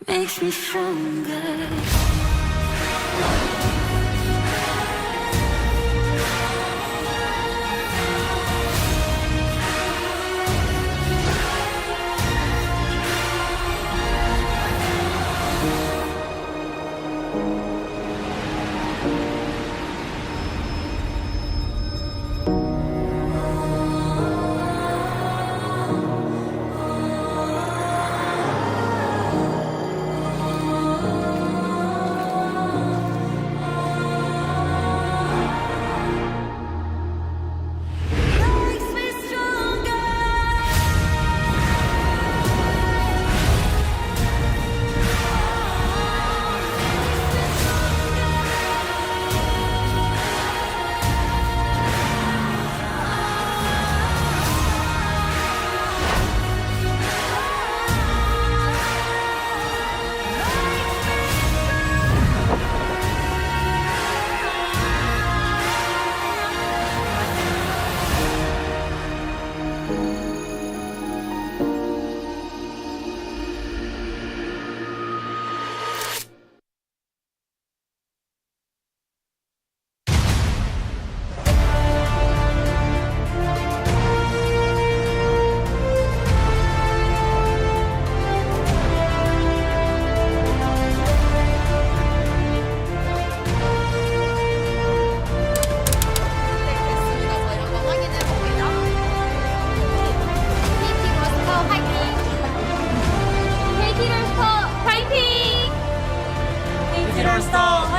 makes me stronger.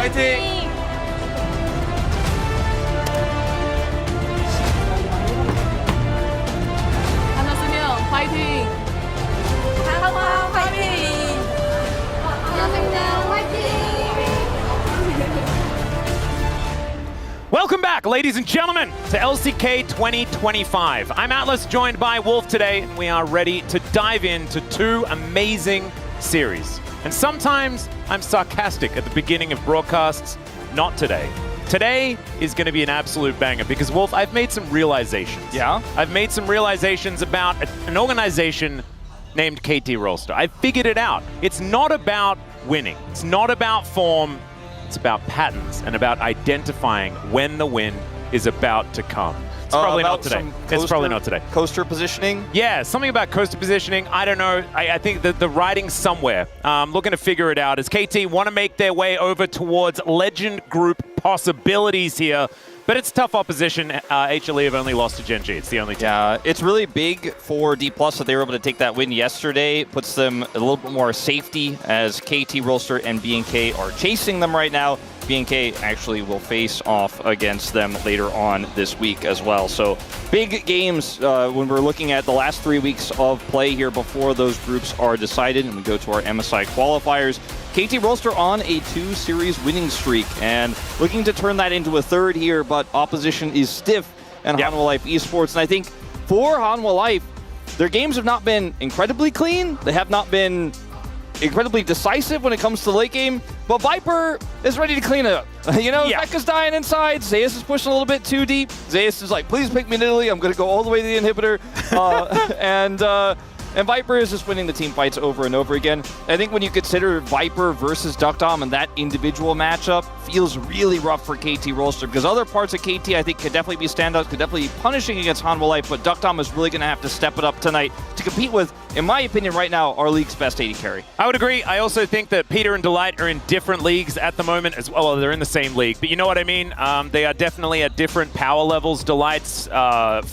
화이팅! 하나쓰면 화이팅! 하나 화이팅! 하나쓰면 화이팅! Welcome back, ladies and gentlemen, to LCK 2025. I'm Atlas, joined by Wolf today. We are ready to dive into two amazing series. And sometimes I'm sarcastic at the beginning of broadcasts. Not today. Today is going to be an absolute banger because, Wolf, I've made some realizations. Yeah? I've made some realizations about an organization named KT Rolster. I figured it out. It's not about winning. It's not about form. It's about patterns and about identifying when the win is about to come. It's probably not today. It's probably not today. Coaster positioning? Yeah, something about coaster positioning. I don't know. I think that the writing's somewhere. Looking to figure it out as KT want to make their way over towards Legend Group possibilities here. But it's tough opposition. HLE have only lost to Gen G. It's the only team. Yeah, it's really big for D+ that they were able to take that win yesterday. Puts them a little bit more safety as KT Rolster and BNK are chasing them right now. BNK actually will face off against them later on this week as well. So big games when we're looking at the last 3 weeks of play here before those groups are decided and we go to our MSI qualifiers. KT Rolster on a 2-series winning streak and looking to turn that into a third here, but opposition is stiff and Hanwha Life Esports. And I think for Hanwha Life, their games have not been incredibly clean. They have not been incredibly decisive when it comes to the late game, but Viper is ready to clean it up. You know, Mecca's dying inside, Zeus is pushing a little bit too deep. Zeus is like, please pick me in Italy, I'm going to go all the way to the inhibitor. And Viper is just winning the team fights over and over again. I think when you consider Viper versus Duckdom and that individual matchup feels really rough for KT Rolster because other parts of KT I think could definitely be standouts, could definitely be punishing against Hanwha Life, but Duckdom is really going to have to step it up tonight to compete with, in my opinion right now, our league's best AD carry. I would agree. I also think that Peter and Delight are in different leagues at the moment as well. They're in the same league, but you know what I mean? They are definitely at different power levels. Delight's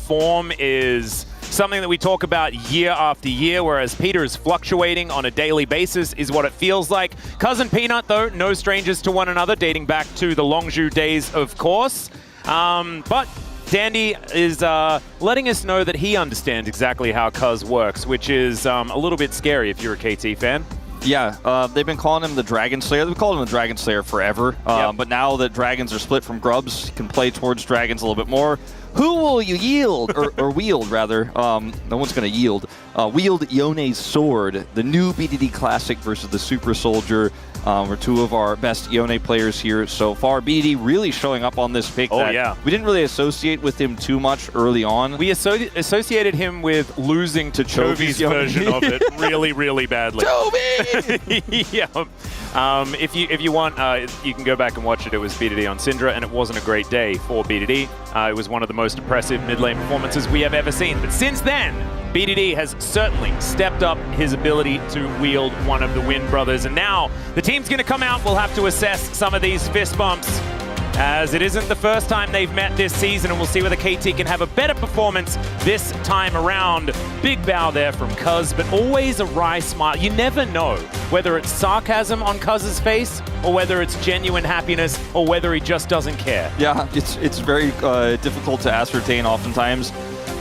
form is something that we talk about year after year, whereas Peter is fluctuating on a daily basis, is what it feels like. Cousin Peanut, though, no strangers to one another, dating back to the Longzhu days, of course. But Dandy is letting us know that he understands exactly how Cuz works, which is a little bit scary if you're a KT fan. Yeah, they've been calling him the Dragon Slayer. They've called him the Dragon Slayer forever. But now that dragons are split from grubs, you can play towards dragons a little bit more. Who will you yield, or wield rather? No one's going to yield. Wield Yone's sword, the new BDD Classic versus the Super Soldier. Are two of our best Yone players here so far. BDD really showing up on this pick. Oh, yeah. We didn't really associate with him too much early on. We associated him with losing to Chovy's version of it really, really badly. Chovy! Yeah. If you want, you can go back and watch it. It was BDD on Syndra, and it wasn't a great day for BDD. It was one of the most impressive mid lane performances we have ever seen. But since then, BDD has certainly stepped up his ability to wield one of the Wind Brothers. And now the team's going to come out. We'll have to assess some of these fist bumps, as it isn't the first time they've met this season, and we'll see whether KT can have a better performance this time around. Big bow there from Cuz, but always a wry smile. You never know whether it's sarcasm on Cuz's face, or whether it's genuine happiness, or whether he just doesn't care. Yeah, it's very difficult to ascertain oftentimes.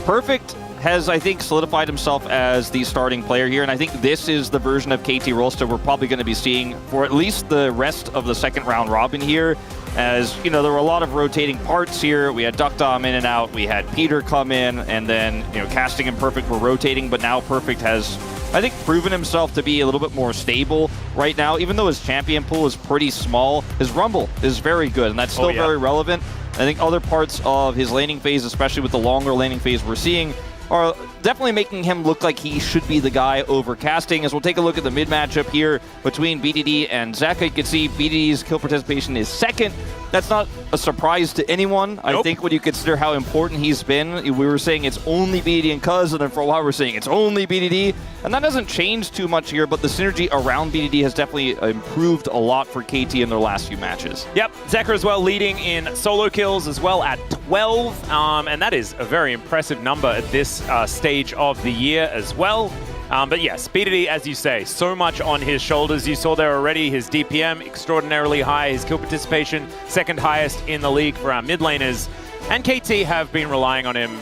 Perfect has, I think, solidified himself as the starting player here, and I think this is the version of KT Rolster we're probably going to be seeing for at least the rest of the second round robin here. As, you know, there were a lot of rotating parts here. We had Duckdom in and out, we had Peter come in, and then, you know, Casting and Perfect were rotating, but now Perfect has, I think, proven himself to be a little bit more stable right now. Even though his champion pool is pretty small, his Rumble is very good, and that's still very relevant. I think other parts of his laning phase, especially with the longer laning phase we're seeing, are definitely making him look like he should be the guy over Casting. As we'll take a look at the mid matchup here between BDD and Zeka. You can see BDD's kill participation is second. That's not a surprise to anyone. Nope. I think when you consider how important he's been, we were saying it's only BDD and Cuz, and then for a while we're saying it's only BDD. And that doesn't change too much here, but the synergy around BDD has definitely improved a lot for KT in their last few matches. Yep, Zeka as well leading in solo kills as well at 12, and that is a very impressive number at this stage of the year as well. But yes, BDD, as you say, so much on his shoulders. You saw there already his DPM extraordinarily high, his kill participation second highest in the league for our mid laners. And KT have been relying on him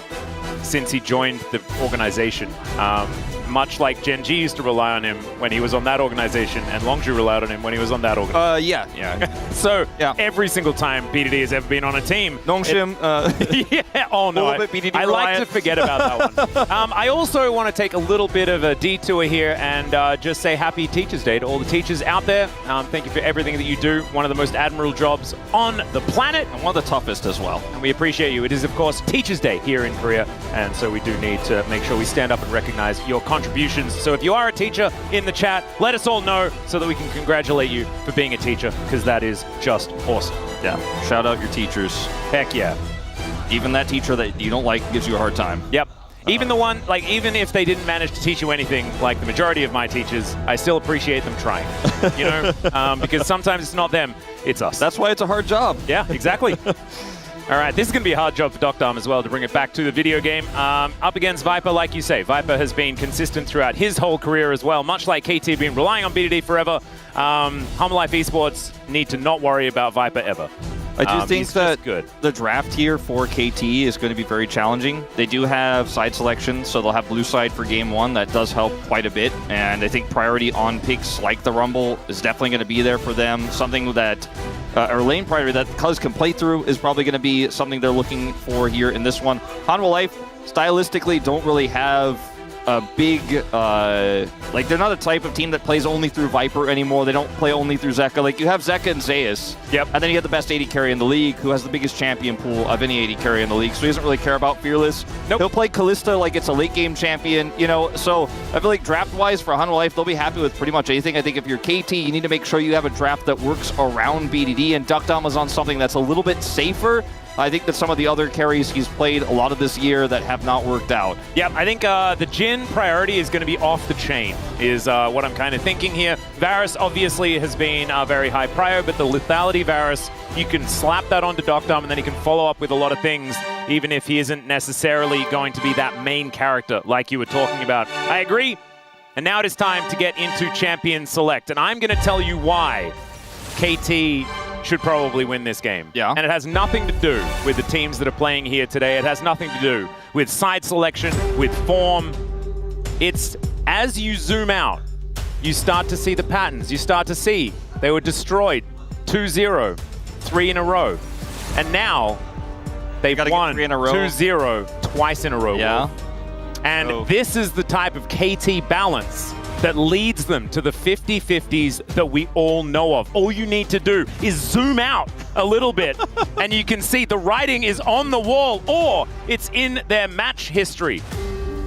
since he joined the organization. Much like Gen G used to rely on him when he was on that organization, and Longzhu relied on him when he was on that organization. Yeah. So every single time BDD has ever been on a team, Nongshim, yeah. Oh no, I like to forget about that one. I also want to take a little bit of a detour here and just say Happy Teachers Day to all the teachers out there. Thank you for everything that you do. One of the most admirable jobs on the planet, and one of the toughest as well. And we appreciate you. It is, of course, Teachers Day here in Korea, and so we do need to make sure we stand up and recognize your contributions. So if you are a teacher in the chat, let us all know so that we can congratulate you for being a teacher, because that is just awesome. Yeah, shout out your teachers. Heck yeah. Even that teacher that you don't like gives you a hard time. Yep. Even the one, like, even if they didn't manage to teach you anything, like the majority of my teachers, I still appreciate them trying, you know, because sometimes it's not them, it's us. That's why it's a hard job. Yeah, exactly. All right, this is going to be a hard job for Duckdom as well to bring it back to the video game. Up against Viper, like you say, Viper has been consistent throughout his whole career as well, much like KT been relying on BDD forever. Humble Life Esports need to not worry about Viper ever. I do think that the draft here for KT is going to be very challenging. They do have side selection, so they'll have blue side for game one. That does help quite a bit, and I think priority on picks like the Rumble is definitely going to be there for them. Something that, or lane priority that Cuz can play through is probably going to be something they're looking for here in this one. Hanwha Life, stylistically, don't really have a big, like, they're not a type of team that plays only through Viper anymore. They don't play only through Zeka. Like, you have Zeka and Zeus. Yep. And then you have the best AD carry in the league, who has the biggest champion pool of any AD carry in the league. So he doesn't really care about Fearless. Nope. He'll play Kalista like it's a late game champion, you know. So I feel like draft-wise for Hanwha Life, they'll be happy with pretty much anything. I think if you're KT, you need to make sure you have a draft that works around BDD, and Duckdom is on something that's a little bit safer. I think that some of the other carries he's played a lot of this year that have not worked out. Yeah, I think the Jhin priority is going to be off the chain, is what I'm kind of thinking here. Varus obviously has been very high prior, but the lethality Varus, you can slap that onto Duckdom, and then he can follow up with a lot of things, even if he isn't necessarily going to be that main character like you were talking about. I agree. And now it is time to get into Champion Select, and I'm going to tell you why KT should probably win this game. Yeah. And it has nothing to do with the teams that are playing here today. It has nothing to do with side selection, with form. It's as you zoom out, you start to see the patterns. You start to see they were destroyed 2-0, 3 in a row. And now They've won 3 in a row. 2-0 twice in a row. Yeah. And this is the type of KT balance that leads them to the 50-50s that we all know of. All you need to do is zoom out a little bit and you can see the writing is on the wall or it's in their match history.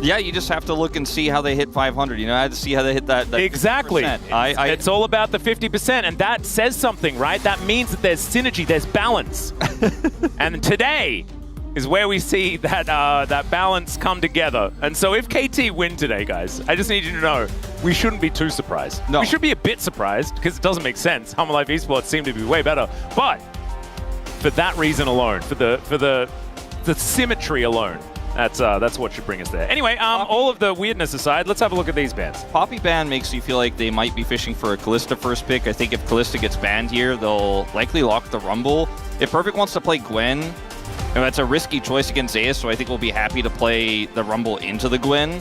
Yeah, you just have to look and see how they hit 500. You know, I had to see how they hit that exactly. 50%. It's all about the 50%, and that says something, right? That means that there's synergy, there's balance. And today is where we see that that balance come together. And so if KT win today, guys, I just need you to know we shouldn't be too surprised. No. We should be a bit surprised because it doesn't make sense. Humble Life Esports seem to be way better, but for that reason alone, for the symmetry alone, that's what should bring us there. Anyway, all of the weirdness aside, let's have a look at these bans. Poppy ban makes you feel like they might be fishing for a Kalista first pick. I think if Kalista gets banned here, they'll likely lock the Rumble. If Perfect wants to play Gwen, and that's a risky choice against Zeus, so I think we'll be happy to play the Rumble into the Gwen.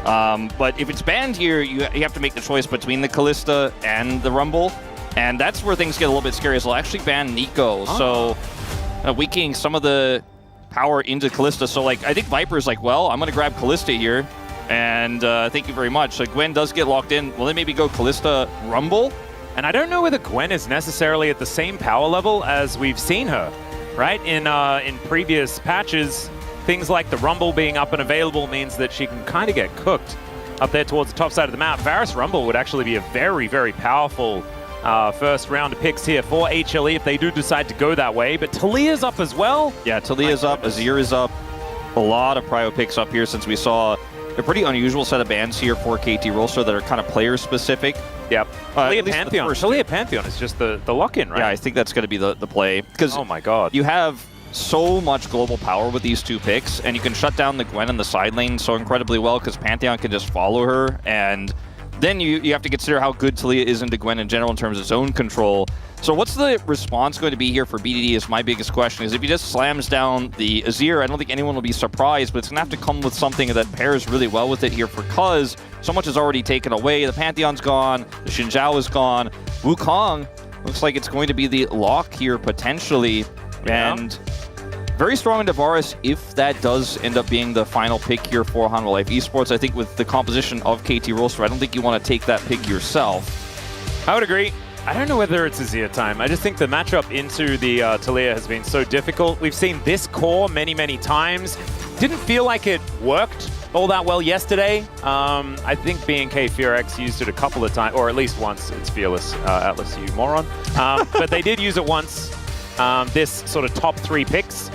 But if it's banned here, you have to make the choice between the Kalista and the Rumble. And that's where things get a little bit scary, is they'll actually ban Nico. So weakening some of the power into Kalista. So like, I think Viper's like, well, I'm going to grab Kalista here. And thank you very much. So Gwen does get locked in. Will they maybe go Kalista Rumble? And I don't know whether Gwen is necessarily at the same power level as we've seen her, right? In previous patches, things like the Rumble being up and available means that she can kind of get cooked up there towards the top side of the map. Varus Rumble would actually be a very, very powerful first round of picks here for HLE if they do decide to go that way. But Talia's up as well. Yeah, Talia's up, Azir is up. A lot of prio picks up here since we saw a pretty unusual set of bans here for KT Rolster that are kind of player specific. Yep. Talia Pantheon. Talia Pantheon is just the lock-in, right? Yeah, I think that's going to be the play. Because oh my god, you have so much global power with these two picks, and you can shut down the Gwen in the side lane so incredibly well because Pantheon can just follow her, and then you have to consider how good Talia is into Gwen in general in terms of zone control. So what's the response going to be here for BDD is my biggest question. Is if he just slams down the Azir, I don't think anyone will be surprised, but it's going to have to come with something that pairs really well with it here because so much is already taken away. The Pantheon's gone, the Xin Zhao is gone. Wukong looks like it's going to be the lock here potentially. Yeah. And very strong into Varus if that does end up being the final pick here for Hanwha Life Esports. I think with the composition of KT Rolster, I don't think you want to take that pick yourself. I would agree. I don't know whether it's Azir time. I just think the matchup into the Talia has been so difficult. We've seen this core many, many times. Didn't feel like it worked all that well yesterday. I think BNK Fearex used it a couple of times, or at least once. It's Fearless, Atlas, you moron. But they did use it once. This sort of top 3 picks.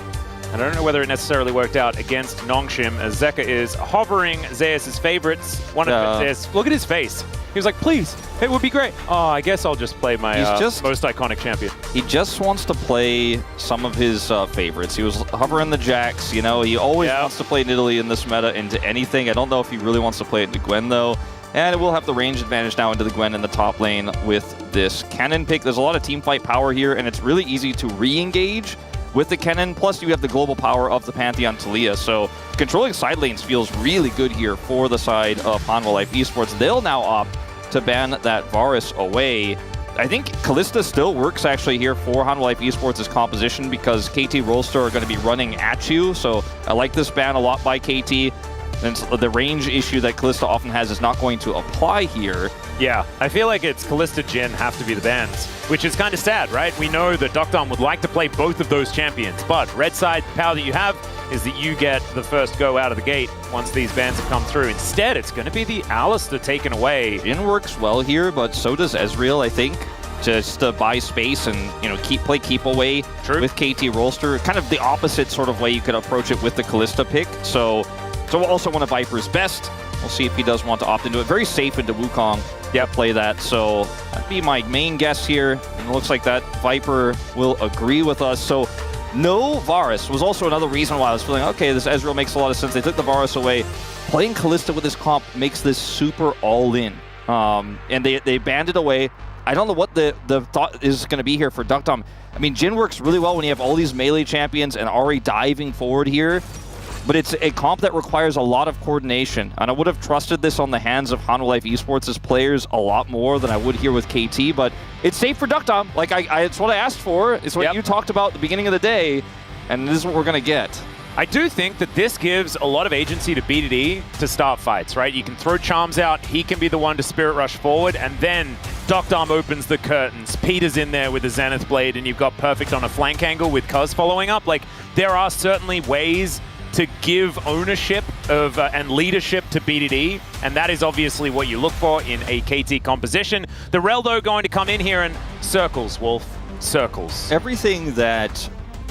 And I don't know whether it necessarily worked out against Nongshim, as Zeka is hovering Zeus' favorites. One of Zeus. Look at his face. He was like, please, it would be great. Oh, I guess I'll just play my most iconic champion. He just wants to play some of his favorites. He was hovering the Jax, you know. He always wants to play Nidalee in this meta into anything. I don't know if he really wants to play it into Gwen, though. And it will have the range advantage now into the Gwen in the top lane with this Kennen pick. There's a lot of team fight power here, and it's really easy to re-engage with the Kennen, plus you have the global power of the Pantheon Talia. So controlling side lanes feels really good here for the side of Hanwha Life Esports. They'll now opt to ban that Varus away. I think Kalista still works actually here for Hanwha Life Esports' composition because KT Rolster are going to be running at you. So I like this ban a lot by KT. And the range issue that Kalista often has is not going to apply here. Yeah, I feel like it's Kalista Jhin have to be the bans, which is kind of sad, right? We know that Dokdom would like to play both of those champions, but red side power that you have is that you get the first go out of the gate once these bans have come through. Instead, it's going to be the Alistair taken away. Jhin works well here, but so does Ezreal, I think, just to buy space and, you know, play keep away with KT Rolster. Kind of the opposite sort of way you could approach it with the Kalista pick. So also one of Viper's best. We'll see if he does want to opt into it. Very safe into Wukong. Yeah, play that. So that'd be my main guess here. And it looks like that Viper will agree with us. So no Varus was also another reason why I was feeling, okay, this Ezreal makes a lot of sense. They took the Varus away. Playing Kalista with this comp makes this super all-in. And they banned it away. I don't know what the thought is going to be here for Dokdom. I mean, Jhin works really well when you have all these melee champions and Ahri diving forward here. But it's a comp that requires a lot of coordination. And I would have trusted this on the hands of Hanwha Life Esports' players a lot more than I would here with KT. But it's safe for Dokdom. Like, it's what I asked for. It's what you talked about at the beginning of the day. and this is what we're going to get. I do think that this gives a lot of agency to BDD to start fights, right? You can throw Charms out, he can be the one to Spirit Rush forward, and then Doctarm opens the curtains. Peter's in there with the Zenith Blade, and you've got Perfect on a flank angle with Cuz following up. Like, there are certainly ways to give ownership of and leadership to BDD, and that is obviously what you look for in a KT composition. The Reldo going to come in here and circles, Wolf, circles. Everything that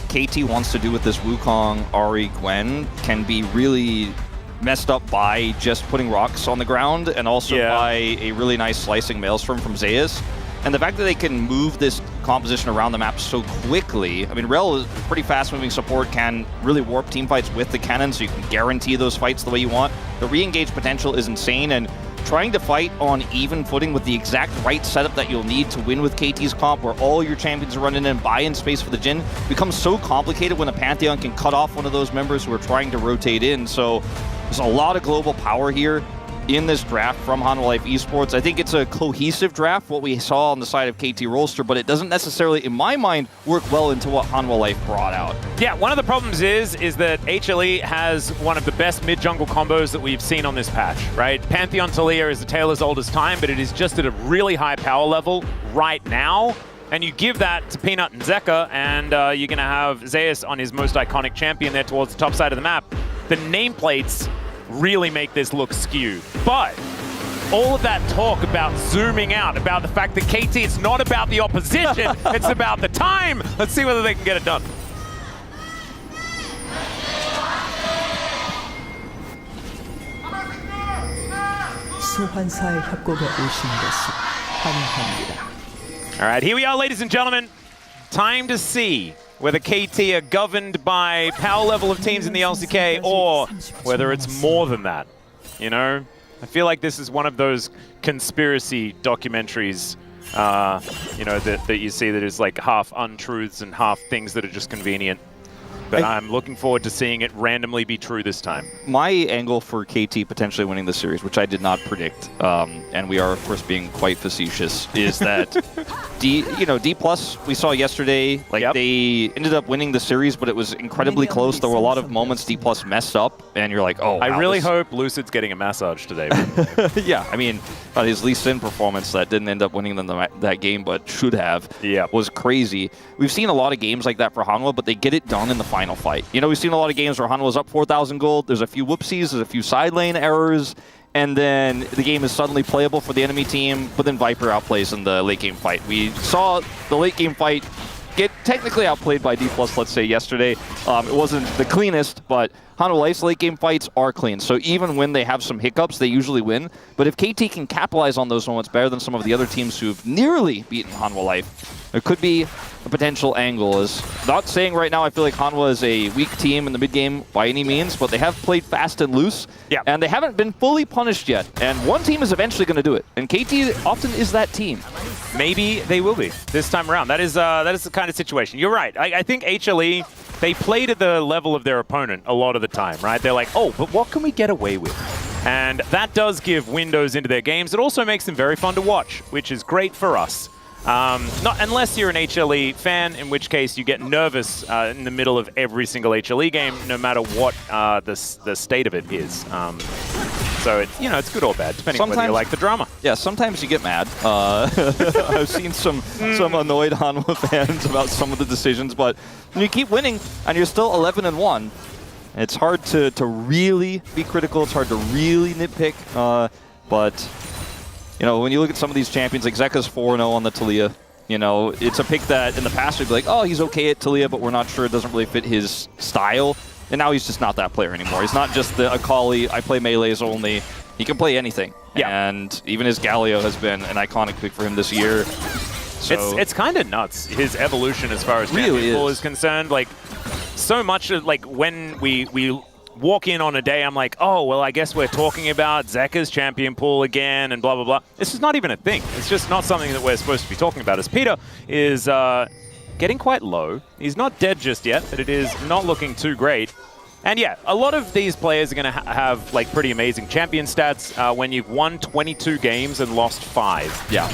KT wants to do with this Wukong, Ahri, Gwen can be really messed up by just putting rocks on the ground and also by a really nice slicing Maelstrom from Zeus. And the fact that they can move this composition around the map so quickly, I mean, Rel is pretty fast-moving support, can really warp team fights with the cannon, so you can guarantee those fights the way you want. The re-engage potential is insane, and trying to fight on even footing with the exact right setup that you'll need to win with KT's comp, where all your champions are running in and buy in space for the Jhin, becomes so complicated when a Pantheon can cut off one of those members who are trying to rotate in. So there's a lot of global power here in this draft from Hanwha Life Esports. I think it's a cohesive draft, what we saw on the side of KT Rolster, but it doesn't necessarily, in my mind, work well into what Hanwha Life brought out. Yeah, one of the problems is that HLE has one of the best mid-jungle combos that we've seen on this patch, right? Pantheon Taliyah is a tale as old as time, but it is just at a really high power level right now. And you give that to Peanut and Zeka, and you're going to have Zeus on his most iconic champion there towards the top side of the map. The nameplates really make this look skewed. But all of that talk about zooming out, about the fact that KT, it's not about the opposition, it's about the time. Let's see whether they can get it done. 소환사의 협곡에 오신 것을 환영합니다. All right, here we are, ladies and gentlemen. Time to see whether KT are governed by power level of teams in the LCK or whether it's more than that. You know, I feel like this is one of those conspiracy documentaries, you know, that you see that is like half untruths and half things that are just convenient. But I'm looking forward to seeing it randomly be true this time. My angle for KT potentially winning the series, which I did not predict, and we are of course being quite facetious, is that D plus we saw yesterday, like they ended up winning the series, but it was incredibly close. There were a lot of moments D plus messed up, and you're like, oh, wow, I really hope Lucid's getting a massage today. Yeah, I mean, his Lee Sin performance that didn't end up winning them that game, but should have, was crazy. We've seen a lot of games like that for Hanwha, but they get it done in the final fight. You know, we've seen a lot of games where Hanwha's up 4,000 gold, there's a few whoopsies, there's a few side lane errors, and then the game is suddenly playable for the enemy team, but then Viper outplays in the late game fight. We saw the late game fight get technically outplayed by D+, let's say, yesterday. It wasn't the cleanest, but Hanwha Life's late game fights are clean. So even when they have some hiccups, they usually win. But if KT can capitalize on those moments better than some of the other teams who've nearly beaten Hanwha Life, there could be a potential angle. Is not saying right now I feel like Hanwha is a weak team in the mid game by any means, but they have played fast and loose, and they haven't been fully punished yet. And one team is eventually going to do it, and KT often is that team. Maybe they will be this time around. That is the kind of situation. You're right. I think HLE, they played at the level of their opponent a lot of the time, right? They're like, oh, but what can we get away with? And that does give windows into their games. It also makes them very fun to watch, which is great for us. Not unless you're an HLE fan, in which case you get nervous in the middle of every single HLE game, no matter what the state of it is. So it's, you know, it's good or bad, depending on whether you like the drama. Yeah, sometimes you get mad. I've seen some annoyed Hanwha fans about some of the decisions, but when you keep winning and you're still 11-1, it's hard to really be critical. It's hard to really nitpick, but you know, when you look at some of these champions, like Zeka's 4-0 on the Taliyah, you know, it's a pick that in the past we'd be like, oh, he's okay at Taliyah, but we're not sure, it doesn't really fit his style. And now he's just not that player anymore. He's not just the Akali, I play melees only. He can play anything. Yeah. And even his Galio has been an iconic pick for him this year. So it's kind of nuts, his evolution as far as champion pool is concerned. Like, so much of, like, when we walk in on a day, I'm like, oh, well, I guess we're talking about Zeka's champion pool again and blah, blah, blah. This is not even a thing. It's just not something that we're supposed to be talking about. As Peter is getting quite low. He's not dead just yet, but it is not looking too great. And yeah, a lot of these players are going to have like pretty amazing champion stats when you've won 22 games and lost 5. Yeah.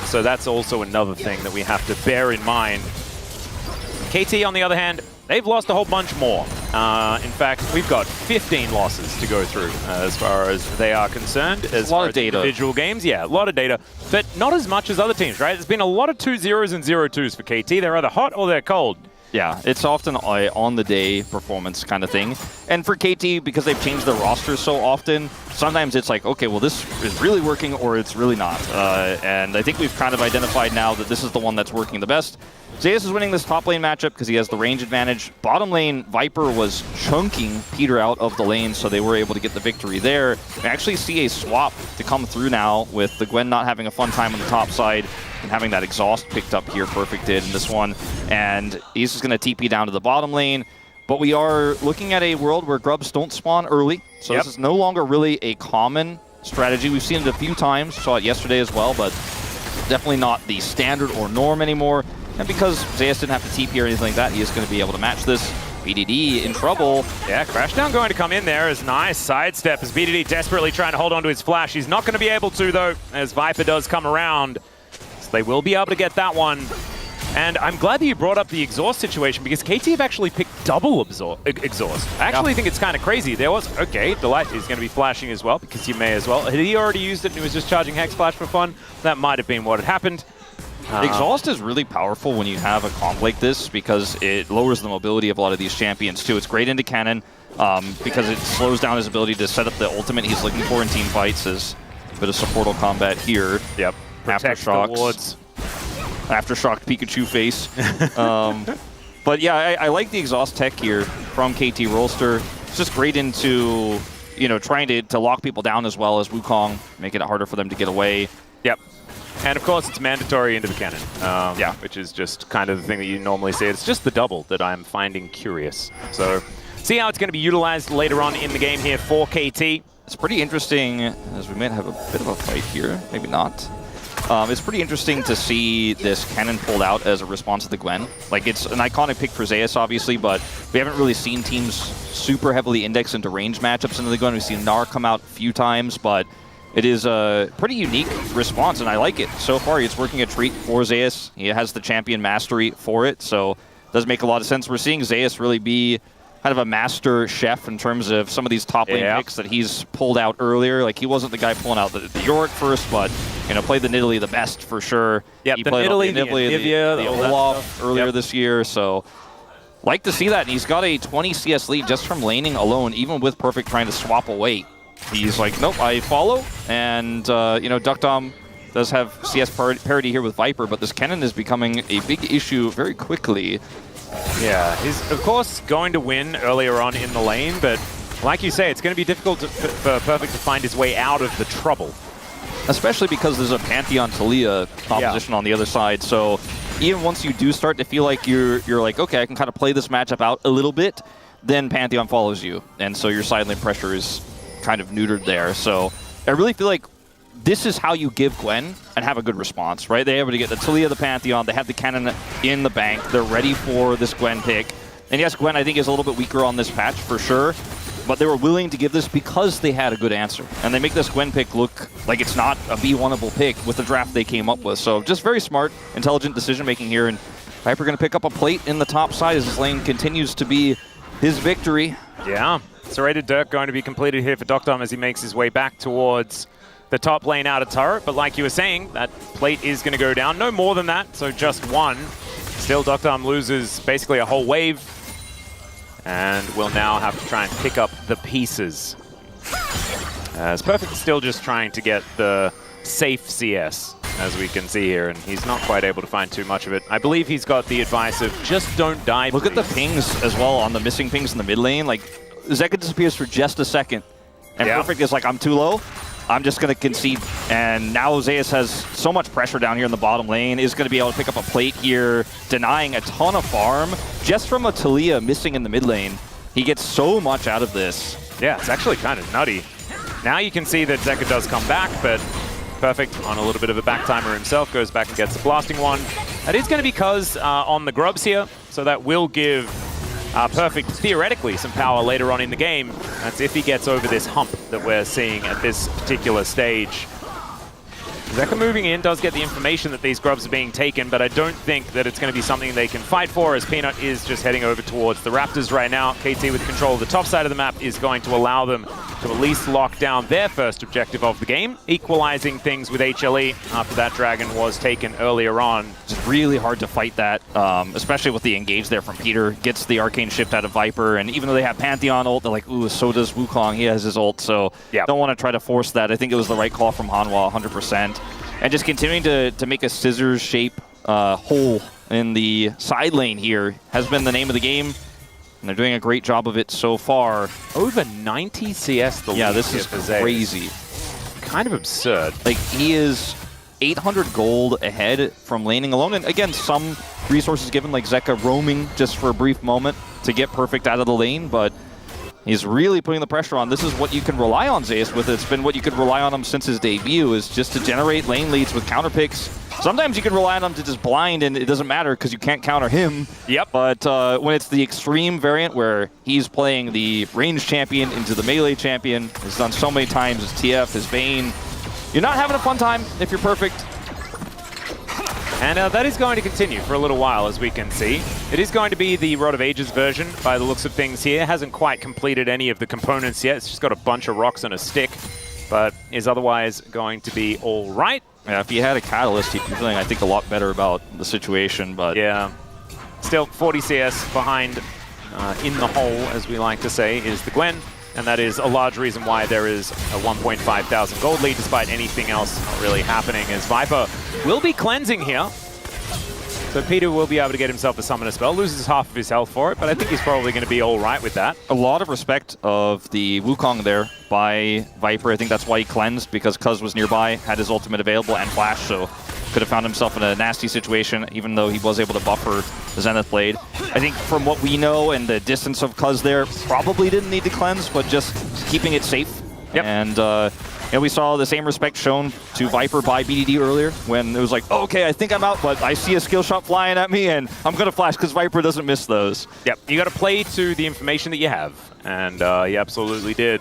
So that's also another thing that we have to bear in mind. KT, on the other hand, they've lost a whole bunch more. In fact, we've got 15 losses to go through as far as they are concerned. As a lot far of as data. Individual games, yeah, a lot of data, but not as much as other teams, right? There's been a lot of 2-0s and 0-2s for KT. They're either hot or they're cold. Yeah, it's often a on-the-day performance kind of thing. And for KT, because they've changed their roster so often, sometimes it's like, okay, well, this is really working or it's really not. And I think we've kind of identified now that this is the one that's working the best. Zeus is winning this top lane matchup because he has the range advantage. Bottom lane, Viper was chunking Peter out of the lane, so they were able to get the victory there. We actually see a swap to come through now with the Gwen not having a fun time on the top side and having that exhaust picked up here. Perfect did in this one. And he's just going to TP down to the bottom lane. But we are looking at a world where grubs don't spawn early, so This is no longer really a common strategy. We've seen it a few times, saw it yesterday as well, but definitely not the standard or norm anymore. And because Zeus didn't have to TP or anything like that, he is going to be able to match this. BDD in trouble. Yeah, Crashdown going to come in there as nice sidestep as BDD desperately trying to hold on to his flash. He's not going to be able to, though, as Viper does come around. So they will be able to get that one. And I'm glad that you brought up the exhaust situation because KT have actually picked double exhaust. I actually think it's kind of crazy. There was, okay, Delight is going to be flashing as well because you may as well. Had he already used it and he was just charging Hex Flash for fun? That might have been what had happened. Exhaust is really powerful when you have a comp like this because it lowers the mobility of a lot of these champions too. It's great into cannon because it slows down his ability to set up the ultimate he's looking for in team fights. As a bit of supportal combat here. Yep. Aftershocks. Aftershocked Pikachu face. But yeah, I like the exhaust tech here from KT Rolster. It's just great into, you know, trying to lock people down as well as Wukong, making it harder for them to get away. Yep. And of course, it's mandatory into the cannon, which is just kind of the thing that you normally see. It's just the double that I'm finding curious. So, see how it's going to be utilized later on in the game here for KT. It's pretty interesting, as we might have a bit of a fight here, maybe not. It's pretty interesting to see this cannon pulled out as a response to the Gwen. Like, it's an iconic pick for Zeus, obviously, but we haven't really seen teams super heavily index into range matchups into the Gwen. We've seen Gnar come out a few times, but it is a pretty unique response, and I like it. So far, it's working a treat for Zeus. He has the champion mastery for it, so it does make a lot of sense. We're seeing Zeus really be kind of a master chef in terms of some of these top lane picks that he's pulled out earlier. Like, he wasn't the guy pulling out the Yorick first, but, you know, played the Nidalee the best for sure. Yeah, he the played Nidalee, the Olaf earlier this year, so like to see that. And he's got a 20 CS lead just from laning alone, even with Perfect trying to swap away. He's like, nope, I follow. And, you know, Duckdom does have CS parity here with Viper, but this cannon is becoming a big issue very quickly. Yeah, he's, of course, going to win earlier on in the lane, but like you say, it's going to be difficult for Perfect to find his way out of the trouble. Especially because there's a Pantheon Talia opposition on the other side, so even once you do start to feel like you're like, okay, I can kind of play this matchup out a little bit, then Pantheon follows you, and so your side lane pressure is kind of neutered there. So I really feel like this is how you give Gwen and have a good response, right? They're able to get the Talia, the Pantheon, they have the cannon in the bank, they're ready for this Gwen pick. And yes, Gwen I think is a little bit weaker on this patch for sure, but they were willing to give this because they had a good answer. And they make this Gwen pick look like it's not a B1-able pick with the draft they came up with. So just very smart, intelligent decision making here, and Viper going to pick up a plate in the top side as this lane continues to be his victory. Yeah. Serrated Dirk going to be completed here for Duckdom as he makes his way back towards the top lane out of turret. But like you were saying, that plate is going to go down. No more than that, so just one. Still, Duckdom loses basically a whole wave. And will now have to try and pick up the pieces. As Perfect is still just trying to get the safe CS, as we can see here, and he's not quite able to find too much of it. I believe he's got the advice of just don't die. Look at the pings as well on the missing pings in the mid lane. Like, Zeka disappears for just a second, and Perfect is like, I'm too low. I'm just going to concede. And now Zeus has so much pressure down here in the bottom lane, is going to be able to pick up a plate here, denying a ton of farm just from a Talia missing in the mid lane. He gets so much out of this. Yeah, it's actually kind of nutty. Now you can see that Zeka does come back, but Perfect on a little bit of a back timer himself, goes back and gets the blasting one. That is going to be Cuz on the grubs here, so that will give Perfect theoretically some power later on in the game. That's if he gets over this hump that we're seeing at this particular stage. Zeka moving in does get the information that these grubs are being taken, but I don't think that it's going to be something they can fight for, as Peanut is just heading over towards the Raptors right now. KT with control of the top side of the map is going to allow them to at least lock down their first objective of the game, equalizing things with HLE after that dragon was taken earlier on. It's really hard to fight that, especially with the engage there from Peter. Gets the Arcane Shift out of Viper, and even though they have Pantheon ult, they're like, ooh, so does Wukong. He has his ult, so don't want to try to force that. I think it was the right call from Hanwha, 100%. And just continuing to make a scissors shape hole in the side lane here has been the name of the game. And they're doing a great job of it so far. Over 90 CS the lead. This is crazy. Kind of absurd. Like, he is 800 gold ahead from laning alone. And again, some resources given, like Zeka roaming just for a brief moment to get perfect out of the lane, but he's really putting the pressure on. This is what you can rely on Zeus with. It's been what you could rely on him since his debut, is just to generate lane leads with counter picks. Sometimes you can rely on him to just blind and it doesn't matter because you can't counter him. Yep. But when it's the extreme variant where he's playing the range champion into the melee champion, he's done so many times, his TF, his Vayne, you're not having a fun time if you're perfect. And that is going to continue for a little while, as we can see. It is going to be the Rod of Ages version, by the looks of things here. Hasn't quite completed any of the components yet. It's just got a bunch of rocks and a stick, but is otherwise going to be all right. Yeah, if he had a catalyst, he'd be feeling, I think, a lot better about the situation, but... Yeah. Still, 40 CS behind in the hole, as we like to say, is the Gwen. And that is a large reason why there is a 1.5 thousand gold lead, despite anything else not really happening, as Viper will be cleansing here. So Peter will be able to get himself a summoner spell, loses half of his health for it, but I think he's probably going to be all right with that. A lot of respect of the Wukong there by Viper. I think that's why he cleansed, because Cuz was nearby, had his ultimate available and flash, so could have found himself in a nasty situation, even though he was able to buffer the Zenith Blade. I think from what we know and the distance of Cuz there, probably didn't need to cleanse, but just keeping it safe. Yep. And we saw the same respect shown to Viper by BDD earlier, when it was like, oh, okay, I think I'm out, but I see a skill shot flying at me, and I'm going to flash, because Viper doesn't miss those. Yep, you got to play to the information that you have, and he absolutely did.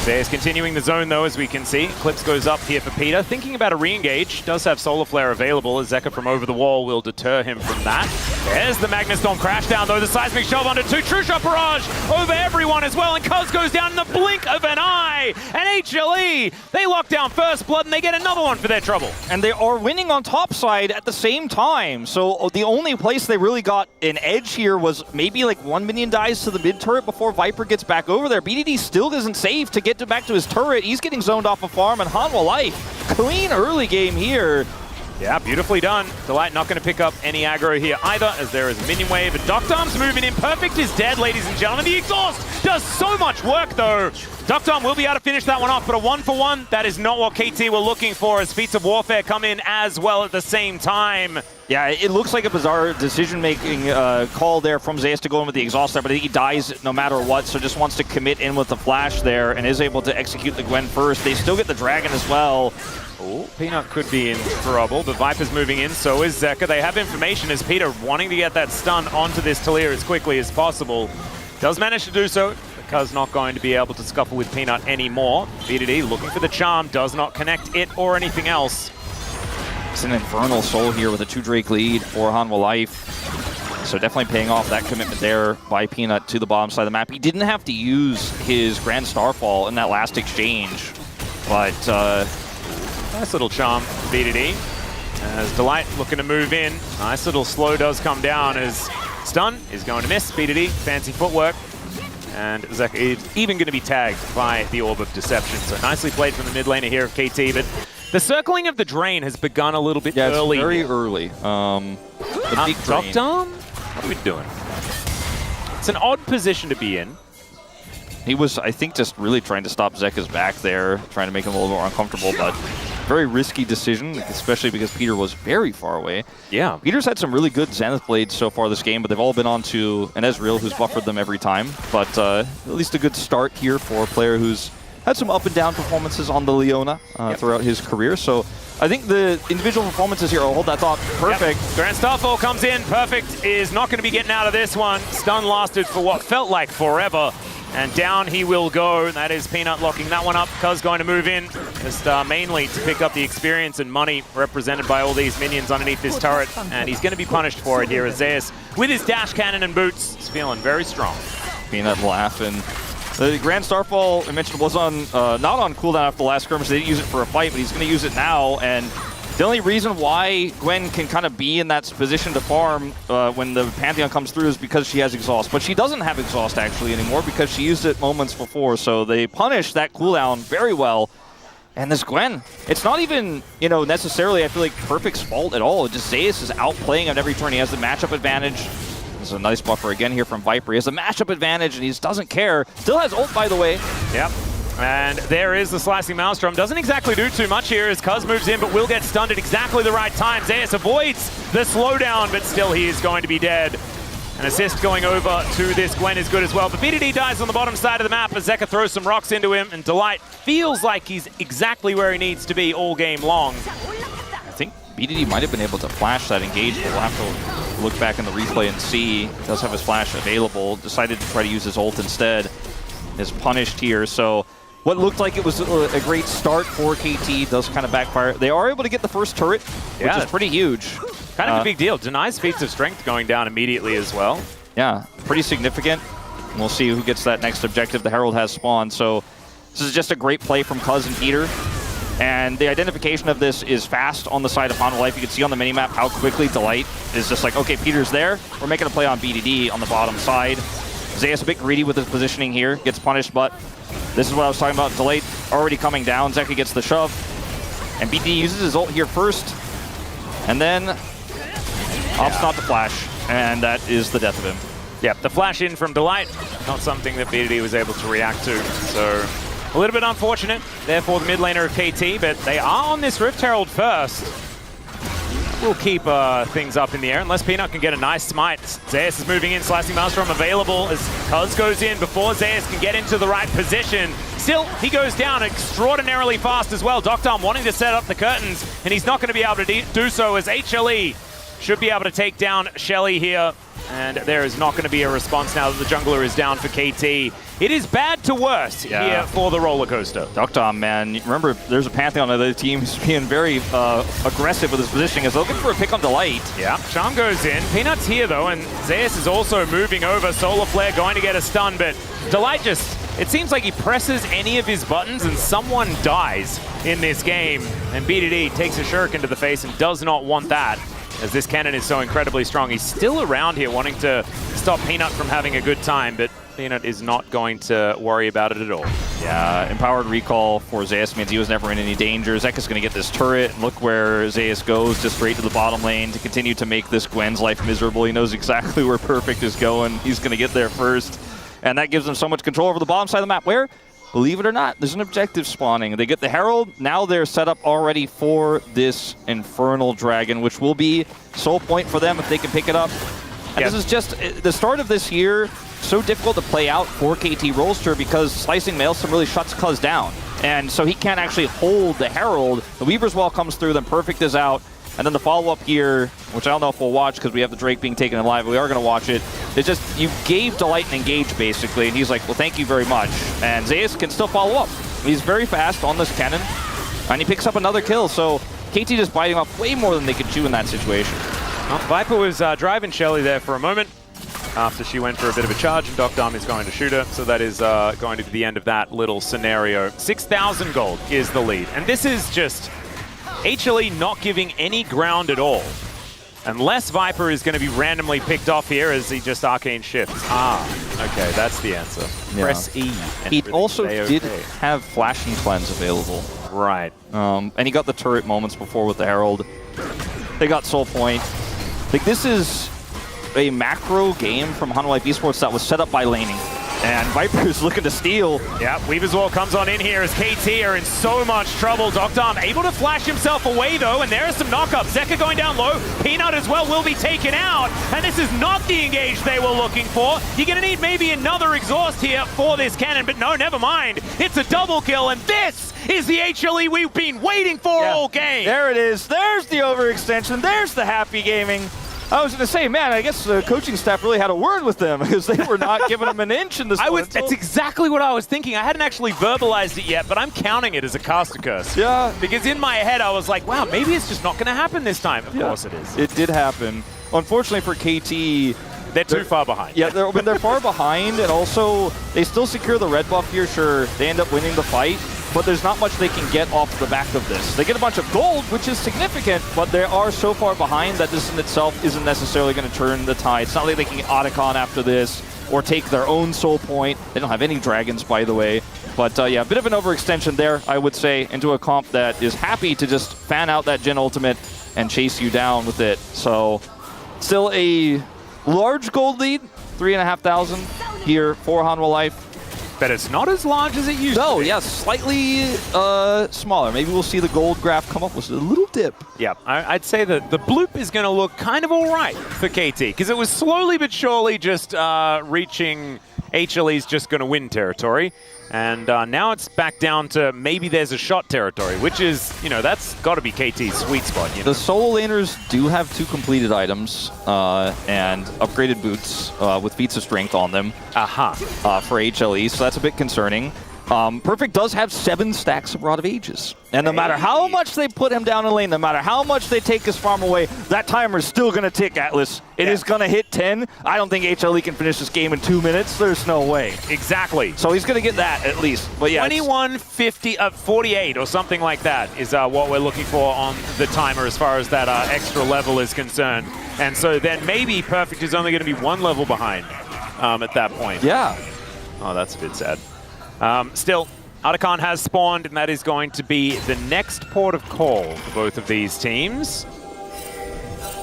There's continuing the zone, though, as we can see. Clips goes up here for Peter. Thinking about a re-engage. Does have Solar Flare available, as Zeka from over the wall will deter him from that. There's the Magnustorm crash down, though. The Seismic Shove onto two. True Shot Barrage over everyone as well, and Cuz goes down in the blink of an eye. And HLE, they lock down First Blood, and they get another one for their trouble. And they are winning on top side at the same time. So the only place they really got an edge here was maybe like 1 minion dies to the mid turret before Viper gets back over there. BDD still isn't safe to get back to his turret. He's getting zoned off a farm, and Hanwha Life, clean early game here. Yeah, beautifully done. Delight not going to pick up any aggro here either, as there is a minion wave. And Doctarm's moving in. Perfect is dead, ladies and gentlemen. The exhaust does so much work, though. Doctarm will be able to finish that one off, but a 1-for-1, that is not what KT were looking for, as Feats of Warfare come in as well at the same time. Yeah, it looks like a bizarre decision-making call there from Zeus to go in with the exhaust there, but I think he dies no matter what, so just wants to commit in with the flash there and is able to execute the Gwen first. They still get the dragon as well. Oh, Peanut could be in trouble, but Viper's moving in, so is Zeka. They have information as Peter wanting to get that stun onto this Talir as quickly as possible. Does manage to do so, because not going to be able to scuffle with Peanut anymore. BDD looking for the charm, does not connect it or anything else. It's an Infernal Soul here with a 2 Drake lead for Hanwha Life. So definitely paying off that commitment there by Peanut to the bottom side of the map. He didn't have to use his Grand Starfall in that last exchange, but... nice little charm for BDD. As Delight looking to move in. Nice little slow does come down as stun is going to miss. BDD, fancy footwork. And Zeka is even going to be tagged by the Orb of Deception. So nicely played from the mid laner here of KT, but the circling of the drain has begun a little bit early. Yeah, it's very early. The big drain. Doctarm? What are we doing? It's an odd position to be in. He was, I think, just really trying to stop Zeka's back there, trying to make him a little more uncomfortable, but very risky decision, especially because Peter was very far away. Yeah. Peter's had some really good Zenith Blades so far this game, but they've all been on to an Ezreal who's buffered them every time. But at least a good start here for a player who's had some up and down performances on the Leona throughout his career. So I think the individual performances here, I'll hold that thought, perfect. Yep. Grand Starfall comes in. Perfect is not going to be getting out of this one. Stun lasted for what felt like forever. And down he will go. That is Peanut locking that one up. Cuz going to move in. just mainly to pick up the experience and money represented by all these minions underneath this turret, and he's going to be punished for it here as Zeus, with his dash cannon and boots, is feeling very strong. Peanut laughing. The Grand Starfall, I mentioned, was on not on cooldown after the last skirmish. They didn't use it for a fight, but he's going to use it now, and the only reason why Gwen can kind of be in that position to farm when the Pantheon comes through is because she has Exhaust. But she doesn't have Exhaust actually anymore because she used it moments before. So they punish that cooldown very well. And this Gwen, it's not even, necessarily, I feel like, Perfect's fault at all. Just Zeus is outplaying at every turn. He has the matchup advantage. There's a nice buffer again here from Viper. He has the matchup advantage and he just doesn't care. Still has ult, by the way. Yep. And there is the Slicing Maelstrom. Doesn't exactly do too much here as Cuz moves in, but will get stunned at exactly the right time. Zeus avoids the slowdown, but still he is going to be dead. An assist going over to this Gwen is good as well. But BDD dies on the bottom side of the map as Zeka throws some rocks into him, and Delight feels like he's exactly where he needs to be all game long. I think BDD might have been able to flash that engage, but we'll have to look back in the replay and see. He does have his flash available. Decided to try to use his ult instead. Is punished here, so what looked like it was a great start for KT does kind of backfire. They are able to get the first turret, which is pretty huge. Kind of a big deal. Denies feats of strength going down immediately as well. Yeah, pretty significant. We'll see who gets that next objective. The Herald has spawned, so this is just a great play from Cuz and Peter. And the identification of this is fast on the side of Hanwha Life. You can see on the minimap how quickly Delight is just like, okay, Peter's there. We're making a play on BDD on the bottom side. Zeus a bit greedy with his positioning here, gets punished, but this is what I was talking about. Delight already coming down. Zeka gets the shove. And BDD uses his ult here first. And then opts not to flash. And that is the death of him. Yep, the flash in from Delight, not something that BDD was able to react to. So a little bit unfortunate, therefore the mid laner of KT, but they are on this Rift Herald first. We'll keep things up in the air unless Peanut can get a nice smite. Zeus is moving in, Slicing Maelstrom available as Cuz goes in before Zeus can get into the right position. Still, he goes down extraordinarily fast as well. Doctarm wanting to set up the curtains, and he's not going to be able to do so as HLE should be able to take down Shelly here. And there is not going to be a response now that the jungler is down for KT. It is bad to worse here for the roller coaster. Doctarm, man, remember there's a Pantheon of the team who's being very aggressive with his positioning. Is looking for a pick on Delight. Yeah, Charm goes in. Peanut's here though, and Zeus is also moving over. Solar Flare going to get a stun, but Delight just, it seems like he presses any of his buttons and someone dies in this game. And BDD takes a shuriken to the face and does not want that, as this cannon is so incredibly strong. He's still around here wanting to stop Peanut from having a good time, but Peanut is not going to worry about it at all. Yeah, empowered recall for Zeus means he was never in any danger. Zeka's going to get this turret, and look where Zeus goes, just straight to the bottom lane to continue to make this Gwen's life miserable. He knows exactly where Perfect is going. He's going to get there first, and that gives him so much control over the bottom side of the map, where, believe it or not, there's an objective spawning. They get the Herald. Now they're set up already for this Infernal Dragon, which will be soul point for them if they can pick it up. And this is just the start of this year. So difficult to play out for KT Rolster because Slicing Maelstrom really shuts Cuz down. And so he can't actually hold the Herald. The Weaver's Wall comes through, then Perfect is out. And then the follow-up here, which I don't know if we'll watch because we have the Drake being taken in live, but we are going to watch it. It's just, you gave Delight an engage, basically, and he's like, well, thank you very much. And Zeus can still follow up. He's very fast on this cannon, and he picks up another kill, so KT just biting off way more than they could chew in that situation. Well, Viper was driving Shelly there for a moment after she went for a bit of a charge, and Doctarm is going to shoot her, so that is going to be the end of that little scenario. 6,000 gold is the lead, and this is just HLE not giving any ground at all. Unless Viper is going to be randomly picked off here as he just arcane shifts. Okay, that's the answer. Yeah. Press E. He also did have Flash and Cleanse available. Right. And he got the turret moments before with the Herald. They got Soul Point. Like, this is a macro game from Hanwha Life Esports that was set up by laning. And Viper is looking to steal. Yeah, Weaver's Wall comes on in here as KT are in so much trouble. Doctarm able to flash himself away though, and there are some knockups. Zeka going down low. Peanut as well will be taken out. And this is not the engage they were looking for. You're going to need maybe another exhaust here for this cannon, but no, never mind. It's a double kill, and this is the HLE we've been waiting for all game. There it is. There's the overextension. There's the happy gaming. I was going to say, man, I guess the coaching staff really had a word with them because they were not giving them an inch in this one. That's exactly what I was thinking. I hadn't actually verbalized it yet, but I'm counting it as a caster curse. Yeah. Because in my head, I was like, wow, maybe it's just not going to happen this time. Of course it is. It did happen. Unfortunately for KT, they're too far behind. Yeah, they're far behind, and also they still secure the red buff here. Sure, they end up winning the fight, but there's not much they can get off the back of this. They get a bunch of gold, which is significant, but they are so far behind that this in itself isn't necessarily going to turn the tide. It's not like they can get Otacon after this or take their own soul point. They don't have any dragons, by the way. But yeah, a bit of an overextension there, I would say, into a comp that is happy to just fan out that Jhin ultimate and chase you down with it. So still a large gold lead, 3,500 here for Hanwha Life. But it's not as large as it used to be. No, yeah, slightly smaller. Maybe we'll see the gold graph come up with a little dip. Yeah, I'd say that the bloop is going to look kind of all right for KT, because it was slowly but surely just reaching HLE's just going to win territory. And now it's back down to maybe there's a shot territory, which is, you know, that's got to be KT's sweet spot. You know? The solo laners do have 2 completed items and upgraded boots with feats of strength on them for HLE, so that's a bit concerning. Perfect does have 7 stacks of Rod of Ages. And no matter how much they put him down in lane, no matter how much they take his farm away, that timer is still going to tick, Atlas. It is going to hit 10. I don't think HLE can finish this game in 2 minutes. There's no way. Exactly. So he's going to get that at least. But yeah, 21:50, 48 or something like that is what we're looking for on the timer as far as that extra level is concerned. And so then maybe Perfect is only going to be 1 level behind at that point. Yeah. Oh, that's a bit sad. Still, Otacon has spawned, and that is going to be the next port of call for both of these teams.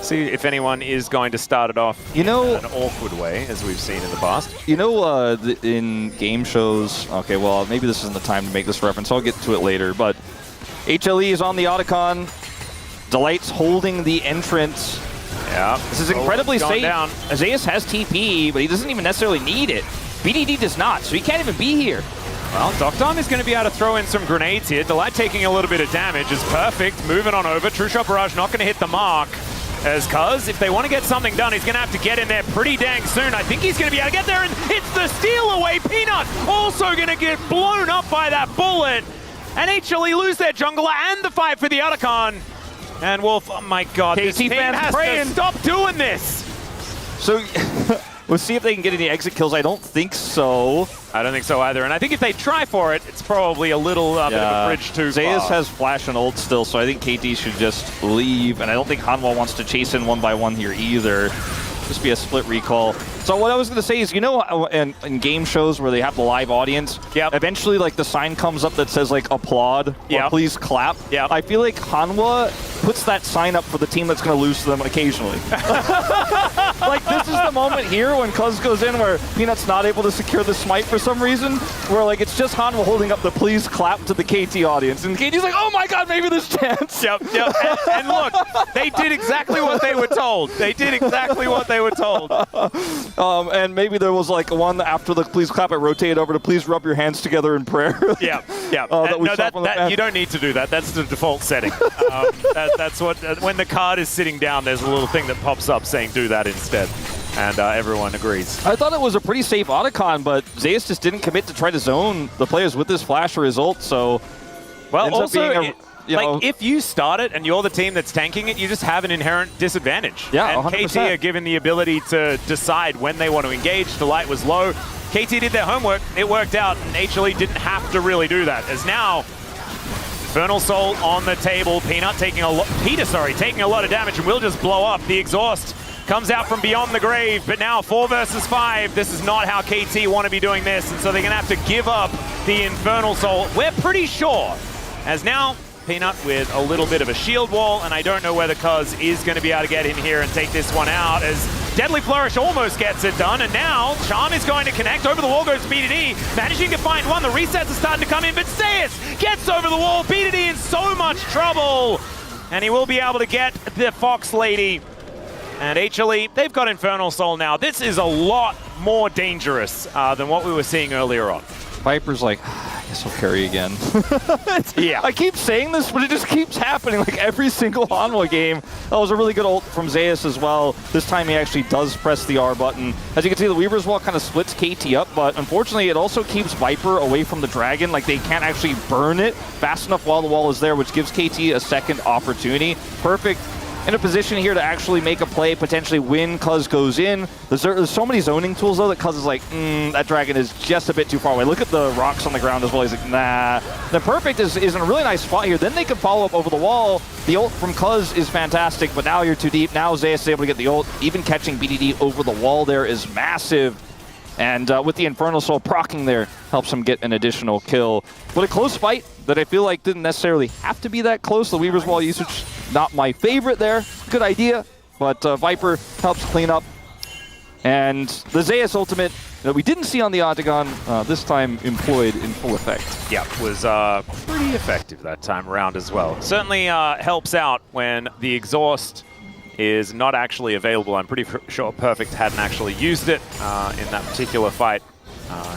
See if anyone is going to start it off in an awkward way, as we've seen in the past. You know, in game shows, okay, well, maybe this isn't the time to make this reference. I'll get to it later, but HLE is on the Otacon. Delight's holding the entrance. Yeah. This is incredibly safe. Down. Azayas has TP, but he doesn't even necessarily need it. BDD does not, so he can't even be here. Well, Doctom is going to be able to throw in some grenades here. Delight taking a little bit of damage is Perfect. Moving on over. True Shot Barrage not going to hit the mark. As Cuz, if they want to get something done, he's going to have to get in there pretty dang soon. I think he's going to be able to get there, and it's the steal away. Peanut also going to get blown up by that bullet. And HLE lose their jungler and the fight for the Otacon. And Wolf, oh my god, this team has to stop doing this. So we'll see if they can get any exit kills. I don't think so. I don't think so either. And I think if they try for it, it's probably a little bit of a bridge too far. Zayas has flash and ult still, so I think KT should just leave. And I don't think Hanwha wants to chase in 1 by 1 here either. Just be a split recall. So what I was going to say is, you know, in game shows where they have the live audience, eventually like the sign comes up that says like applaud or please clap. I feel like Hanwha puts that sign up for the team that's going to lose to them occasionally. Like this is the moment here when Cuz goes in where Peanut's not able to secure the smite for some reason, where like it's just Hanwha holding up the please clap to the KT audience, and KT's like, oh my god, maybe there's chance. And look, they did exactly what they were told. They did exactly what they were told. And maybe there was like one after the please clap, it rotated over to please rub your hands together in prayer. You don't need to do that. That's the default setting. That's what, when the card is sitting down, there's a little thing that pops up saying do that instead. And everyone agrees. I thought it was a pretty safe Otacon, but Zayas just didn't commit to try to zone the players with his flash or his ult, so... Well, also, if you start it and you're the team that's tanking it, you just have an inherent disadvantage. Yeah, and 100%. KT are given the ability to decide when they want to engage. The light was low. KT did their homework. It worked out, and HLE didn't have to really do that. As now, Infernal Soul on the table. Peter taking a lot of damage and will just blow up. The exhaust comes out from beyond the grave, but now 4 versus 5. This is not how KT want to be doing this, and so they're going to have to give up the Infernal Soul. We're pretty sure, as now Peanut with a little bit of a shield wall, and I don't know whether Cuz is going to be able to get in here and take this one out, as Deadly Flourish almost gets it done, and now Charm is going to connect. Over the wall goes BDD, managing to find one. The resets are starting to come in, but Zayas gets over the wall. BDD in so much trouble, and he will be able to get the Fox Lady. And HLE, they've got Infernal Soul now. This is a lot more dangerous than what we were seeing earlier on. Viper's like, guess I'll carry again. Yeah. I keep saying this, but it just keeps happening. Like every single Hanwha game. That was a really good ult from Zeus as well. This time he actually does press the R button. As you can see, the Weaver's Wall kind of splits KT up, but unfortunately it also keeps Viper away from the Dragon. Like they can't actually burn it fast enough while the wall is there, which gives KT a second opportunity. Perfect in a position here to actually make a play, potentially win. Cuz goes in. There's so many zoning tools though that Cuz is like, that Dragon is just a bit too far away. Look at the rocks on the ground as well. He's like, nah. The Perfect is in a really nice spot here. Then they can follow up over the wall. The ult from Cuz is fantastic, but now you're too deep. Now Zeus is able to get the ult. Even catching BDD over the wall there is massive. And with the Infernal Soul proccing there, helps him get an additional kill. But a close fight that I feel like didn't necessarily have to be that close. The Weaver's Wall usage, not my favorite there. Good idea, but Viper helps clean up. And the Zeus ultimate that we didn't see on the Octagon, this time employed in full effect. Yeah, was pretty effective that time around as well. Certainly helps out when the exhaust is not actually available. I'm pretty sure Perfect hadn't actually used it in that particular fight.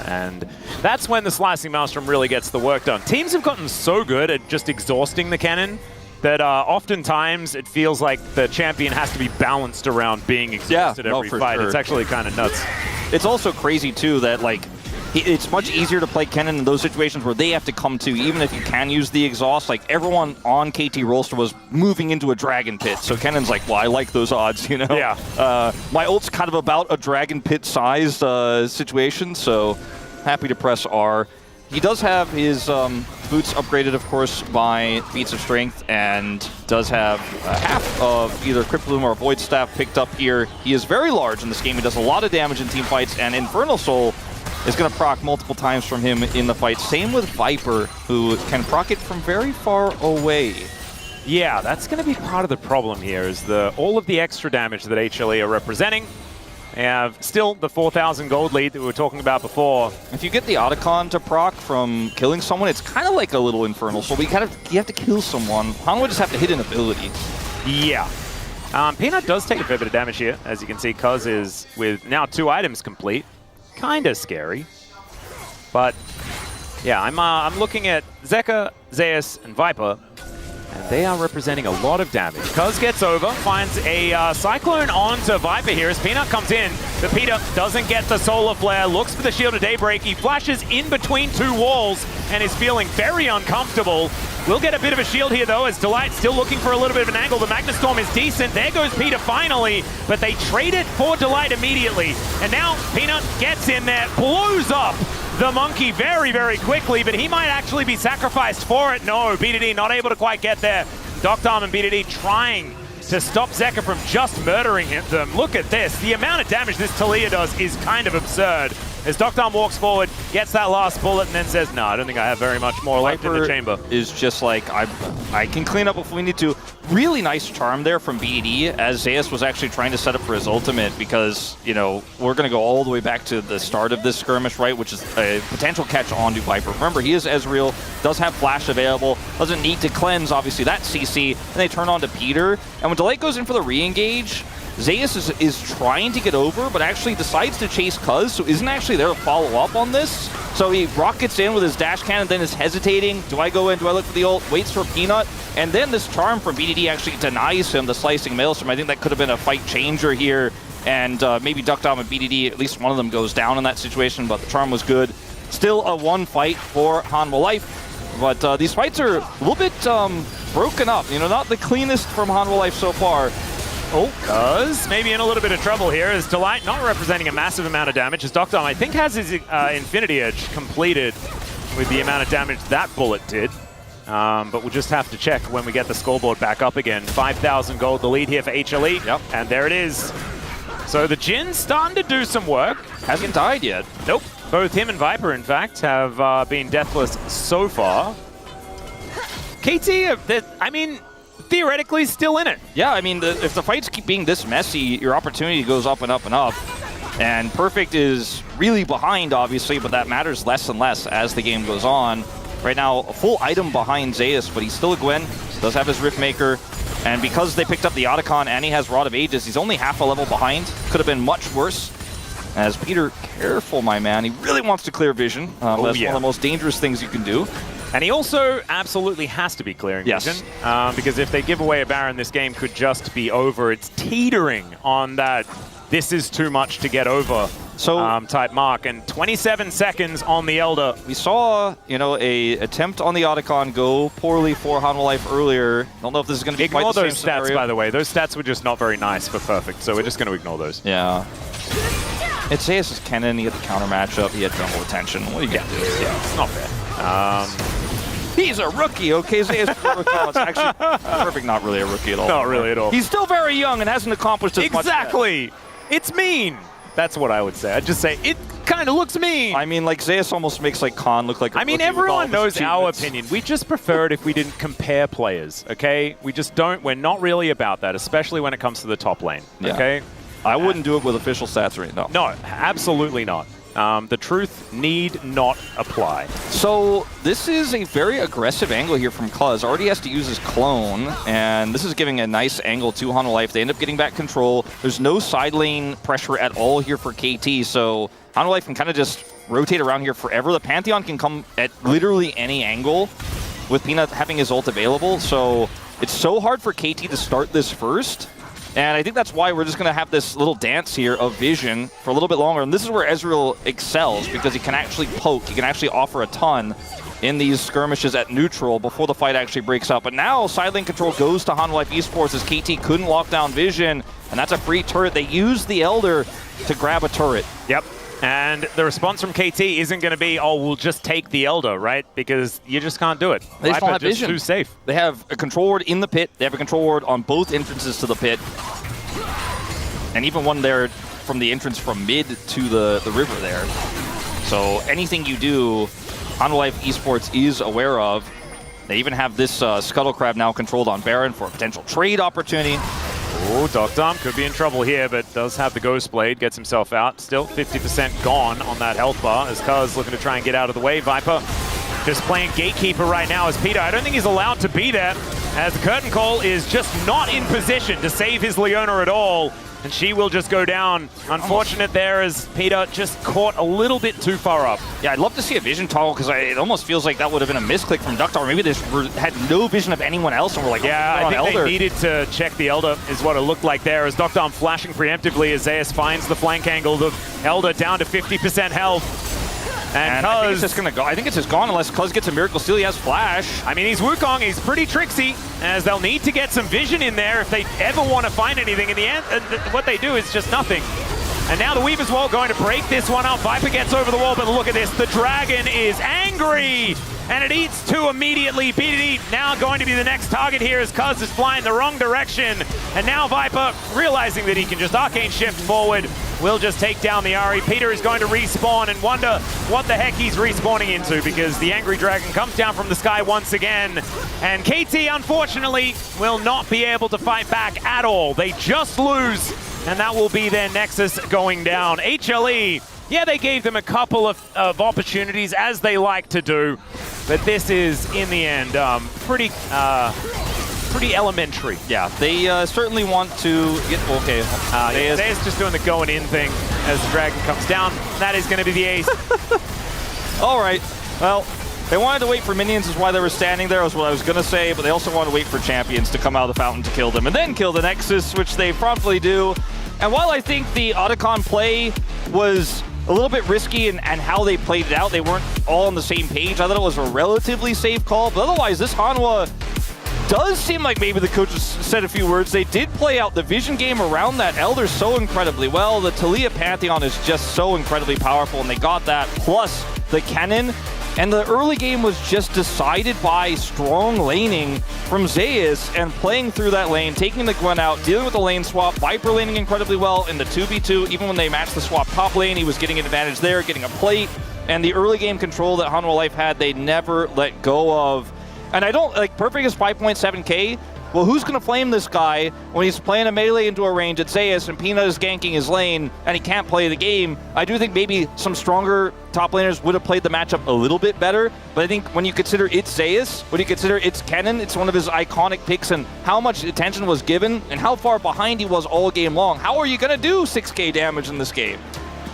And that's when the Slicing Maelstrom really gets the work done. Teams have gotten so good at just exhausting the cannon that oftentimes it feels like the champion has to be balanced around being exhausted every fight. Sure. It's actually kind of nuts. It's also crazy too that like it's much easier to play Kennen in those situations where they have to come to, even if you can use the exhaust. Like everyone on KT Rolster was moving into a dragon pit, so Kennen's like, well, I like those odds, you know? Yeah. My ult's kind of about a dragon pit sized situation, so happy to press R. He does have his boots upgraded, of course, by feats of strength, and does have half of either Crypt Bloom or Void Staff picked up here. He is very large in this game. He does a lot of damage in team fights, and Infernal Soul is going to proc multiple times from him in the fight. Same with Viper, who can proc it from very far away. Yeah, that's going to be part of the problem here, is all of the extra damage that HLE are representing. They have still the 4,000 gold lead that we were talking about before. If you get the Otacon to proc from killing someone, it's kind of like a little Infernal Soul, but you have to kill someone. Hanwha just have to hit an ability. Yeah. Peanut does take a fair bit of damage here, as you can see. Cuz is with now 2 items complete. Kind of scary, but yeah, I'm looking at Zeka, Zeus, and Viper, and they are representing a lot of damage. Cuz gets over, finds a Cyclone onto Viper here as Peanut comes in, but Peter doesn't get the Solar Flare, looks for the Shield of Daybreak, he flashes in between 2 walls and is feeling very uncomfortable. We'll get a bit of a shield here though, as Delight still looking for a little bit of an angle. The Magna Storm is decent. There goes Peter finally, but they trade it for Delight immediately. And now Peanut gets in there, blows up the Monkey very, very quickly, but he might actually be sacrificed for it. No, BDD not able to quite get there. Doctarm and BDD trying to stop Zeka from just murdering them. Look at this. The amount of damage this Talia does is kind of absurd. As Doctarm walks forward, gets that last bullet, and then says, no, I don't think I have very much more left in the chamber. Is just like, I can clean up if we need to. Really nice charm there from BD, as Zeus was actually trying to set up for his ultimate, because, you know, we're going to go all the way back to the start of this skirmish, right, which is a potential catch onto Viper. Remember, he is Ezreal, does have Flash available, doesn't need to cleanse, obviously, that CC, and they turn on to Peter. And when Delight goes in for the re-engage, Zeus is trying to get over, but actually decides to chase Cuz, so isn't actually there to follow up on this. So he rockets in with his dash cannon, then is hesitating. Do I go in? Do I look for the ult? Waits for Peanut. And then this charm from BDD actually denies him the Slicing Maelstrom. I think that could have been a fight changer here. And maybe Doctarm and BDD, at least one of them goes down in that situation, but the charm was good. Still a 1 fight for Hanwha Life. But these fights are a little bit broken up. You know, not the cleanest from Hanwha Life so far. Oh, Cuz maybe in a little bit of trouble here, as Delight not representing a massive amount of damage, as Doctarm, I think, has his Infinity Edge completed with the amount of damage that bullet did. But we'll just have to check when we get the scoreboard back up again. 5,000 gold, the lead here for HLE. Yep. And there it is. So the Jin's starting to do some work. Hasn't died yet. Nope. Both him and Viper, in fact, have been deathless so far. KT, I mean, theoretically still in it. Yeah, I mean, if the fights keep being this messy, your opportunity goes up and up and up. And Perfect is really behind, obviously, but that matters less and less as the game goes on. Right now, a full item behind Zeus, but he's still a Gwen, does have his Riftmaker, and because they picked up the Otacon and he has Rod of Ages, he's only half a level behind. Could have been much worse. As Peter, careful, my man. He really wants to clear vision. That's one of the most dangerous things you can do. And he also absolutely has to be clearing vision, because if they give away a Baron, this game could just be over. It's teetering on that this is too much to get over type mark. And 27 seconds on the Elder. We saw, a attempt on the Otacon go poorly for Hanwha Life earlier. Don't know if this is going to be quite the same those stats, scenario. by the way. Those stats were just not very nice for Perfect, so we're just going to ignore those. Yeah. It's Zeus' Kennen. He had the counter matchup. He had jungle attention. What are you going to do? Yeah, it's not fair. He's a rookie, okay? Zeus is a rookie. It's actually Perfect, not really a rookie at all. Not really at all. He's still very young and hasn't accomplished as much yet. Exactly. It's mean. That's what I would say. I'd just say it kind of looks mean. I mean, like, Zeus almost makes, like, Khan look like a rookie. Everyone knows our opinion. We just prefer it if we didn't compare players, okay? We just don't. We're not really about that, especially when it comes to the top lane, okay? I wouldn't do it with official stats right now. No, absolutely not. The truth need not apply. So this is a very aggressive angle here from Cuz. Already has to use his clone, and this is giving a nice angle to Hanwha Life. They end up getting back control. There's no side lane pressure at all here for KT, so Hanwha Life can kind of just rotate around here forever. The Pantheon can come at literally any angle with Peanut having his ult available, so it's so hard for KT to start this first. And I think that's why we're just going to have this little dance here of vision for a little bit longer. And this is where Ezreal excels, because he can actually poke. He can actually offer a ton in these skirmishes at neutral before the fight actually breaks up. But now side lane control goes to Hanwha Life Esports as KT couldn't lock down vision. And that's a free turret. They used the Elder to grab a turret. Yep. And the response from KT isn't going to be, oh, we'll just take the Elder, right? Because you just can't do it. They just don't have vision. Too safe. They have a control ward in the pit. They have a control ward on both entrances to the pit. And even one there from the entrance from mid to the river there. So anything you do, Hanwha Life Esports is aware of. They even have this Scuttle Crab now controlled on Baron for a potential trade opportunity. Oh, Doctor could be in trouble here, but does have the Ghost Blade, gets himself out. Still 50% gone on that health bar as Cuz looking to try and get out of the way. Viper just playing Gatekeeper right now as Peter. I don't think he's allowed to be there, as the Curtain Call is just not in position to save his Leona at all. And she will just go down. Unfortunate there as Peter just caught a little bit too far up. Yeah, I'd love to see a vision toggle, because it almost feels like that would have been a misclick from Ductar. Maybe they had no vision of anyone else, and we're like, yeah, I think Elder. They needed to check the Elder, is what it looked like there, as Doctor flashing preemptively as Zeus finds the flank angle. The Elder down to 50% health. And I think it's just gonna go. I think it's just gone unless Cuz gets a Miracle Steal. He has Flash. I mean, he's Wukong. He's pretty tricksy, as they'll need to get some vision in there if they ever want to find anything. In the end, what they do is just nothing. And now the Weaver's Wall going to break this one up. Viper gets over the wall, but look at this. The Dragon is angry, and it eats two immediately. BDD now going to be the next target here as Cuz is flying the wrong direction. And now Viper, realizing that he can just Arcane Shift forward, will just take down the Ahri. Peter is going to respawn and wonder what the heck he's respawning into, because the Angry Dragon comes down from the sky once again. And KT, unfortunately, will not be able to fight back at all. They just lose, and that will be their Nexus going down. HLE, yeah, they gave them a couple of opportunities, as they like to do, but this is, in the end, pretty elementary. Yeah, they certainly want to get... Okay. Zeus just doing the going in thing as the Dragon comes down. That is going to be the ace. All right. Well, they wanted to wait for minions is why they were standing there, is what I was going to say, but they also wanted to wait for champions to come out of the fountain to kill them, and then kill the Nexus, which they promptly do. And while I think the Otacon play was a little bit risky in how they played it out, they weren't all on the same page. I thought it was a relatively safe call, but otherwise, this Hanwha does seem like maybe the coaches said a few words. They did play out the vision game around that Elder so incredibly well. The Taliyah Pantheon is just so incredibly powerful, and they got that, plus the Kennen. And the early game was just decided by strong laning from Zeus and playing through that lane, taking the Gwen out, dealing with the lane swap, Viper laning incredibly well in the 2v2. Even when they matched the swap top lane, he was getting an advantage there, getting a plate. And the early game control that Hanwha Life had, they never let go of. And I don't, like, Perfect is 5.7k. Well, who's going to flame this guy when he's playing a melee into a range at Zeus and Peanut is ganking his lane and he can't play the game? I do think maybe some stronger top laners would have played the matchup a little bit better, but I think when you consider it's Zeus, when you consider it's Kennen, it's one of his iconic picks, and how much attention was given and how far behind he was all game long, how are you going to do 6k damage in this game?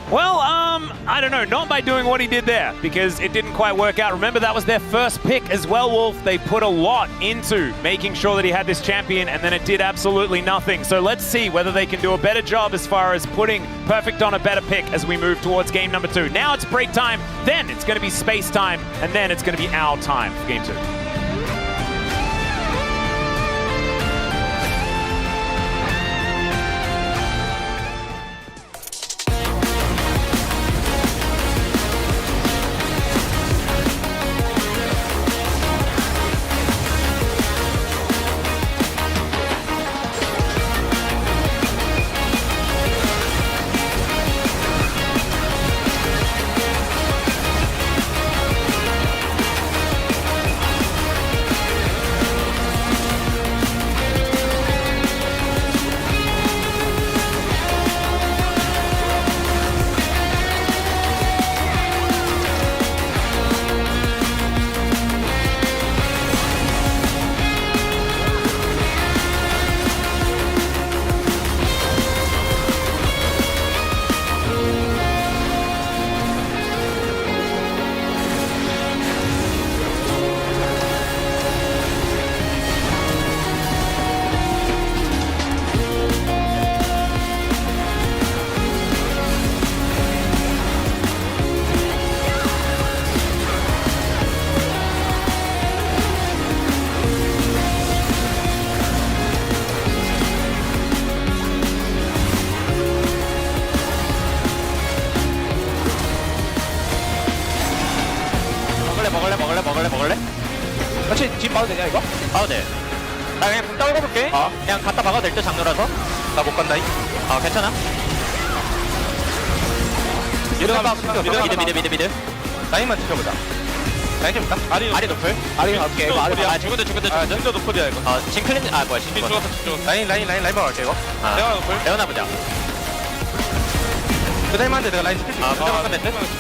Well, I don't know. Not by doing what he did there, because it didn't quite work out. Remember, that was their first pick as well, Wolf. They put a lot into making sure that he had this champion, and then it did absolutely nothing. So let's see whether they can do a better job as far as putting Perfect on a better pick as we move towards game number 2. Now it's break time, then it's going to be space time, and then it's going to be our time for game 2. 먹을래? 같이 집 봐도 되냐 이거? 봐도 돼. 나 그냥 공 떨궈볼게. 그냥 갖다 박아도 될 때 장르라서. 나 못 간다잉. 괜찮아. 미드. 라인만 지켜보자. 라인 좀 있다. 아리 노플. 아리 갈게. 이거 아리 가. 죽은데. 진짜 노플이야 이거. 징클린, 뭐야, 징클린. 라인 갈게 이거. 내가 노플. 레오나 보자. 그다음한테 내가 라인 시킬 수 있어. 그다음 멘트.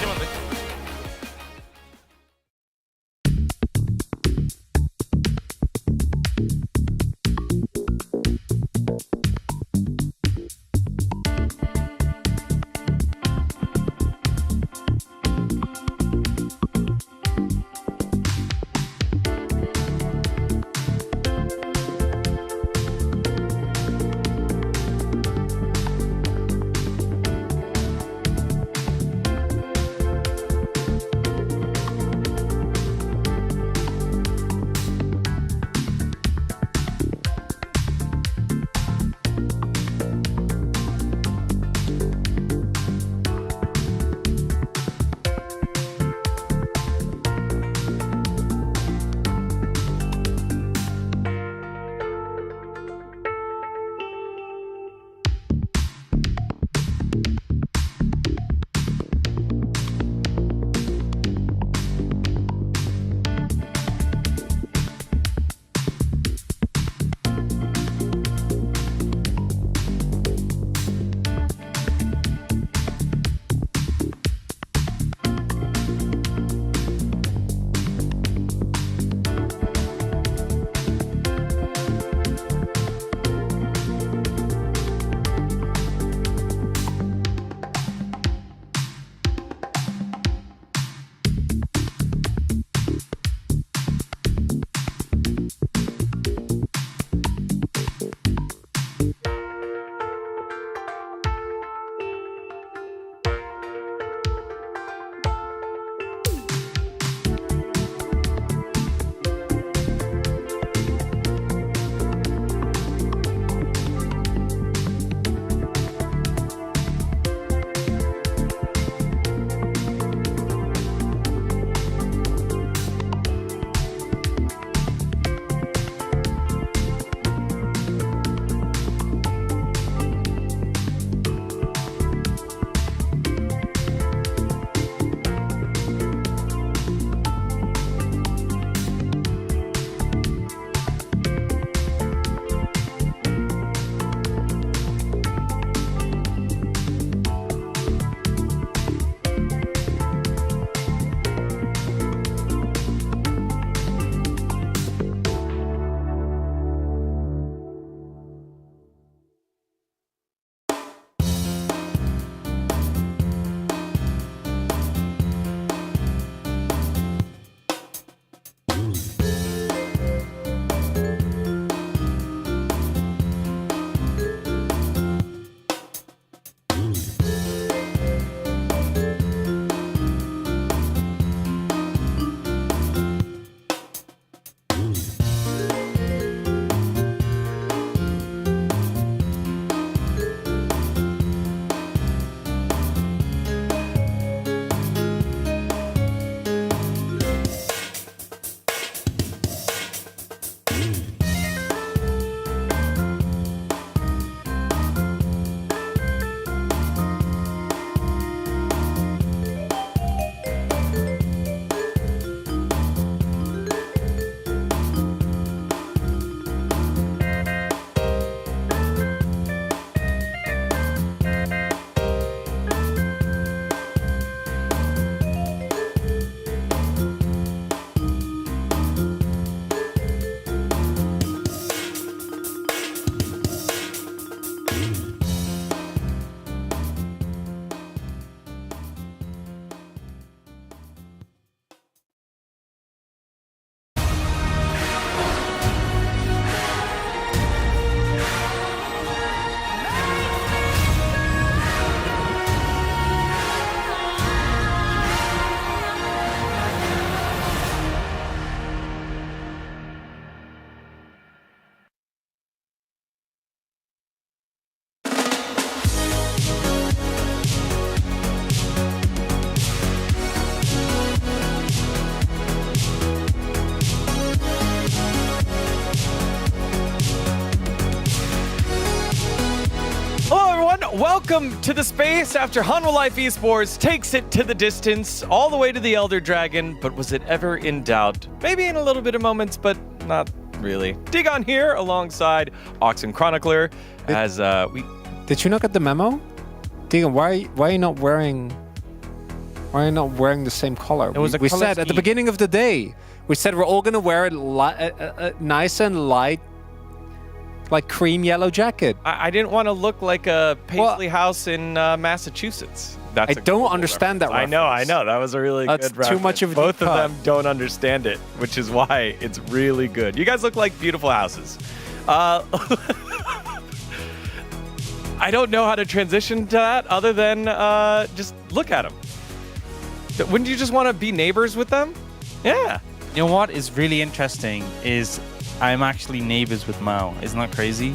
welcome to the space after Hanwha Life Esports takes it to the distance, all the way to the Elder Dragon. But was it ever in doubt? Maybe in a little bit of moments, but not really. Digon here alongside Oxen Chronicler as we... Did you not get the memo? Digon, why are you not wearing... Why are you not wearing the same color? It was a we color said at the scheme. beginning of the day, we said we're all going to wear a nice and light, like cream yellow jacket. I didn't want to look like a Paisley house in Massachusetts. I don't understand that reference. I know. That was a really That's good reference. too much of a Both deep of cut. them don't understand it, which is why it's really good. You guys look like beautiful houses. I don't know how to transition to that other than just look at them. Wouldn't you just want to be neighbors with them? Yeah. You know what is really interesting is I'm actually neighbors with Mao. Isn't that crazy?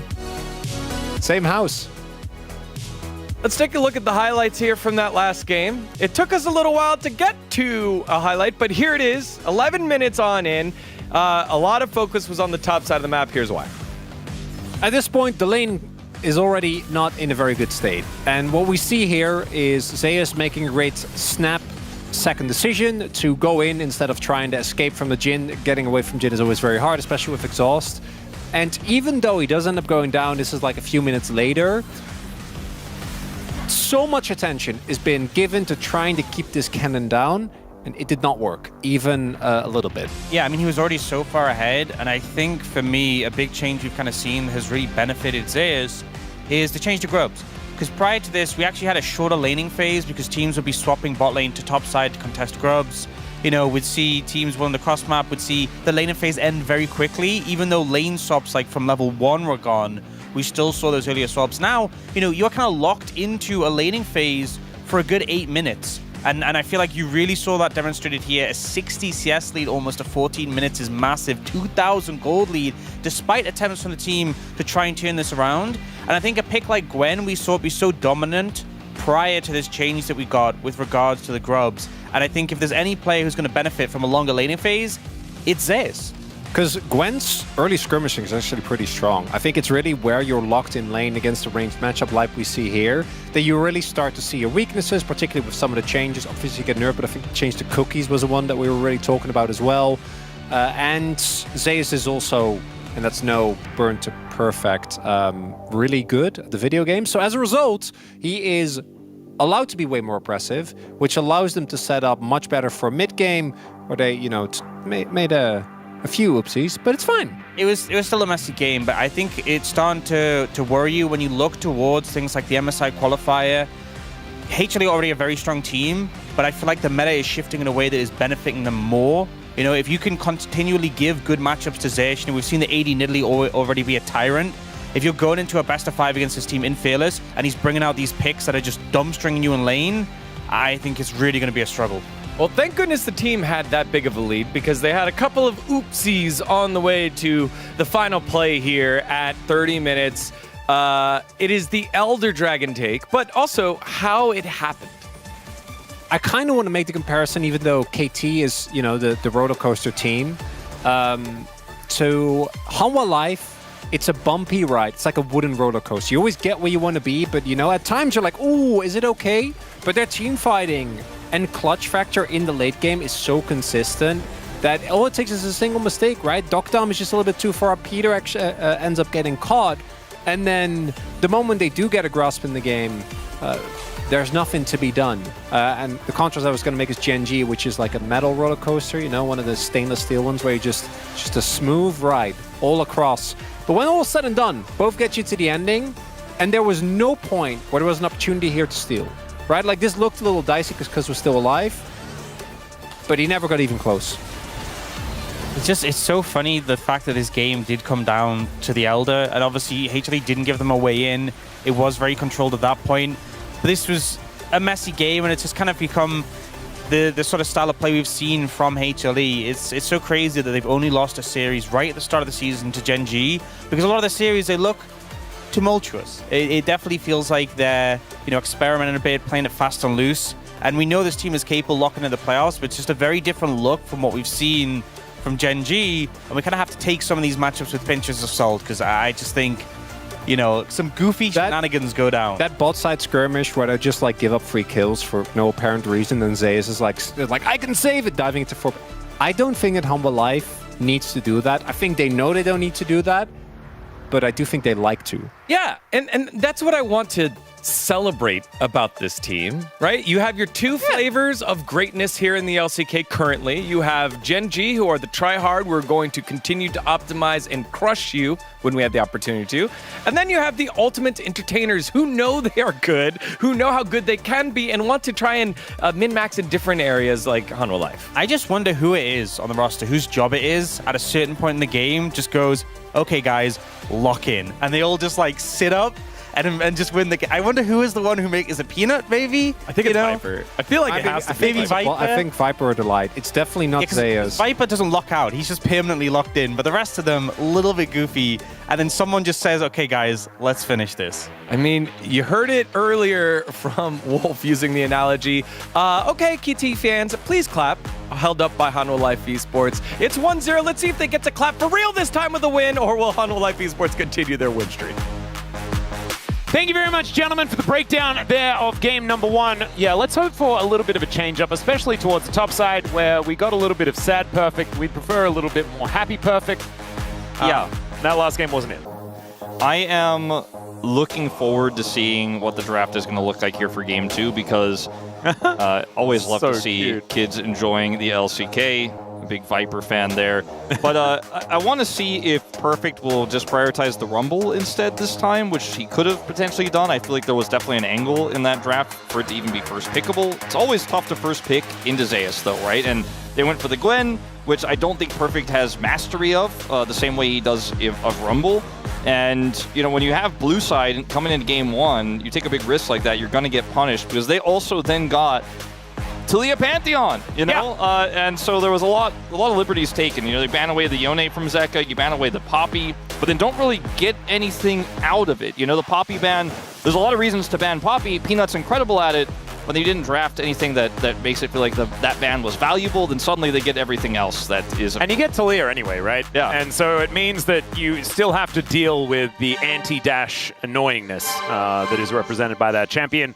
Same house. Let's take a look at the highlights here from that last game. It took us a little while to get to a highlight, but here it is, 11 minutes on in. A lot of focus was on the top side of the map. Here's why. At this point, the lane is already not in a very good state. And what we see here is Zeus making a great snap second decision to go in instead of trying to escape from the Jhin. Getting away from Jhin is always very hard, especially with exhaust. And even though he does end up going down, this is like a few minutes later, so much attention is being given to trying to keep this cannon down, and it did not work, even a little bit. Yeah, I mean, he was already so far ahead, and I think for me, a big change we've kind of seen has really benefited Zeus is the change to Grubs. Because prior to this, we actually had a shorter laning phase because teams would be swapping bot lane to top side to contest Grubs. You know, we'd see teams on the cross map, would see the laning phase end very quickly, even though lane swaps like from level 1 were gone. We still saw those earlier swaps. Now, you know, you're kind of locked into a laning phase for a good 8 minutes. And I feel like you really saw that demonstrated here. A 60 CS lead almost to 14 minutes is massive. 2,000 gold lead, despite attempts from the team to try and turn this around. And I think a pick like Gwen, we saw it be so dominant prior to this change that we got with regards to the Grubs. And I think if there's any player who's going to benefit from a longer laning phase, it's Zeus. Because Gwen's early skirmishing is actually pretty strong. I think it's really where you're locked in lane against a ranged matchup like we see here, that you really start to see your weaknesses, particularly with some of the changes. Obviously you get nerfed, but I think the change to cookies was the one that we were really talking about as well. And Zeus is also, and that's no burn to perfect, really good at the video game. So as a result, he is allowed to be way more aggressive, which allows them to set up much better for mid game, where they, you know, made a few oopsies, but it's fine. It was still a messy game, but I think it's starting to worry you when you look towards things like the MSI qualifier. HLE already a very strong team, but I feel like the meta is shifting in a way that is benefiting them more. You know, if you can continually give good matchups to Zesh, we've seen the AD Nidalee already be a tyrant. If you're going into a best of 5 against this team in Fearless, and he's bringing out these picks that are just dumbstringing you in lane, I think it's really going to be a struggle. Well, thank goodness the team had that big of a lead because they had a couple of oopsies on the way to the final play here at 30 minutes. It is the Elder Dragon take, but also how it happened. I kind of want to make the comparison, even though KT is, you know, the roller coaster team, to Hanwha Life. It's a bumpy ride. It's like a wooden roller coaster. You always get where you want to be, but, you know, at times you're like, ooh, is it okay? But their team fighting and clutch factor in the late game is so consistent that all it takes is a single mistake, right? Dokdam is just a little bit too far. Peter actually ends up getting caught. And then the moment they do get a grasp in the game, there's nothing to be done. And the contrast I was going to make is Genji, which is like a metal roller coaster, you know, one of the stainless steel ones where you just a smooth ride all across. But when all is said and done, both get you to the ending, and there was no point where there was an opportunity here to steal, right? Like, this looked a little dicey because we're still alive, but he never got even close. It's so funny the fact that this game did come down to the Elder, and obviously HLE didn't give them a way in. It was very controlled at that point. But this was a messy game, and it's just kind of become the sort of style of play we've seen from HLE. It's so crazy that they've only lost a series right at the start of the season to Genji, because a lot of the series, they look tumultuous. It definitely feels like they're, you know, experimenting a bit, playing it fast and loose. And we know this team is capable of locking in the playoffs, but it's just a very different look from what we've seen from Genji. And we kind of have to take some of these matchups with pinches of salt, because I just think you know, some goofy shenanigans go down. That bot side skirmish where they just like give up free kills for no apparent reason, and Zeus is like I can save it, diving into 4. I don't think that Humble Life needs to do that. I think they know they don't need to do that, but I do think they like to. Yeah, and that's what I want to celebrate about this team, right? You have your two flavors of greatness here in the LCK currently. You have Gen G, who are the tryhard. We're going to continue to optimize and crush you when we have the opportunity to. And then you have the ultimate entertainers who know they are good, who know how good they can be, and want to try and min-max in different areas like Hanwha Life. I just wonder who it is on the roster, whose job it is at a certain point in the game, just goes, okay, guys, lock in. And they all just like sit up and just win the game. I wonder who is the one who is it Peanut, maybe? I think it's Viper. I feel like it has to be Viper. Well, I think Viper or Delight. It's definitely not Zeus. Viper doesn't lock out. He's just permanently locked in. But the rest of them, a little bit goofy. And then someone just says, okay, guys, let's finish this. I mean, you heard it earlier from Wolf using the analogy. Okay, KT fans, please clap. Held up by Hanwha Life Esports. It's 1-0. Let's see if they get to clap for real this time with a win, or will Hanwha Life Esports continue their win streak? Thank you very much, gentlemen, for the breakdown there of game number 1. Yeah, let's hope for a little bit of a change-up, especially towards the top side, where we got a little bit of sad perfect. We prefer a little bit more happy perfect. Yeah, that last game wasn't it. I am looking forward to seeing what the draft is going to look like here for game 2, because always love to see kids enjoying the LCK. A big Viper fan there. But I want to see if Perfect will just prioritize the Rumble instead this time, which he could have potentially done. I feel like there was definitely an angle in that draft for it to even be first pickable. It's always tough to first pick into Zeus, though, right? And they went for the Gwen, which I don't think Perfect has mastery of, the same way he does of Rumble. And, you know, when you have blue side coming into game 1, you take a big risk like that, you're going to get punished, because they also then got Talia Pantheon, you know? Yeah. And so there was a lot of liberties taken. You know, they ban away the Yone from Zeka, you ban away the Poppy, but then don't really get anything out of it. You know, the Poppy ban, there's a lot of reasons to ban Poppy. Peanut's incredible at it, but they didn't draft anything that makes it feel like that ban was valuable, then suddenly they get everything else that is... And you get Talia anyway, right? Yeah. And so it means that you still have to deal with the anti-dash annoyingness that is represented by that champion.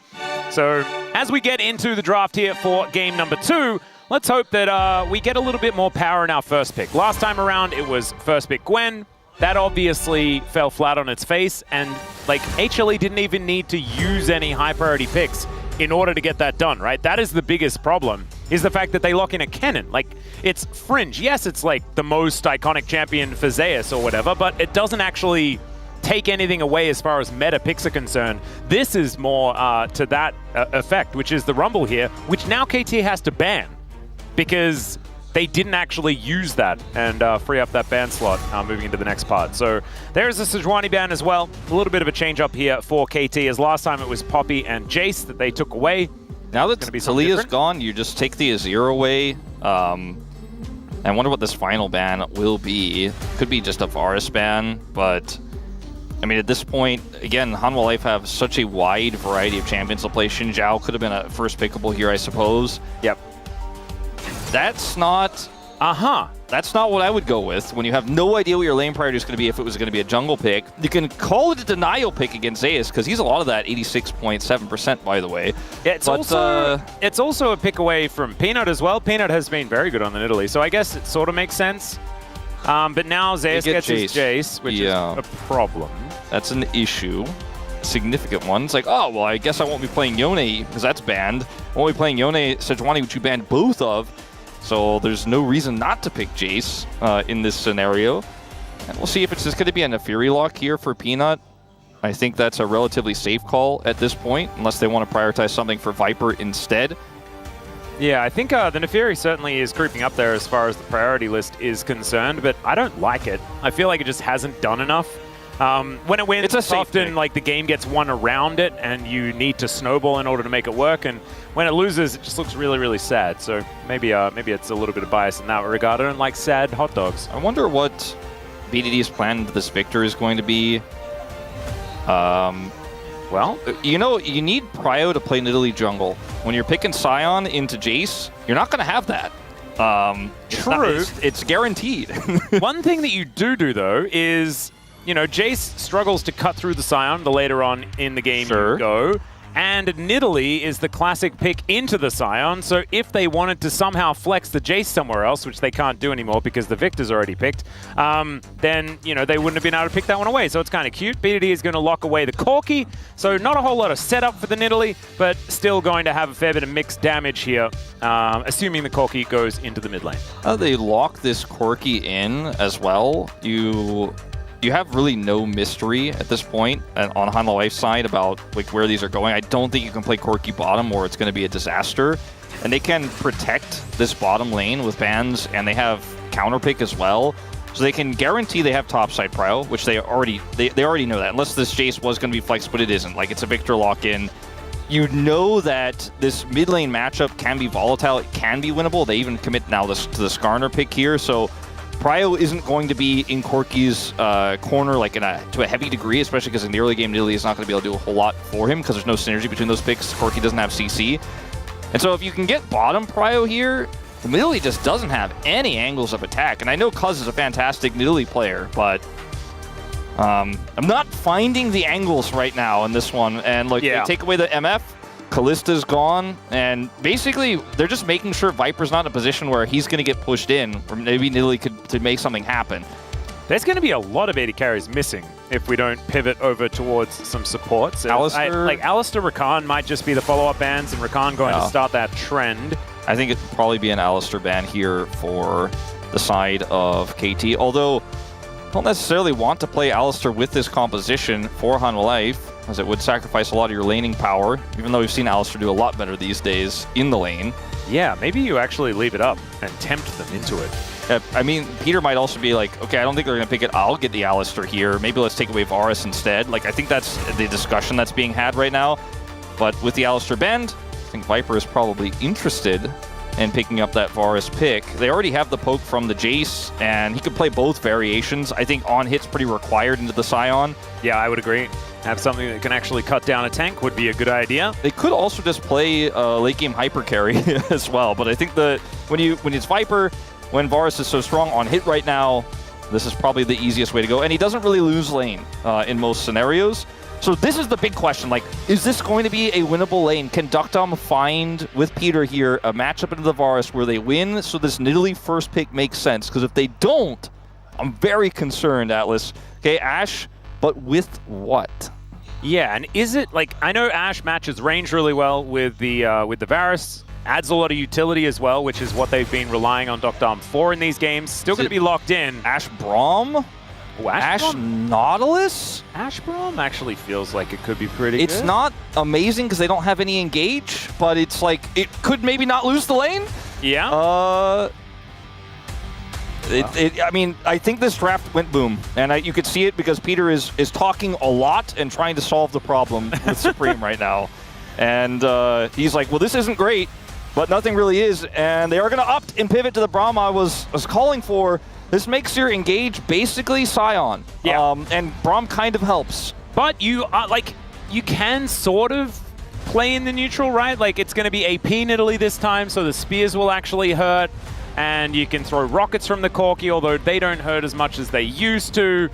So as we get into the draft here for game number 2, let's hope that we get a little bit more power in our first pick. Last time around, it was first pick Gwen. That obviously fell flat on its face, and like HLE didn't even need to use any high priority picks in order to get that done, right? That is the biggest problem, is the fact that they lock in a Kennen. Like, it's fringe. Yes, it's like the most iconic champion for Zeus or whatever, but it doesn't actually take anything away as far as meta picks are concerned. This is more to that effect, which is the Rumble here, which now KT has to ban because they didn't actually use that and free up that ban slot moving into the next part. So there's the Sejuani ban as well. A little bit of a change up here for KT, as last time it was Poppy and Jace that they took away. Now that Talia's gone, you just take the Azir away. I wonder what this final ban will be. Could be just a Varus ban, but I mean, at this point, again, Hanwha Life have such a wide variety of champions to play. Xin Zhao could have been a first pickable here, I suppose. Yep. That's not... That's not what I would go with when you have no idea what your lane priority is going to be if it was going to be a jungle pick. You can call it a denial pick against Zeus, because he's a lot of that 86.7%, by the way. Yeah, it's also a pick away from Peanut as well. Peanut has been very good on the Italy, so I guess it sort of makes sense. But now Zeus gets his Jace, which is a problem. That's an issue. Significant one. It's like, oh, well, I guess I won't be playing Yone, because that's banned. I won't be playing Yone Sejuani, which you banned both of. So there's no reason not to pick Jace in this scenario. And we'll see if it's just going to be a Nefiri lock here for Peanut. I think that's a relatively safe call at this point, unless they want to prioritize something for Viper instead. Yeah, I think the Nefiri certainly is creeping up there as far as the priority list is concerned, but I don't like it. I feel like it just hasn't done enough. When it wins, it's often like the game gets won around it, and you need to snowball in order to make it work. And when it loses, it just looks really, really sad. So maybe it's a little bit of bias in that regard. I don't like sad hot dogs. I wonder what BDD's plan into this Victor is going to be. Well, you know, you need Prio to play Nidalee jungle. When you're picking Sion into Jace, you're not going to have that. True. It's guaranteed. One thing that you do though, is Jace struggles to cut through the Scion the later on in the game you go. And Nidalee is the classic pick into the Scion, so if they wanted to somehow flex the Jace somewhere else, which they can't do anymore because the Victor's already picked, then, they wouldn't have been able to pick that one away. So it's kind of cute. BDD is going to lock away the Corki, so not a whole lot of setup for the Nidalee, but still going to have a fair bit of mixed damage here, assuming the Corki goes into the mid lane. They lock this Corki in as well. You have really no mystery at this point on Hanwha Life's side about where these are going. I don't think you can play Corki bottom or it's going to be a disaster. And they can protect this bottom lane with bans, and they have counter pick as well. So they can guarantee they have topside prio, which they already know that. Unless this Jace was going to be flexed, but it isn't. It's a Victor lock-in. You know that this mid lane matchup can be volatile. It can be winnable. They even commit now to the Skarner pick here. So Prio isn't going to be in Corki's corner to a heavy degree, especially because in the early game, Nidalee is not going to be able to do a whole lot for him because there's no synergy between those picks. Corki doesn't have CC. And so if you can get bottom Prio here, Nidalee just doesn't have any angles of attack. And I know Cuz is a fantastic Nidalee player, but I'm not finding the angles right now in this one. And they take away the MF, Kallista's gone, and basically they're just making sure Viper's not in a position where he's going to get pushed in, or maybe Nidalee could make something happen. There's going to be a lot of AD carries missing if we don't pivot over towards some supports. Alistar, Alistar, Rakan might just be the follow-up bans, and Rakan going to start that trend. I think it'd probably be an Alistar ban here for the side of KT, although I don't necessarily want to play Alistar with this composition for Hanwha Life, as it would sacrifice a lot of your laning power, even though we've seen Alistar do a lot better these days in the lane. Yeah, maybe you actually leave it up and tempt them into it. I mean, Peter might also be like, okay, I don't think they're going to pick it. I'll get the Alistar here. Maybe let's take away Varus instead. I think that's the discussion that's being had right now. But with the Alistar bend, I think Viper is probably interested in picking up that Varus pick. They already have the poke from the Jace, and he could play both variations. I think on hit's pretty required into the Scion. Yeah, I would agree. Have something that can actually cut down a tank would be a good idea. They could also just play late game hyper carry as well, but I think that when it's Viper, when Varus is so strong on hit right now, this is probably the easiest way to go. And he doesn't really lose lane in most scenarios. So this is the big question, is this going to be a winnable lane? Can Duckdom find, with Peter here, a matchup into the Varus where they win so this Nidalee first pick makes sense? Because if they don't, I'm very concerned, Atlas. Okay, Ashe, but with what? Yeah, and is it I know Ashe matches range really well with the Varus, adds a lot of utility as well, which is what they've been relying on Duckdom for in these games. Still going to be locked in. Ashe Braum? Oh, Ashe Nautilus? Ashe Braum actually feels like it could be pretty good. It's not amazing because they don't have any engage, but it's it could maybe not lose the lane. Yeah. I mean, I think this draft went boom, and you could see it because Peter is talking a lot and trying to solve the problem with Supreme right now. And he's like, well, this isn't great, but nothing really is, and they are going to opt and pivot to the Braum I was calling for. This makes your engage basically Scion, and Braum kind of helps. But you can sort of play in the neutral, right? It's going to be AP Nidalee this time, so the spears will actually hurt. And you can throw rockets from the Corki, although they don't hurt as much as they used to.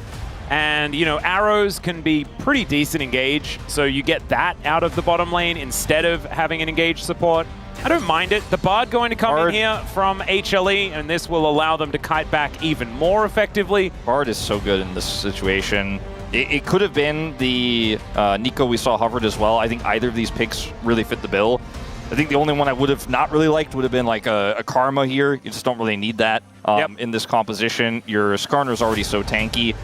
And, arrows can be pretty decent engage, so you get that out of the bottom lane instead of having an engage support. I don't mind it. The Bard going to come in here from HLE, and this will allow them to kite back even more effectively. Bard is so good in this situation. It could have been the Nico we saw hovered as well. I think either of these picks really fit the bill. I think the only one I would have not really liked would have been a Karma here. You just don't really need that in this composition. Your Skarner's already so tanky.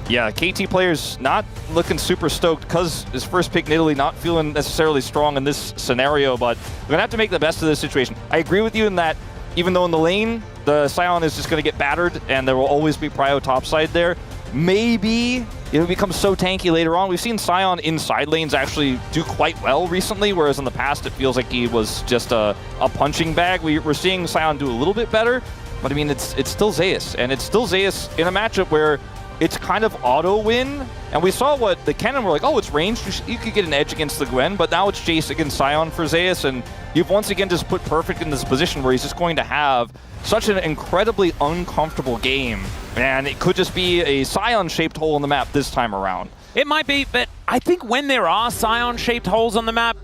Yeah, KT players not looking super stoked because his first pick Nidalee not feeling necessarily strong in this scenario, but we're going to have to make the best of this situation. I agree with you in that even though in the lane, the Scion is just going to get battered and there will always be prio topside there, maybe it'll become so tanky later on. We've seen Scion in side lanes actually do quite well recently, whereas in the past it feels like he was just a punching bag. We're seeing Scion do a little bit better, but I mean, it's still Zeus, and it's still Zeus in a matchup where it's kind of auto-win, and we saw what the Kennen were like, oh, it's ranged, you could get an edge against the Gwen, but now it's Jace against Scion for Zeus, and you've once again just put Perfect in this position where he's just going to have such an incredibly uncomfortable game And it could just be a Scion-shaped hole in the map this time around. It might be, but I think when there are Scion-shaped holes on the map,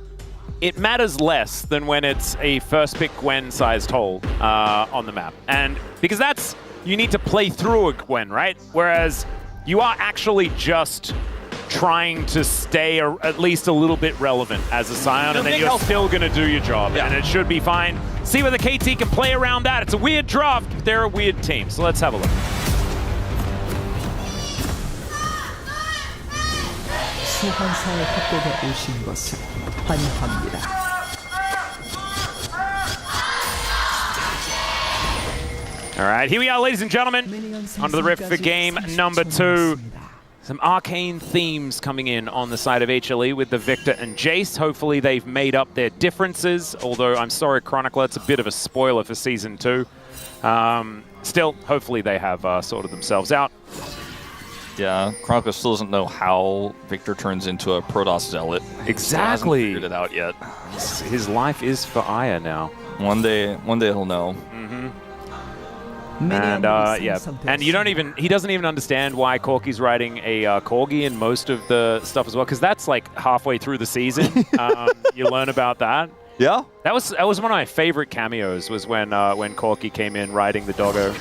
it matters less than when it's a first pick Gwen-sized hole on the map. And because that's, you need to play through a Gwen, right? Whereas you are actually just trying to stay at least a little bit relevant as a Scion, and then you're still going to do your job, and it should be fine. See whether KT can play around that. It's a weird draft, but they're a weird team, so let's have a look. 소환사의 협곡에 오신 것을 환영합니다. All right, here we are, ladies and gentlemen, onto the rift for game number 2. Some arcane themes coming in on the side of HLE with the Victor and Jace. Hopefully they've made up their differences, although I'm sorry, Chronicler, it's a bit of a spoiler for Season 2. Still, hopefully they have sorted themselves out. Yeah, Chronicler still doesn't know how Victor turns into a Protoss Zealot. Exactly. He hasn't figured it out yet. His life is for Aya now. One day he'll know. And yeah, and he doesn't even understand why Corky's riding a Corgi in most of the stuff as well, because that's like halfway through the season. You learn about that. Yeah, that was one of my favorite cameos. Was when Corky came in riding the doggo.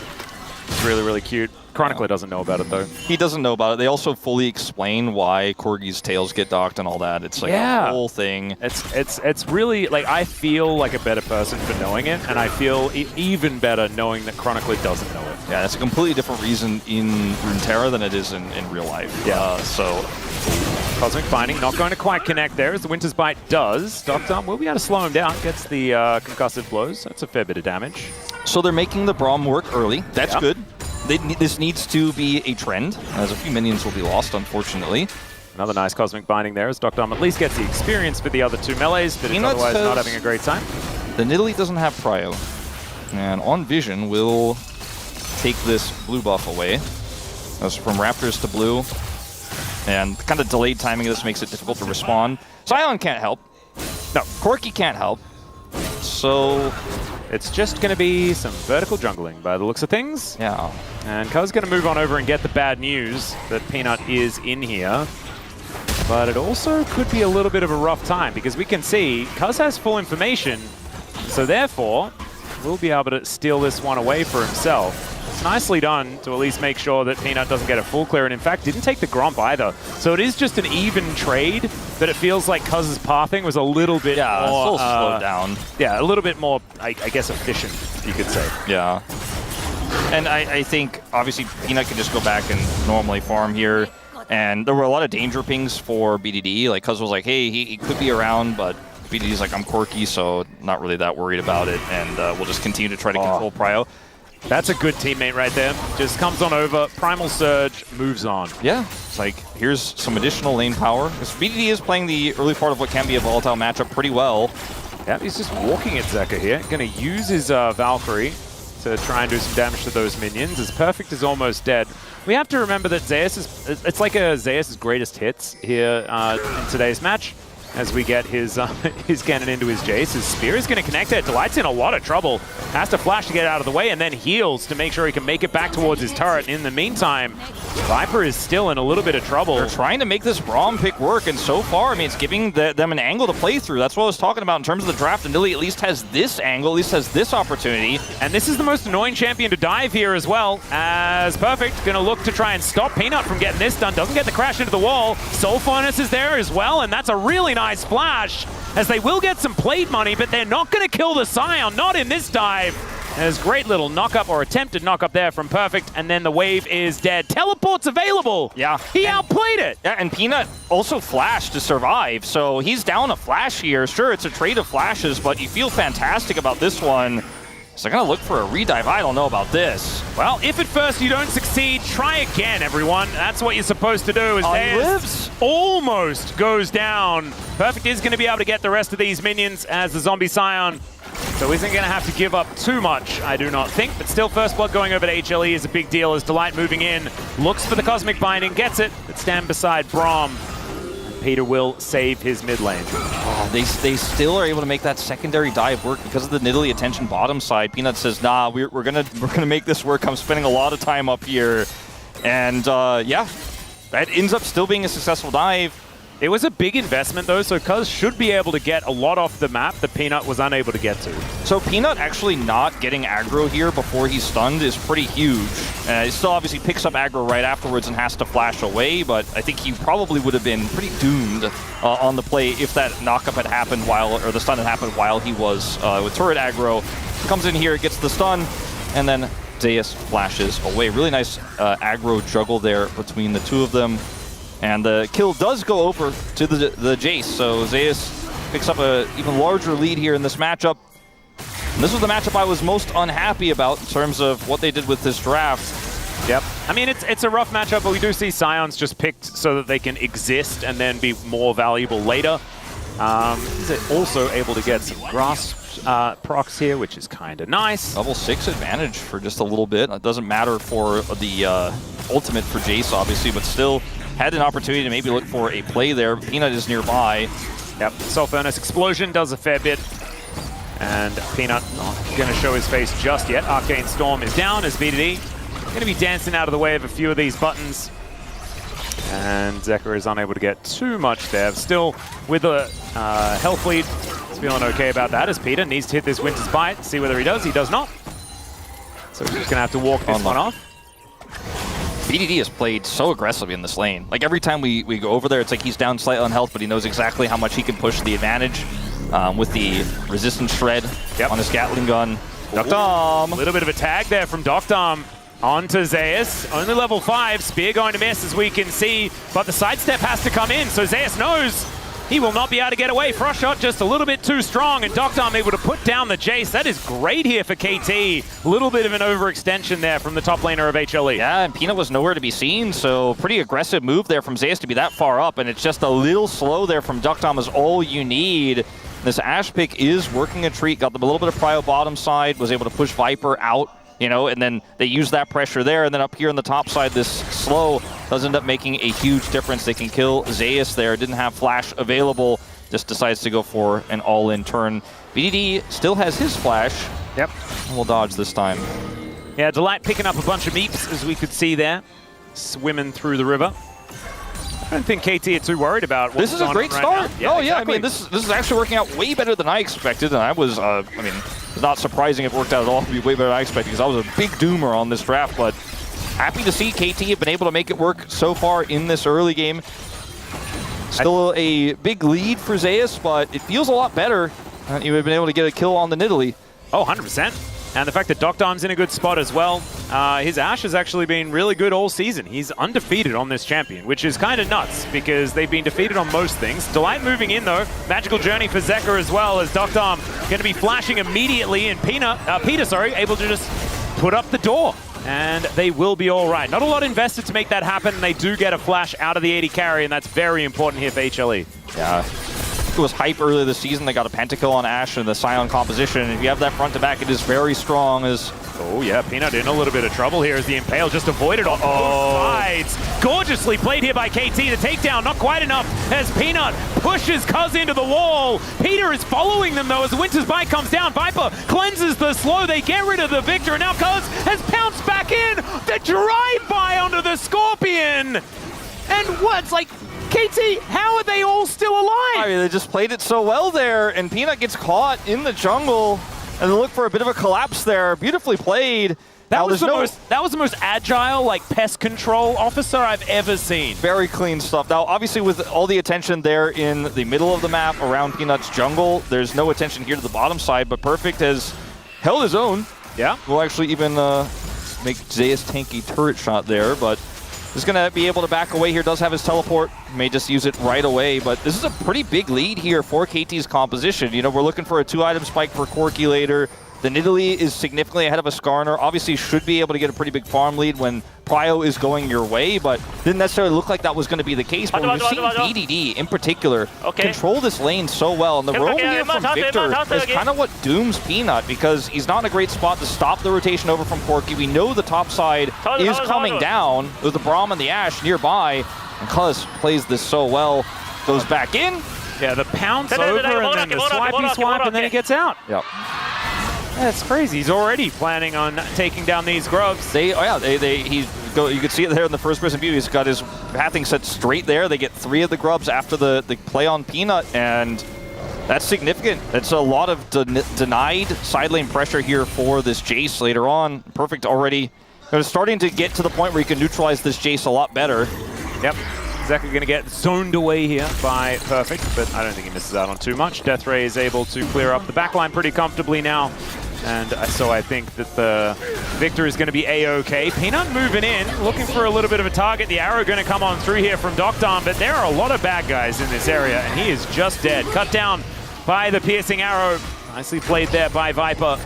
It's really, really cute. Chronicler doesn't know about it though. He doesn't know about it. They also fully explain why Corgi's tails get docked and all that. It's like a whole thing. It's really like, I feel like a better person for knowing it, and I feel even better knowing that Chronicler doesn't know it. Yeah, it's a completely different reason in Runeterra than it is in real life. Yeah. So Cosmic Binding not going to quite connect there, as the Winter's Bite does. Dr. will be able to slow him down. Gets the concussive blows. That's a fair bit of damage. So they're making the Braum work early. That's good. This needs to be a trend, as a few minions will be lost, unfortunately. Another nice Cosmic Binding there, as Dr. at least gets the experience for the other two melees, but is otherwise not having a great time. The Nidalee doesn't have Prio, and On Vision will take this blue buff away. That's from Raptors to blue, and the kind of delayed timing of this makes it difficult to respond. Scion can't help. No, Corky can't help. So it's just going to be some vertical jungling by the looks of things. Yeah. And Cuz going to move on over and get the bad news that Peanut is in here. But it also could be a little bit of a rough time, because we can see Cuz has full information, so therefore we'll be able to steal this one away for himself. It's nicely done to at least make sure that Peanut doesn't get a full clear, and in fact didn't take the Gromp either. So it is just an even trade, but it feels like Cuz's pathing was a little bit more slowed down. Yeah, a little bit more, I guess, efficient, you could say. Yeah. And I think, obviously, Peanut can just go back and normally farm here. And there were a lot of danger pings for BDD. Like, Cuz was like, hey, he could be around, but BDD's like, I'm Corky, so not really that worried about it. And we'll just continue to try to control Prio. That's a good teammate right there. Just comes on over, Primal Surge, moves on. Yeah, it's like, here's some additional lane power. Because BDD is playing the early part of what can be a volatile matchup pretty well. Yeah, he's just walking at Zeka here. Gonna use his Valkyrie to try and do some damage to those minions, as Perfect is almost dead. We have to remember that Zeus it's like a Zeus' greatest hits here in today's match. As we get his cannon into his Jace. His spear is going to connect there. Delight's in a lot of trouble. Has to flash to get out of the way, and then heals to make sure he can make it back towards his turret. In the meantime, Viper is still in a little bit of trouble. They're trying to make this Braum pick work, and so far, I mean, it's giving them an angle to play through. That's what I was talking about in terms of the draft, and Nidalee at least has this angle, at least has this opportunity. And this is the most annoying champion to dive here as well, as Perfect going to look to try and stop Peanut from getting this done. Doesn't get the crash into the wall. Soul Furnace is there as well, and that's a really nice flash, as they will get some plate money, but they're not going to kill the Scion, not in this dive. There's great little knock-up, or attempted knock-up there from Perfect, and then the wave is dead. Teleport's available! Yeah. He outplayed it! Yeah, and Peanut also flashed to survive, so he's down a flash here. Sure, it's a trade of flashes, but you feel fantastic about this one. So they're going to look for a redive. I don't know about this. Well, if at first you don't succeed, try again, everyone. That's what you're supposed to do. As he lives. Almost goes down. Perfect is going to be able to get the rest of these minions as the Zombie Scion. So isn't going to have to give up too much, I do not think. But still, first blood going over to HLE is a big deal, as Delight moving in. Looks for the Cosmic Binding, gets it, but stand beside Braum. Peter will save his mid lane. Oh, they still are able to make that secondary dive work because of the Nidalee attention bottom side. Peanut says, nah, we're gonna make this work. I'm spending a lot of time up here. And yeah, that ends up still being a successful dive. It was a big investment though, so Cuz should be able to get a lot off the map that Peanut was unable to get to. So Peanut actually not getting aggro here before he's stunned is pretty huge. He still obviously picks up aggro right afterwards and has to flash away, but I think he probably would have been pretty doomed on the play if that knockup had happened or the stun had happened while he was with turret aggro. Comes in here, gets the stun, and then Zeus flashes away. Really nice aggro juggle there between the two of them. And the kill does go over to the Jace, so Zeus picks up an even larger lead here in this matchup. And this was the matchup I was most unhappy about in terms of what they did with this draft. Yep. I mean, it's a rough matchup, but we do see Scions just picked so that they can exist and then be more valuable later. He's also able to get some grasp procs here, which is kind of nice. Level 6 advantage for just a little bit. It doesn't matter for the ultimate for Jace, obviously, but still had an opportunity to maybe look for a play there. Peanut is nearby. Yep, Soul Furnace Explosion does a fair bit. And Peanut not going to show his face just yet. Arcane Storm is down as BDD. Going to be dancing out of the way of a few of these buttons. And Zekka is unable to get too much there. Still, with a health lead, he's feeling okay about that as Peter needs to hit this Winter's Bite. See whether he does. He does not. So he's just going to have to walk this one off. BDD has played so aggressively in this lane. Like every time we go over there, it's like he's down slightly on health, but he knows exactly how much he can push the advantage with the resistance shred on his Gatling gun. Doctom! A little bit of a tag there from Doctom onto Zeus. Only level 5. Spear going to miss as we can see, but the sidestep has to come in, so Zeus knows he will not be able to get away. Frost shot just a little bit too strong, and Doctom able to put down the Jace. That is great here for KT. A little bit of an overextension there from the top laner of HLE. Yeah, and Peanut was nowhere to be seen, so pretty aggressive move there from Zeus to be that far up, and it's just a little slow there from Doctom is all you need. This Ash pick is working a treat, got them a little bit of prio bottom side, was able to push Viper out, you know, and then they use that pressure there, and then up here on the top side, this slow does end up making a huge difference. They can kill Zeus there, didn't have flash available, just decides to go for an all-in turn. BDD still has his flash. Yep. And we'll dodge this time. Yeah, Delight picking up a bunch of meeps, as we could see there, swimming through the river. I don't think KT are too worried about what's This is a great start. Yeah, oh, yeah, exactly. I mean, this is actually working out way better than I expected, and I was, I mean, it's not surprising it worked out at all to be way better than I expected, because I was a big doomer on this draft, but happy to see KT have been able to make it work so far in this early game. Still a big lead for Zeus, but it feels a lot better. You've been able to get a kill on the Nidalee. Oh, 100%. And the fact that Doctom's in a good spot as well. His Ashe has actually been really good all season. He's undefeated on this champion, which is kind of nuts because they've been defeated on most things. Delight moving in though. Magical Journey for Zekka as well, as Doctom going to be flashing immediately, and Peter, able to just put up the door. And they will be all right. Not a lot invested to make that happen, and they do get a flash out of the 80 carry, and that's very important here for HLE. Yeah. It was hype earlier this season. They got a pentakill on Ashe and the Scion composition. And if you have that front to back, it is very strong. Oh yeah, Peanut in a little bit of trouble here as the Impale just avoided on both sides. Gorgeously played here by KT. The takedown not quite enough as Peanut pushes Cuz into the wall. Peter is following them though as the Winter's Bite comes down. Viper cleanses the slow. They get rid of the Victor, and now Cuz has pounced back in. The drive-by onto the Scorpion. And what's like, KT, how are they all still alive? I mean, they just played it so well there, and Peanut gets caught in the jungle, and they look for a bit of a collapse there. Beautifully played. That was the most agile, like, pest control officer I've ever seen. Very clean stuff. Now, obviously, with all the attention there in the middle of the map around Peanut's jungle, there's no attention here to the bottom side, but Perfect has held his own. Yeah. Will actually even make Zeus tanky turret shot there, but is going to be able to back away here. Does have his teleport. May just use it right away, but this is a pretty big lead here for KT's composition. You know, we're looking for a 2-item spike for Corki later. The Nidalee is significantly ahead of a Skarner. Obviously should be able to get a pretty big farm lead when Prio is going your way, but didn't necessarily look like that was going to be the case. But we've seen BDD in particular control this lane so well, and the roam here from Victor is kind of what dooms Peanut, because he's not in a great spot to stop the rotation over from Corki. We know the top side is coming down with the Braum and the Ashe nearby, and Cuz plays this so well. goes back in. Yeah, the pounce over and then the swipey swipe, and then he gets out. Yep. That's crazy. He's already planning on taking down these grubs. You can see it there in the first person view. He's got his pathing set straight there. They get 3 of the grubs after the play on Peanut, and that's significant. That's a lot of denied side lane pressure here for this Jace later on. Perfect already. They're starting to get to the point where you can neutralize this Jace a lot better. Yep. Exactly going to get zoned away here by Perfect, but I don't think he misses out on too much. Deathray is able to clear up the backline pretty comfortably now. And so I think that the Victor is going to be A-OK. Peanut moving in, looking for a little bit of a target. The arrow going to come on through here from Doctom, but there are a lot of bad guys in this area, and he is just dead. Cut down by the piercing arrow. Nicely played there by Viper.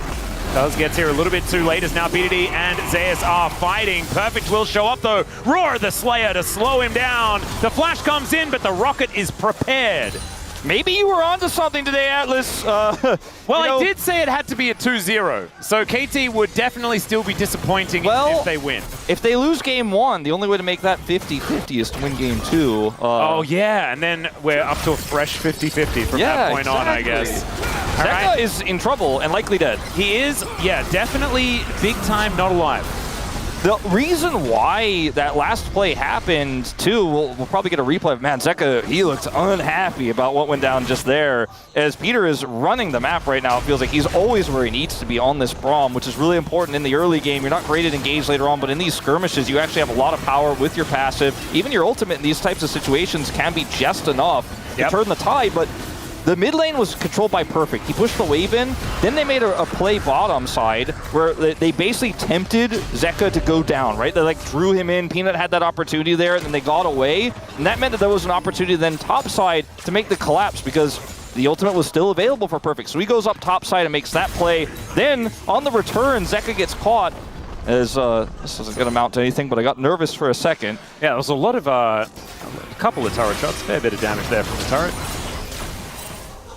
Does gets here a little bit too late as now BDD and Zeus are fighting. Perfect will show up though. Roar the Slayer to slow him down. The flash comes in, but the rocket is prepared. Maybe you were onto something today, Atlas. Well, I did say it had to be a 2-0, so KT would definitely still be disappointing if they win. If they lose game 1, the only way to make that 50-50 is to win game 2. Oh yeah, and then we're up to a fresh 50-50 from that point on, I guess. Zeka is in trouble and likely dead. He is, yeah, definitely big time not alive. The reason why that last play happened, too, we'll probably get a replay of, man, Zeka, he looked unhappy about what went down just there. As Peter is running the map right now, it feels like he's always where he needs to be on this Braum, which is really important in the early game. You're not great at engage later on, but in these skirmishes, you actually have a lot of power with your passive. Even your ultimate in these types of situations can be just enough to turn the tide, but the mid lane was controlled by Perfect. He pushed the wave in, then they made a play bottom side where they basically tempted Zeka to go down, right? They like drew him in, Peanut had that opportunity there, and then they got away. And that meant that there was an opportunity then top side to make the collapse because the ultimate was still available for Perfect. So he goes up top side and makes that play. Then on the return, Zeka gets caught. As this isn't going to amount to anything, but I got nervous for a second. Yeah, there was a lot of, a couple of turret shots, fair bit of damage there from the turret.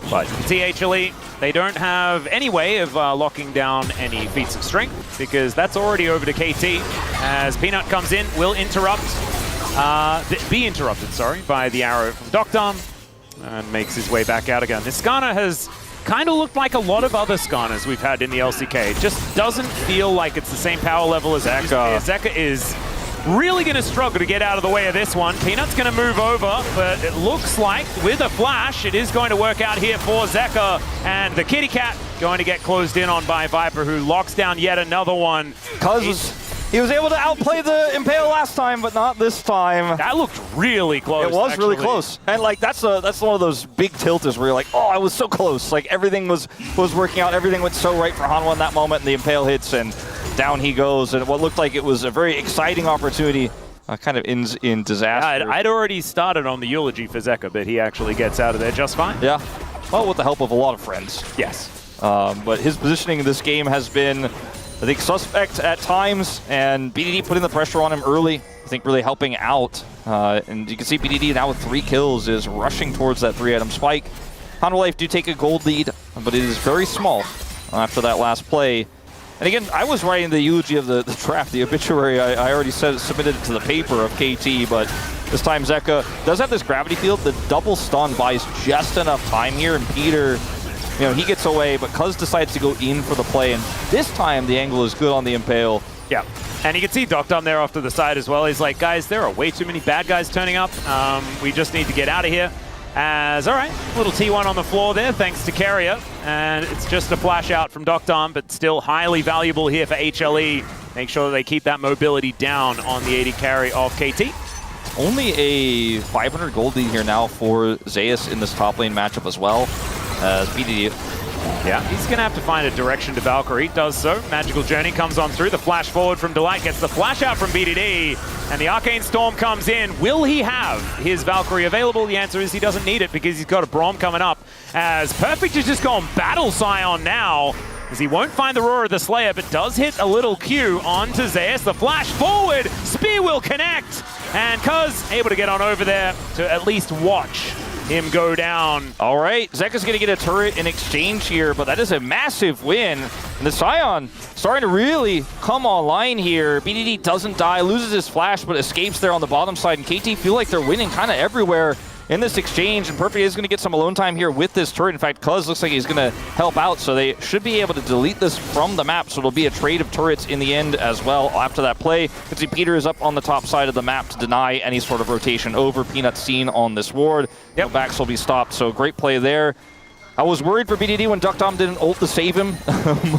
But HLE, they don't have any way of locking down any feats of strength because that's already over to KT. As Peanut comes in, will interrupt, be interrupted, sorry, by the arrow from Doctom and makes his way back out again. This Skarner has kind of looked like a lot of other Skarners we've had in the LCK. It just doesn't feel like it's the same power level as Zeka. Zeka is really going to struggle to get out of the way of this one. Peanut's going to move over, but it looks like with a flash, it is going to work out here for Zeka. And the kitty cat going to get closed in on by Viper, who locks down yet another one. He was able to outplay the Impale last time, but not this time. That looked really close. It was really close. And like that's one of those big tilters where you're like, oh, I was so close. Like everything was working out. Everything went so right for Hanwha in that moment, and the Impale hits, and down he goes. And what looked like it was a very exciting opportunity kind of ends in disaster. Yeah, I'd already started on the eulogy for Zeka, but he actually gets out of there just fine. Yeah, well, with the help of a lot of friends. Yes. But his positioning in this game has been, I think, suspect at times, and BDD putting the pressure on him early, I think really helping out. And you can see BDD now with 3 kills is rushing towards that 3-item spike. Hanwha Life do take a gold lead, but it is very small after that last play. And again, I was writing the eulogy of the draft, the obituary. I already submitted it to the paper of KT, but this time Zeka does have this gravity field. The double stun buys just enough time here, and Peter, he gets away, but Cuz decides to go in for the play, and this time the angle is good on the Impale. Yeah, and you can see Doctom there off to the side as well. He's like, guys, there are way too many bad guys turning up. We just need to get out of here. All right, little T1 on the floor there, thanks to Carrier. And it's just a flash out from Doctom, but still highly valuable here for HLE. Make sure that they keep that mobility down on the AD carry of KT. Only a 500 gold lead here now for Zeus in this top lane matchup as well. As BDD. Yeah, he's going to have to find a direction to Valkyrie. Does so. Magical Journey comes on through. The flash forward from Delight gets the flash out from BDD. And the Arcane Storm comes in. Will he have his Valkyrie available? The answer is he doesn't need it because he's got a Braum coming up. As Perfect has just gone Battle Scion now. As he won't find the Roar of the Slayer, but does hit a little Q onto Zeus. The flash forward. Spear will connect. And Cuz able to get on over there to at least watch him go down. All right, Zeka's going to get a turret in exchange here, but that is a massive win. And the Scion starting to really come online here. BDD doesn't die, loses his flash, but escapes there on the bottom side. And KT feel like they're winning kind of everywhere. in this exchange, and Perfect is going to get some alone time here with this turret. In fact, Cuz looks like he's going to help out, so they should be able to delete this from the map, so it'll be a trade of turrets in the end as well after that play. You can see Peter is up on the top side of the map to deny any sort of rotation over. Peanut seen on this ward. Yep. Backs will be stopped, so great play there. I was worried for BDD when Duckdom didn't ult to save him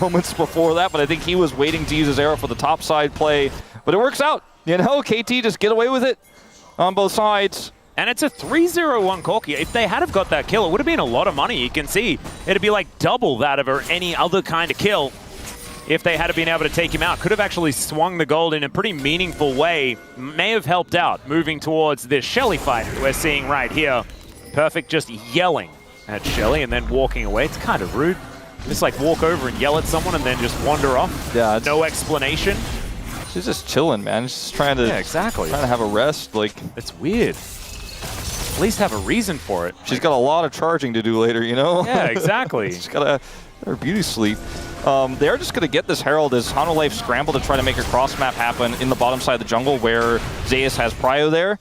moments before that, but I think he was waiting to use his arrow for the top side play. But it works out. You know, KT just get away with it on both sides. And it's a 3-0-1 Corki. If they had have got that kill, it would have been a lot of money. You can see it'd be like double that of any other kind of kill if they had been able to take him out. Could have actually swung the gold in a pretty meaningful way. May have helped out moving towards this Shelly fight we're seeing right here. Perfect just yelling at Shelly and then walking away. It's kind of rude. Just like walk over and yell at someone and then just wander off. Yeah, no explanation. She's just chilling, man. She's just trying to, exactly. Trying to have a rest. Like, it's weird. At least have a reason for it. She's got a lot of charging to do later, you know? Yeah, exactly. She's got her beauty sleep. They're just going to get this Herald as Hanwha Life scramble to try to make a cross map happen in the bottom side of the jungle where Zeus has Prio there.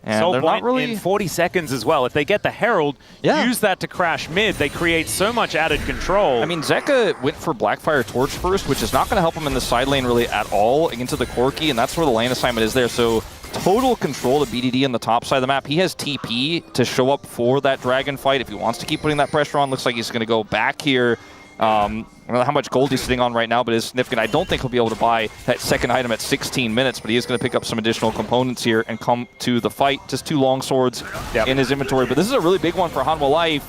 And Soul they're point not really in 40 seconds as well. If they get the Herald, use that to crash mid, they create so much added control. I mean, Zeka went for Blackfire Torch first, which is not going to help him in the side lane really at all into the Corki, and that's where the lane assignment is there. So total control to BDD on the top side of the map. He has TP to show up for that dragon fight if he wants to keep putting that pressure on. Looks like he's going to go back here. I don't know how much gold he's sitting on right now, but it's significant. I don't think he'll be able to buy that second item at 16 minutes, but he is going to pick up some additional components here and come to the fight. Just 2 long swords in his inventory, but this is a really big one for Hanwha Life,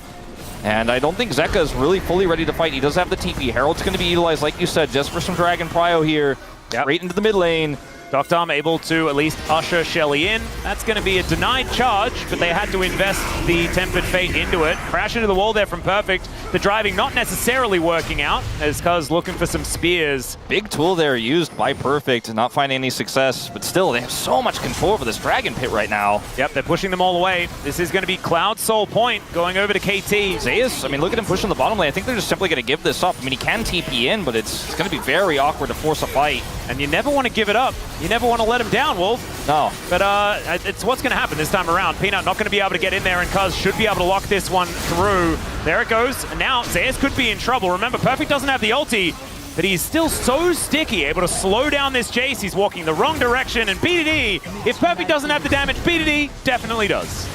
and I don't think Zeka is really fully ready to fight. He does have the TP. Herald's going to be utilized, like you said, just for some Dragon Prio here, straight into the mid lane. Duckdom able to at least usher Shelly in. That's going to be a denied charge, but they had to invest the Tempered Fate into it. Crash into the wall there from Perfect. The driving not necessarily working out, as Cuz looking for some spears. Big tool there used by Perfect, not finding any success, but still, they have so much control over this Dragon Pit right now. Yep, they're pushing them all away. This is going to be Cloud Soul Point going over to KT. Zeus, I mean, look at him pushing the bottom lane. I think they're just simply going to give this up. I mean, he can TP in, but it's going to be very awkward to force a fight. And you never want to give it up. You never want to let him down, Wolf. No. But it's what's going to happen this time around. Peanut not going to be able to get in there, and Cuz should be able to lock this one through. There it goes. And now Zeus could be in trouble. Remember, Perfect doesn't have the ulti, but he's still so sticky, able to slow down this chase. He's walking the wrong direction, and BDD, if Perfect doesn't have the damage, BDD definitely does.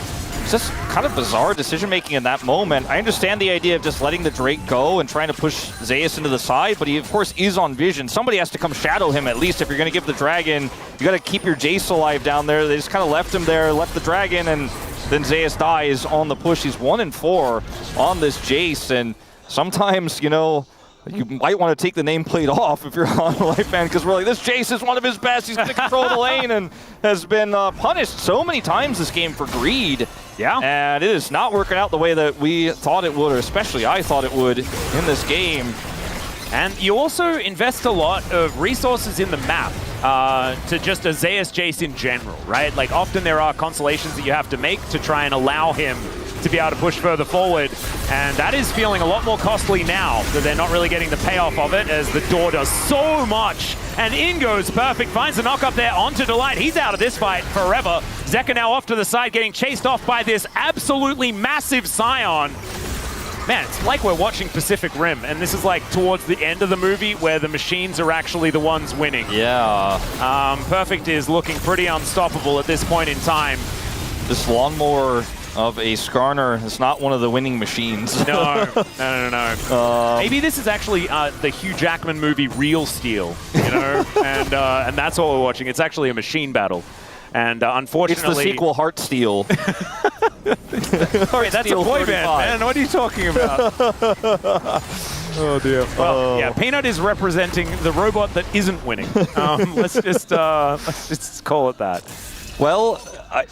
It's just kind of bizarre decision-making in that moment. I understand the idea of just letting the Drake go and trying to push Zeus into the side, but he, of course, is on vision. Somebody has to come shadow him at least if you're going to give the Dragon. You got to keep your Jace alive down there. They just kind of left him there, left the Dragon, and then Zeus dies on the push. He's 1-4 on this Jace, and sometimes, you know, you might want to take the nameplate off if you're a Hanwha Life fan, because we're like, this Jace is one of his best. He's going to control the lane and has been punished so many times this game for greed. Yeah. And it is not working out the way that we thought it would, or especially I thought it would in this game. And you also invest a lot of resources in the map to just a Zeus Jace in general, right? Like, often there are constellations that you have to make to try and allow him to be able to push further forward, and that is feeling a lot more costly now that they're not really getting the payoff of it, as the door does so much, and in goes Perfect, finds the knock up there onto Delight. He's out of this fight forever. Zeka now off to the side, getting chased off by this absolutely massive Scion. Man, it's like we're watching Pacific Rim, and this is like towards the end of the movie where the machines are actually the ones winning. Yeah. Perfect is looking pretty unstoppable at this point in time. This lawnmower of a Skarner is not one of the winning machines. No. Maybe this is actually the Hugh Jackman movie Real Steel, you know, and that's what we're watching. It's actually a machine battle, and unfortunately, it's the sequel Heartsteel. Wait, that's a boy band, man. What are you talking about? Oh dear. Well, yeah, Peanut is representing the robot that isn't winning. Let's just call it that. Well,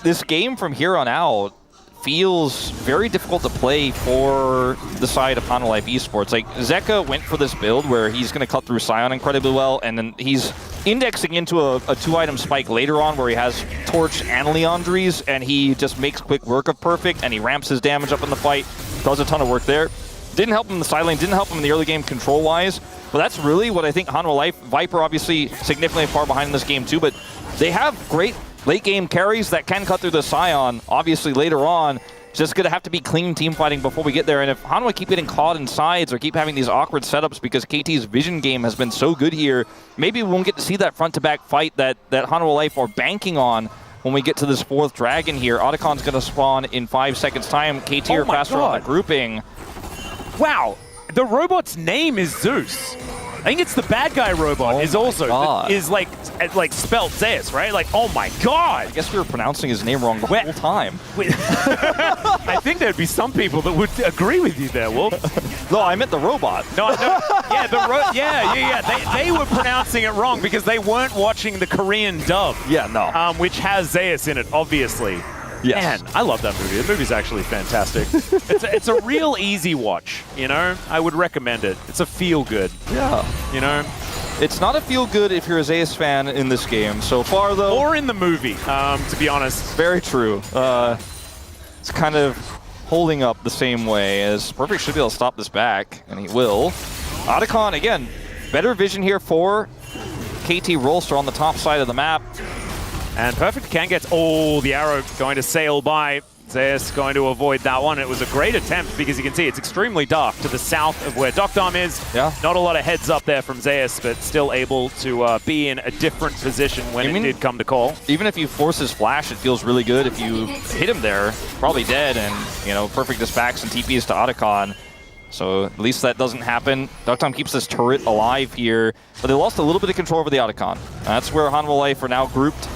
this game from here on out feels very difficult to play for the side of Hanwha Life Esports. Like, Zeka went for this build where he's going to cut through Scion incredibly well, and then he's indexing into a 2-item spike later on where he has Torch and Leandries, and he just makes quick work of Perfect, and he ramps his damage up in the fight, does a ton of work there. Didn't help him in the side lane, didn't help him in the early game control-wise, but that's really what I think Hanwha Life, Viper obviously significantly far behind in this game too, but they have great late game carries that can cut through the Scion. Obviously later on, just going to have to be clean team fighting before we get there. And if Hanwha keep getting caught in sides or keep having these awkward setups because KT's vision game has been so good here, maybe we won't get to see that front-to-back fight that Hanwha Life are banking on when we get to this 4th dragon here. Otacon's going to spawn in 5 seconds time. KT are faster on the grouping. Wow, the robot's name is Zeus. I think it's the bad guy robot is also is like spelled Zeus, right? Like, oh my god! I guess we were pronouncing his name wrong the whole time. I think there'd be some people that would agree with you there, Wolf. No, I meant the robot. No, yeah, they were pronouncing it wrong because they weren't watching the Korean dub. Yeah, no. Which has Zeus in it, obviously. Yes. Man, I love that movie. The movie's actually fantastic. it's a real easy watch, you know? I would recommend it. It's a feel-good. Yeah. You know? It's not a feel-good if you're a Zeus fan in this game so far, though. Or in the movie, to be honest. Very true. It's kind of holding up the same way as Perfect should be able to stop this back, and he will. Otacon, again, better vision here for KT Rolster on the top side of the map. And Perfect can get, the arrow going to sail by. Zeus going to avoid that one. It was a great attempt because you can see it's extremely dark to the south of where Dokdom is. Yeah. Not a lot of heads up there from Zeus, but still able to be in a different position when it did come to call. Even if you force his flash, it feels really good. If you hit him there, probably dead, and Perfect just backs and TPs to Otacon. So at least that doesn't happen. Dokdom keeps this turret alive here, but they lost a little bit of control over the Otacon. That's where Hanwha Life are now grouped.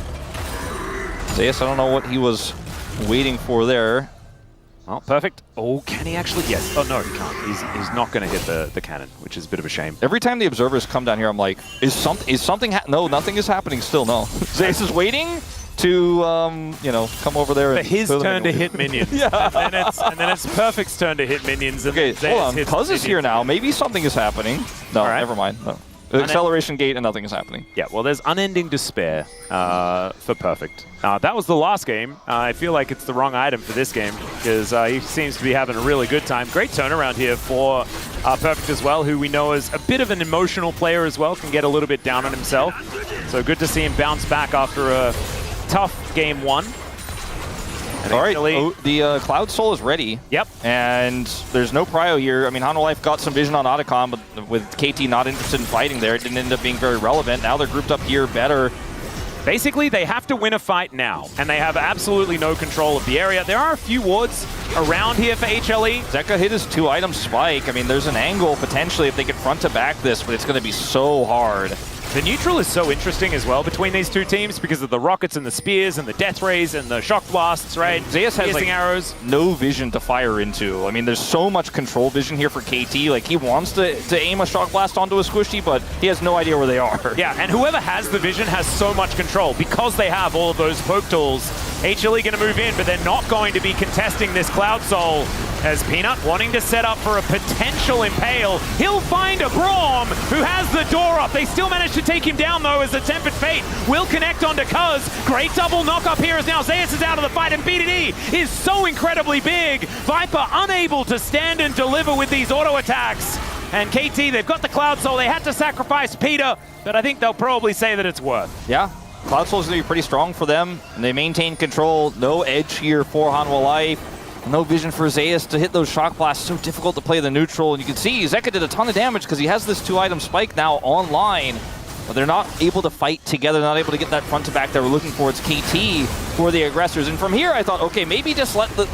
Zeus, I don't know what he was waiting for there. Oh, Perfect. Oh, can he actually? Yes. Oh, no, he can't. He's not going to hit the cannon, which is a bit of a shame. Every time the observers come down here, I'm like, is something no, nothing is happening still, no. Zeus is waiting to, come over there. For and his turn to hit minions. Yeah. and then it's Perfect's turn to hit minions. And okay, Zeus hold on. hits Cuz is here now. Maybe something is happening. No, never mind. No. Acceleration gate and nothing is happening. Yeah, well, there's unending despair for Perfect. That was the last game. I feel like it's the wrong item for this game because he seems to be having a really good time. Great turnaround here for Perfect as well, who we know is a bit of an emotional player as well, can get a little bit down on himself. So good to see him bounce back after a tough game 1. All right, the Cloud Soul is ready. Yep. And there's no prio here. I mean, Hanwha Life got some vision on Otacon, but with KT not interested in fighting there, it didn't end up being very relevant. Now they're grouped up here better. Basically, they have to win a fight now, and they have absolutely no control of the area. There are a few wards around here for HLE. Zeka hit his 2-item spike. I mean, there's an angle potentially if they could front to back this, but it's going to be so hard. The neutral is so interesting as well between these two teams because of the rockets and the spears and the death rays and the shock blasts, right? Zeus has arrows. No vision to fire into. I mean, there's so much control vision here for KT. Like, he wants to aim a shock blast onto a squishy, but he has no idea where they are. Yeah, and whoever has the vision has so much control because they have all of those poke tools. HLE going to move in, but they're not going to be contesting this Cloud Soul. As Peanut wanting to set up for a potential impale. He'll find a Braum who has the door up. They still manage to take him down though as the Tempered Fate will connect onto Cuz. Great double knock up here as now Zeus is out of the fight and BDD is so incredibly big. Viper unable to stand and deliver with these auto attacks. And KT, they've got the Cloud Soul. They had to sacrifice Peter, but I think they'll probably say that it's worth. Yeah. Cloud Soul is going to be pretty strong for them, and they maintain control. No edge here for Hanwha Life. No vision for Zeus to hit those shock blasts. So difficult to play the neutral. And you can see Zeka did a ton of damage because he has this 2-item spike now online. But they're not able to fight together, not able to get that front to back they were looking for. It's KT for the aggressors. And from here, I thought, okay, maybe just let the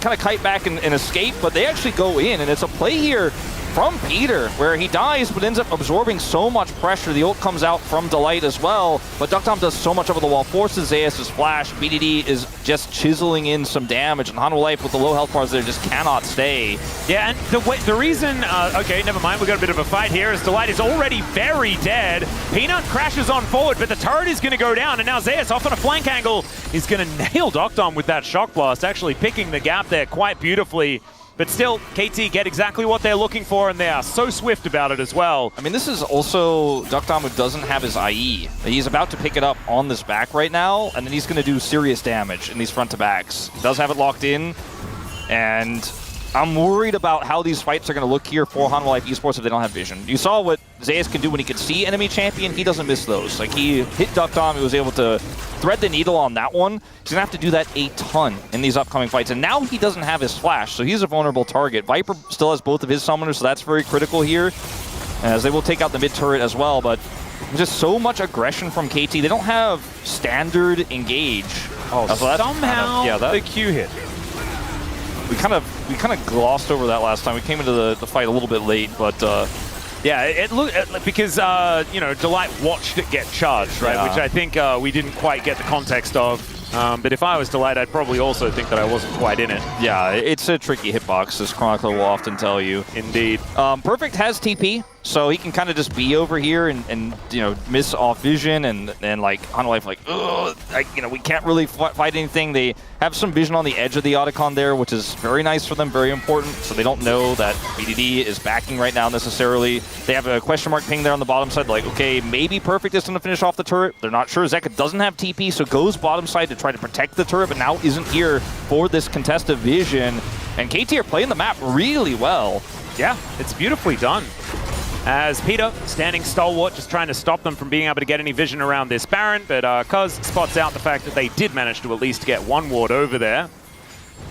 kind of kite back and escape. But they actually go in, and it's a play here from Peter, where he dies but ends up absorbing so much pressure. The ult comes out from Delight as well, but Dokdom does so much over the wall, forces Zeus' flash. BDD is just chiseling in some damage, and Hanwha Life with the low health bars there just cannot stay. Yeah, and the reason, okay, never mind, we got a bit of a fight here, as Delight is already very dead. Peanut crashes on forward, but the turret is going to go down, and now Zeus off on a flank angle is going to nail Dokdom with that shock blast, actually picking the gap there quite beautifully. But still, KT get exactly what they're looking for, and they are so swift about it as well. I mean, this is also Dokdom who doesn't have his IE. He's about to pick it up on this back right now, and then he's going to do serious damage in these front-to-backs. He does have it locked in, and I'm worried about how these fights are going to look here for Hanwha Life Esports if they don't have vision. You saw what Zeus can do when he can see enemy champion. He doesn't miss those. Like, he hit Duckdom. He was able to thread the needle on that one. He's going to have to do that a ton in these upcoming fights. And now he doesn't have his flash, so he's a vulnerable target. Viper still has both of his summoners, so that's very critical here, as they will take out the mid turret as well. But just so much aggression from KT. They don't have standard engage. Oh, so somehow The Q hit. We kind of glossed over that last time. We came into the fight a little bit late, but yeah, it looked because you know, Delight watched it get charged, right? Yeah. Which I think we didn't quite get the context of. But if I was Delight, I'd probably also think that I wasn't quite in it. yeah, it's a tricky hitbox, as Chronicler will often tell you. Indeed. Perfect has TP, so he can kind of just be over here and you know, miss off vision and like Hanwha Life like, ugh, you know, we can't really fight anything. They have some vision on the edge of the Otacon there, which is very nice for them, very important. So they don't know that BDD is backing right now necessarily. They have a question mark ping there on the bottom side, like, okay, maybe Perfect is going to finish off the turret. They're not sure. Zeka doesn't have TP, so goes bottom side to try to protect the turret, but now isn't here for this contested vision. And KT are playing the map really well. Yeah, it's beautifully done. As Peter, standing stalwart, just trying to stop them from being able to get any vision around this Baron, but Cuz spots out the fact that they did manage to at least get one ward over there.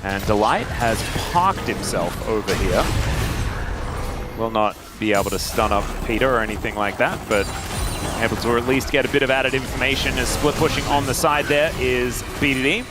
And Delight has parked himself over here. Will not be able to stun up Peter or anything like that, but able to at least get a bit of added information as split pushing on the side there is BDD.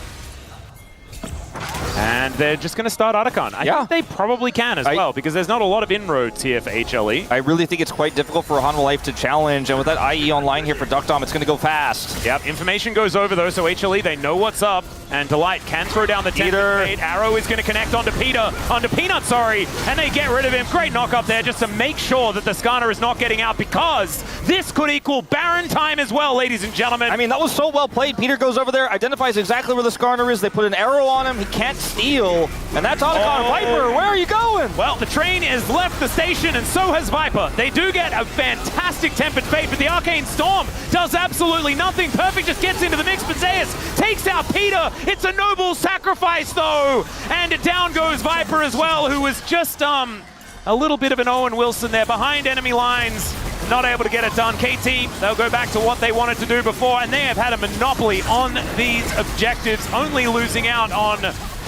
And they're just going to start Otacon. I think they probably can as well, because there's not a lot of inroads here for HLE. I really think it's quite difficult for Hanwha Life to challenge, and with that IE online here for Duckdom, it's going to go fast. Yep, information goes over though, so HLE, they know what's up, and Delight can throw down the Peter. Tempest. Arrow is going to connect onto Peanut, sorry, and they get rid of him. Great knock up there just to make sure that the Skarner is not getting out, because this could equal Baron time as well, ladies and gentlemen. I mean, that was so well played. Peter goes over there, identifies exactly where the Skarner is. They put an arrow on him. He can't steal, and that's Otacon. Viper, where are you going? Well, the train has left the station, and so has Viper. They do get a fantastic Tempered Fate, but the Arcane Storm does absolutely nothing. Perfect just gets into the mix, but Zeus takes out Peter. It's a noble sacrifice, though. And down goes Viper as well, who was just a little bit of an Owen Wilson there behind enemy lines. Not able to get it done. KT, they'll go back to what they wanted to do before, and they have had a monopoly on these objectives, only losing out on,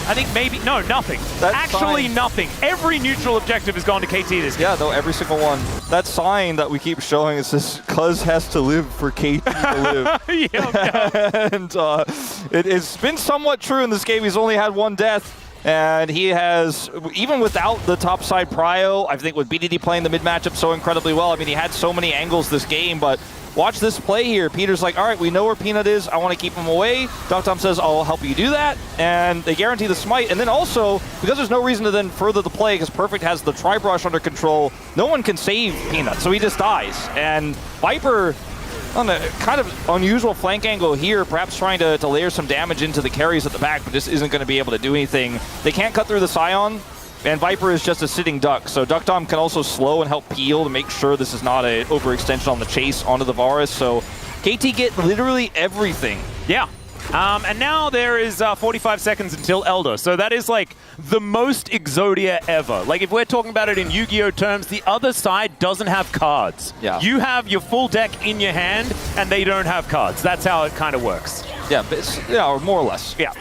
I think nothing. That's actually fine. Nothing. Every neutral objective has gone to KT this game. Yeah, though, every single one. That sign that we keep showing is this, Cuz has to live for KT to live. And it's been somewhat true in this game. He's only had one death. And he has, even without the top side prio, I think with BDD playing the mid matchup so incredibly well, I mean, he had so many angles this game, but watch this play here. Peter's like, all right, we know where Peanut is. I want to keep him away. Duckdom says, I'll help you do that. And they guarantee the smite. And then also, because there's no reason to then further the play, because Perfect has the tri-brush under control, no one can save Peanut, so he just dies. And Viper, on a kind of unusual flank angle here, perhaps trying to layer some damage into the carries at the back, but just isn't going to be able to do anything. They can't cut through the Scion, and Viper is just a sitting duck, so Duckdom can also slow and help peel to make sure this is not an overextension on the chase onto the Varus, so KT get literally everything. Yeah. And now there is 45 seconds until Elder. So that is like the most Exodia ever. Like if we're talking about it in Yu-Gi-Oh terms, the other side doesn't have cards. Yeah. You have your full deck in your hand and they don't have cards. That's how it kind of works. Yeah, or more or less. Yeah.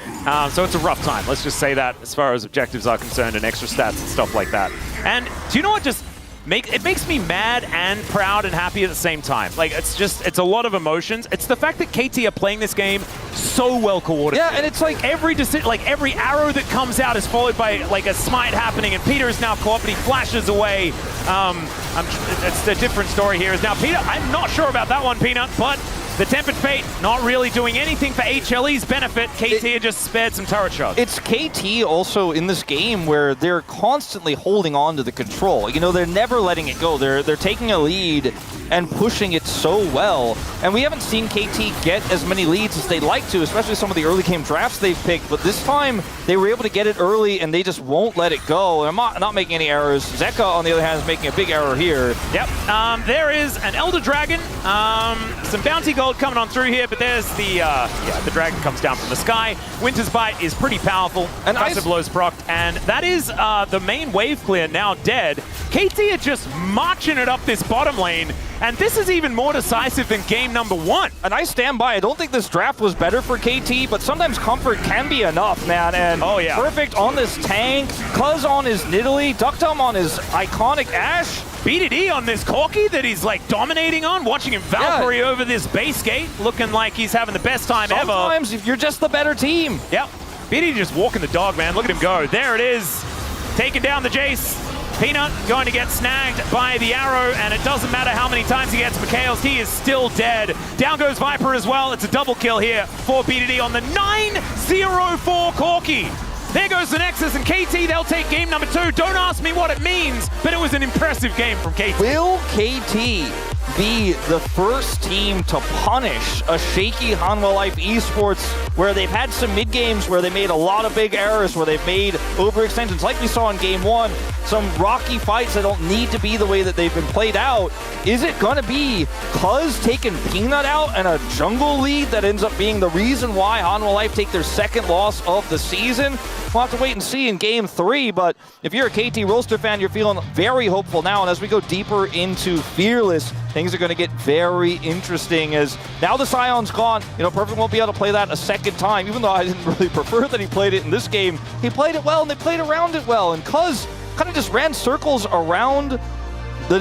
So it's a rough time. Let's just say that as far as objectives are concerned and extra stats and stuff like that. And do you know what just it makes me mad and proud and happy at the same time. Like, it's a lot of emotions. It's the fact that KT are playing this game so well coordinated. Yeah, and it's like every arrow that comes out is followed by like a smite happening, and Peter is now caught, but he flashes away. It's a different story here. Is now Peter. I'm not sure about that one, Peanut, but the Tempered Fate not really doing anything for HLE's benefit. KT just spared some turret shots. It's KT also in this game where they're constantly holding on to the control. You know, they're never letting it go. They're taking a lead and pushing it so well. And we haven't seen KT get as many leads as they'd like to, especially some of the early game drafts they've picked. But this time, they were able to get it early, and they just won't let it go. And I'm not making any errors. Zeka, on the other hand, is making a big error here. Yep. There is an Elder Dragon, some bounty gold world coming on through here, but there's the dragon comes down from the sky. Winter's Bite is pretty powerful. And Passive blows procced, and that is the main wave clear now dead. KT are just marching it up this bottom lane, and this is even more decisive than game number 1. And I stand by. I don't think this draft was better for KT, but sometimes comfort can be enough, man. And oh, yeah. Perfect on this tank, Cuz on his Nidalee, Duckdom on his iconic Ashe. BDD on this Corki that he's like dominating on, watching him Valkyrie over this base gate, looking like he's having the best time ever. Sometimes if you're just the better team. Yep. BDD just walking the dog, man. Look at him go. There it is. Taking down the Jace. Peanut going to get snagged by the arrow, and it doesn't matter how many times he gets Mikhails, he is still dead. Down goes Viper as well. It's a double kill here for BDD on the 9-0-4 Corki. There goes the Nexus, and KT, they'll take game number 2. Don't ask me what it means, but it was an impressive game from KT. Will KT be the first team to punish a shaky Hanwha Life Esports where they've had some mid-games where they made a lot of big errors, where they've made overextensions like we saw in game 1, some rocky fights that don't need to be the way that they've been played out? Is it going to be Cuz taking Peanut out and a jungle lead that ends up being the reason why Hanwha Life take their second loss of the season? We'll have to wait and see in game 3, but if you're a KT Roaster fan, you're feeling very hopeful now, and as we go deeper into Fearless, things are going to get very interesting as now the Scion's gone. You know, Perfect won't be able to play that a second time, even though I didn't really prefer that he played it in this game. He played it well, and they played around it well, and Cuz kind of just ran circles around the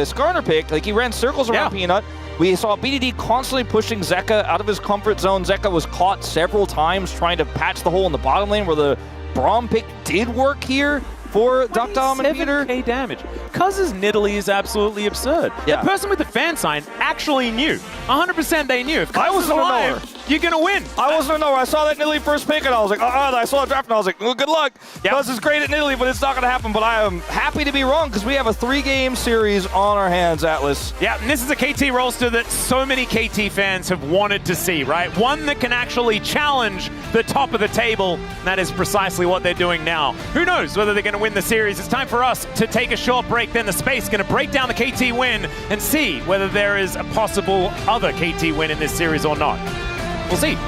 Skarner pick. Like, he ran circles around Peanut. We saw BDD constantly pushing Zeka out of his comfort zone. Zeka was caught several times trying to patch the hole in the bottom lane where the Braum pick did work here for Duckdom and Peter. 7k damage. Cuz's Nidalee is absolutely absurd. Yeah. The person with the fan sign actually knew. 100% they knew. If Cuz was alive, you're going to win. I wasn't a knower. I saw that Nidalee first pick and I was like, I saw the draft and I was like, well, good luck. Cuz is great at Nidalee, but it's not going to happen. But I am happy to be wrong because we have a 3-game series on our hands, Atlas. Yeah, and this is a KT roster that so many KT fans have wanted to see, right? One that can actually challenge the top of the table. And that is precisely what they're doing now. Who knows whether they're going to win the series? It's time for us to take a short break. Then the Space going to break down the KT win and see whether there is a possible other KT win in this series or not. We'll see.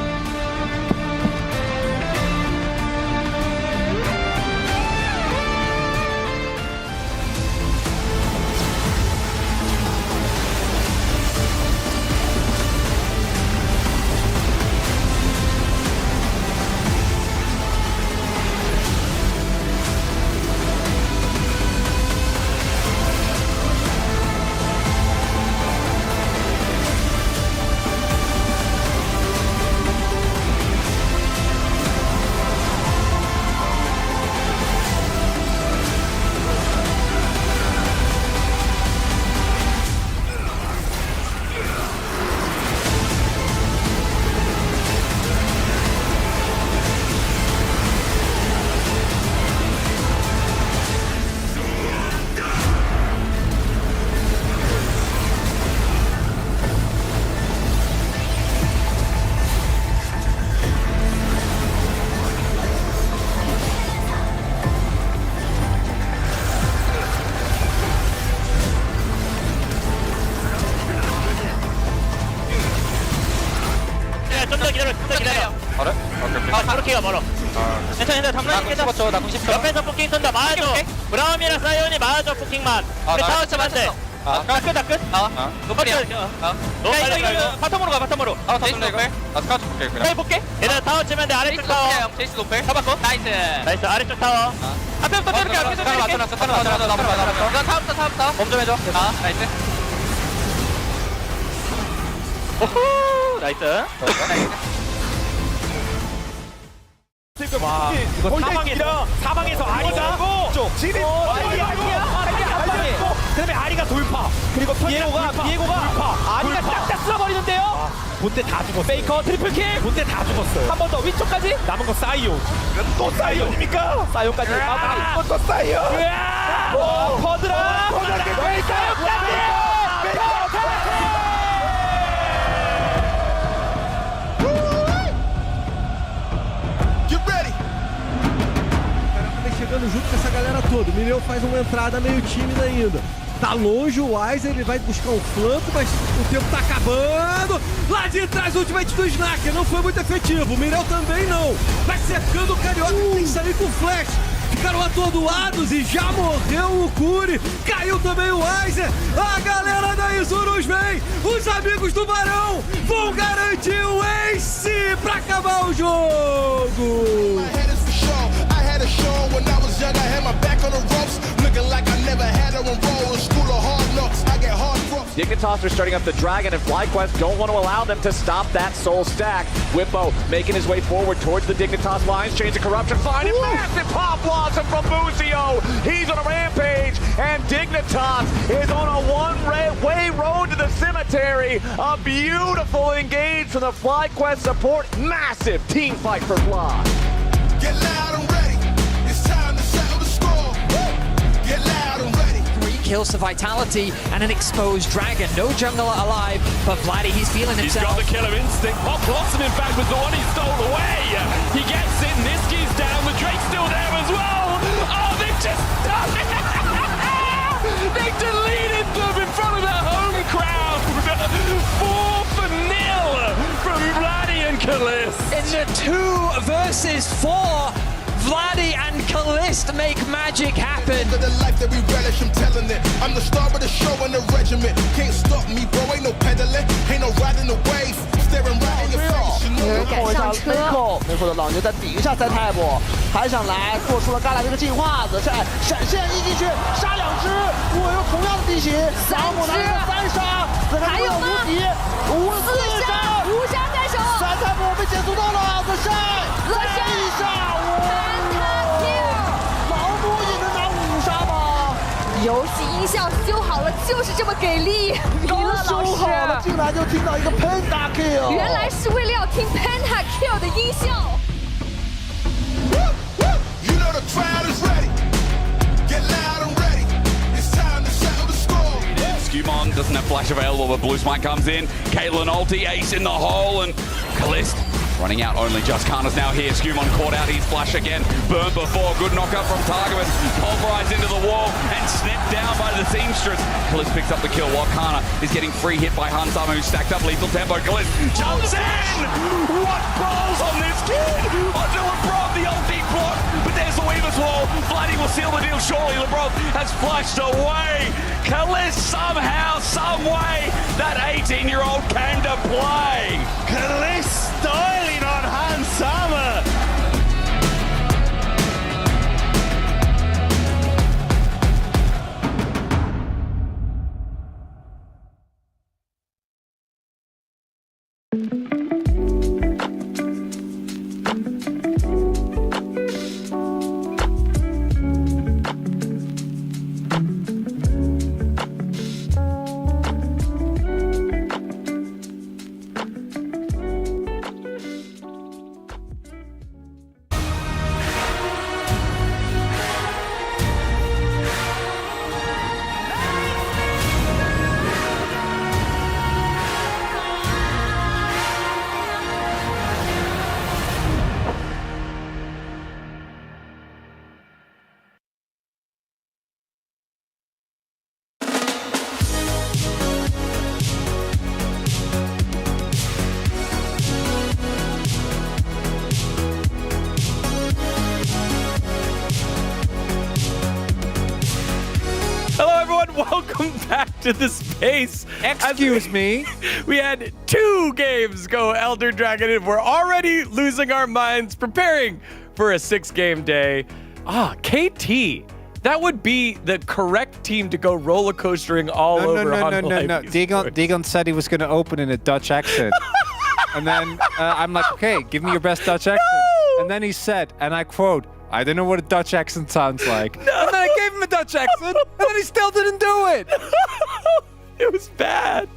바로 멀어. 괜찮아, 담라인 깨져. 옆에서 포킹 쏜다. 맞아줘. 브라움이랑 사이온이 맞아줘, 포킹만. 우리 타워 치면 돼. 다 끝. 노플이야. 너 빨리 이거 바텀으로 가, 바텀으로. 제이스 노플. 스카우트 볼게, 그냥. 볼게. 얘들아, 타워 치면 돼. 아래쪽 타워. 제이스 노플. 잡았고. 나이스, 아래쪽 타워. 앞에부터 때릴게, 앞에서 때릴게. 맞춰. 타워부터. 몸 좀 해줘. 나이스. 오호, 나이스. 와, 이거 사방에서 아리가 지금 그다음에 아리가 돌파 그리고 비에고가 아리가 딱딱 쓸어버리는데요. 본대 다 죽었어. 페이커 트리플킬. 본대 다 죽었어요. 한 번 더 위쪽까지 남은 거 사이온. 또 사이온입니까? 사이온까지. 또 사이온. 퍼드라. Chegando junto com essa galera toda. O Milhão faz uma entrada meio tímida ainda. Tá longe o Weiser, ele vai buscar um flanco, mas o tempo tá acabando. Lá de trás o ultimate do Snacker não foi muito efetivo. O Mirel também não. Vai cercando o Carioca, tem que sair com flash. Ficaram atordoados e já morreu o Curi. Caiu também o Weiser. A galera da Isurus vem. Os amigos do Barão vão garantir o ace pra acabar o jogo. Dignitas are starting up the Dragon, and FlyQuest don't want to allow them to stop that soul stack. Whippo making his way forward towards the Dignitas lines, Chains of Corruption, finding massive pop blossom from Muzio. He's on a rampage, and Dignitas is on a one-way road to the cemetery. A beautiful engage from the FlyQuest support. Massive team fight for Fly. Get loud and ready. It's time to settle the score. Get loud and ready. 3 kills to Vitality and an exposed Dragon. No jungler alive, but Vladdy, he's feeling himself. He's got the killer instinct. Pop Blossom, in fact, was the one he stole away. He gets it. Niski's down. The Drake's still there as well. Oh, they've just done it. They deleted them in front of their home crowd. 4-0 from Vladdy and Kalist. In the 2 versus 4, Vladdy and Kalist make magic happen. The life that we relish, I'm telling it. I'm the star of the show and the regiment. Can't stop me, bro. Ain't no pedaling, ain't no riding the wave. Staring right in your face. 控一下内扣，内扣的老牛在顶一下再太波，还想来做出了嘎啦这个进化子，在闪现一进去杀2只，我用同样的地形，老母拿了3杀，还有无敌4杀，无杀在手，三太波被减速到了，The Shine，再一杀，老母也能拿5杀吗？游戏音效修好了，就是这么给力。刚修好了，进来就听到一个 Penta Kill， 原来是为了要听 Penta Kill 的音效。You know the crowd is ready. Get loud and ready. It's time to settle the score. Skewmon doesn't have flash available, but Blue Smite comes in. Caitlyn ulti, ace in the hole, and Kalist running out only. Just Kana's now here. Skewmon caught out his flash again. Burned before. Good knockup from Targovan. Pulverized into the wall and snipped down by the Seamstress. Kalist picks up the kill while Kana is getting free hit by Hansama, who's stacked up lethal tempo. Kalist jumps in! What balls on this kid? Onto LeBron, the ulti block. But there's the Weaver's wall. Vladdy will seal the deal surely. LeBron has flashed away. Kalist somehow, some way, that 18-year-old came to play. Kalist styling on Hansama. Welcome back to the space. Excuse me. We had 2 games go Elder Dragon and we're already losing our minds preparing for a 6-game day. KT. That would be the correct team to go roller coastering all over. No. Digon said he was going to open in a Dutch accent. And then I'm like, okay, give me your best Dutch accent. No! And then he said, and I quote, I don't know what a Dutch accent sounds like. No! And then I gave him a Dutch accent, and then he still didn't do it. It was bad.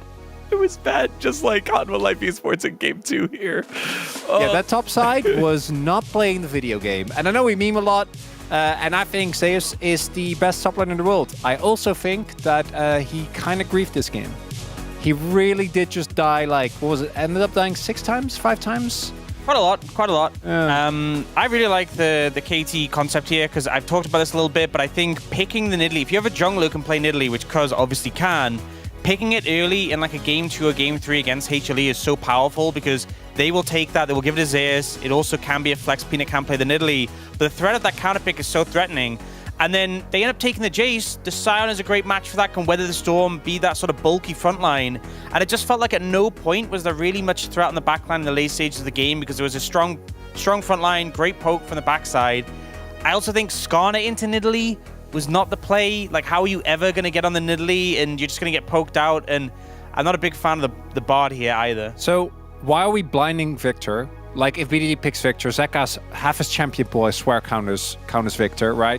It was bad, just like Hanwha Life Esports in Game 2 here. Yeah, that top side was not playing the video game. And I know we meme a lot, and I think Zeus is the best top laner in the world. I also think that he kind of griefed this game. He really did just die, like, what was it? Ended up dying 6 times, 5 times? Quite a lot, quite a lot. Yeah. I really like the KT concept here because I've talked about this a little bit, but I think picking the Nidalee, if you have a jungler who can play Nidalee, which Cuz obviously can, picking it early in like a game 2 or game 3 against HLE is so powerful because they will take that, they will give it a Zeus. It also can be a flex. Peanut can play the Nidalee, but the threat of that counter pick is so threatening. And then they end up taking the Jace. The Sion is a great match for that, can weather the storm, be that sort of bulky front line. And it just felt like at no point was there really much threat on the back line in the late stages of the game because there was a strong front line, great poke from the backside. I also think Skarner into Nidalee was not the play. Like, how are you ever going to get on the Nidalee and you're just going to get poked out? And I'm not a big fan of the Bard here either. So why are we blinding Victor? Like, if BDD picks Victor, Zeka's half his champion pool, I swear, counters Victor, right?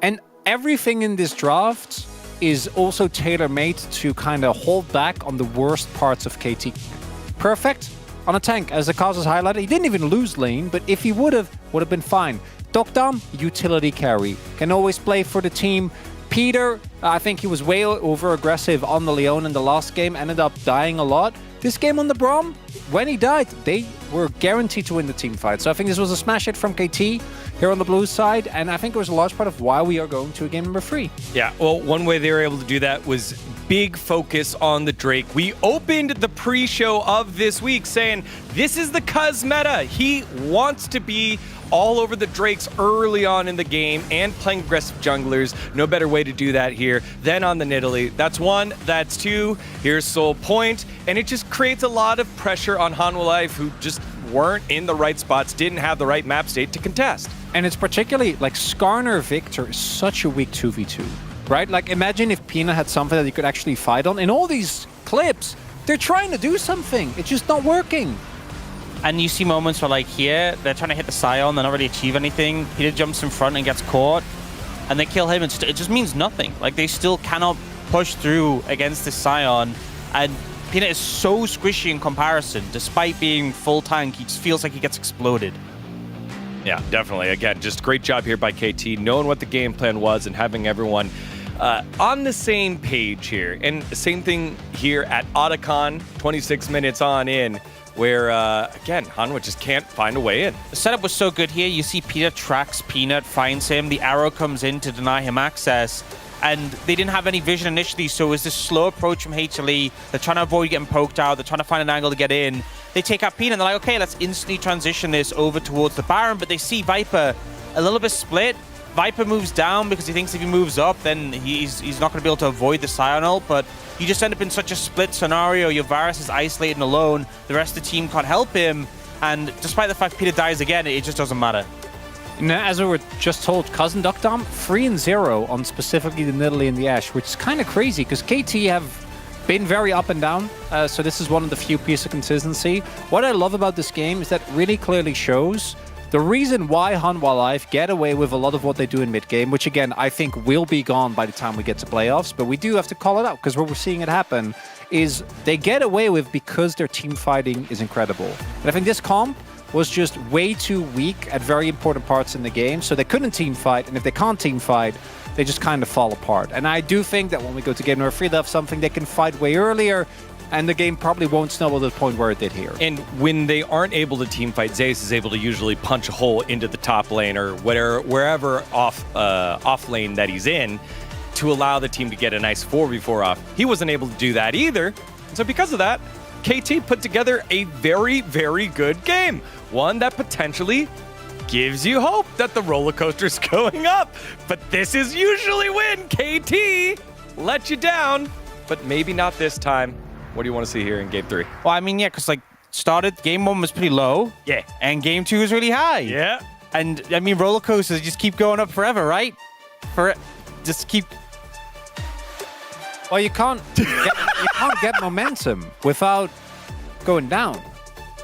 And everything in this draft is also tailor-made to kind of hold back on the worst parts of KT. Perfect on a tank, as Zeka has highlighted. He didn't even lose lane, but if he would have been fine. Dokdam, utility carry, can always play for the team. Peter, I think he was way over-aggressive on the Leon in the last game, ended up dying a lot. This game on the Braum, when he died, they were guaranteed to win the team fight. So I think this was a smash hit from KT here on the blue side, and I think it was a large part of why we are going to game number 3. Yeah, well, one way they were able to do that was big focus on the Drake. We opened the pre-show of this week saying, this is the Cuz meta. He wants to be all over the Drakes early on in the game and playing aggressive junglers. No better way to do that here than on the Nidalee. That's one. That's two. Here's Soul Point. And it just creates a lot of pressure on Hanwha Life, who just weren't in the right spots, didn't have the right map state to contest. And it's particularly, like, Skarner Victor is such a weak 2v2, right? Like, imagine if Pina had something that he could actually fight on. In all these clips, they're trying to do something. It's just not working. And you see moments where, like, here, they're trying to hit the Sion, they're not really achieve anything. Peter jumps in front and gets caught, and they kill him, and it just means nothing. Like, they still cannot push through against this Sion, and Peanut is so squishy in comparison. Despite being full tank, he just feels like he gets exploded. Yeah, definitely. Again, just great job here by KT, knowing what the game plan was and having everyone on the same page here. And same thing here at Otacon, 26 minutes on in, where, again, Hanwha just can't find a way in. The setup was so good here. You see Peter tracks Peanut, finds him, the arrow comes in to deny him access, and they didn't have any vision initially, so it was this slow approach from HLE. They're trying to avoid getting poked out, they're trying to find an angle to get in. They take out Peanut, and they're like, okay, let's instantly transition this over towards the Baron, but they see Viper a little bit split. Viper moves down because he thinks if he moves up, then he's not going to be able to avoid the Sion ult, but you just end up in such a split scenario. Your Varus is isolated and alone. The rest of the team can't help him. And despite the fact Peter dies again, it just doesn't matter. Now, as we were just told, Cousin Dokdam 3-0 on specifically the Nidalee and the Ashe, which is kind of crazy because KT have been very up and down. So this is one of the few pieces of consistency. What I love about this game is that it really clearly shows the reason why Hanwha Life get away with a lot of what they do in mid-game, which again, I think will be gone by the time we get to playoffs, but we do have to call it out because what we're seeing it happen is they get away with because their team fighting is incredible. And I think this comp was just way too weak at very important parts in the game, so they couldn't team fight, and if they can't team fight, they just kind of fall apart. And I do think that when we go to game number 3, they have something they can fight way earlier, and the game probably won't snowball to the point where it did here. And when they aren't able to team fight, Zeus is able to usually punch a hole into the top lane or wherever off lane that he's in to allow the team to get a nice 4v4 off. He wasn't able to do that either. And so because of that, KT put together a very, very good game. One that potentially gives you hope that the roller coaster's going up. But this is usually when KT let you down, but maybe not this time. What do you want to see here in game 3? Well, I mean, yeah, because, like, game 1 was pretty low. Yeah. And game 2 was really high. Yeah. And, I mean, roller coasters just keep going up forever, right? Just keep... Well, you can't get momentum without going down.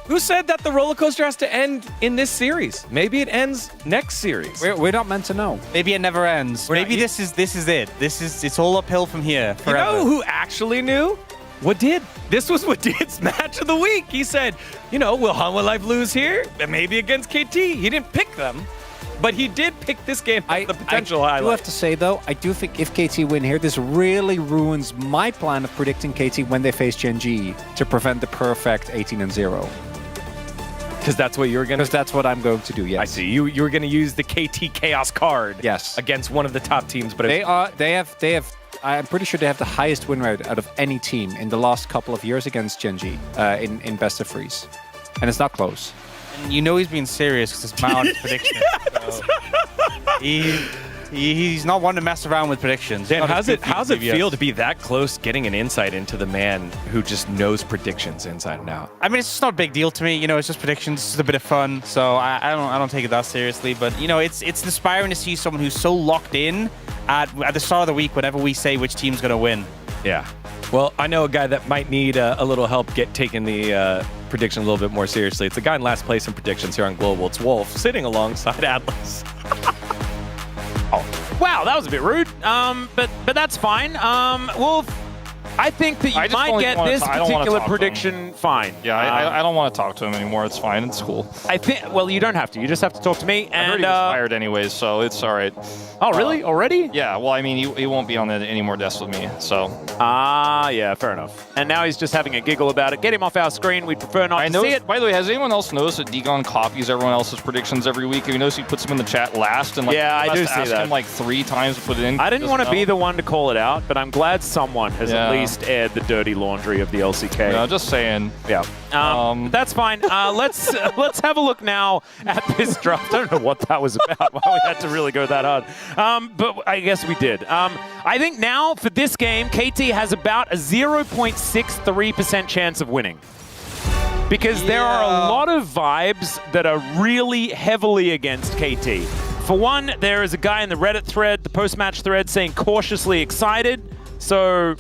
Who said that the roller coaster has to end in this series? Maybe it ends next series. We're not meant to know. Maybe it never ends. Maybe this is it. It's all uphill from here forever. You know who actually knew? Wadid. This was Wadid's match of the week. He said, you know, will Hanwha Life lose here? Maybe against KT. He didn't pick them, but he did pick this game as the potential highlight. I do have to say, though, I do think if KT win here, this really ruins my plan of predicting KT when they face Gen G to prevent the perfect 18-0. Because that's what you were going to... Because that's what I'm going to do, yes. I see. You were going to use the KT Chaos card. Yes. Against one of the top teams, but... They have... I'm pretty sure they have the highest win rate out of any team in the last couple of years against Genji in Best of Freeze. And it's not close. And you know he's being serious because it's Mount prediction. So he's not one to mess around with predictions. Dan, how's it feel to be that close, getting an insight into the man who just knows predictions inside and out? I mean, it's just not a big deal to me. You know, it's just predictions. It's just a bit of fun. So I don't take it that seriously. But you know, it's inspiring to see someone who's so locked in at the start of the week whenever we say which team's going to win. Yeah. Well, I know a guy that might need a little help taking the prediction a little bit more seriously. It's a guy in last place in predictions here on Global. It's Wolf, sitting alongside Atlas. Oh, wow, that was a bit rude. But that's fine. Wolf, I think that you might get this particular prediction fine. Yeah, I don't want to talk to him anymore. It's fine. It's cool. I think. Well, you don't have to. You just have to talk to me. I heard he was fired anyways, so it's all right. Oh, really? Already? Yeah. Well, I mean, he won't be on any more desks with me. So. Yeah, fair enough. And now he's just having a giggle about it. Get him off our screen. We'd prefer not to see it. By the way, has anyone else noticed that Digon copies everyone else's predictions every week? Have you noticed he puts them in the chat last? And yeah, I do see that. Him like 3 times to put it in. I didn't want to be the one to call it out, but I'm glad someone has at least aired the dirty laundry of the LCK. No, just saying. Yeah. That's fine. Let's have a look now at this draft. I don't know what that was about. Why we had to really go that hard. But I guess we did. I think now for this game, KT has about a 0.63% chance of winning. Because there are a lot of vibes that are really heavily against KT. For one, there is a guy in the Reddit thread, the post-match thread, saying cautiously excited. So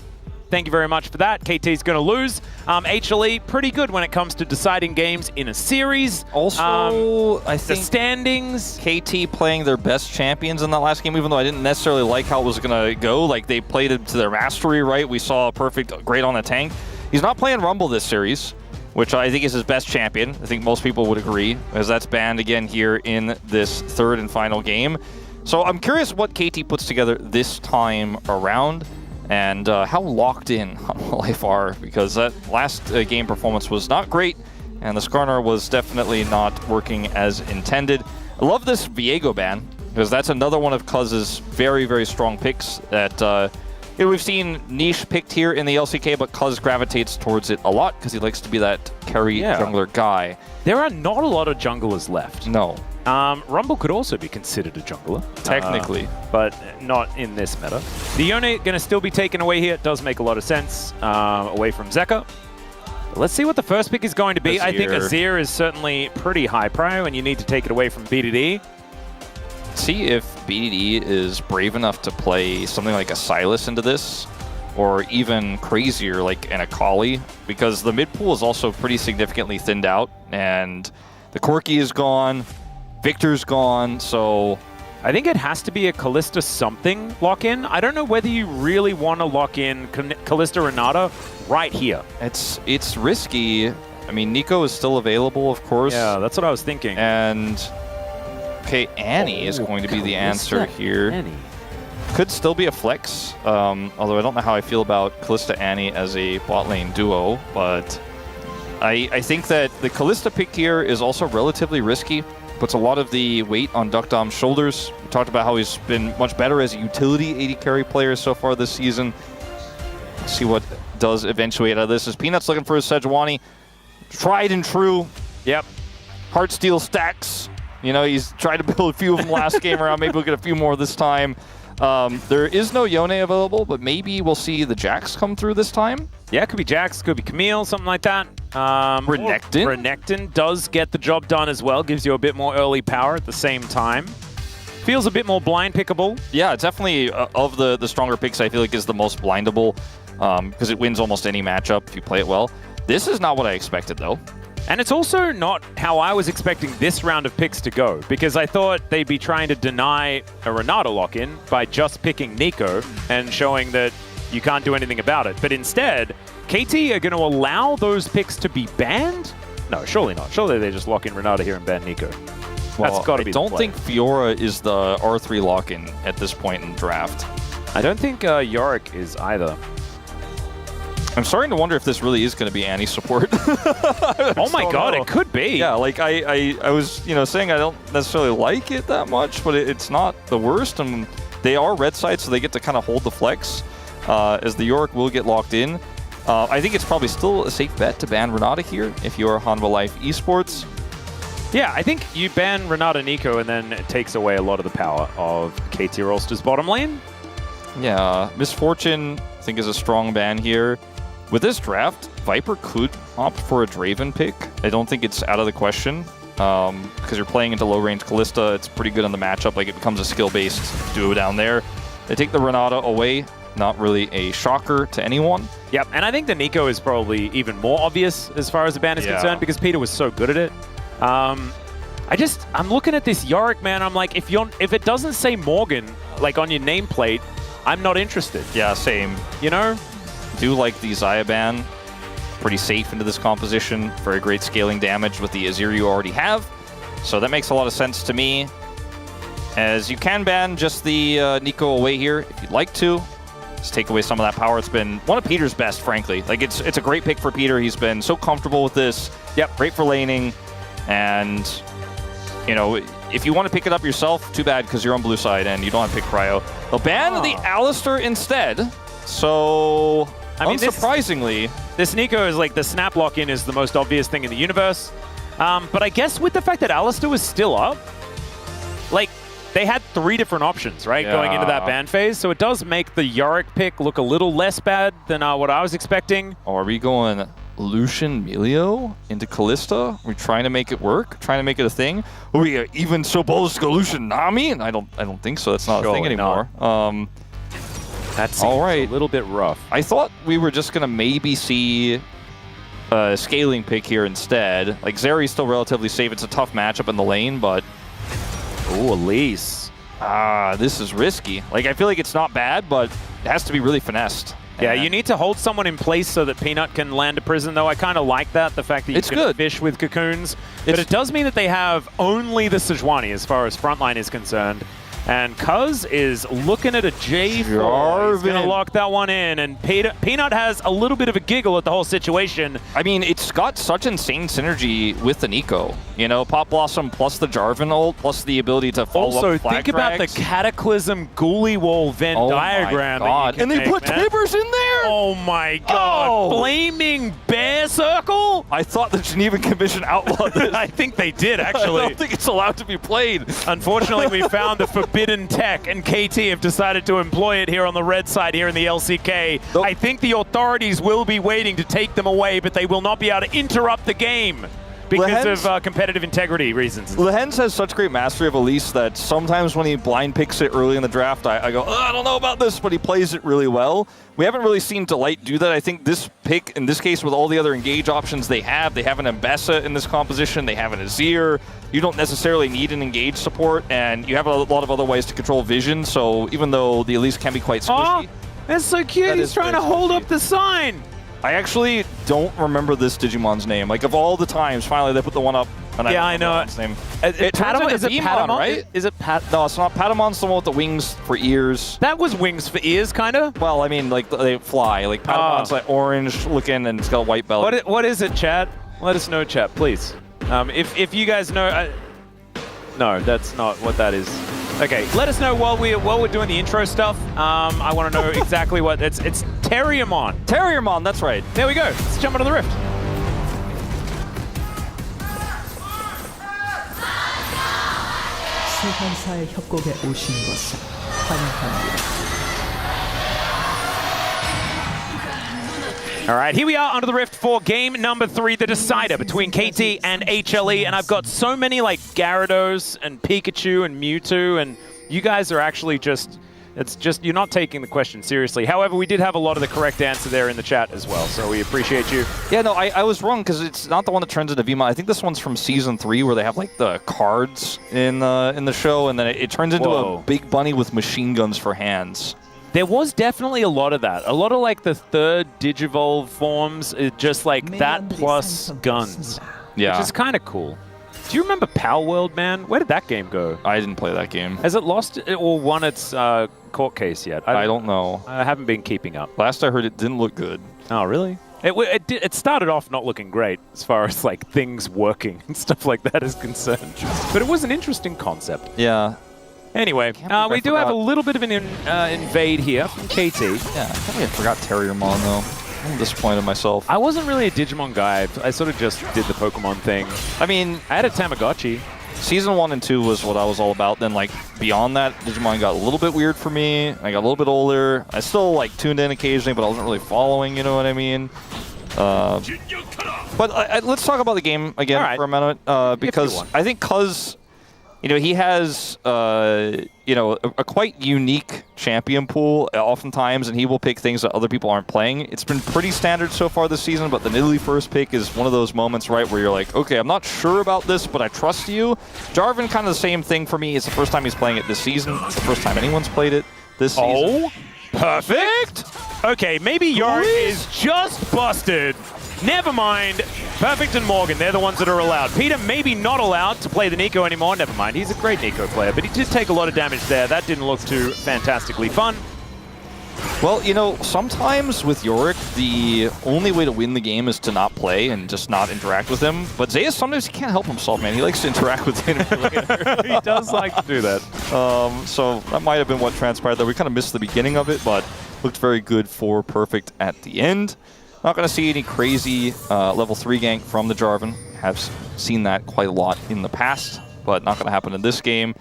thank you very much for that. KT's going to lose. HLE, pretty good when it comes to deciding games in a series. Also, I think the standings. KT playing their best champions in that last game, even though I didn't necessarily like how it was going to go. Like, they played it to their mastery, right? We saw a perfect, great on the tank. He's not playing Rumble this series, which I think is his best champion. I think most people would agree, as that's banned again here in this third and final game. So I'm curious what KT puts together this time around, and how locked in HunWillLife are, because that last game performance was not great, and the Skarner was definitely not working as intended. I love this Viego ban, because that's another one of Cuz's very, very strong picks that we've seen Niche picked here in the LCK, but Cuz gravitates towards it a lot because he likes to be that carry jungler guy. There are not a lot of junglers left. No. Rumble could also be considered a jungler. Technically. But not in this meta. The Yone going to still be taken away here. It does make a lot of sense. Away from Zeka. But let's see what the first pick is going to be. I think Azir is certainly pretty high prio, and you need to take it away from BDD. See if BDD is brave enough to play something like a Sylas into this, or even crazier like an Akali, because the mid pool is also pretty significantly thinned out, and the Corki is gone, Victor's gone, so I think it has to be a Kalista something lock-in. I don't know whether you really want to lock in Kalista Renata right here. It's risky. I mean, Nico is still available, of course. Yeah, that's what I was thinking. And okay, Annie is going to be the answer here. Annie. Could still be a flex, although I don't know how I feel about Kalista Annie as a bot lane duo, but I think that the Kalista pick here is also relatively risky. Puts a lot of the weight on Duckdom's shoulders. We talked about how he's been much better as a utility AD carry player so far this season. Let's see what does eventuate out of this. Is Peanuts looking for his Sejuani. Tried and true. Yep. Heartsteel stacks. You know, he's tried to build a few of them last game around. Maybe we'll get a few more this time. There is no Yone available, but maybe we'll see the Jax come through this time. Yeah, it could be Jax, could be Camille, something like that. Renekton. Renekton does get the job done as well. Gives you a bit more early power at the same time. Feels a bit more blind pickable. Yeah, definitely of the stronger picks, I feel like is the most blindable, because it wins almost any matchup if you play it well. This is not what I expected, though. And it's also not how I was expecting this round of picks to go, because I thought they'd be trying to deny a Renata lock-in by just picking Nico and showing that you can't do anything about it. But instead, KT are going to allow those picks to be banned? No, surely not. Surely they just lock in Renata here and ban Nico. Well, That's got to be I don't think Fiora is the R3 lock-in at this point in the draft. I don't think Yorick is either. I'm starting to wonder if this really is going to be Annie support. Oh my god, it could be. Yeah, like I was, saying I don't necessarily like it that much, but it's not the worst, and they are red side, so they get to kind of hold the flex, as the Yorick will get locked in. I think it's probably still a safe bet to ban Renata here if you're Hanwha Life Esports. Yeah, I think you ban Renata Nico, and then it takes away a lot of the power of KT Rolster's bottom lane. Yeah, Misfortune, I think, is a strong ban here. With this draft, Viper could opt for a Draven pick. I don't think it's out of the question, because you're playing into low-range Kalista. It's pretty good on the matchup. Like, it becomes a skill-based duo down there. They take the Renata away. Not really a shocker to anyone. Yep, and I think the Nico is probably even more obvious as far as the ban is concerned, because Peter was so good at it. I'm looking at this Yorick, man. I'm like, if it doesn't say Morgan, like, on your nameplate, I'm not interested. Yeah, same. You know? Do like the Xayah ban. Pretty safe into this composition. Very great scaling damage with the Azir you already have. So that makes a lot of sense to me. As you can ban just the Nico away here if you'd like to. Just take away some of that power. It's been one of Peter's best, frankly. Like, it's a great pick for Peter. He's been so comfortable with this. Yep. Great for laning. And, if you want to pick it up yourself, too bad, because you're on blue side and you don't have to pick Cryo. They'll ban the Alistar instead. So, unsurprisingly, this Nico is like the snap lock-in is the most obvious thing in the universe. But I guess with the fact that Alistar was still up, like, they had 3 different options, right, going into that ban phase. So it does make the Yorick pick look a little less bad than what I was expecting. Oh, are we going Lucian Melio into Kalista? Are we trying to make it work? Trying to make it a thing? Are we even so bold to go Lucian Nami? I don't think so. That's not a thing anymore. That seems a little bit rough. I thought we were just going to maybe see a scaling pick here instead. Like, Zeri's still relatively safe. It's a tough matchup in the lane, but... Ooh, Elise. This is risky. Like, I feel like it's not bad, but it has to be really finessed. Yeah, you need to hold someone in place so that Peanut can land a prison, though. I kind of like that, the fact that you can fish with cocoons. But it does mean that they have only the Sejuani as far as frontline is concerned. And Cuz is looking at a J4. He's going to lock that one in. And Peanut has a little bit of a giggle at the whole situation. I mean, it's got such insane synergy with the Nico. Pop Blossom plus the Jarvan ult, plus the ability to follow up flag think about the Cataclysm Ghoulie Wall Venn diagram. Oh my god. And they put Tibbers in there? Oh my god. Flaming Bear Circle? I thought the Geneva Commission outlawed this. I think they did, actually. I don't think it's allowed to be played. Unfortunately, we found the forbidden tech, and KT have decided to employ it here on the red side here in the LCK. I think the authorities will be waiting to take them away, but they will not be able to interrupt the game because of competitive integrity reasons. Lehens has such great mastery of Elise that sometimes when he blind picks it early in the draft, I go, I don't know about this, but he plays it really well. We haven't really seen Delight do that. I think this pick, in this case, with all the other engage options they have an Mbessa in this composition, they have an Azir. You don't necessarily need an engage support, and you have a lot of other ways to control vision, so even though the Elise can be quite squishy. That's so cute. He's trying to hold up the sign. I actually don't remember this Digimon's name. Like, of all the times, finally they put the one up. And I know its name. Is it Patamon, right? Is it No, it's not. Patamon's the one with the wings for ears. That was wings for ears, kind of? Well, I mean, like, they fly. Like, Patamon's like orange looking and it's got a white belly. What is it, chat? Let us know, chat, please. If you guys know... no, that's not what that is. Okay, let us know while we're doing the intro stuff. I want to know exactly what it's Terriermon. Terriermon, that's right. There we go. Let's jump into the rift. 소환사의 협곡에 오신 것을 환영합니다. All right, here we are under the rift for game number 3, the decider between KT and HLE. And I've got so many like Gyarados and Pikachu and Mewtwo, and you guys are actually you're not taking the question seriously. However, we did have a lot of the correct answer there in the chat as well, so we appreciate you. Yeah, no, I was wrong because it's not the one that turns into Vima. I think this one's from Season 3 where they have like the cards in the show, and then it turns into a big bunny with machine guns for hands. There was definitely a lot of that. A lot of like the third Digivolve forms, just like that plus guns. Yeah. Which is kind of cool. Do you remember Power World, man? Where did that game go? I didn't play that game. Has it lost or won its court case yet? I don't know. I haven't been keeping up. Last I heard, it didn't look good. Oh, really? It started off not looking great as far as like things working and stuff like that is concerned, but it was an interesting concept. Yeah. Anyway, we do have a little bit of an invade here from KT. Yeah, I think I forgot Terriermon though. I'm disappointed in myself. I wasn't really a Digimon guy. I sort of just did the Pokemon thing. I mean, I had a Tamagotchi. Season 1 and 2 was what I was all about. Then, like, beyond that, Digimon got a little bit weird for me. I got a little bit older. I still, like, tuned in occasionally, but I wasn't really following, you know what I mean? But let's talk about the game again for a minute, because I think you know, he has, you know, a quite unique champion pool oftentimes, and he will pick things that other people aren't playing. It's been pretty standard so far this season, but the Nidalee first pick is one of those moments, right, where you're like, okay, I'm not sure about this, but I trust you. Jarvan, kind of the same thing for me. It's the first time he's playing it this season. It's the first time anyone's played it this season. Oh, perfect. Okay, maybe Yorick is just busted. Never mind. Perfect and Morgan, they're the ones that are allowed. Peter maybe not allowed to play the Nico anymore. Never mind, he's a great Nico player, but he did take a lot of damage there. That didn't look too fantastically fun. Well, you know, sometimes with Yorick, the only way to win the game is to not play and just not interact with him. But Zeus, sometimes he can't help himself, man. He likes to interact with him. He does like to do that. So that might have been what transpired there. We kind of missed the beginning of it, but looked very good for Perfect at the end. Not going to see any crazy level 3 gank from the Jarvan. Have seen that quite a lot in the past, but not going to happen in this game.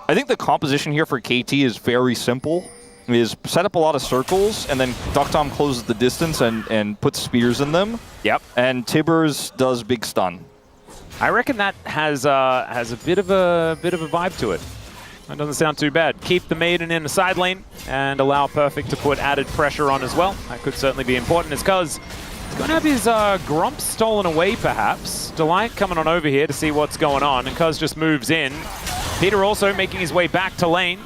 I think the composition here for KT is very simple. Is set up a lot of circles, and then Ducktom closes the distance and puts spears in them. Yep. And Tibbers does big stun. I reckon that has a bit of a vibe to it. That doesn't sound too bad. Keep the Maiden in the side lane and allow Perfect to put added pressure on as well. That could certainly be important. It's because he's going to have his Grump stolen away, perhaps. Delight coming on over here to see what's going on, and Cuz just moves in. Peter also making his way back to lane.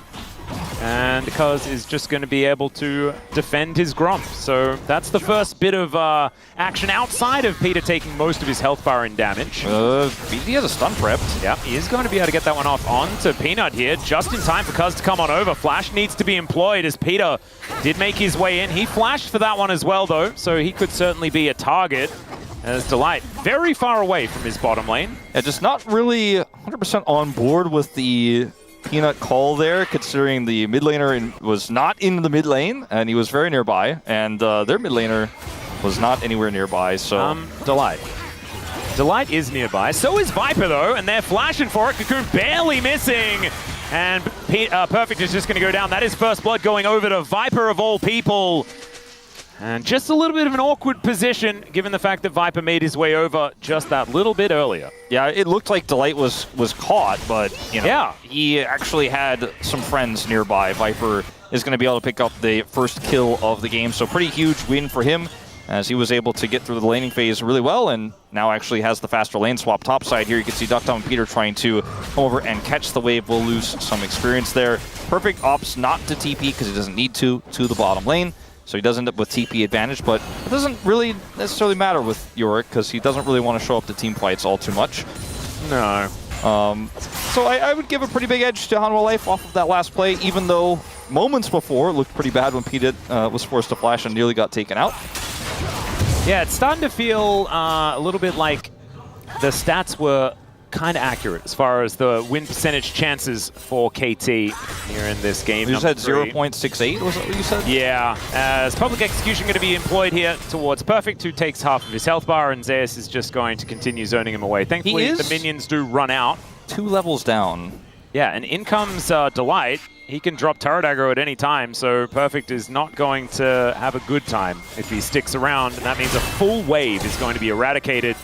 And Cuz is just going to be able to defend his Grump. So that's the first bit of action outside of Peter taking most of his health bar in damage. He has a stun prepped. Yep, he is going to be able to get that one off onto Peanut here, just in time for Cuz to come on over. Flash needs to be employed as Peter did make his way in. He flashed for that one as well, though, so he could certainly be a target. As Delight very far away from his bottom lane. Yeah, just not really 100% on board with the Peanut call there, considering the mid laner was not in the mid lane, and he was very nearby, and their mid laner was not anywhere nearby, so... Delight. Delight is nearby. So is Viper, though, and they're flashing for it. Cocoon barely missing, and Perfect is just going to go down. That is first blood going over to Viper of all people. And just a little bit of an awkward position, given the fact that Viper made his way over just that little bit earlier. Yeah, it looked like Delight was caught, but you know, he actually had some friends nearby. Viper is going to be able to pick up the first kill of the game, so pretty huge win for him, as he was able to get through the laning phase really well, and now actually has the faster lane swap topside here. You can see Ducktom and Peter trying to come over and catch the wave. Will lose some experience there. Perfect opts not to TP because he doesn't need to the bottom lane. So he does end up with TP advantage, but it doesn't really necessarily matter with Yorick because he doesn't really want to show up to team fights all too much. No. So I would give a pretty big edge to Hanwha Life off of that last play, even though moments before it looked pretty bad when Pete was forced to flash and nearly got taken out. Yeah, it's starting to feel a little bit like the stats were kind of accurate as far as the win percentage chances for KT here in this game. You said 0.68, was that what you said? Yeah, as public execution going to be employed here towards Perfect, who takes half of his health bar, and Zeus is just going to continue zoning him away. Thankfully, the minions do run out. 2 levels down. Yeah, and in comes Delight. He can drop turret aggro at any time, so Perfect is not going to have a good time if he sticks around, and that means a full wave is going to be eradicated.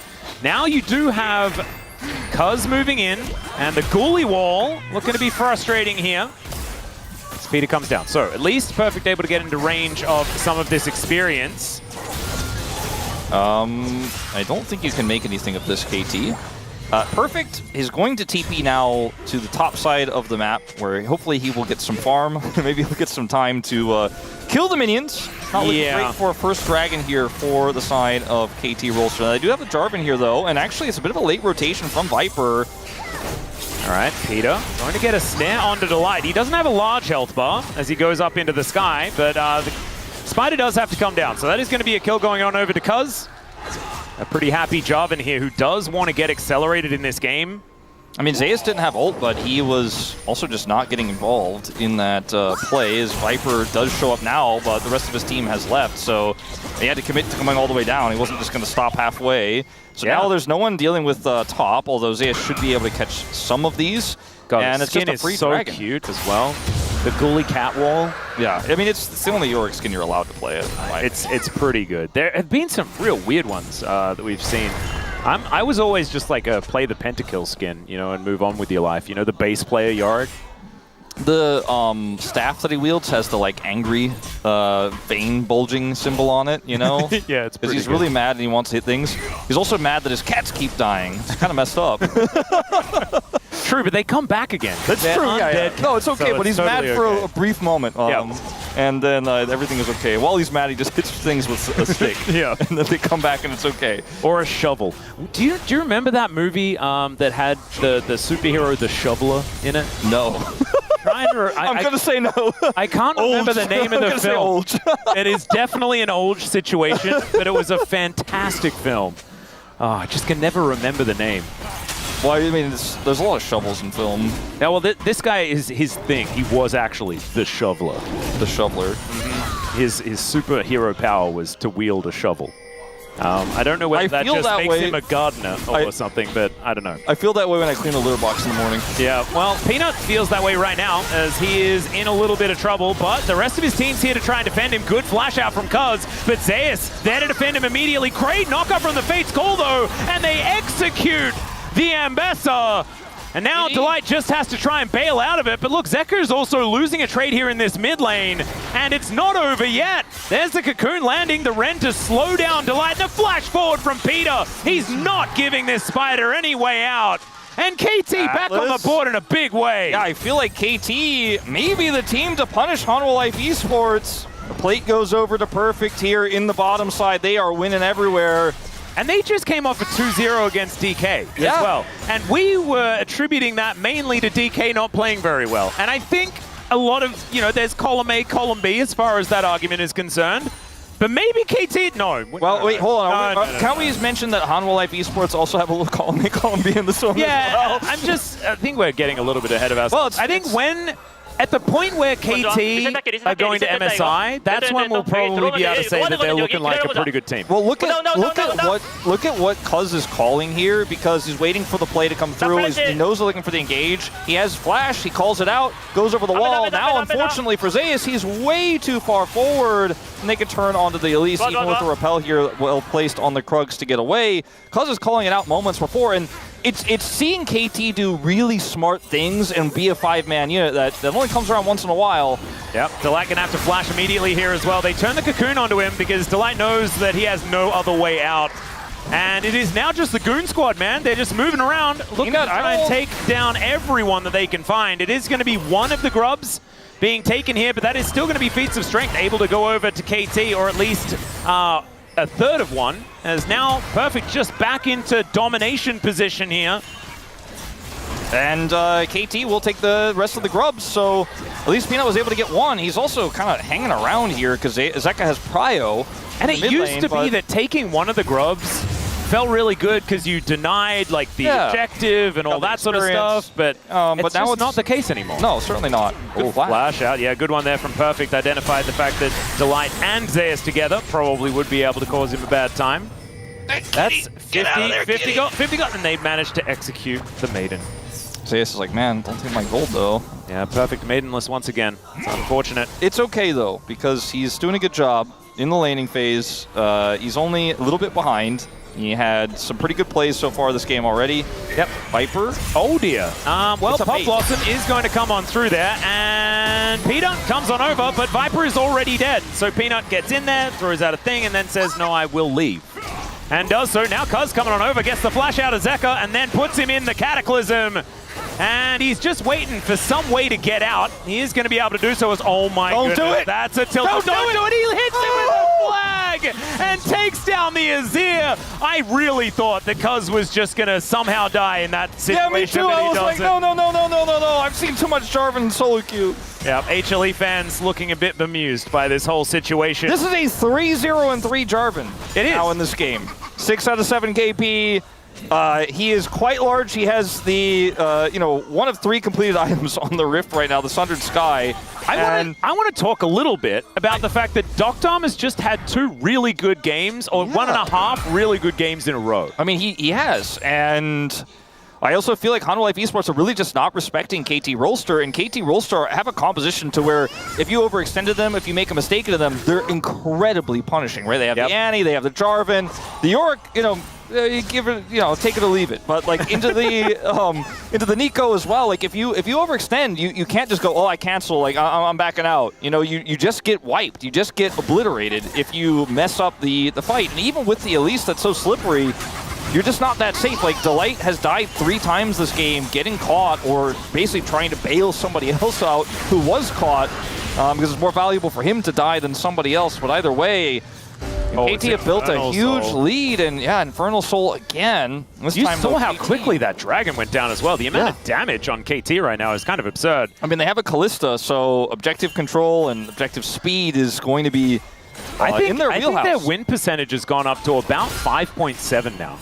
Now you do have Cuz moving in, and the Ghoulie wall looking to be frustrating here. Speeder comes down. So at least Perfect able to get into range of some of this experience. I don't think you can make anything of this, KT. Perfect is going to TP now to the top side of the map, where hopefully he will get some farm. Maybe he'll get some time to kill the minions. Not looking great for a first dragon here for the side of KT Rolster. They do have a Jarvan here, though, and actually it's a bit of a late rotation from Viper. All right, Peter going to get a snare onto Delight. He doesn't have a large health bar as he goes up into the sky, but the Spider does have to come down, so that is going to be a kill going on over to Cuz. A pretty happy Jarvan here who does want to get accelerated in this game. I mean, Zeus didn't have ult, but he was also just not getting involved in that play. His Viper does show up now, but the rest of his team has left, so he had to commit to coming all the way down. He wasn't just going to stop halfway. So now there's no one dealing with top, although Zeus should be able to catch some of these. God, and it's skin just a free is so dragon. cute as well. The Ghoulie cat wall. Yeah, I mean, it's the only Yorick skin you're allowed to play it. It's pretty good. There have been some real weird ones that we've seen. I was always just like a play the pentakill skin, you know, and move on with your life. You know, the base player Yorick. The staff that he wields has the like angry vein bulging symbol on it, you know? Yeah, it's because pretty he's good. really mad and he wants to hit things. He's also mad that his cats keep dying. It's kind of messed up. True, but they come back again. That's true. Yeah. No, it's okay, So but it's he's mad totally for okay. a brief moment. And then everything is okay. While he's mad, he just hits things with a stick. Yeah. And then they come back and it's okay. Or a shovel. Do you remember that movie that had the superhero the shoveler in it? No. I'm going to say no. I can't remember the name of the Say film. It is definitely an old situation, but it was a fantastic film. Oh, I just can never remember the name. Well, I mean, there's a lot of shovels in film. Yeah, well, this guy is his thing. He was actually the shoveler. The shoveler. His superhero power was to wield a shovel. I don't know whether that just makes him a gardener or something, but I don't know. I feel that way when I clean the litter box in the morning. Yeah, well, Peanut feels that way right now as he is in a little bit of trouble, but the rest of his team's here to try and defend him. Good flash out from Cuz, but Zeus there to defend him immediately. Great knockup from the Fates Call, though, and they execute the Ambessa. And now Delight just has to try and bail out of it, but look, Zekker's also losing a trade here in this mid lane, and it's not over yet. There's the Cocoon landing, the Ren to slow down Delight, the flash forward from Peter. He's not giving this Spider any way out. And KT back on the board in a big way. Yeah, I feel like KT may be the team to punish Hanwha Life Esports. The plate goes over to Perfect here in the bottom side. They are winning everywhere. And they just came off a 2-0 against DK as well. And we were attributing that mainly to DK not playing very well. And I think a lot of, you know, there's column A, column B as far as that argument is concerned. But maybe KT, no. Well, wait, hold on. Can we just mention that Hanwha Life Esports also have a little column A, column B in this one as well? I think we're getting a little bit ahead of ourselves. Well, I think when... At the point where KT are going to MSI, that's when we'll probably be able to say that they're looking like a pretty good team. Well, look at what Cuz is calling here, because he's waiting for the play to come through. He knows they're looking for the engage. He has flash. He calls it out, goes over the wall. Now, unfortunately for Zeus, he's way too far forward, and they can turn onto the Elise, even with the repel here well placed on the Krugs to get away. Cuz is calling it out moments before, and it's seeing KT do really smart things and be a five-man unit that only comes around once in a while. Yep, Delight gonna have to flash immediately here as well. They turn the Cocoon onto him because Delight knows that he has no other way out. And it is now just the Goon Squad, man. They're just moving around, looking to try and take down everyone that they can find. It is going to be one of the grubs being taken here, but that is still going to be feats of strength able to go over to KT, or at least a third of one, as now Perfect just back into domination position here. And KT will take the rest of the grubs, so at least Peanut was able to get one. He's also kind of hanging around here because Zeka has prio. And it used to be that taking one of the grubs felt really good because you denied like the objective and all that sort of stuff, but now it's not the case anymore. No, certainly not. Good flash out. Yeah, good one there from Perfect. Identified the fact that Delight and Zeus together probably would be able to cause him a bad time. That's 50 got, and they managed to execute the Maiden. Zeus is like, man, don't take my gold though. Yeah, Perfect Maidenless once again. It's unfortunate. It's okay though, because he's doing a good job in the laning phase. He's only a little bit behind. He had some pretty good plays so far this game already. Yep. Viper. Oh dear. Well, Pop Blossom is going to come on through there, and Peanut comes on over, but Viper is already dead. So Peanut gets in there, throws out a thing, and then says, no, I will leave. And does so. Now Cuz coming on over, gets the flash out of Zeka, and then puts him in the Cataclysm. And he's just waiting for some way to get out. He is going to be able to do so as, oh my goodness. Don't do it! That's a tilt. Don't do it! He hits him with a flash! frag and takes down the Azir. I really thought that Cuz was just going to somehow die in that situation. Yeah, me too. I was like, no. I've seen too much Jarvan solo queue. Yeah, HLE fans looking a bit bemused by this whole situation. This is a 3-0-3 Jarvan. It is. Now in this game. 6 out of 7 KP. He is quite large. He has the, one of 3 completed items on the Rift right now, the Sundered Sky. I want to talk a little bit about the fact that Doctom has just had 2 really good games, or 1.5 really good games in a row. I mean, he has, and I also feel like Hanwha Life Esports are really just not respecting KT Rolster, and KT Rolster have a composition to where if you overextended them, if you make a mistake into them, they're incredibly punishing, right? They have the Annie, they have the Jarvan, the Yorick, you give it, take it or leave it. But like into the Nico as well. Like if you overextend, you can't just go, oh, I cancel. Like I'm backing out. You just get wiped. You just get obliterated if you mess up the fight. And even with the Elise that's so slippery, you're just not that safe. Like Delight has died 3 times this game, getting caught or basically trying to bail somebody else out who was caught, because it's more valuable for him to die than somebody else. But either way. KT have built a huge lead, and Infernal Soul again. You saw how quickly that dragon went down as well. The amount of damage on KT right now is kind of absurd. I mean, they have a Callista, so objective control and objective speed is going to be in their wheelhouse. I think their win percentage has gone up to about 5.7 now.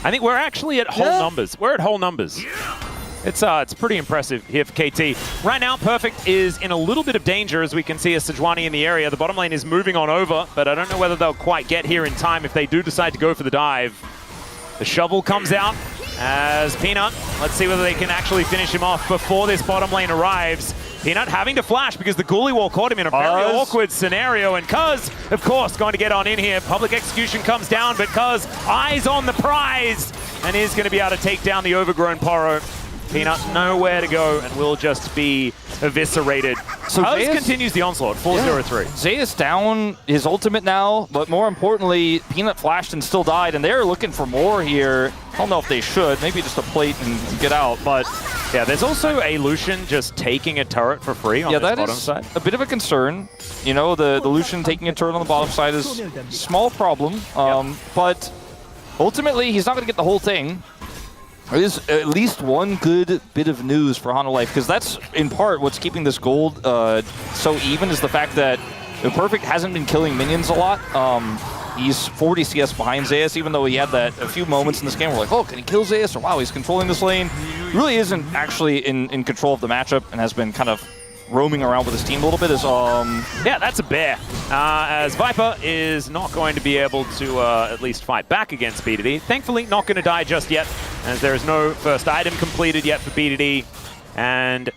I think we're actually at whole numbers. We're at whole numbers. It's pretty impressive here for KT. Right now, Perfect is in a little bit of danger, as we can see a Sejuani in the area. The bottom lane is moving on over, but I don't know whether they'll quite get here in time if they do decide to go for the dive. The shovel comes out as Peanut. Let's see whether they can actually finish him off before this bottom lane arrives. Peanut having to flash because the Ghoulie Wall caught him in a very awkward scenario, and Cuz, of course, going to get on in here. Public Execution comes down, but Cuz, eyes on the prize, and is going to be able to take down the overgrown Poro. Peanut nowhere to go and will just be eviscerated. So Cuz continues the onslaught, 4-0-3. Zeus down his ultimate now, but more importantly, Peanut flashed and still died, and they're looking for more here. I don't know if they should, maybe just a plate and get out, but yeah, there's also a Lucian just taking a turret for free on the bottom side. A bit of a concern. The Lucian taking a turret on the bottom side is a small problem, but ultimately he's not going to get the whole thing. There is at least one good bit of news for Hanwha Life, because that's in part what's keeping this gold so even, is the fact that Perfect hasn't been killing minions a lot. He's 40 CS behind Zeus, even though he had a few moments in this game where we're like, oh, can he kill Zeus? Or wow, he's controlling this lane. He really isn't actually in control of the matchup and has been kind of roaming around with his team a little bit. Yeah, that's a bear. As Viper is not going to be able to at least fight back against BDD. Thankfully, not going to die just yet, as there is no first item completed yet for BDD. And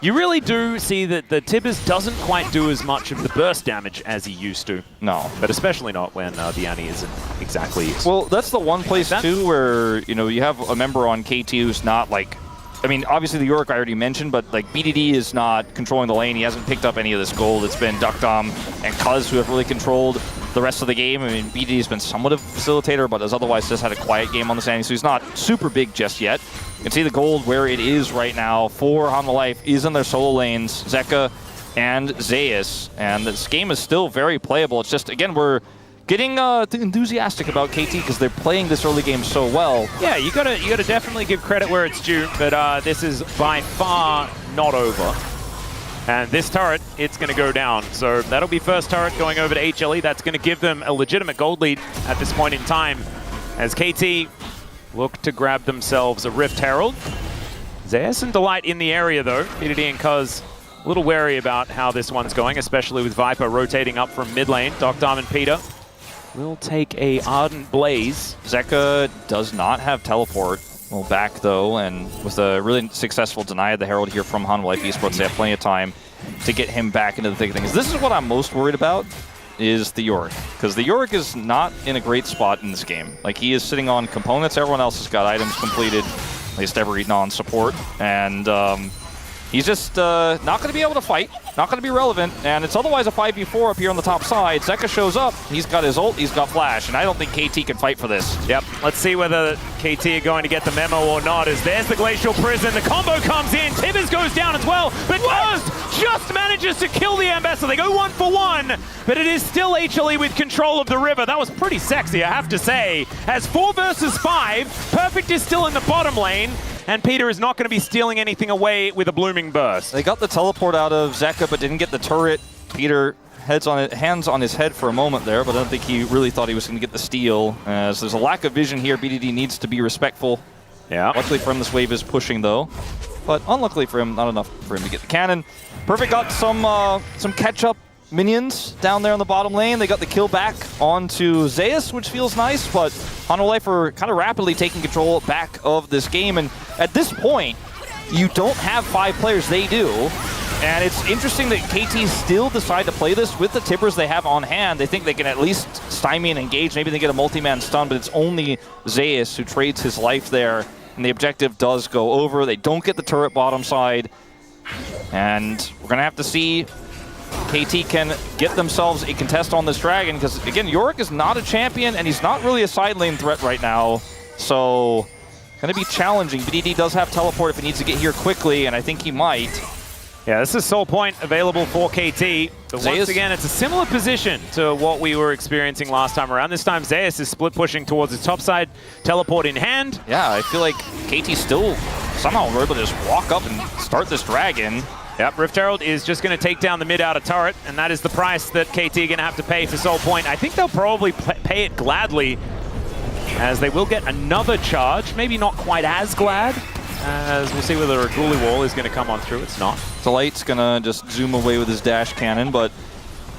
you really do see that the Tibbers doesn't quite do as much of the burst damage as he used to. No. But especially not when the Annie isn't exactly... Well, that's the one place, too, where, you have a member on KT who's not, like... I mean, obviously the Yorick I already mentioned, but like BDD is not controlling the lane. He hasn't picked up any of this gold. It's been Doctom and Cuz who have really controlled the rest of the game. I mean, BDD has been somewhat of a facilitator, but has otherwise just had a quiet game on the Sandy, so he's not super big just yet. You can see the gold where it is right now for Hanwha Life is in their solo lanes, Zeka and Zeus, and this game is still very playable. It's just, again, we're getting enthusiastic about KT because they're playing this early game so well. Yeah, you gotta definitely give credit where it's due, but this is by far not over. And this turret, it's gonna go down. So that'll be first turret going over to HLE. That's gonna give them a legitimate gold lead at this point in time, as KT look to grab themselves a Rift Herald. Zeus and Delight in the area though. BDD and Cuz a little wary about how this one's going, especially with Viper rotating up from mid lane. Doctom and Peter will take a Ardent Blaze. Zeka does not have teleport. Well, back though, and with a really successful deny of the Herald here from Hanwha Life Esports, they have plenty of time to get him back into the thick of things. This is what I'm most worried about, is the Yorick. Because the Yorick is not in a great spot in this game. Like, he is sitting on components, everyone else has got items completed, at least every non-support, and he's just not going to be able to fight, not going to be relevant, and it's otherwise a 5v4 up here on the top side. Zeka shows up, he's got his ult, he's got flash, and I don't think KT can fight for this. Yep, let's see whether KT are going to get the memo or not, as there's the Glacial Prison, the combo comes in, Tibbers goes down as well, but Cuz just manages to kill the Ambassador. They go 1 for 1, but it is still HLE with control of the river. That was pretty sexy, I have to say. As 4 versus 5, Perfect is still in the bottom lane, and Peter is not going to be stealing anything away with a blooming burst. They got the teleport out of Zeka, but didn't get the turret. Peter hands on his head for a moment there, but I don't think he really thought he was going to get the steal. As there's a lack of vision here, BDD needs to be respectful. Yeah. Luckily for him, this wave is pushing though, but unluckily for him, not enough for him to get the cannon. Perfect got some catch-up minions down there on the bottom lane. They got the kill back onto Zeus, which feels nice, but HLE are kind of rapidly taking control back of this game. And at this point, you don't have 5 players, they do. And it's interesting that KT still decide to play this with the tippers they have on hand. They think they can at least stymie and engage. Maybe they get a multi-man stun, but it's only Zeus who trades his life there. And the objective does go over. They don't get the turret bottom side. And we're going to have to see KT can get themselves a contest on this dragon, because again, Yorick is not a champion and he's not really a side lane threat right now. So going to be challenging. BDD does have teleport if he needs to get here quickly, and I think he might. Yeah, this is Soul Point available for KT. But once again, it's a similar position to what we were experiencing last time around. This time, Zeus is split pushing towards his top side, teleport in hand. Yeah, I feel like KT still somehow were able to just walk up and start this dragon. Yep, Rift Herald is just going to take down the mid-outer turret, and that is the price that KT are going to have to pay for Soul Point. I think they'll probably pay it gladly, as they will get another charge. Maybe not quite as glad, as we'll see whether a Ghoulie Wall is going to come on through. It's not. Delight's going to just zoom away with his dash cannon, but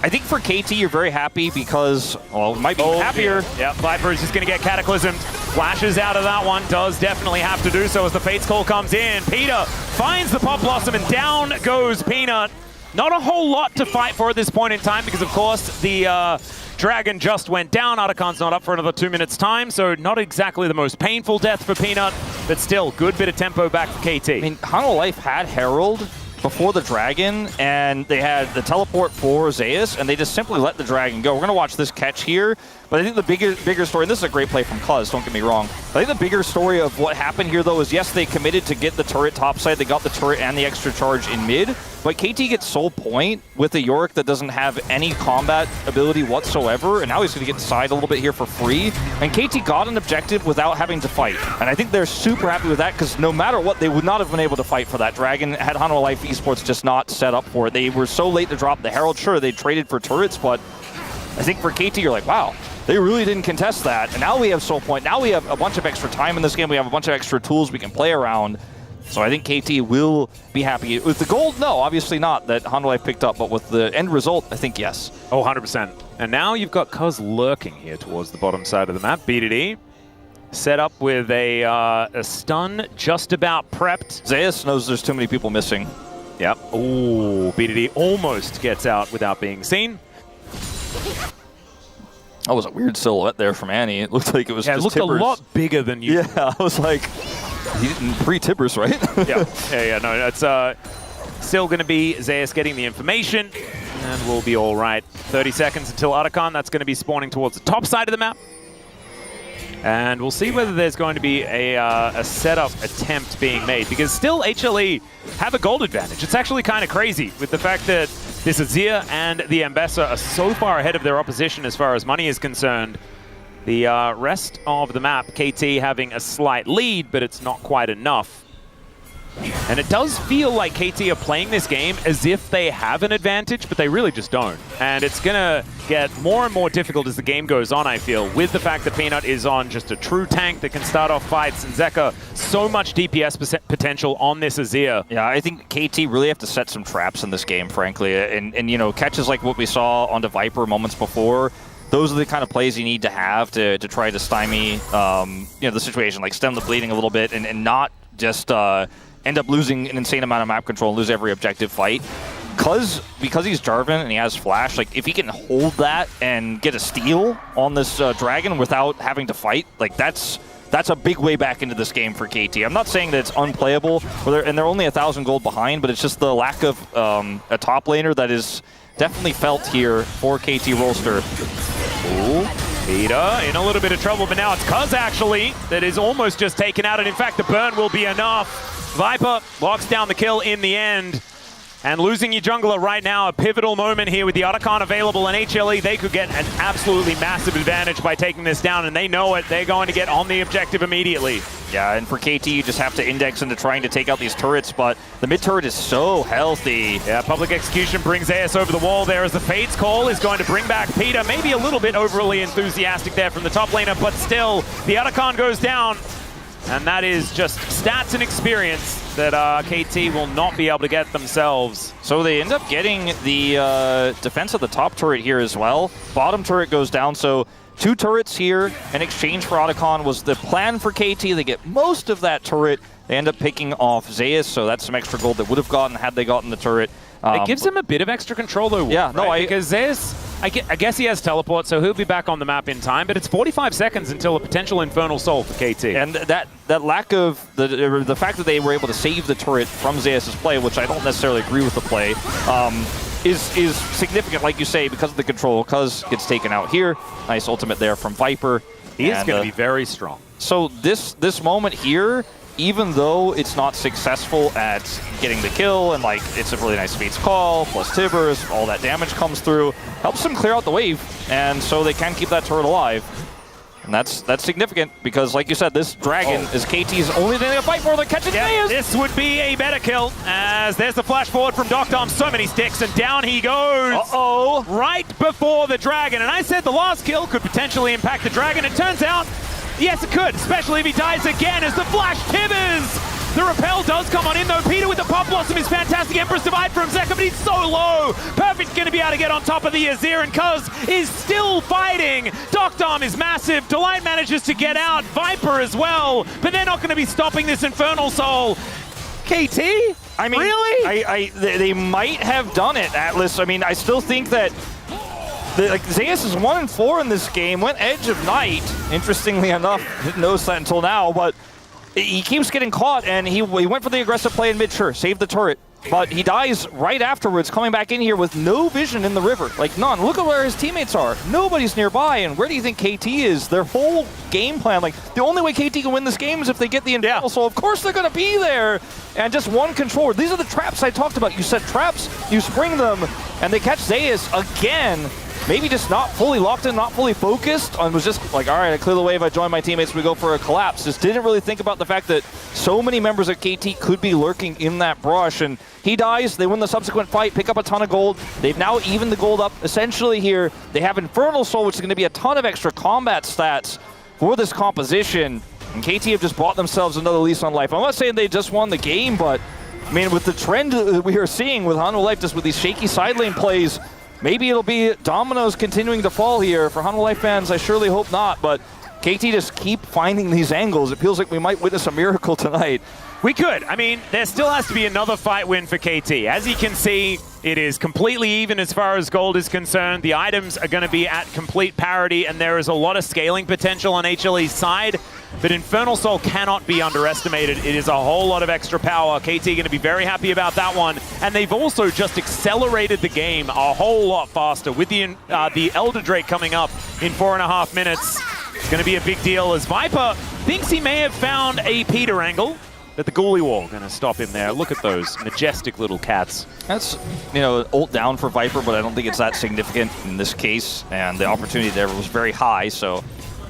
I think for KT, you're very happy because, well, might be happier. Yeah, Viper is just going to get cataclysmed. Flashes out of that one. Does definitely have to do so as the Fates Call comes in. Peter finds the Pop Blossom and down goes Peanut. Not a whole lot to fight for at this point in time because, of course, the Dragon just went down. Atakan's not up for another 2 minutes time, so not exactly the most painful death for Peanut, but still, good bit of tempo back for KT. I mean, HLE had Herald before the Dragon, and they had the teleport for Zeus, and they just simply let the Dragon go. We're going to watch this catch here, but I think the bigger story, and this is a great play from Cuz, don't get me wrong, I think the bigger story of what happened here, though, is yes, they committed to get the turret topside, they got the turret and the extra charge in mid, but KT gets Soul Point with a Yorick that doesn't have any combat ability whatsoever, and now he's going to get side a little bit here for free, and KT got an objective without having to fight, and I think they're super happy with that, because no matter what, they would not have been able to fight for that Dragon had HLE Esports just not set up for it. They were so late to drop the Herald. Sure, they traded for turrets, but I think for KT, you're like, wow, they really didn't contest that, and now we have Soul Point. Now we have a bunch of extra time in this game. We have a bunch of extra tools we can play around. So I think KT will be happy. With the gold, no, obviously not, that HLE picked up, but with the end result, I think yes. Oh, 100%. And now you've got Cuz lurking here towards the bottom side of the map. BDD set up with a stun just about prepped. Zeus knows there's too many people missing. Yep. Ooh, BDD almost gets out without being seen. That was a weird silhouette there from Annie. It looked like it was just it looked tippers. a lot bigger than usual. Yeah, I was like, he didn't pre-tippers, right? yeah, no, it's still going to be Zeus getting the information, and we'll be all right. 30 seconds until Atakan. That's going to be spawning towards the top side of the map. And we'll see whether there's going to be a setup attempt being made, because still HLE have a gold advantage. It's actually kind of crazy with the fact that this Azir and the Ambessa are so far ahead of their opposition as far as money is concerned. The rest of the map, KT having a slight lead, but it's not quite enough. And it does feel like KT are playing this game as if they have an advantage, but they really just don't. And it's going to get more and more difficult as the game goes on, I feel, with the fact that Peanut is on just a true tank that can start off fights, and Zeka, so much DPS potential on this Azir. Yeah, I think KT really have to set some traps in this game, frankly. And you know, catches like what we saw onto Viper moments before, those are the kind of plays you need to have to try to stymie you know, the situation, like stem the bleeding a little bit and not just end up losing an insane amount of map control and lose every objective fight. Because he's Jarvan and he has Flash, like if he can hold that and get a steal on this Dragon without having to fight, like that's a big way back into this game for KT. I'm not saying that it's unplayable, and they're only 1,000 gold behind, but it's just the lack of a top laner that is definitely felt here for KT Rolster. Ooh. Peter in a little bit of trouble, but now it's Cuz actually that is almost just taken out, and in fact the burn will be enough. Viper locks down the kill in the end. And losing your jungler right now, a pivotal moment here with the Otacon available in HLE. They could get an absolutely massive advantage by taking this down, and they know it. They're going to get on the objective immediately. Yeah, and for KT, you just have to index into trying to take out these turrets, but the mid turret is so healthy. Yeah, Public Execution brings AS over the wall there as the Fate's Call is going to bring back Peter. Maybe a little bit overly enthusiastic there from the top laner, but still, the Otacon goes down. And that is just stats and experience that KT will not be able to get themselves. So they end up getting the defense of the top turret here as well. Bottom turret goes down, so 2 turrets here in exchange for Otacon was the plan for KT. They get most of that turret. They end up picking off Zeus, so that's some extra gold they would have gotten had they gotten the turret. It gives him a bit of extra control though. Yeah, right? no, because Zeus, I guess he has teleport, so he'll be back on the map in time, but it's 45 seconds until a potential Infernal Soul for KT. And that lack of, the fact that they were able to save the turret from Zeus' play, which I don't necessarily agree with the play, is significant, like you say, because of the control, because it's taken out here. Nice ultimate there from Viper. He is going to be very strong. So this moment here, even though it's not successful at getting the kill, and like it's a really nice Fate's Call, plus Tibbers, all that damage comes through, helps them clear out the wave, and so they can keep that turret alive. And that's significant, because like you said, this dragon is KT's only thing to fight for. They're catching Zeus. This would be a better kill, as there's the flash forward from Doctom. So many sticks, and down he goes. Uh-oh. Right before the dragon. And I said the last kill could potentially impact the dragon. It turns out, yes, it could, especially if he dies again as the flash Tibbers. The repel does come on in though. Peter with the Pop Blossom is fantastic. Empress Divide from Zeka, but he's so low. Perfect's going to be able to get on top of the Azir, and Cuz is still fighting. Doctom is massive. Delight manages to get out. Viper as well, but they're not going to be stopping this Infernal Soul. KT? I mean, really? they might have done it, Atlas. I mean, I still think that Zeus is 1-4 in this game. Went Edge of Night, interestingly enough. Didn't notice that until now, but he keeps getting caught, and he went for the aggressive play in mid, sure, saved the turret. But he dies right afterwards, coming back in here with no vision in the river. Like, none. Look at where his teammates are. Nobody's nearby, and where do you think KT is? Their whole game plan, like, the only way KT can win this game is if they get the Infernal Soul. Of course they're going to be there. And just one controller. These are the traps I talked about. You set traps, you spring them, and they catch Zeus again. Maybe just not fully locked in, not fully focused, and was just like, all right, I clear the wave, I join my teammates, we go for a collapse. Just didn't really think about the fact that so many members of KT could be lurking in that brush, and he dies, they win the subsequent fight, pick up a ton of gold. They've now evened the gold up essentially here. They have Infernal Soul, which is going to be a ton of extra combat stats for this composition, and KT have just bought themselves another lease on life. I'm not saying they just won the game, but I mean, with the trend that we are seeing with Hanwha Life, just with these shaky side lane plays, maybe it'll be dominoes continuing to fall here. For Hanwha Life fans, I surely hope not, but KT just keep finding these angles. It feels like we might witness a miracle tonight. We could. I mean, there still has to be another fight win for KT. As you can see, it is completely even as far as gold is concerned. The items are going to be at complete parity, and there is a lot of scaling potential on HLE's side. But Infernal Soul cannot be underestimated. It is a whole lot of extra power. KT going to be very happy about that one. And they've also just accelerated the game a whole lot faster with the Elder Drake coming up in 4.5 minutes. It's going to be a big deal as Viper thinks he may have found a Peter angle. But the Ghoulie Wall going to stop him there. Look at those majestic little cats. That's, ult down for Viper, but I don't think it's that significant in this case. And the opportunity there was very high, so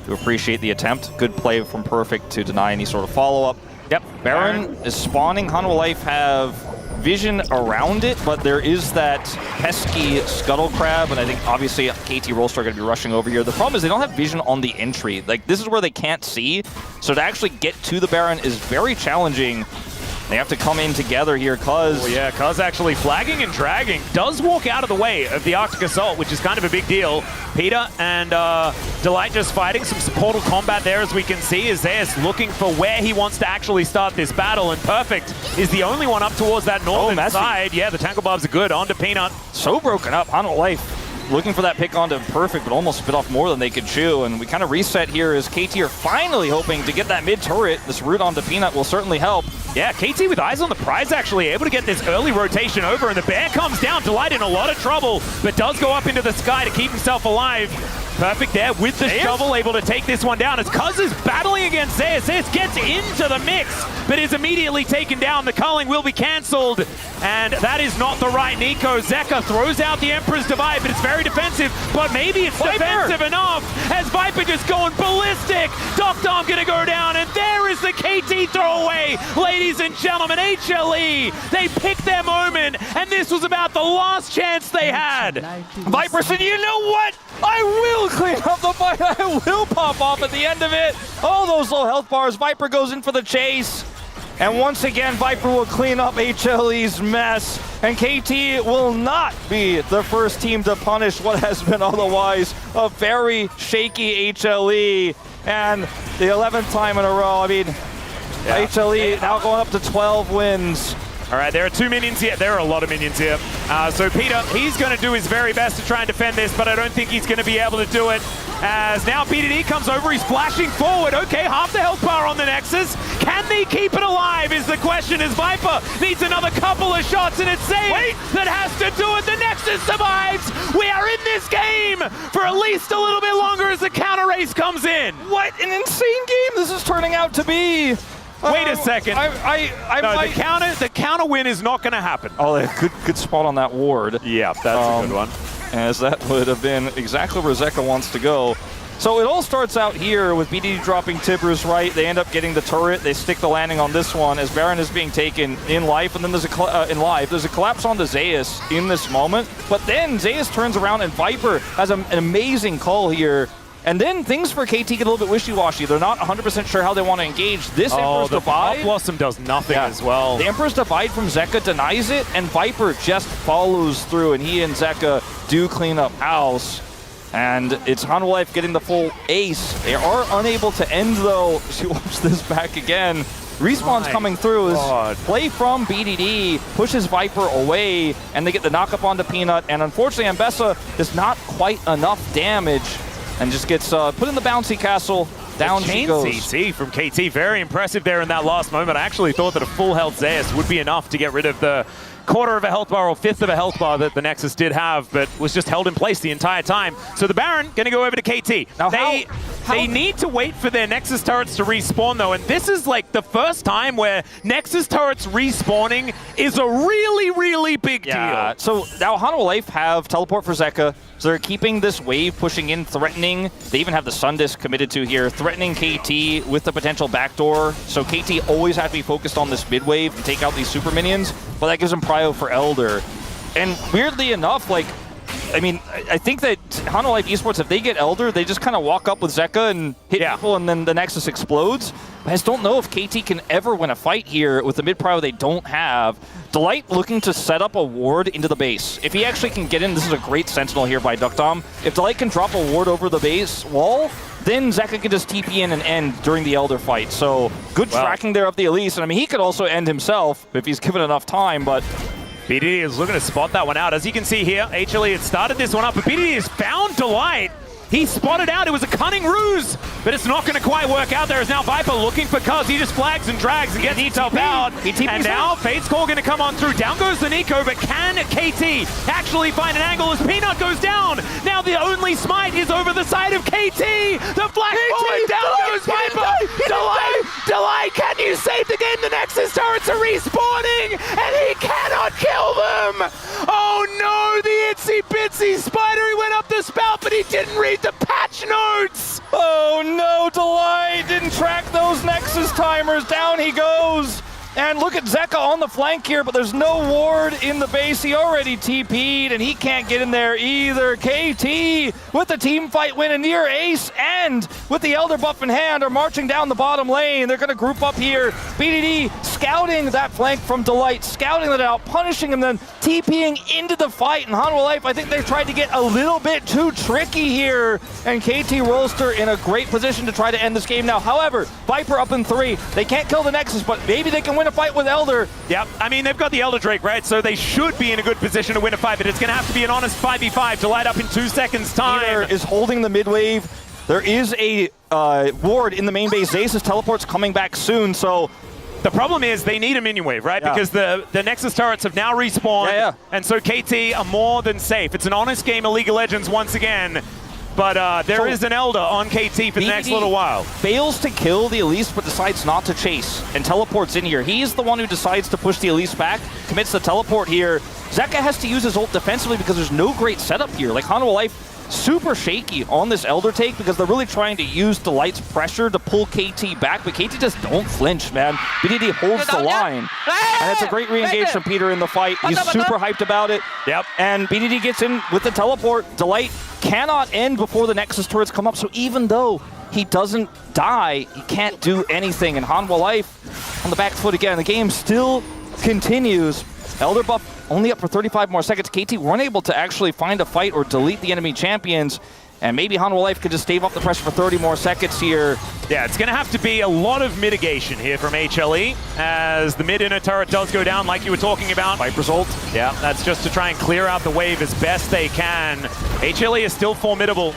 to appreciate the attempt. Good play from Perfect to deny any sort of follow-up. Yep, Baron is spawning. Hanwha Life have vision around it, but there is that pesky Scuttle Crab, and I think obviously KT Rolster are going to be rushing over here. The problem is they don't have vision on the entry. Like, this is where they can't see, so to actually get to the Baron is very challenging. They have to come in together here, Cuz. Oh yeah, Cuz actually flagging and dragging. Does walk out of the way of the Arctic Assault, which is kind of a big deal. Peter and Delight just fighting some supportal combat there, as we can see, as Zeus looking for where he wants to actually start this battle, and Perfect is the only one up towards that northern side. Yeah, the Tackle Barbs are good. Onto Peanut. So broken up. Hanwha Life looking for that pick onto Perfect, but almost spit off more than they could chew. And we kind of reset here as KT are finally hoping to get that mid turret. This route onto Peanut will certainly help. Yeah, KT with eyes on the prize actually able to get this early rotation over, and the bear comes down. Delight in a lot of trouble, but does go up into the sky to keep himself alive. Perfect there with the shovel, able to take this one down as Cuz is battling against Zeus. Zeus gets into the mix, but is immediately taken down. The culling will be cancelled. and that is not the right Nico. Zeka throws out the Emperor's Divide, but it's very defensive, but maybe it's defensive enough as Viper just going ballistic. Doctom gonna go down, and there is the KT throwaway. Ladies and gentlemen, HLE, they picked their moment, and this was about the last chance they had. Viper said, you know what? I will clean up the fight. I will pop off at the end of it. All those low health bars. Viper goes in for the chase. And once again, Viper will clean up HLE's mess. And KT will not be the first team to punish what has been otherwise a very shaky HLE. And the 11th time in a row. I mean, HLE now going up to 12 wins. All right, there are 2 minions here. There are a lot of minions here. So Peter, he's going to do his very best to try and defend this, but I don't think he's going to be able to do it. As now BDD comes over, he's flashing forward. Okay, half the health bar on the Nexus. Can they keep it alive is the question, as Viper needs another couple of shots, and it's Zayn that has to do it. The Nexus survives. We are in this game for at least a little bit longer as the counter race comes in. What an insane game this is turning out to be. Wait a second. The counter win is not going to happen. Oh, good spot on that ward. Yeah, that's a good one. As that would have been exactly where Zeka wants to go. So it all starts out here with BDD dropping Tibbers right. They end up getting the turret. They stick the landing on this one as Baron is being taken in life. And then there's a collapse onto Zeus in this moment. But then Zeus turns around and Viper has an amazing call here. And then things for KT get a little bit wishy-washy. They're not 100% sure how they want to engage. This Emperor's Divide. The Blossom does nothing as well. The Emperor's Divide from Zeka denies it, and Viper just follows through, and he and Zeka do clean up house. And it's Hanwha getting the full ace. They are unable to end, though. She watch this back again. Respawn's coming through as play from BDD pushes Viper away, and they get the knock-up onto Peanut. And unfortunately, Ambessa does not quite enough damage. And just gets put in the bouncy castle. Down she goes. CT from KT, very impressive there in that last moment. I actually thought that a full health Zeus would be enough to get rid of the quarter of a health bar or fifth of a health bar that the Nexus did have, but was just held in place the entire time. So the Baron going to go over to KT. Now they need to wait for their Nexus turrets to respawn though, and this is like the first time where Nexus turrets respawning is a really, really big deal. So now Hanwha have teleport for Zeka, so they're keeping this wave pushing in, threatening. They even have the Sun Disc committed to here, threatening KT with the potential backdoor. So KT always have to be focused on this mid wave and take out these super minions, but that gives them prio for Elder. And weirdly enough, like, I mean, I think that Hanwha Esports, if they get Elder, they just kind of walk up with Zeka and hit people, and then the Nexus explodes. I just don't know if KT can ever win a fight here with the mid prio they don't have. Delight looking to set up a ward into the base. If he actually can get in, this is a great sentinel here by Doctom. If Delight can drop a ward over the base wall, then Zeka can just TP in and end during the Elder fight. So good tracking there of the Elise. And I mean, he could also end himself if he's given enough time, but BDD is looking to spot that one out. As you can see here, HLE had started this one up, but BDD has found Delight. He spotted out. It was a cunning ruse, but it's not going to quite work out. There is now Viper looking for Cuz. He just flags and drags and gets himself out. And now Fate's Call going to come on through. Down goes the Nico, but can KT actually find an angle as Peanut goes down? Now the only smite is over the side of KT. The flash forward, down goes Viper. Delight, can you save the game? The Nexus turrets are respawning, and he cannot kill them. Oh no, the itsy bitsy spider. He went up the spout, but he didn't read the patch notes! Oh no, Delight didn't track those Nexus timers. Down he goes. And look at Zeka on the flank here, but there's no ward in the base. He already TP'd, and he can't get in there either. KT with the team fight win, a near ace, and with the Elder buff in hand, are marching down the bottom lane. They're going to group up here. BDD scouting that flank from Delight, scouting it out, punishing him, then TPing into the fight. And Hanwha, I think they tried to get a little bit too tricky here. And KT Rolster in a great position to try to end this game now. However, Viper up in 3. They can't kill the Nexus, but maybe they can win a fight with Elder. Yep, I mean, they've got the Elder Drake, right? So they should be in a good position to win a fight, but it's going to have to be an honest 5v5 to light up in 2 seconds' time. Peter is holding the mid wave. There is a ward in the main base. Zeus' teleport's coming back soon, so the problem is they need a minion wave, right? Because the Nexus turrets have now respawned, and so KT are more than safe. It's an honest game of League of Legends once again. but there is an Elder on KT for the next little while. Fails to kill the Elise, but decides not to chase, and teleports in here. He's the one who decides to push the Elise back, commits the teleport here. Zeka has to use his ult defensively because there's no great setup here. Like, Hanwha Life super shaky on this Elder take because they're really trying to use Delight's pressure to pull KT back, but KT just don't flinch, man. BDD holds the line, and it's a great re-engage from Peter in the fight. He's super hyped about it. Yep. And BDD gets in with the teleport. Delight cannot end before the Nexus turrets come up, so even though he doesn't die, he can't do anything, and Hanwha Life on the back foot again. The game still continues. Elder buff only up for 35 more seconds. KT weren't able to actually find a fight or delete the enemy champions, and maybe Hanwha Life could just stave off the pressure for 30 more seconds here. Yeah, it's going to have to be a lot of mitigation here from HLE as the mid-inner turret does go down like you were talking about. Viper's ult. Yeah, that's just to try and clear out the wave as best they can. HLE is still formidable,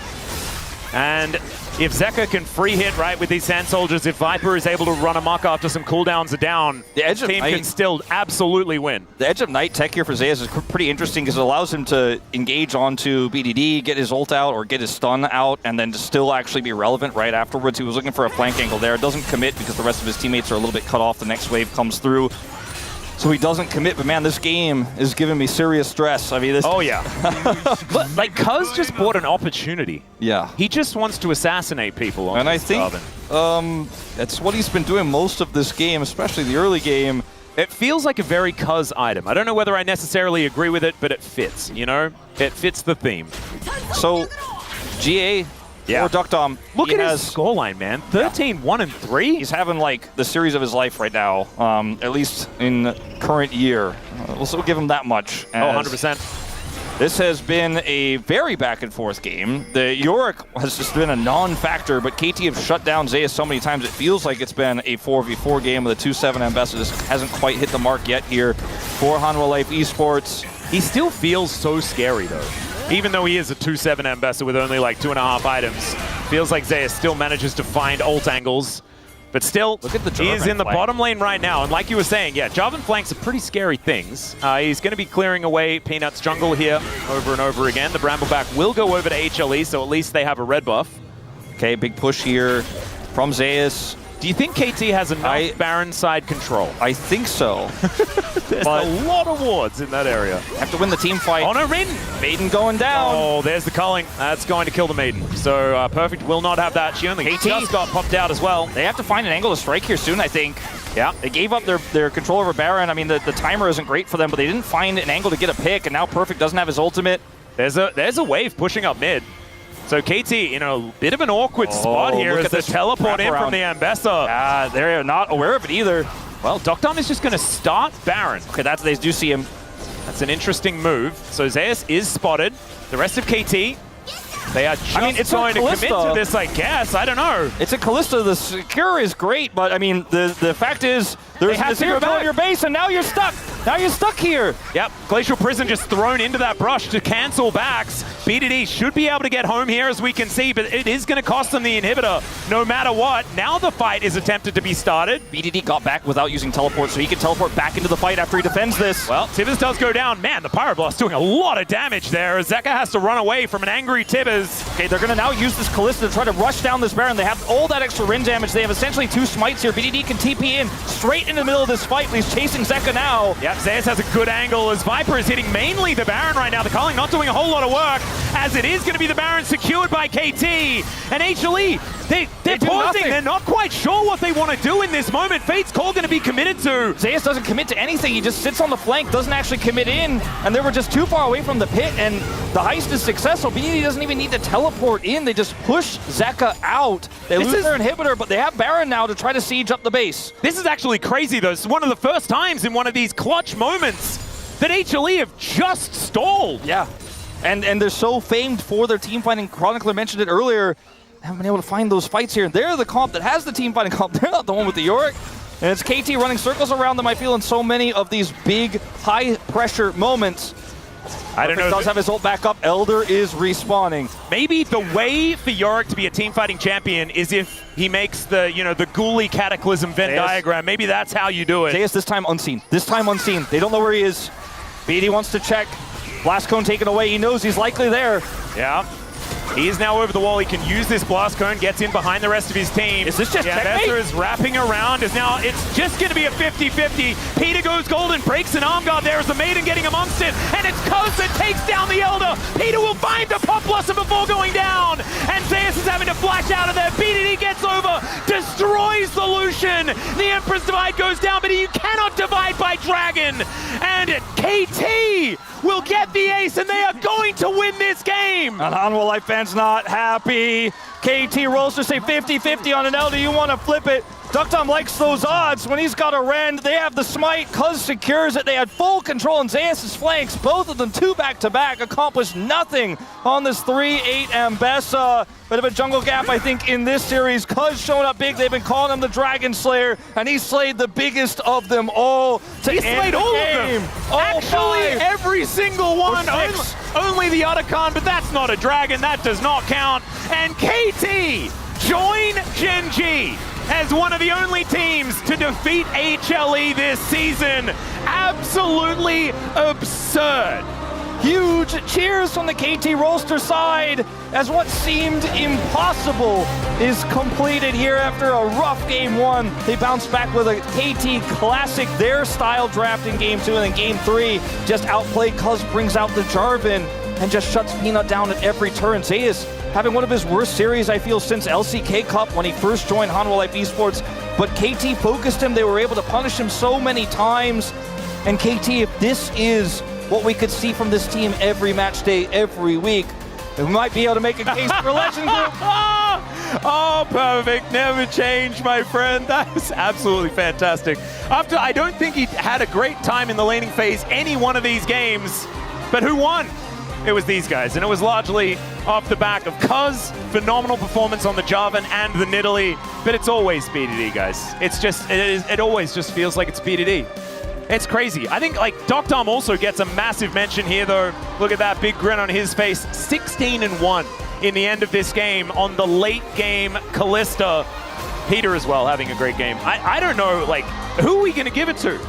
and if Zeka can free hit right with these Sand Soldiers, if Viper is able to run amok after some cooldowns are down, the team can still absolutely win. The Edge of Night tech here for Zayas is pretty interesting because it allows him to engage onto BDD, get his ult out or get his stun out, and then to still actually be relevant right afterwards. He was looking for a flank angle there. It doesn't commit because the rest of his teammates are a little bit cut off. The next wave comes through, so he doesn't commit. But man, this game is giving me serious stress. I mean, this. Oh yeah. But like, Cuz just bought an opportunity. Yeah. He just wants to assassinate people. On and I think that's what he's been doing most of this game, especially the early game. It feels like a very Cuz item. I don't know whether I necessarily agree with it, but it fits. You know, it fits the theme. So, GA. Yeah. Or Duckdom. Look at his scoreline, man. 13, 1, and 3. He's having like the series of his life right now, at least in current year. We'll give him that much. Oh, 100%. This has been a very back and forth game. The Yorick has just been a non-factor, but KT have shut down Zayas so many times it feels like it's been a 4v4 game with a 2-7 Ambassador. This hasn't quite hit the mark yet here for Hanwha Life Esports. He still feels so scary though. Even though he is a 2-7 Ambassador with only like 2.5 items, feels like Zayas still manages to find ult angles. But still, look at the he is in the bottom lane right now. And like you were saying, yeah, Jarvan flanks are pretty scary things. He's going to be clearing away Peanut's jungle here over and over again. The Brambleback will go over to HLE, so at least they have a red buff. Okay, big push here from Zayas. Do you think KT has enough Baron side control? I think so. There's a lot of wards in that area. Have to win the team fight. Oh no, Maiden! Maiden going down. Oh, there's the culling. That's going to kill the Maiden. So Perfect will not have that. She only just got popped out as well. They have to find an angle to strike here soon, I think. Yeah. They gave up their control over Baron. I mean, the timer isn't great for them, but they didn't find an angle to get a pick, and now Perfect doesn't have his ultimate. There's a wave pushing up mid. So KT in a bit of an awkward spot here as they teleport in from the Ambassador. They're not aware of it either. Well, Duckdom is just going to start Baron. Okay, they do see him. That's an interesting move. So Zayas is spotted. The rest of KT, they are just it's going to commit to this, I guess. I don't know. It's a Kalista. The secure is great, but I mean, the fact is, there's a secure on your base, and now you're stuck. Now you're stuck here. Yep, Glacial Prison just thrown into that brush to cancel backs. BDD should be able to get home here, as we can see, but it is going to cost them the inhibitor no matter what. Now the fight is attempted to be started. BDD got back without using teleport, so he can teleport back into the fight after he defends this. Well, Tibbers does go down. Man, the Pyroblast doing a lot of damage there. Zeka has to run away from an angry Tibbers. Okay, they're going to now use this Kalista to try to rush down this Baron. They have all that extra Rin damage. They have essentially 2 smites here. BDD can TP in straight in the middle of this fight. He's chasing Zeka now. Yep, Zayas has a good angle as Viper is hitting mainly the Baron right now. The culling not doing a whole lot of work, as it is going to be the Baron secured by KT. And HLE, they're pausing. They're not quite sure what they want to do in this moment. Fate's Call going to be committed to. Zayas doesn't commit to anything. He just sits on the flank, doesn't actually commit in, and they were just too far away from the pit, and the heist is successful. BDD doesn't even need to teleport in. They just push Zeka out. They lose their inhibitor, but they have Baron now to try to siege up the base. This is actually crazy, though. It's one of the first times in one of these clutch moments that HLE have just stalled. Yeah, and they're so famed for their team fighting. Chronicler mentioned it earlier. They haven't been able to find those fights here. They're the comp that has the team fighting comp. They're not the one with the Yorick. And it's KT running circles around them, I feel, in so many of these big, high-pressure moments. I don't know. Does have his ult back up. Elder is respawning. Maybe the way for Yorick to be a team fighting champion is if he makes the, the Ghoulie Cataclysm Venn diagram. Maybe that's how you do it. Zayas this time unseen. This time unseen. They don't know where he is. BD wants to check. Blast Cone taken away. He knows he's likely there. Yeah. He is now over the wall. He can use this blast cone, gets in behind the rest of his team. Is this just checkmate? Vesa is wrapping around. It's just going to be a 50-50. Peter goes golden, breaks an arm guard there as the Maiden getting amongst it, and it's Cuz that takes down the Elder. Peter will find the Pop Blossom before going down, and Zeus is having to flash out of there. BDD gets over, destroys the Lucian. The Emperor's Divide goes down, but you cannot divide by Dragon. And KT will get the ace, and they are going to win this game. And Hanwha Life fans not happy. KT rolls to say 50-50 on an Elder. You want to flip it. Duckdom likes those odds. When he's got a rend, they have the smite. Cuz secures it. They had full control on Zeus' flanks. Both of them 2 back-to-back accomplished nothing on this 3-8 Ambessa. Bit of a jungle gap, I think, in this series. Cuz showing up big. They've been calling him the Dragon Slayer, and he slayed the biggest of them all. He slayed all of them. Actually, every single one. Only the Otacon, but that's not a dragon. That does not count. And KT join Gen G as one of the only teams to defeat HLE this season. Absolutely absurd. Huge cheers from the KT roster side as what seemed impossible is completed here after a rough game 1. They bounced back with a KT classic, their style draft in game 2, and then game 3 just outplayed. Cuz brings out the Jarvan and just shuts Peanut down at every turn. Zeus having one of his worst series, I feel, since LCK Cup when he first joined Hanwha Life Esports. But KT focused him. They were able to punish him so many times. And KT, if this is what we could see from this team every match day, every week, we might be able to make a case for Legend Group. Oh, perfect. Never change, my friend. That was absolutely fantastic. I don't think he had a great time in the laning phase any one of these games, but who won? It was these guys, and it was largely off the back of Cuz, phenomenal performance on the Jarvan and the Nidalee, but it's always BDD, guys. It always just feels like it's BDD. It's crazy. I think, like, Duckdom also gets a massive mention here, though. Look at that big grin on his face. 16-1 in the end of this game on the late game Kalista. Peter as well having a great game. I don't know, like, who are we going to give it to?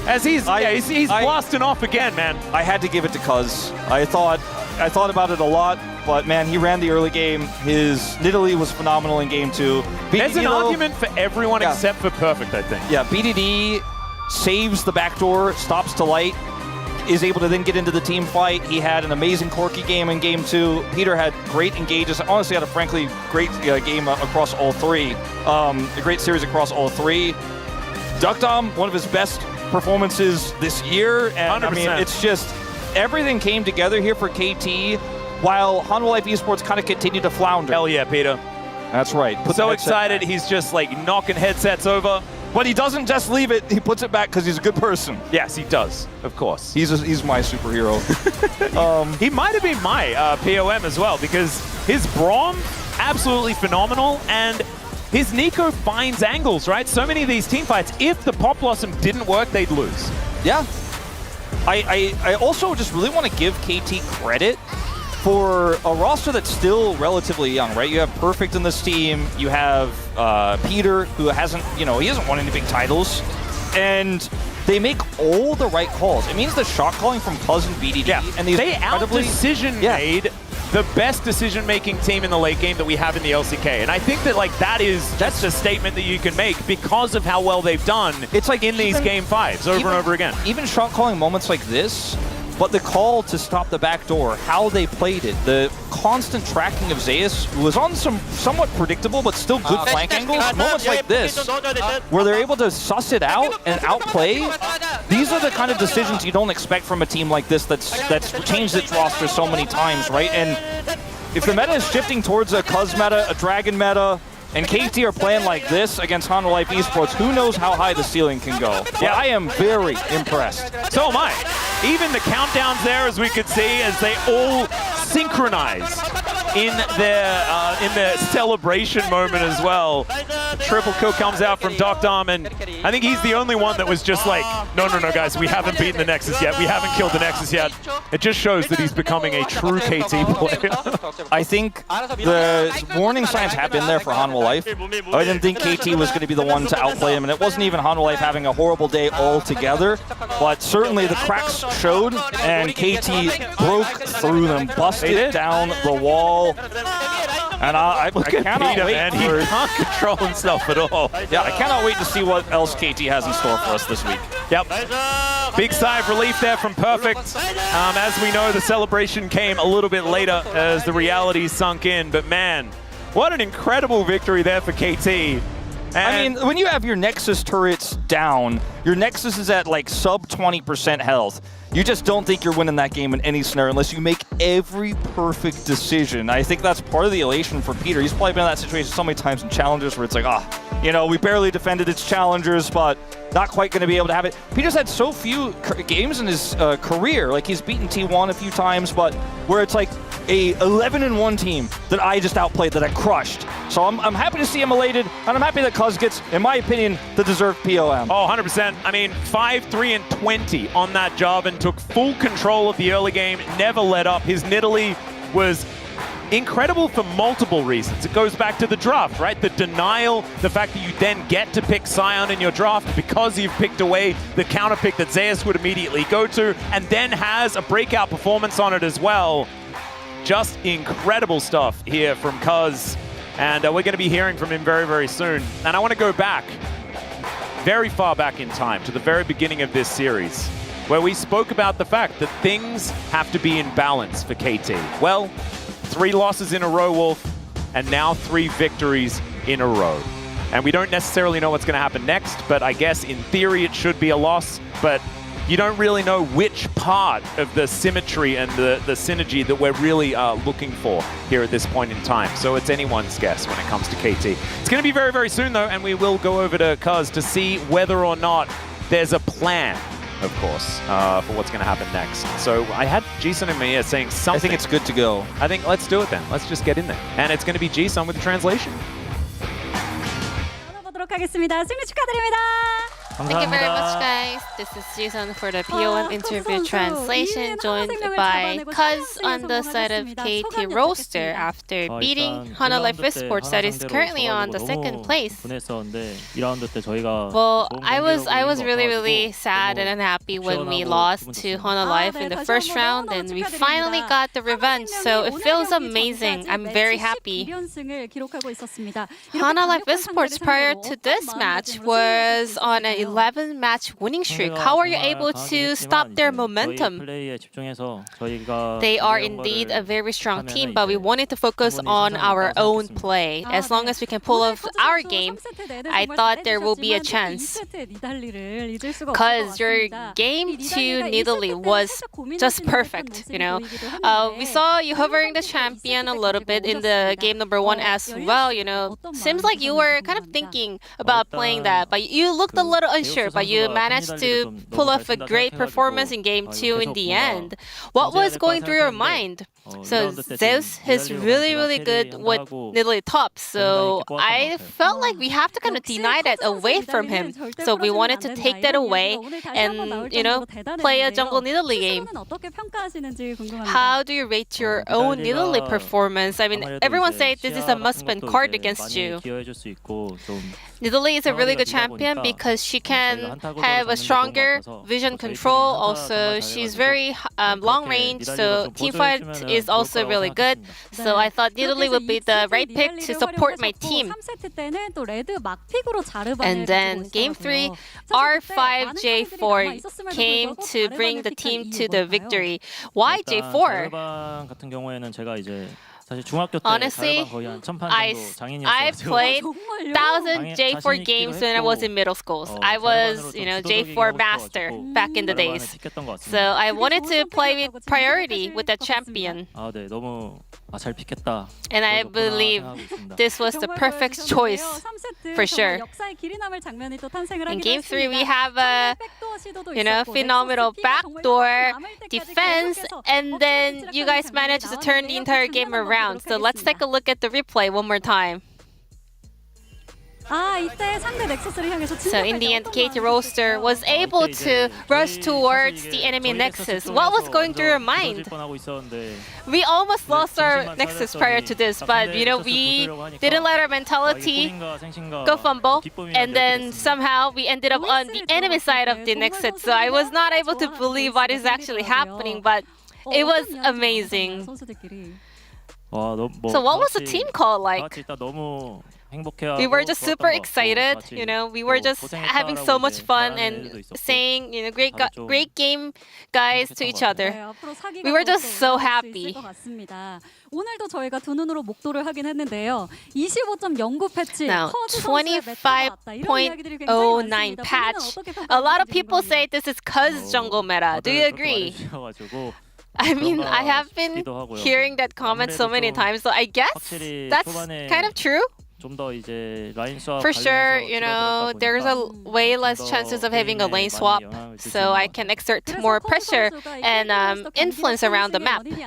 As he's blasting off again, man. I had to give it to Cuz. I thought about it a lot, but man, he ran the early game. His Nidalee was phenomenal in game 2. There's an argument for everyone except for Perfect, I think. Yeah, BDD saves the backdoor, stops to light, is able to then get into the team fight. He had an amazing Corki game in game 2. Peter had great engages. Honestly, had a frankly great game across all 3. A great series across all 3. Duckdom, one of his best performances this year, and 100%. I mean, it's just everything came together here for KT while Hanwha Life Esports kind of continued to flounder. Hell yeah, Peter. That's right. So excited, he's just like knocking headsets over. But he doesn't just leave it, he puts it back because he's a good person. Yes, he does, of course. He's my superhero. He might have been my POM as well, because his Braum, absolutely phenomenal, and his Nico finds angles, right? So many of these team fights, if the Pop Blossom didn't work, they'd lose. Yeah. I also just really want to give KT credit for a roster that's still relatively young, right? You have Perfect in this team. You have Peter, who hasn't, he hasn't won any big titles. And they make all the right calls. It means the shot calling from Cuz and BDD. And they out-decision made the best decision-making team in the late game that we have in the LCK. And I think that, like, that's a statement that you can make because of how well they've done in these game 5s over and over again. Even shot calling moments like this, but the call to stop the back door, how they played it, the constant tracking of Zeus was on some somewhat predictable but still good flank angles. Moments like this, where they're able to suss it out and outplay, these are the kind of decisions you don't expect from a team like this that's changed its roster so many times, right? And if the meta is shifting towards a Cuz meta, a Dragon meta, and KT are playing like this against Hanwha Life Esports, who knows how high the ceiling can go. Yeah, I am very impressed. So am I. Even the countdowns there, as we could see, as they all synchronize in their celebration moment as well. Triple kill comes out from Duckdom, and I think he's the only one that was just like, no, guys, we haven't beaten the Nexus yet. We haven't killed the Nexus yet. It just shows that he's becoming a true KT player. I think the warning signs have been there for Hanwha Life. I didn't think KT was going to be the one to outplay him, and it wasn't even Hanwha Life having a horrible day altogether, but certainly the cracks showed, and KT broke through them, busted down the wall. And I cannot wait, man. He can't control himself at all. Yeah, I cannot wait to see what else KT has in store for us this week. Yep. Big sigh of relief there from Perfect. As we know, the celebration came a little bit later as the reality sunk in. But man, what an incredible victory there for KT. I mean, when you have your Nexus turrets down, your Nexus is at like sub 20% health. You just don't think you're winning that game in any scenario unless you make every perfect decision. I think that's part of the elation for Peter. He's probably been in that situation so many times in Challengers where it's like, you know, we barely defended its Challengers, but not quite going to be able to have it. Peter's had so few games in his career. Like, he's beaten T1 a few times, but where it's like a 11-1 team that I just outplayed, that I crushed. So I'm happy to see him elated, and I'm happy that Cuz gets, in my opinion, the deserved POM. Oh, 100%. I mean, 5-3-20 on that job and took full control of the early game, never let up. His Nidalee was incredible for multiple reasons. It goes back to the draft, right? The denial, the fact that you then get to pick Sion in your draft because you've picked away the counter pick that Zeus would immediately go to, and then has a breakout performance on it as well. Just incredible stuff here from Cuz, and we're going to be hearing from him very, very soon. And I want to go back, very far back in time, to the very beginning of this series, where we spoke about the fact that things have to be in balance for KT. Well, 3 losses in a row, Wolf, and now 3 victories in a row. And we don't necessarily know what's going to happen next, but I guess in theory it should be a loss, but you don't really know which part of the symmetry and the synergy that we're really looking for here at this point in time. So it's anyone's guess when it comes to KT. It's going to be very, very soon, though, and we will go over to Cuz to see whether or not there's a plan, of course, for what's going to happen next. So I had Jisun in my ear saying something. I think it's good to go. I think let's do it then. Let's just get in there. And it's going to be Jisun with the translation. Thank you very much, guys. This is Jisun for the POM interview translation, joined by Cuz on the side of KT roster after beating Hanwha Life Esports that is currently on the 2nd place. Well, I was really sad and unhappy when we lost to Hanwha Life in the first round, and we finally got the revenge, so it feels amazing. I'm very happy. Hanwha Life Esports prior to this match was on an 11-match winning streak. How are you able to stop their momentum? They are indeed a very strong team, but we wanted to focus on our own play. As long as we can pull off our game, I thought there will be a chance. Because your game to Nidalee was just perfect, you know. We saw you hovering the champion a little bit in the game number 1 as well, you know. Seems like you were kind of thinking about playing that, but you looked a little unsure, but you managed to pull off a great performance in game 2 in the end. What was going through your mind? So Zeus is really good with Nidalee top, so I felt like we have to kind of deny that away from him. So we wanted to take that away and, you know, play a jungle Nidalee game. How do you rate your own Nidalee performance? I mean, everyone says this is a must-win card against you. Nidalee is a really good champion because she can have a stronger vision control. Also, she's very long range, so teamfight is also really good. So I thought Nidalee would be the right pick to support my team. And then game 3, R5J4 came to bring the team to the victory. Why J4? Honestly, I played 1,000 J4 games when I was in middle school. I was, you know, J4 master back in the days. So I wanted to play with priority with that champion. And I believe this was the perfect choice for sure. In game 3, we have a, you know, phenomenal backdoor defense, and then you guys managed to turn the entire game around. So let's take a look at the replay one more time. So in the end, KT Roaster was able to rush towards the enemy Nexus. What was going through your mind? We almost lost our Nexus prior to this, but you know, we didn't let our mentality go fumble, and then somehow we ended up on the enemy side of the Nexus. So I was not able to believe what is actually happening, but it was amazing. So what was the team call like? We were just super excited, you know, we were just having so much fun and saying, you know, great game, guys, to each other. We were just so happy. 오늘도 저희가 두 눈으로 목도를 하긴 했는데요. 25.09 패치. Now, 25.09 patch. A lot of people say this is cuz jungle meta. Do you agree? I mean, I have been hearing that comment so many times, so I guess that's kind of true. For sure, you know, there's a way less chances of having a lane swap, so I can exert more pressure and influence around the map. Because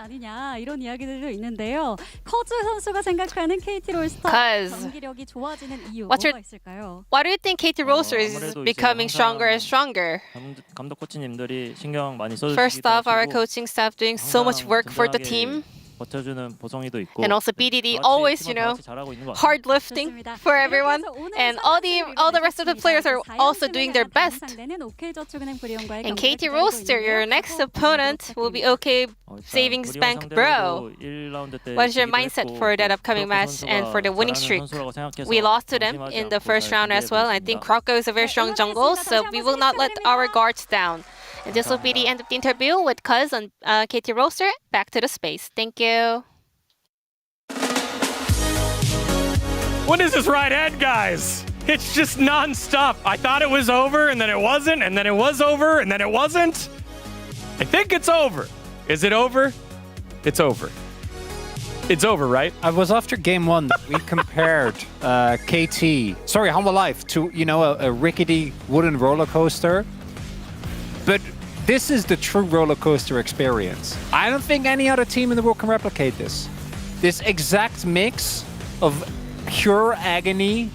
why do you think KT Roaster is becoming stronger and stronger? First off, our coaching staff doing so much work for the team. And also BDD always, you know, hard lifting for everyone, and all the rest of the players are also doing their best. And KT Roaster, your next opponent, will be OK saving Spank Bro. What is your mindset for that upcoming match and for the winning streak? We lost to them in the first round as well. I think Kroko is a very strong jungle, so we will not let our guards down. And this will be the end of the interview with Cuz on KT Roaster. Back to the space. Thank you. What is this right head, guys? It's just non-stop. I thought it was over, and then it wasn't, and then it was over, and then it wasn't. I think it's over. Is it over? It's over. It's over, right? I was after game one that we compared Humble Life to, you know, a rickety wooden roller coaster. But this is the true roller coaster experience. I don't think any other team in the world can replicate this. This exact mix of pure agony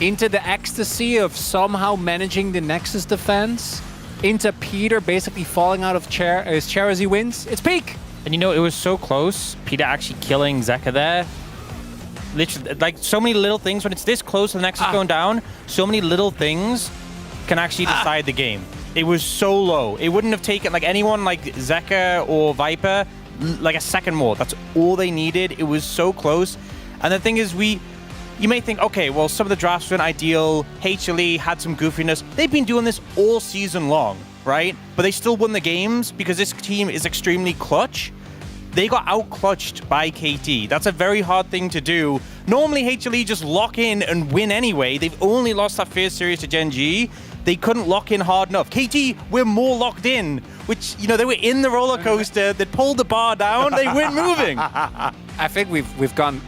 into the ecstasy of somehow managing the Nexus defense, into Peter basically falling out of his chair as he wins. It's peak! And you know, it was so close. Peter actually killing Zeka there. Literally, like so many little things. When it's this close to the Nexus going down, so many little things can actually decide the game. It was so low. It wouldn't have taken like anyone like Zeka or Viper like a second more. That's all they needed. It was so close. And the thing is, you may think, okay, well, some of the drafts weren't ideal. HLE had some goofiness. They've been doing this all season long, right? But they still won the games because this team is extremely clutch. They got out-clutched by KT. That's a very hard thing to do. Normally, HLE just lock in and win anyway. They've only lost that first series to Gen G. They couldn't lock in hard enough. KT were more locked in, which, you know, they were in the roller coaster. They pulled the bar down. They weren't moving. I think we've gone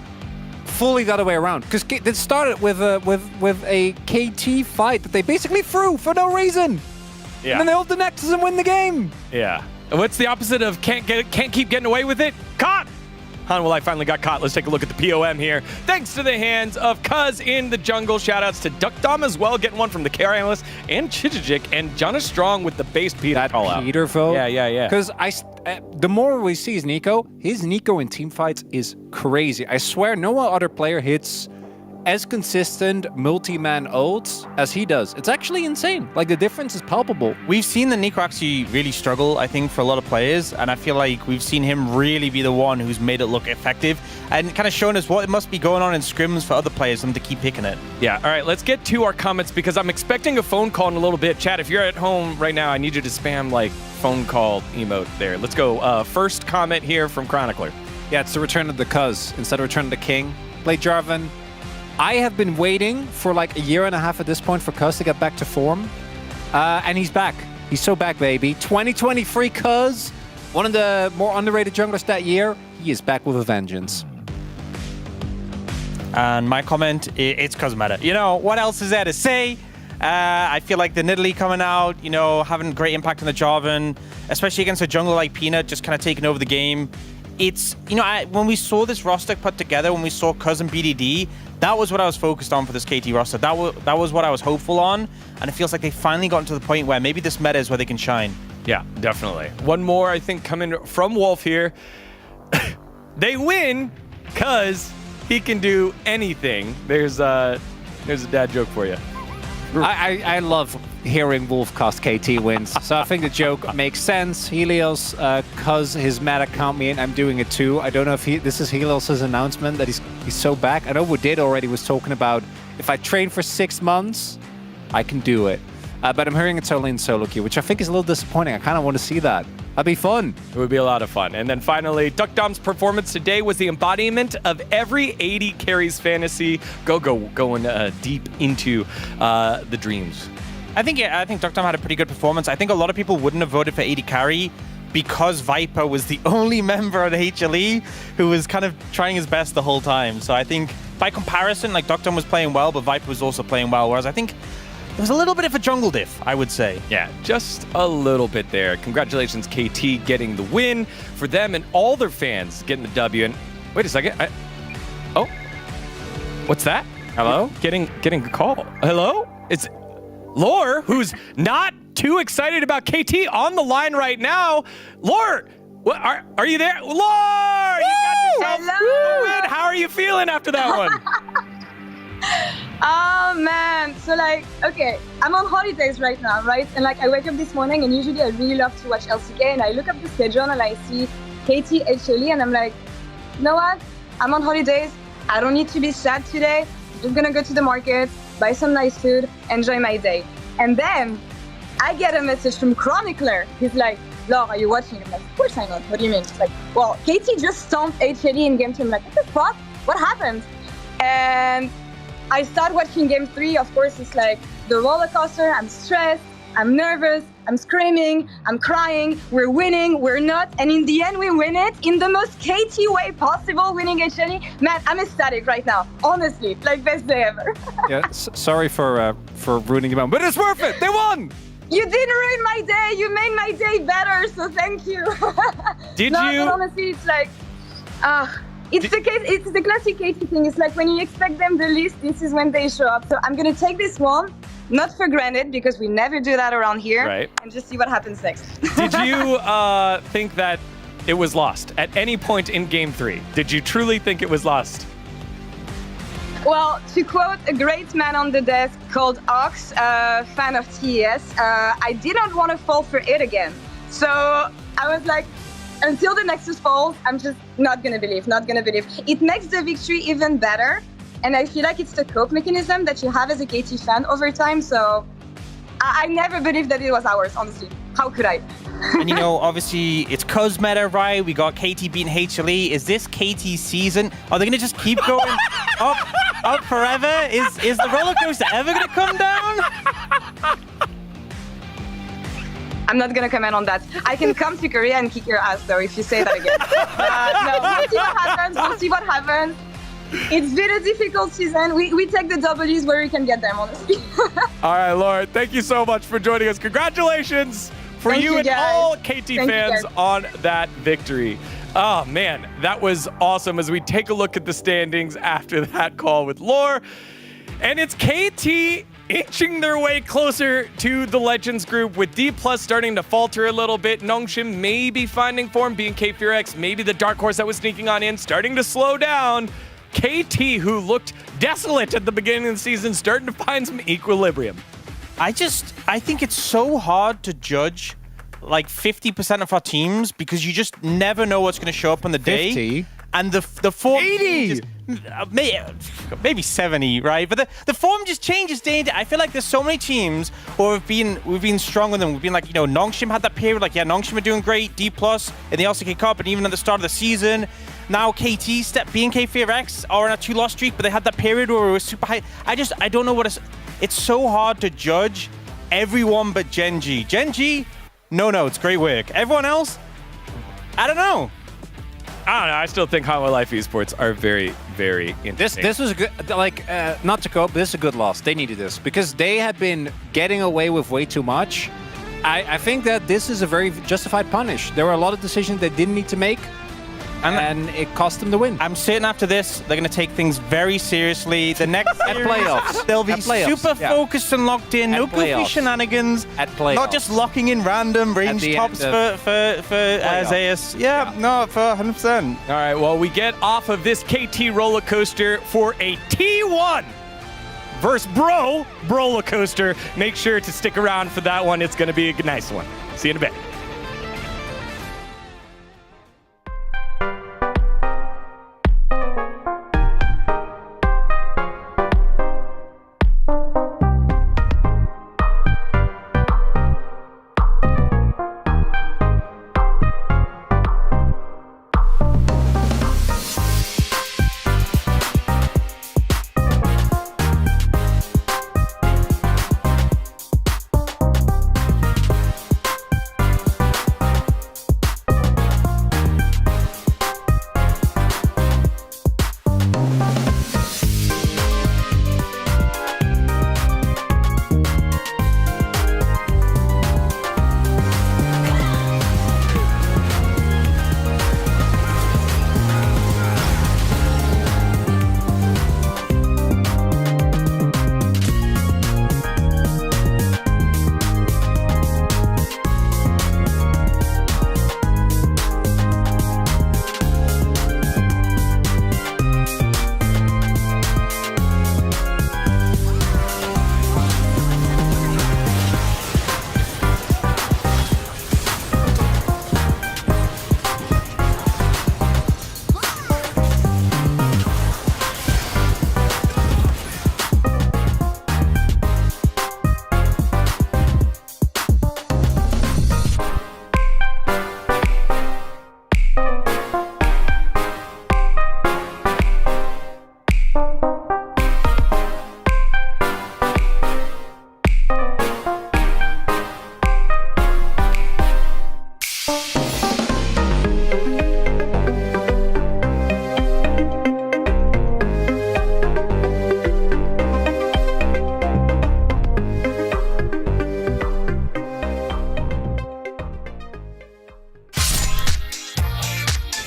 fully the other way around, because it started with a KT fight that they basically threw for no reason. Yeah. And then they hold the Nexus and win the game. Yeah. And what's the opposite of can't keep getting away with it? Caught! I finally got caught. Let's take a look at the POM here. Thanks to the hands of Cuz in the jungle. Shoutouts to Duckdom as well, getting one from the care analyst, and Chijijik, and Jonas Strong with the base Peter call out. Peter vote? Yeah. Because the more we see his Nico in team fights is crazy. I swear no other player hits as consistent multi-man ults as he does. It's actually insane. Like, the difference is palpable. We've seen the Nico actually really struggle, I think, for a lot of players, and I feel like we've seen him really be the one who's made it look effective and kind of shown us what it must be going on in scrims for other players, them to keep picking it. Yeah, all right, let's get to our comments because I'm expecting a phone call in a little bit. Chat, if you're at home right now, I need you to spam, like, phone call emote there. Let's go. First comment here from Chronicler. Yeah, it's the return of the Cuz instead of return of the King. Play Jarvan. I have been waiting for like a year and a half at this point for Cuz to get back to form. And he's back. He's so back, baby. 2023 Cuz, one of the more underrated junglers that year. He is back with a vengeance. And my comment, it's Cuz meta. You know, what else is there to say? I feel like the Nidalee coming out, you know, having great impact on the Jarvan, especially against a jungler like Peanut, just kind of taking over the game. it's, you know, when we saw this roster put together, when we saw Cuz and BDD, that was what I was focused on for this KT roster. That was what I was hopeful on, and it feels like they finally gotten to the point where maybe this meta is where they can shine. Yeah, definitely. One more, I think, coming from Wolf here. They win because he can do anything. There's a dad joke for you. I love hearing Wolf cast KT wins, so I think the joke makes sense. Helios, cause his meta count me in, I'm doing it too. I don't know if this is Helios' announcement that he's so back. I know Woodid already was talking about if I train for 6 months, I can do it. But I'm hearing it's only in solo queue, which I think is a little disappointing. I kind of want to see that. That'd be fun. It would be a lot of fun. And then finally, Duck Dom's performance today was the embodiment of every 80 carries fantasy. Going deep into the dreams. I think Duck Dom had a pretty good performance. I think a lot of people wouldn't have voted for 80 carry because Viper was the only member of the HLE who was kind of trying his best the whole time. So I think by comparison, like Duck Dom was playing well, but Viper was also playing well. Whereas I think it was a little bit of a jungle diff, I would say. Yeah, just a little bit there. Congratulations, KT, getting the win for them and all their fans getting the W. And wait a second. Oh, what's that? Hello? Getting a call. Hello? It's Lore, who's not too excited about KT on the line right now. Lore, what, are you there? Lore, you got yourself the win. How are you feeling after that one? Oh man, so like, okay, I'm on holidays right now, right? And like I wake up this morning and usually I really love to watch LCK and I look up the schedule and I see KT, HLE and I'm like, you know what? I'm on holidays. I don't need to be sad today. I'm just gonna go to the market, buy some nice food, enjoy my day. And then I get a message from Chronicler. He's like, Laura, are you watching? I'm like, of course I'm not. What do you mean? It's like, well, KT just stomped HLE in game 2. I'm like, what the fuck? What happened? And I start watching game 3. Of course, it's like the roller coaster. I'm stressed. I'm nervous. I'm screaming. I'm crying. We're winning. We're not. And in the end, we win it in the most KT way possible, winning HLE. Man, I'm ecstatic right now. Honestly, like best day ever. Yeah, sorry for ruining the moment, but it's worth it. They won. You didn't ruin my day. You made my day better. So thank you. Did no, you? But honestly, it's like, it's the classic KT thing. It's like when you expect them the least, this is when they show up. So I'm gonna take this one, not for granted, because we never do that around here, right? And just see what happens next. Did you think that it was lost at any point in game 3? Did you truly think it was lost? Well, to quote a great man on the desk called Ox, fan of TES, I didn't want to fall for it again. So I was like, until the Nexus falls, I'm just not gonna believe. It makes the victory even better, and I feel like it's the cope mechanism that you have as a KT fan over time, so I never believed that it was ours, honestly. How could I? And you know, obviously, it's Cuz meta, right? We got KT beating HLE. Is this KT season? Are they gonna just keep going up forever? Is the roller coaster ever gonna come down? I'm not gonna comment on that. I can come to Korea and kick your ass though if you say that again. No, we'll see what happens. It's been a difficult season. We take the W's where we can get them, honestly. All right, Laura, thank you so much for joining us. Congratulations for you and all KT fans on that victory. Oh man, that was awesome as we take a look at the standings after that call with Lore. And it's KT inching their way closer to the Legends group with D+ starting to falter a little bit. Nongshim maybe finding form, BNK FearX, maybe the dark horse that was sneaking on in, starting to slow down. KT, who looked desolate at the beginning of the season, starting to find some equilibrium. I think it's so hard to judge like 50% of our teams because you just never know what's going to show up on the day. 50? And the form 80, maybe 70, right? But the form just changes day to day. I feel like there's so many teams who we've been strong with them. We've been like, you know, Nongshim had that period, like, yeah, Nongshim are doing great, D+ in the LCK Cup, and even at the start of the season. Now KT, BNK FearX are on a 2-loss streak, but they had that period where it was super high. I don't know what it's so hard to judge everyone but Genji. Genji, no, it's great work. Everyone else, I don't know. I don't know. I still think Hanwha Life Esports are very, very interesting. This was a good, like, not to cope, but this is a good loss. They needed this because they had been getting away with way too much. I think that this is a very justified punish. There were a lot of decisions they didn't need to make. and it cost them the win. I'm certain after this, they're going to take things very seriously. The next At series, playoffs. they'll be At playoffs, super yeah. focused and locked in. No goofy playoffs. shenanigans. At playoffs. Not just locking in random range the tops end for Zeus. Yeah, no, for 100%. All right, well, we get off of this KT roller coaster for a T1 versus Bro roller coaster. Make sure to stick around for that one. It's going to be a nice one. See you in a bit.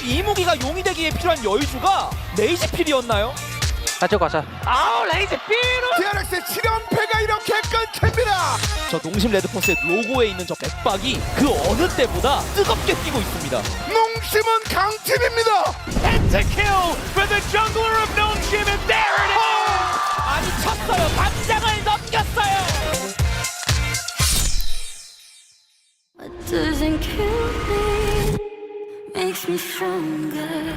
이무기가 용이 되기에 필요한 여유주가 레이지필이었나요? 가자. 아우 레이지필! DRX의 7연패가 이렇게 끊깁니다. 저 농심 레드포스의 로고에 있는 저 백박이 그 어느 때보다 뜨겁게 뛰고 있습니다. 농심은 강팀입니다. Pentakill for the jungler of Nongshim, and there it is! 아니 쳤어요. 반장을 넘겼어요. What doesn't kill me makes me stronger.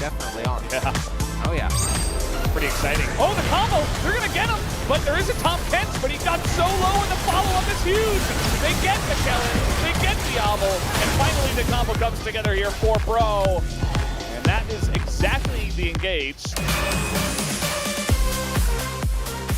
Definitely on. Yeah. Oh yeah. Pretty exciting. Oh, the combo! They're gonna get him! But there is a Tom Kent, but he got so low and the follow-up is huge! They get the Kellen, they get Diablo, and finally the combo comes together here for Bro. And that is exactly the engage.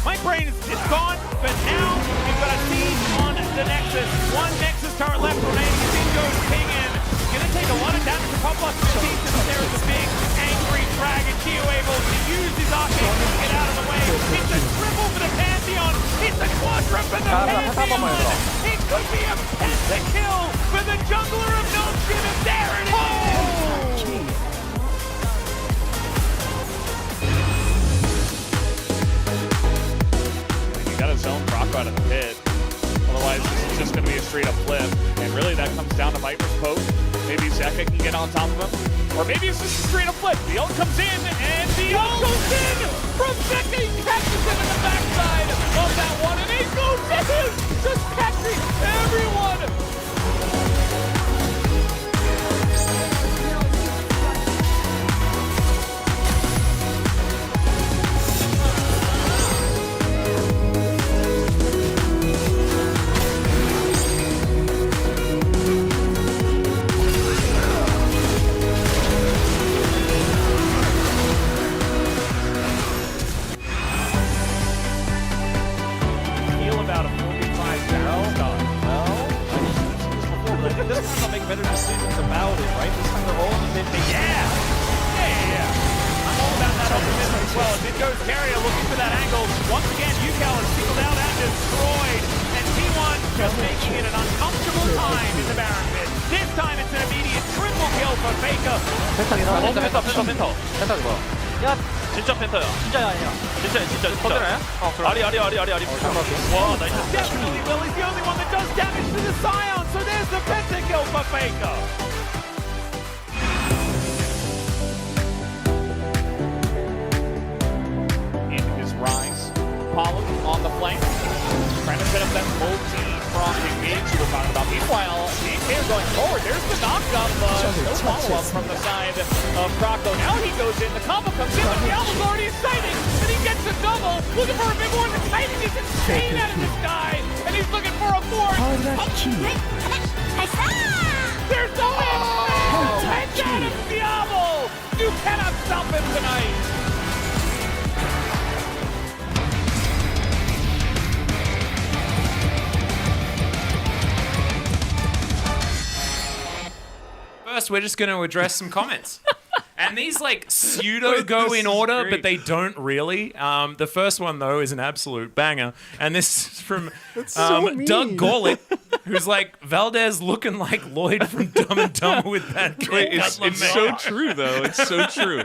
My brain is gone, but now we've got a siege on the Nexus. One Nexus turret left remaining. Zingo's King in. Gonna take a lot of damage to pop up 15 since there is a big angry dragon. Kyo able to use his arcade to get out of the way. It's a triple for the Pantheon. It's a quadruple for the Pantheon. It could be a pentakill for the jungler of Nongshim, and there it is! You got a zone proc out of the pit. Otherwise, this is just going to be a straight up flip. And really, that comes down to Viper's poke. Maybe Zeka can get on top of him. Or maybe it's just a straight up flip. The ult comes in, and the ult goes in from Becca. He catches him in the backside of that one, and it goes in, just catching everyone. This time they'll make better decisions about it, right? This time they're all in the mid. Yeah! I'm all about that optimism as well. As it goes Carrier looking for that angle. Once again, Yukao is singled out and destroyed. And T1 just making it an uncomfortable time in the Baron pit. This time it's an immediate triple kill for Faker. 펜타 뭐야? 야, 진짜 펜타야. 진짜야 아니야? 진짜. 터지나요? 아리. Whoa, they definitely will. He's the only one that does damage to the Scion. So there's the penta kill for Faker. Into his rise. Apollo on the flank. Trying to set up that multi-pronged engage you were talking about. Meanwhile, DK is going forward. There's the knock-up, but no follow-up from the side of Croco. Now he goes in. The combo comes in, but Diablo's already sighting, and he gets a double. Looking for a big one. The timing is insane out of this guy, and he's looking for a fourth. There's no win! Take out of Diablo! You cannot stop him tonight! First, we're just going to address some comments. And these like pseudo go in order, but they don't really. The first one though is an absolute banger, and this is from Doug Gorlick, who's like Valdez looking like Lloyd from Dumb and Dumber with that. Wait, it's so true though. It's so true.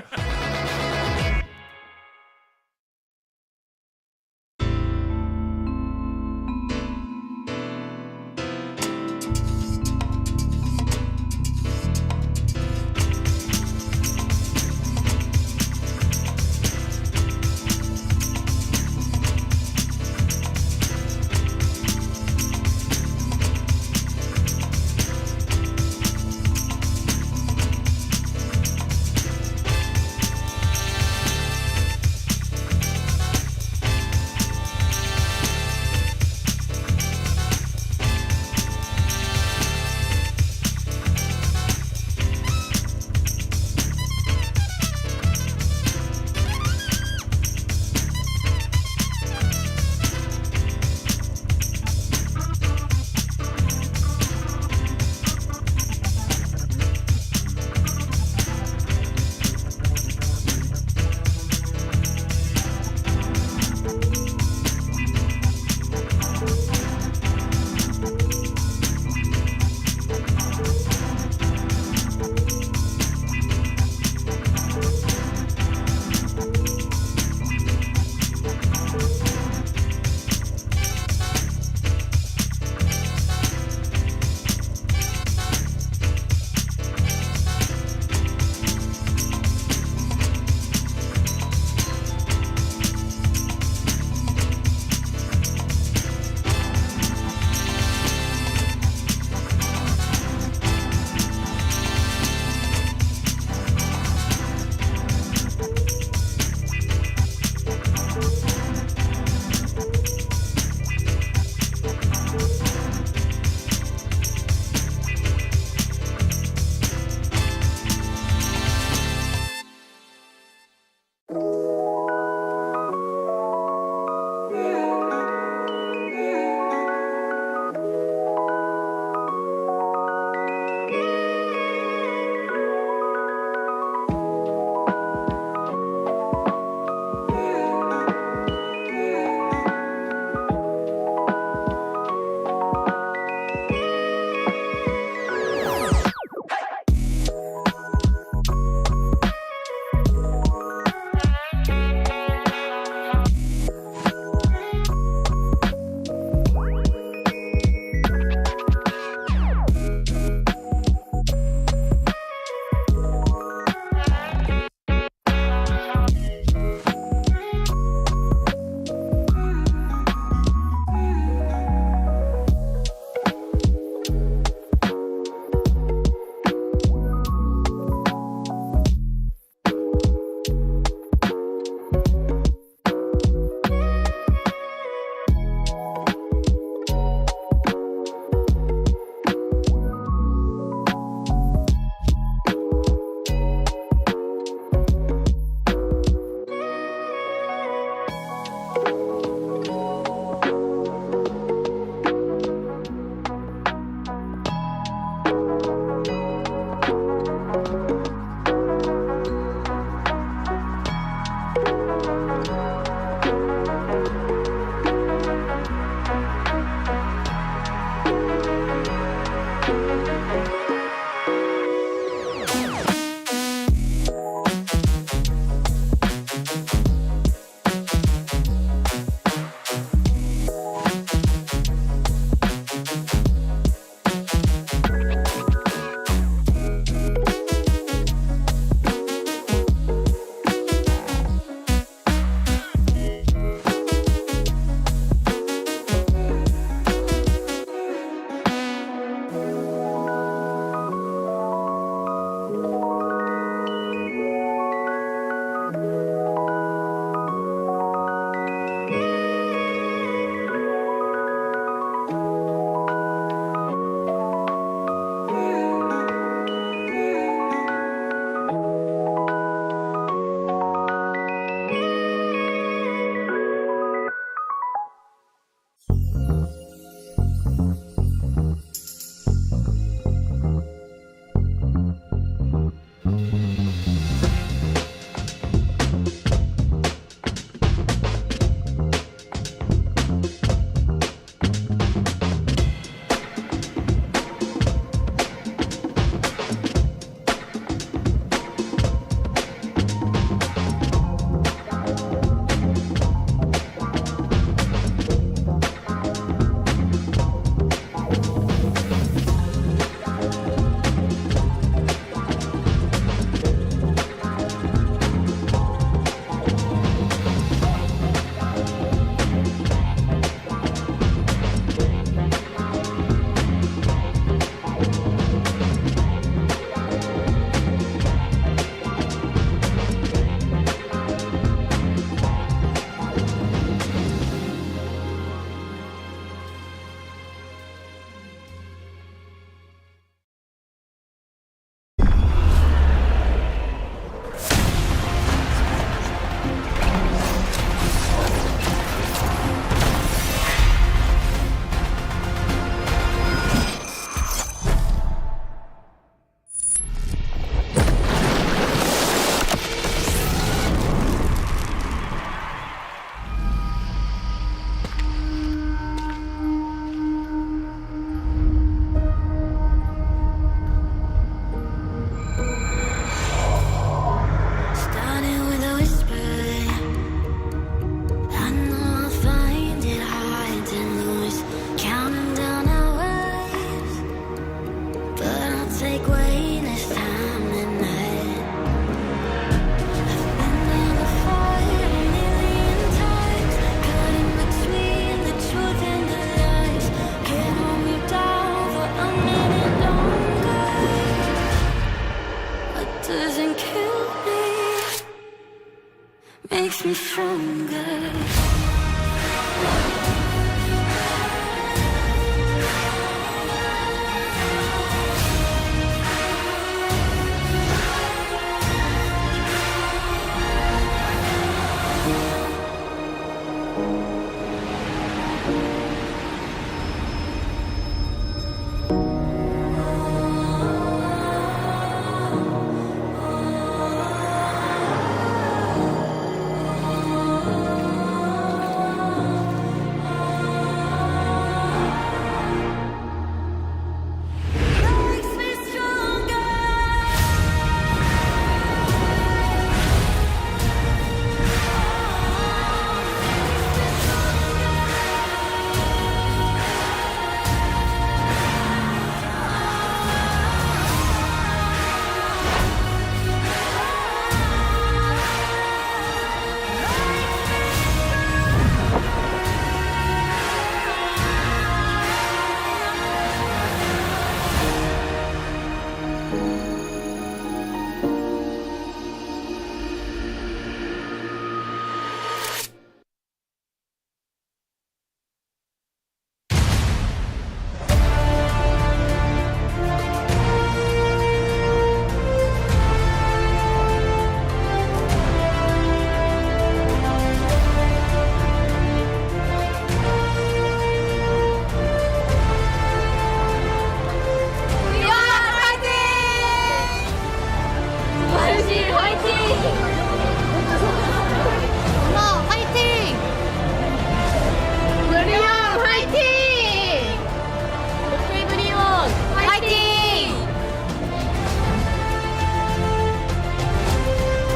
makes me stronger.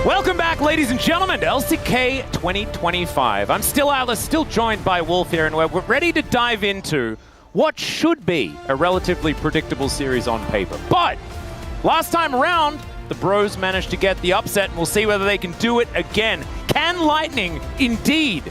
Welcome back, ladies and gentlemen, to LCK 2025. I'm still Atlas, still joined by Wolf here, and we're ready to dive into what should be a relatively predictable series on paper. But last time around, the Bros managed to get the upset, and we'll see whether they can do it again. Can Lightning indeed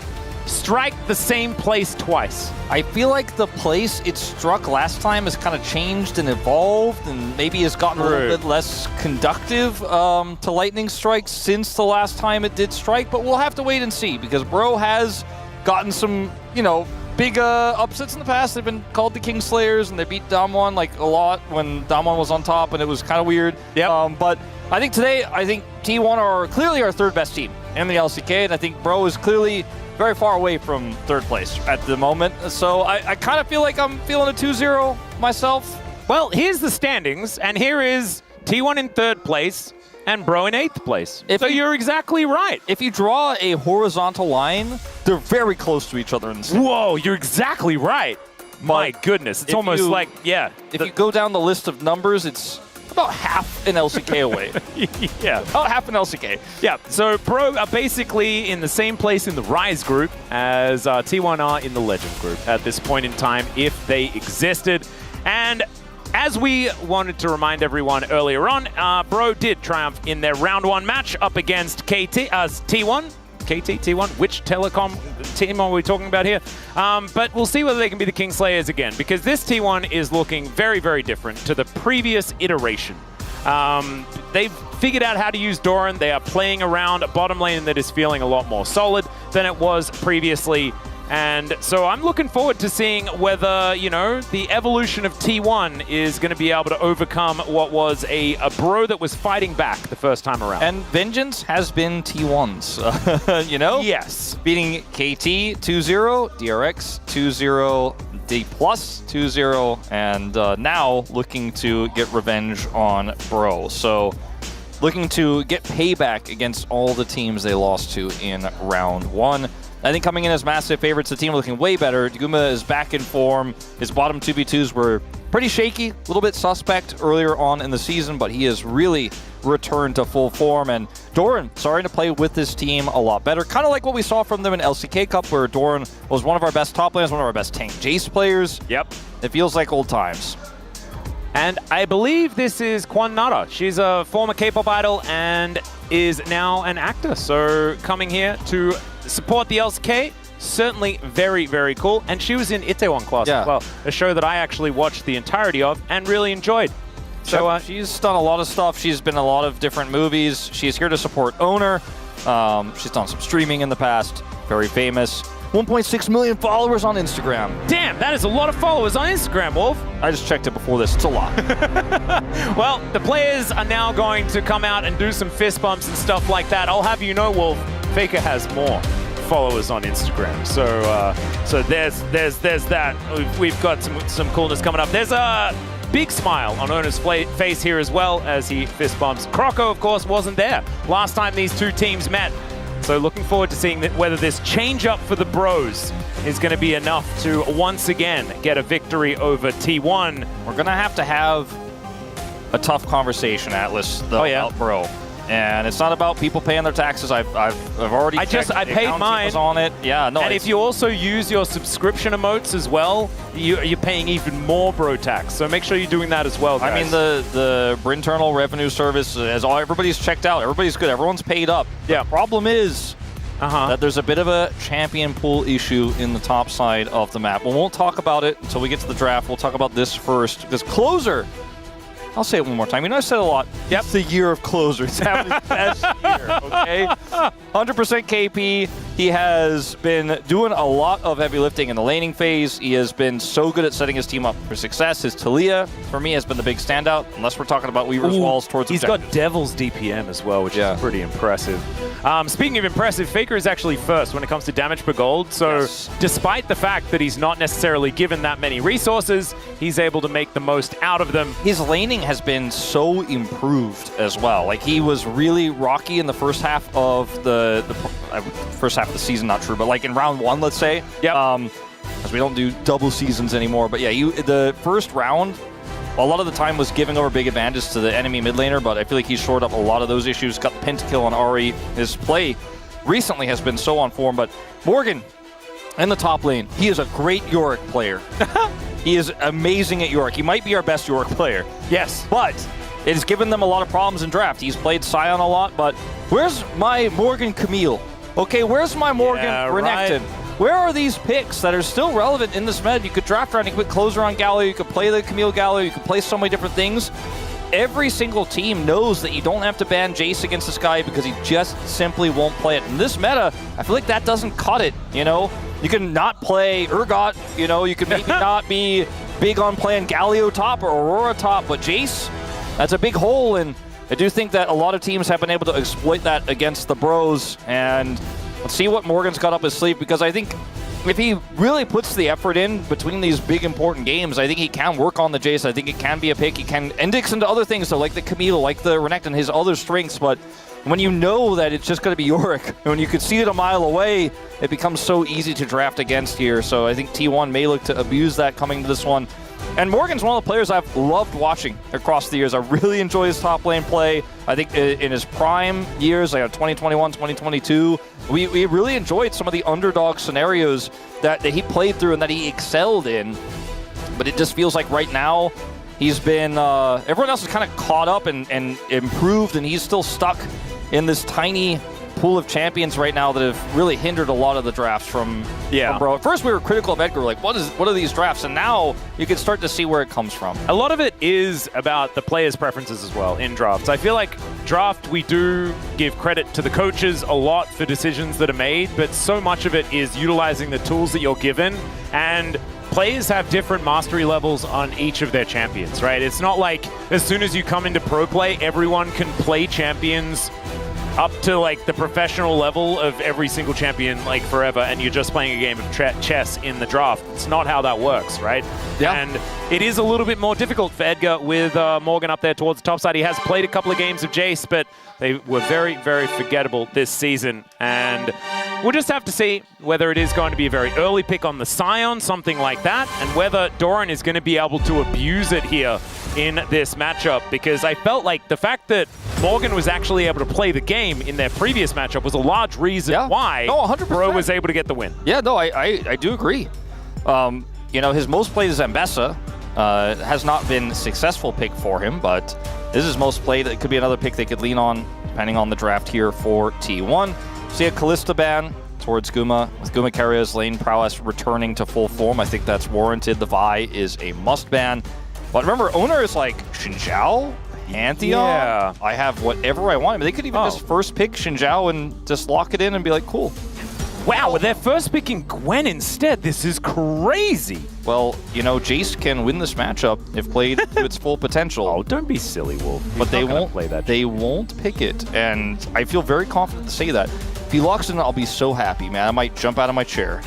strike the same place twice? I feel like the place it struck last time has kind of changed and evolved and maybe has gotten a little bit less conductive to Lightning strikes since the last time it did strike, but we'll have to wait and see because Bro has gotten some, big upsets in the past. They've been called the Kingslayers and they beat Damwon like a lot when Damwon was on top and it was kind of weird. Yep. But I think today, T1 are clearly our third best team in the LCK, and I think Bro is clearly very far away from third place at the moment. So I kind of feel like I'm feeling a 2-0 myself. Well, here's the standings, and here is T1 in third place and Bro in 8th place. So you're exactly right. If you draw a horizontal line, they're very close to each other in the standings. Whoa, you're exactly right. My goodness, it's almost like, yeah. If you go down the list of numbers, it's about half an LCK away. Yeah. About half an LCK. Yeah, so Pro are basically in the same place in the Rise group as T1 are in the Legend group at this point in time, if they existed. And as we wanted to remind everyone earlier on, Bro did triumph in their round 1 match up against T1. KT, T1, which telecom team are we talking about here? But we'll see whether they can be the Kingslayers again, because this T1 is looking very, very different to the previous iteration. They've figured out how to use Doran. They are playing around a bottom lane that is feeling a lot more solid than it was previously. And so I'm looking forward to seeing whether, the evolution of T1 is going to be able to overcome what was a Bro that was fighting back the first time around. And vengeance has been T1's, Yes. Beating KT 2-0, DRX 2-0, D+ 2-0, and now looking to get revenge on Bro. So looking to get payback against all the teams they lost to in round 1. I think coming in as massive favorites, the team are looking way better. Daguma is back in form. His bottom 2v2s were pretty shaky, a little bit suspect earlier on in the season, but he has really returned to full form. And Doran starting to play with this team a lot better. Kind of like what we saw from them in LCK Cup, where Doran was one of our best top laners, one of our best tank Jace players. Yep. It feels like old times. And I believe this is Kwan Nara. She's a former K-pop idol and is now an actor. So coming here to support the LCK, certainly very, very cool. And she was in Itaewon Class as well, a show that I actually watched the entirety of and really enjoyed. So she's done a lot of stuff. She's been in a lot of different movies. She's here to support Owner. She's done some streaming in the past. Very famous. 1.6 million followers on Instagram. Damn, that is a lot of followers on Instagram, Wolf. I just checked it before this. It's a lot. Well, the players are now going to come out and do some fist bumps and stuff like that. I'll have you know, Wolf, Faker has more followers on Instagram. So there's that. We've got some coolness coming up. There's a big smile on Ona's face here as well as he fist bumps. Croco, of course, wasn't there last time these two teams met. So looking forward to seeing whether this change-up for the Bros is going to be enough to once again get a victory over T1. We're going to have a tough conversation, Atlas, though, about Bro. And it's not about people paying their taxes. I've already I paid mine. Was on it. Yeah, no. And if you also use your subscription emotes as well, you're paying even more Bro tax. So make sure you're doing that as well, guys. I mean, the internal revenue service, as everybody's checked out, everybody's good, everyone's paid up. Yeah. The problem is that there's a bit of a champion pool issue in the top side of the map. We won't talk about it until we get to the draft. We'll talk about this first, because Closer, I'll say it one more time. You know, I said a lot. Yep. It's the year of Closer. He's having his best year, okay? 100% KP. He has been doing a lot of heavy lifting in the laning phase. He has been so good at setting his team up for success. His Talia, for me, has been the big standout, unless we're talking about Weaver's Walls towards objectives. He's got Devil's DPM as well, which is pretty impressive. Speaking of impressive, Faker is actually first when it comes to damage per gold. So despite the fact that he's not necessarily given that many resources, he's able to make the most out of them. His laning has been so improved as well. Like, he was really rocky in the first half of the first half of the season, not true, but like in round 1, let's say. Yeah. Because we don't do double seasons anymore. But yeah, the first round, a lot of the time was giving over big advantage to the enemy mid laner, but I feel like he's shored up a lot of those issues. Got the pentakill on Ahri. His play recently has been so on form, but Morgan in the top lane, he is a great Yorick player. He is amazing at Yorick. He might be our best Yorick player. Yes. But it has given them a lot of problems in draft. He's played Sion a lot, but where's my Morgan Camille? Okay, where's my Morgan Renekton? Where are these picks that are still relevant in this meta? You could draft around, you could Closer on Galio, you could play the Camille Galio, you could play so many different things. Every single team knows that you don't have to ban Jace against this guy because he just simply won't play it. In this meta, I feel like that doesn't cut it, you know? You can not play Urgot, you know, you can maybe not be big on playing Galio top or Aurora top, but Jace, that's a big hole, and I do think that a lot of teams have been able to exploit that against the Bros, and let's see what Morgan's got up his sleeve, because I think if he really puts the effort in between these big important games, I think he can work on the Jace. I think it can be a pick. He can index into other things, so like the Camille, like the Renekton, his other strengths, but when you know that it's just going to be Yorick, and when you can see it a mile away, it becomes so easy to draft against here. So I think T1 may look to abuse that coming to this one. And Morgan's one of the players I've loved watching across the years. I really enjoy his top lane play. I think in his prime years, like 2021, 2022, we really enjoyed some of the underdog scenarios that he played through and that he excelled in. But it just feels like right now, he's been, everyone else is kind of caught up and improved, and he's still stuck in this tiny pool of champions right now that have really hindered a lot of the drafts from Bro. At first we were critical of Edgar, like what are these drafts, and now you can start to see where it comes from. A lot of it is about the players' preferences as well in drafts. I feel like draft, we do give credit to the coaches a lot for decisions that are made, but so much of it is utilizing the tools that you're given, and players have different mastery levels on each of their champions, right? It's not like as soon as you come into pro play, everyone can play champions up to like the professional level of every single champion like forever, and you're just playing a game of chess in the draft. It's not how that works, right? Yeah. And it is a little bit more difficult for Edgar with Morgan up there towards the top side. He has played a couple of games of Jace, but they were very, very forgettable this season. And we'll just have to see whether it is going to be a very early pick on the Sion, something like that, and whether Doran is going to be able to abuse it here in this matchup, because I felt like the fact that Morgan was actually able to play the game in their previous matchup was a large reason why 100%. Bro was able to get the win. Yeah, no, I do agree. You know, his most played is Zambessa. Has not been a successful pick for him, but this is most played. It could be another pick they could lean on, depending on the draft here for T1. See a Kalista ban towards Guma, with Guma Carrier's lane prowess returning to full form. I think that's warranted. The Vi is a must ban. But remember, owner is like Xin Zhao. Pantheon, Yeah. I have whatever I want. I mean, they could even just first pick Xin Zhao and just lock it in and be like, cool. Wow, they're first picking Gwen instead. This is crazy. Well, you know, Jace can win this matchup if played to its full potential. Oh, don't be silly, Wolf. But they won't play that. They won't pick it, and I feel very confident to say that. If he locks in, I'll be so happy, man. I might jump out of my chair.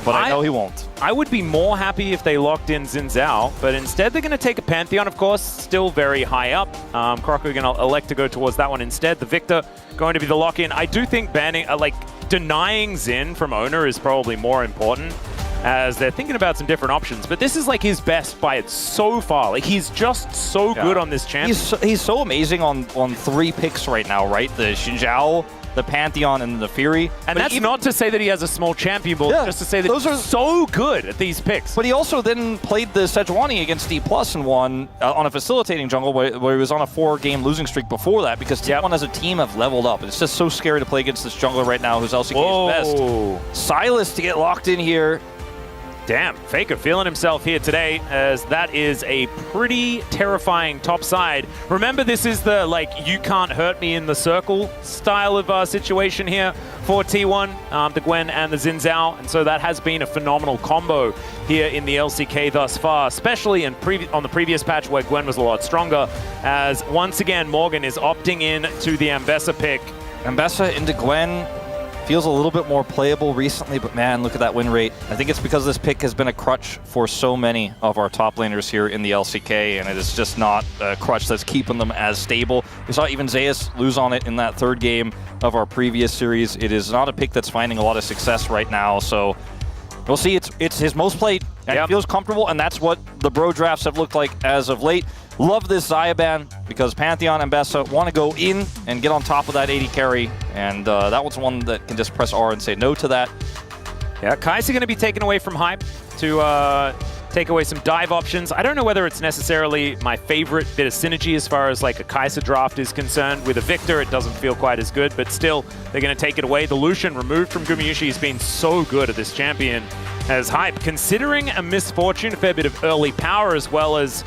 But I know he won't. I would be more happy if they locked in Xin Zhao, but instead they're going to take a Pantheon, of course, still very high up. Croco going to elect to go towards that one instead. The Victor going to be the lock-in. I do think banning, denying Xin from owner is probably more important, as they're thinking about some different options. But this is like his best by so far. Like, he's just so good on this champion. He's so amazing on 3 picks right now, right? The Xin Zhao, the Pantheon, and the Fury. And that's not to say that he has a small champion build, just to say that those are so good at these picks. But he also then played the Sejuani against D+ and won on a facilitating jungle where he was on a 4-game losing streak before that, because T1 as a team have leveled up. It's just so scary to play against this jungler right now who's LCK's best. Silas to get locked in here. Damn, Faker feeling himself here today, as that is a pretty terrifying top side. Remember, this is the, you can't hurt me in the circle style of situation here for T1, the Gwen and the Xin Zhao, and so that has been a phenomenal combo here in the LCK thus far, especially on the previous patch where Gwen was a lot stronger, as once again Morgan is opting in to the Ambessa pick. Ambessa into Gwen. Feels a little bit more playable recently, but man, look at that win rate. I think it's because this pick has been a crutch for so many of our top laners here in the LCK, and it is just not a crutch that's keeping them as stable. We saw even Zeus lose on it in that 3rd game of our previous series. It is not a pick that's finding a lot of success right now, so we'll see. It's his most played, and it feels comfortable, and that's what the bro drafts have looked like as of late. Love this Xayah ban, because Pantheon and Ambessa want to go in and get on top of that 80 carry, and that one's one that can just press R and say no to that. Yeah, Kai'Sa going to be taken away from Hype to take away some dive options. I don't know whether it's necessarily my favorite bit of synergy as far as like a Kai'Sa draft is concerned. With a Victor, it doesn't feel quite as good, but still, they're going to take it away. The Lucian removed from Gumayushi has been so good at this champion as Hype, considering a misfortune, a fair bit of early power as well as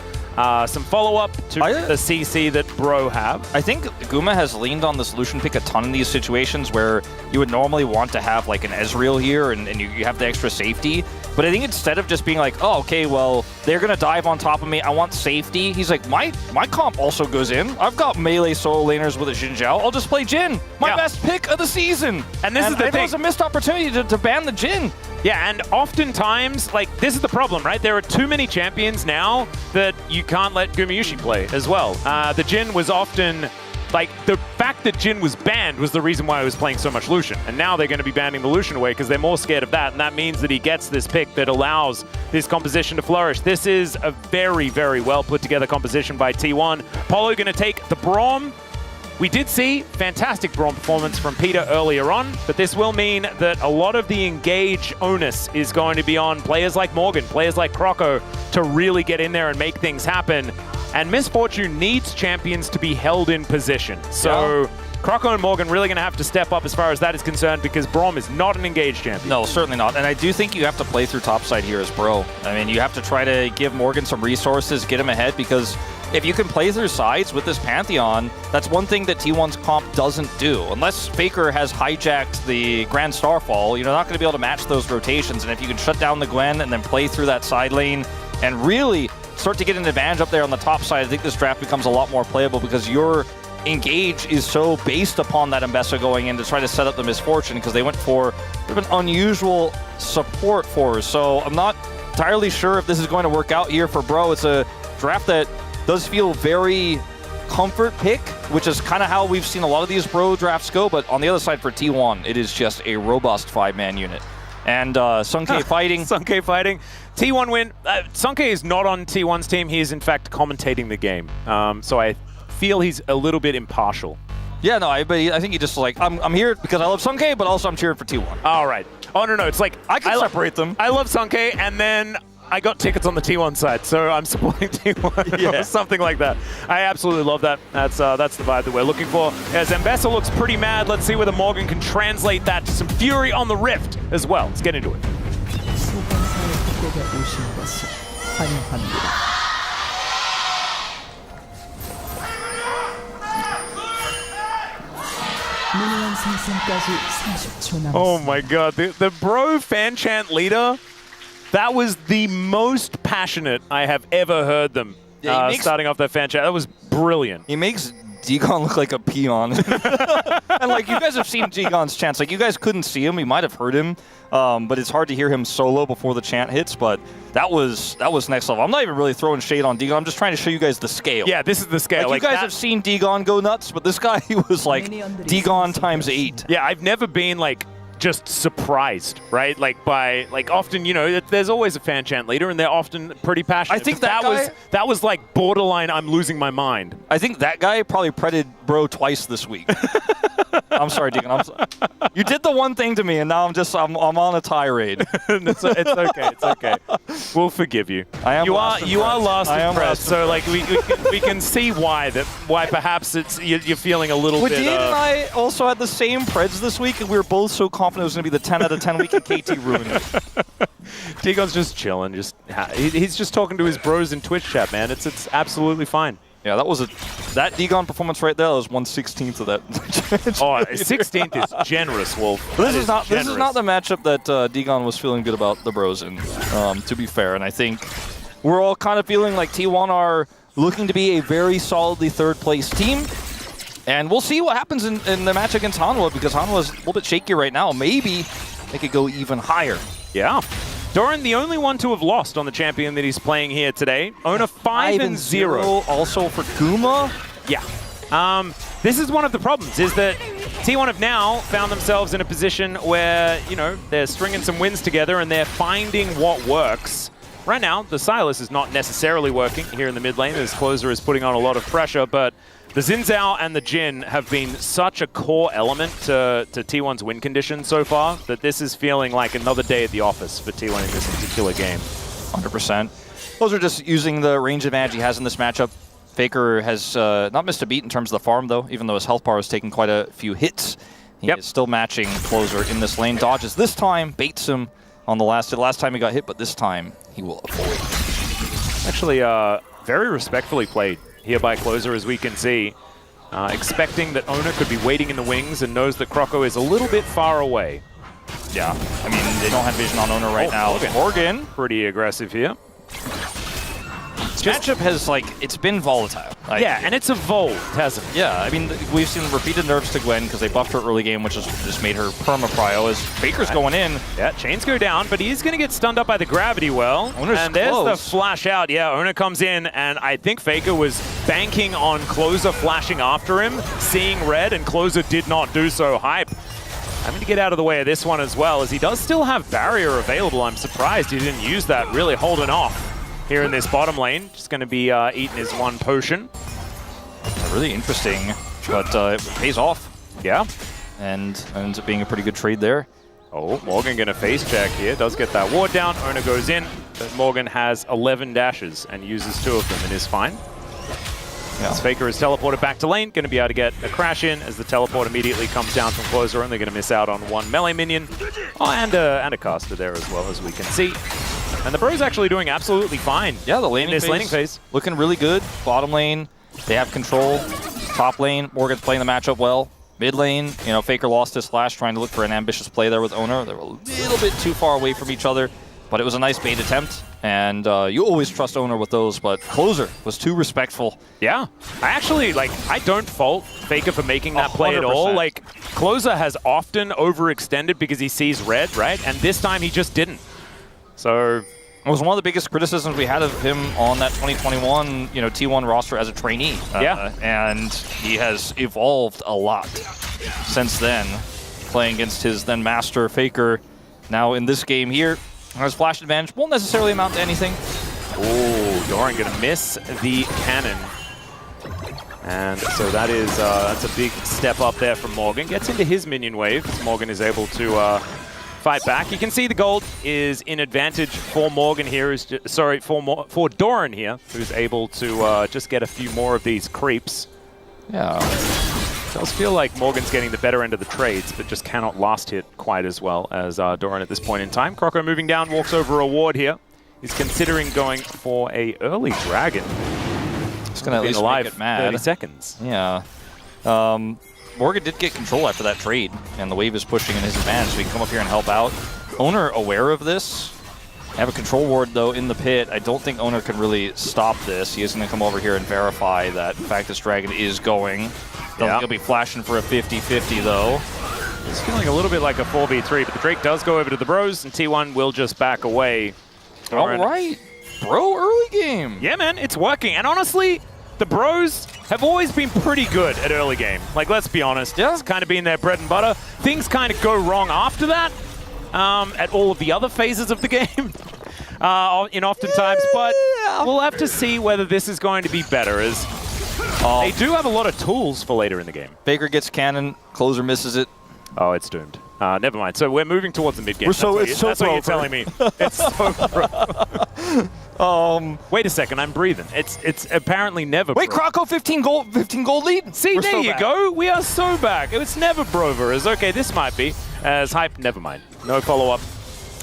some follow-up to the CC that Bro have. I think Guma has leaned on this Lucian pick a ton in these situations where you would normally want to have like an Ezreal here and you have the extra safety. But I think instead of just being like, oh, okay, well, they're going to dive on top of me, I want safety, he's like, my comp also goes in. I've got melee solo laners with a Xin Zhao. I'll just play Jhin. My best pick of the season. And this is the thing. It was a missed opportunity to ban the Jhin. Yeah, and oftentimes, this is the problem, right? There are too many champions now that you can't let Gumayushi play as well. The Jhin was often, the fact that Jhin was banned was the reason why I was playing so much Lucian. And now they're going to be banning the Lucian away because they're more scared of that. And that means that he gets this pick that allows this composition to flourish. This is a very, very well put together composition by T1. Polo going to take the Braum. We did see fantastic Braum performance from Peter earlier on, but this will mean that a lot of the engage onus is going to be on players like Morgan, players like Croco, to really get in there and make things happen. And Misfortune needs champions to be held in position. So Croco and Morgan really going to have to step up as far as that is concerned, because Braum is not an engaged champion. No, certainly not. And I do think you have to play through topside here as Bro. I mean, you have to try to give Morgan some resources, get him ahead, because if you can play through sides with this Pantheon, that's one thing that T1's comp doesn't do. Unless Faker has hijacked the Grand Starfall, you're not going to be able to match those rotations. And if you can shut down the Gwen and then play through that side lane and really start to get an advantage up there on the top side, I think this draft becomes a lot more playable, because your engage is so based upon that Ambessa going in to try to set up the Misfortune, because they went for an unusual support for her. So I'm not entirely sure if this is going to work out here for Bro. It's a draft that does feel very comfort pick, which is kind of how we've seen a lot of these Bro drafts go. But on the other side for T1, it is just a robust 5-man unit. And Sunke fighting. Sunke fighting. T1 win. Sunke is not on T1's team. He is, in fact, commentating the game. So I feel he's a little bit impartial. Yeah, no, I think he just like, I'm here because I love Sunke, but also I'm cheering for T1. All right. Oh, no, it's like I can separate them. I love Sunke, and then I got tickets on the T1 side, so I'm supporting T1 or something like that. I absolutely love that. That's the vibe that we're looking for. As Ambessa looks pretty mad, let's see whether Morgan can translate that to some fury on the Rift as well. Let's get into it. 미니언 생성까지 30초 남았습니다. Oh my god, the bro fan chant leader, that was the most passionate I have ever heard them starting off their fan chant. That was brilliant. He makes Digon look like a peon. And like, you guys have seen Digon's chants. Like, you guys couldn't see him. You might have heard him, but it's hard to hear him solo before the chant hits. But that was next level. I'm not even really throwing shade on Digon. I'm just trying to show you guys the scale. Yeah, this is the scale. Like, you guys have seen Digon go nuts, but this guy, he was like Digon times 8. Yeah, I've never been like just surprised, right? Like by often, you know, there's always a fan chant leader, and they're often pretty passionate. I think that was like borderline. I'm losing my mind. I think that guy probably pretted bro twice this week. I'm sorry, Deacon. You did the one thing to me, and now I'm on a tirade. It's okay. It's okay. We'll forgive you. You are last impressed. So like we can see why perhaps you're feeling a little bit. Dean and I also had the same preds this week, and we were both so confident it was going to be the 10 out of 10 week, and KT ruined it. Digon's just chilling. He's just talking to his bros in Twitch chat, man. It's absolutely fine. Yeah, that Digon performance right there was 1/16 of that. 16th is generous, Wolf. This is not the matchup that Digon was feeling good about the bros in, to be fair. And I think we're all kind of feeling like T1 are looking to be a very solidly third-place team. And we'll see what happens in the match against Hanwha, because Hanwha is a little bit shaky right now. Maybe they could go even higher. Yeah. Doran, the only one to have lost on the champion that he's playing here today. Ona 5-0. Also for Kuma. Yeah. This is one of the problems, is that T1 have now found themselves in a position where, you know, they're stringing some wins together and they're finding what works. Right now, the Sylas is not necessarily working here in the mid lane, as Closer is putting on a lot of pressure, but the Xin Zhao and the Jhin have been such a core element to T1's win condition so far that this is feeling like another day at the office for T1 in this particular game. 100%. Those are just using the range advantage he has in this matchup. Faker has not missed a beat in terms of the farm, though, even though his health bar has taken quite a few hits. He is still matching Closer in this lane. Dodges this time, baits him on the last time he got hit, but this time he will avoid. Actually, very respectfully played here by Closer, as we can see. Expecting that Ona could be waiting in the wings and knows that Croco is a little bit far away. Yeah, I mean, they don't have vision on Ona right now. Morgan. Pretty aggressive here. This matchup has, like, it's been volatile. Like, yeah, and it's evolved, hasn't it? Yeah, I mean, we've seen repeated nerfs to Gwen because they buffed her early game, which has just made her perma-prio as Faker's going in. Yeah, chains go down, but he's going to get stunned up by the gravity well. Ona's and there's close. the flash out. Yeah, Ona comes in, and I think Faker was banking on Closer flashing after him, seeing red, and Closer did not do so. Hype having to get out of the way of this one as well, as he does still have barrier available. I'm surprised he didn't use that, really holding off here in this bottom lane. Just going to be eating his one potion. Really interesting, but it pays off. Yeah. And ends up being a pretty good trade there. Oh, Morgan going to face check here. Does get that ward down. Ona goes in, but Morgan has 11 dashes and uses 2 of them and is fine. Yeah. As Faker is teleported back to lane, going to be able to get a crash in as the teleport immediately comes down from Closer. Only going to miss out on 1 melee minion. Oh, and a caster there as well, as we can see. And the Bros actually doing absolutely fine. Yeah, the laning phase looking really good. Bottom lane, they have control. Top lane, Morgan's playing the matchup well. Mid lane, you know, Faker lost his flash, trying to look for an ambitious play there with Ona. They were a little bit too far away from each other, but it was a nice bait attempt. And you always trust Ona with those, but Closer was too respectful. Yeah, I don't fault Faker for making that play at all. Like, Closer has often overextended because he sees red, right? And this time he just didn't. So it was one of the biggest criticisms we had of him on that 2021, you know, T1 roster as a trainee. And he has evolved a lot since then, playing against his then master Faker. Now in this game here, his flash advantage won't necessarily amount to anything. Oh, Doran gonna miss the cannon. And so that is that's a big step up there from Morgan. Gets into his minion wave. Morgan is able to fight back. You can see the gold is in advantage for Morgan here. For Doran here, who's able to just get a few more of these creeps. Yeah. It does feel like Morgan's getting the better end of the trades, but just cannot last hit quite as well as Doran at this point in time. Croco moving down, walks over a ward here. He's considering going for a early dragon. It's going to at least make it mad. 30 seconds. Yeah. Morgan did get control after that trade, and the wave is pushing in his advantage, so he can come up here and help out. Owner aware of this. Have a control ward, though, in the pit. I don't think Owner can really stop this. He is going to come over here and verify that, in fact, this Dragon is going. Don't think he'll be flashing for a 50-50, though. It's feeling a little bit like a 4v3, but the Drake does go over to the Bros, and T1 will just back away. All right. Bro, early game. Yeah, man, it's working. And honestly, the Bros have always been pretty good at early game. Like, let's be honest. Yeah. It's kind of been their bread and butter. Things kind of go wrong after that. At all of the other phases of the game, oftentimes, but we'll have to see whether this is going to be better, as they do have a lot of tools for later in the game. Faker gets cannon, Closer misses it. Oh, it's doomed. Never mind. So we're moving towards the mid game. That's what you're telling me. It's so bro. Wait a second, I'm breathing. It's apparently never. Wait, Croco 15 gold lead. See, there you go. We are so back. It's never Brover. As okay, this might be as hype. Never mind. No follow up,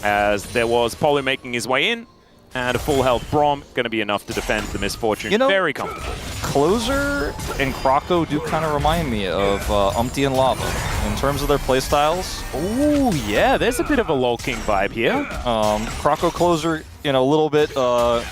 as there was Polu making his way in, and a full health Braum going to be enough to defend the misfortune. You know, very comfortable. Closer and Croco do kind of remind me of Umpty and Lava in terms of their playstyles. Ooh, yeah, there's a bit of a LoL King vibe here. Croco Closer, a little bit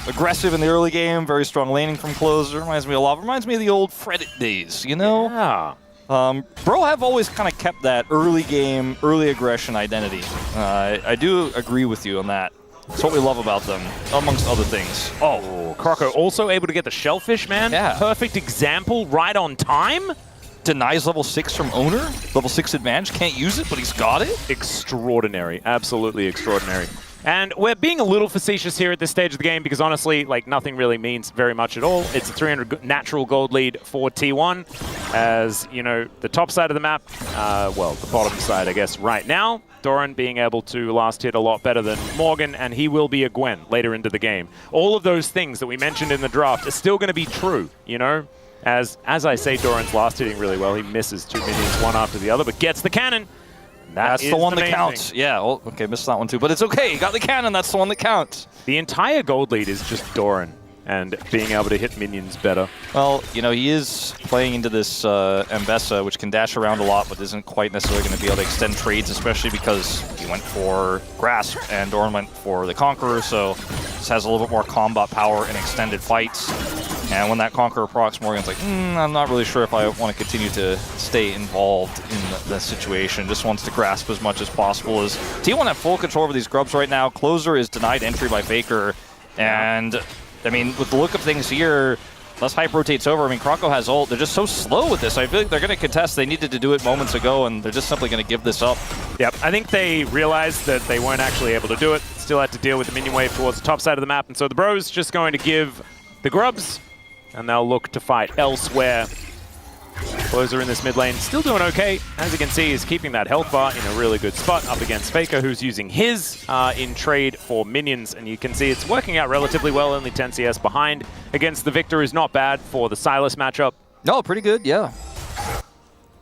aggressive in the early game, very strong laning from Closer. Reminds me of Lava. Reminds me of the old Fredit days, Yeah. Bro have always kind of kept that early game, early aggression identity. I do agree with you on that. That's what we love about them, amongst other things. Oh, Croco also able to get the Shellfish, man. Yeah. Perfect example, right on time. Denies level 6 from Owner. Level 6 advantage, can't use it, but he's got it. Extraordinary, absolutely extraordinary. And we're being a little facetious here at this stage of the game because honestly, like, nothing really means very much at all. It's a 300 natural gold lead for T1. As, the top side of the map, well, the bottom side, I guess, right now, Doran being able to last hit a lot better than Morgan, and he will be a Gwen later into the game. All of those things that we mentioned in the draft are still going to be true, As I say, Doran's last hitting really well. He misses 2 minions, one after the other, but gets the cannon. That's the one that counts. Yeah, well, okay, missed that one too, but it's okay. You got the cannon, that's the one that counts. The entire gold lead is just Doran and being able to hit minions better. Well, he is playing into this Mbessa, which can dash around a lot, but isn't quite necessarily going to be able to extend trades, especially because he went for Grasp and Doran went for the Conqueror, so this has a little bit more combat power in extended fights. And when that Conqueror procs, Morgan's like, I'm not really sure if I want to continue to stay involved in the situation. Just wants to grasp as much as possible. As T1 have full control over these grubs right now. Closer is denied entry by Faker. And, I mean, with the look of things here, unless hype rotates over, Croco has ult. They're just so slow with this. I feel like they're going to contest. They needed to do it moments ago, and they're just simply going to give this up. Yep, I think they realized that they weren't actually able to do it. Still had to deal with the minion wave towards the top side of the map. And so the Bros just going to give the grubs, and they'll look to fight elsewhere. Closer in this mid lane, still doing okay. As you can see, he's keeping that health bar in a really good spot up against Faker, who's using his in trade for minions. And you can see it's working out relatively well, only 10 CS behind. Against the Victor is not bad for the Sylas matchup. No, pretty good, yeah.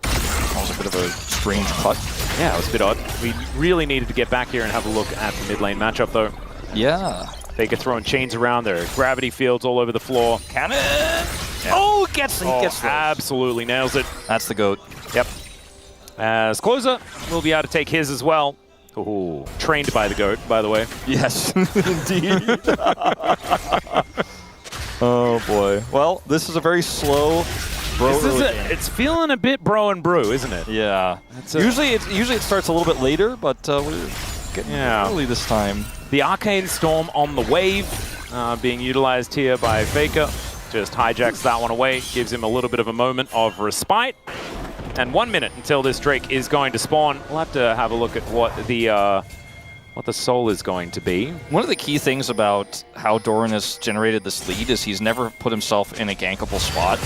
That was a bit of a strange cut. Yeah, it was a bit odd. We really needed to get back here and have a look at the mid lane matchup, though. Yeah. Faker throwing chains around. There are gravity fields all over the floor. Cannon! Yeah. Oh, he gets absolutely nails it. That's the GOAT. Yep. As Closer will be able to take his as well. Ooh, trained by the GOAT, by the way. Yes, indeed. Oh, boy. Well, this is a very slow bro early game. It's feeling a bit bro and brew, isn't it? Yeah. Usually it starts a little bit later, but we're getting early this time. The Arcane Storm on the wave, being utilized here by Faker. Just hijacks that one away, gives him a little bit of a moment of respite. And 1 minute until this Drake is going to spawn. We'll have to have a look at what the soul is going to be. One of the key things about how Doran has generated this lead is he's never put himself in a gankable spot.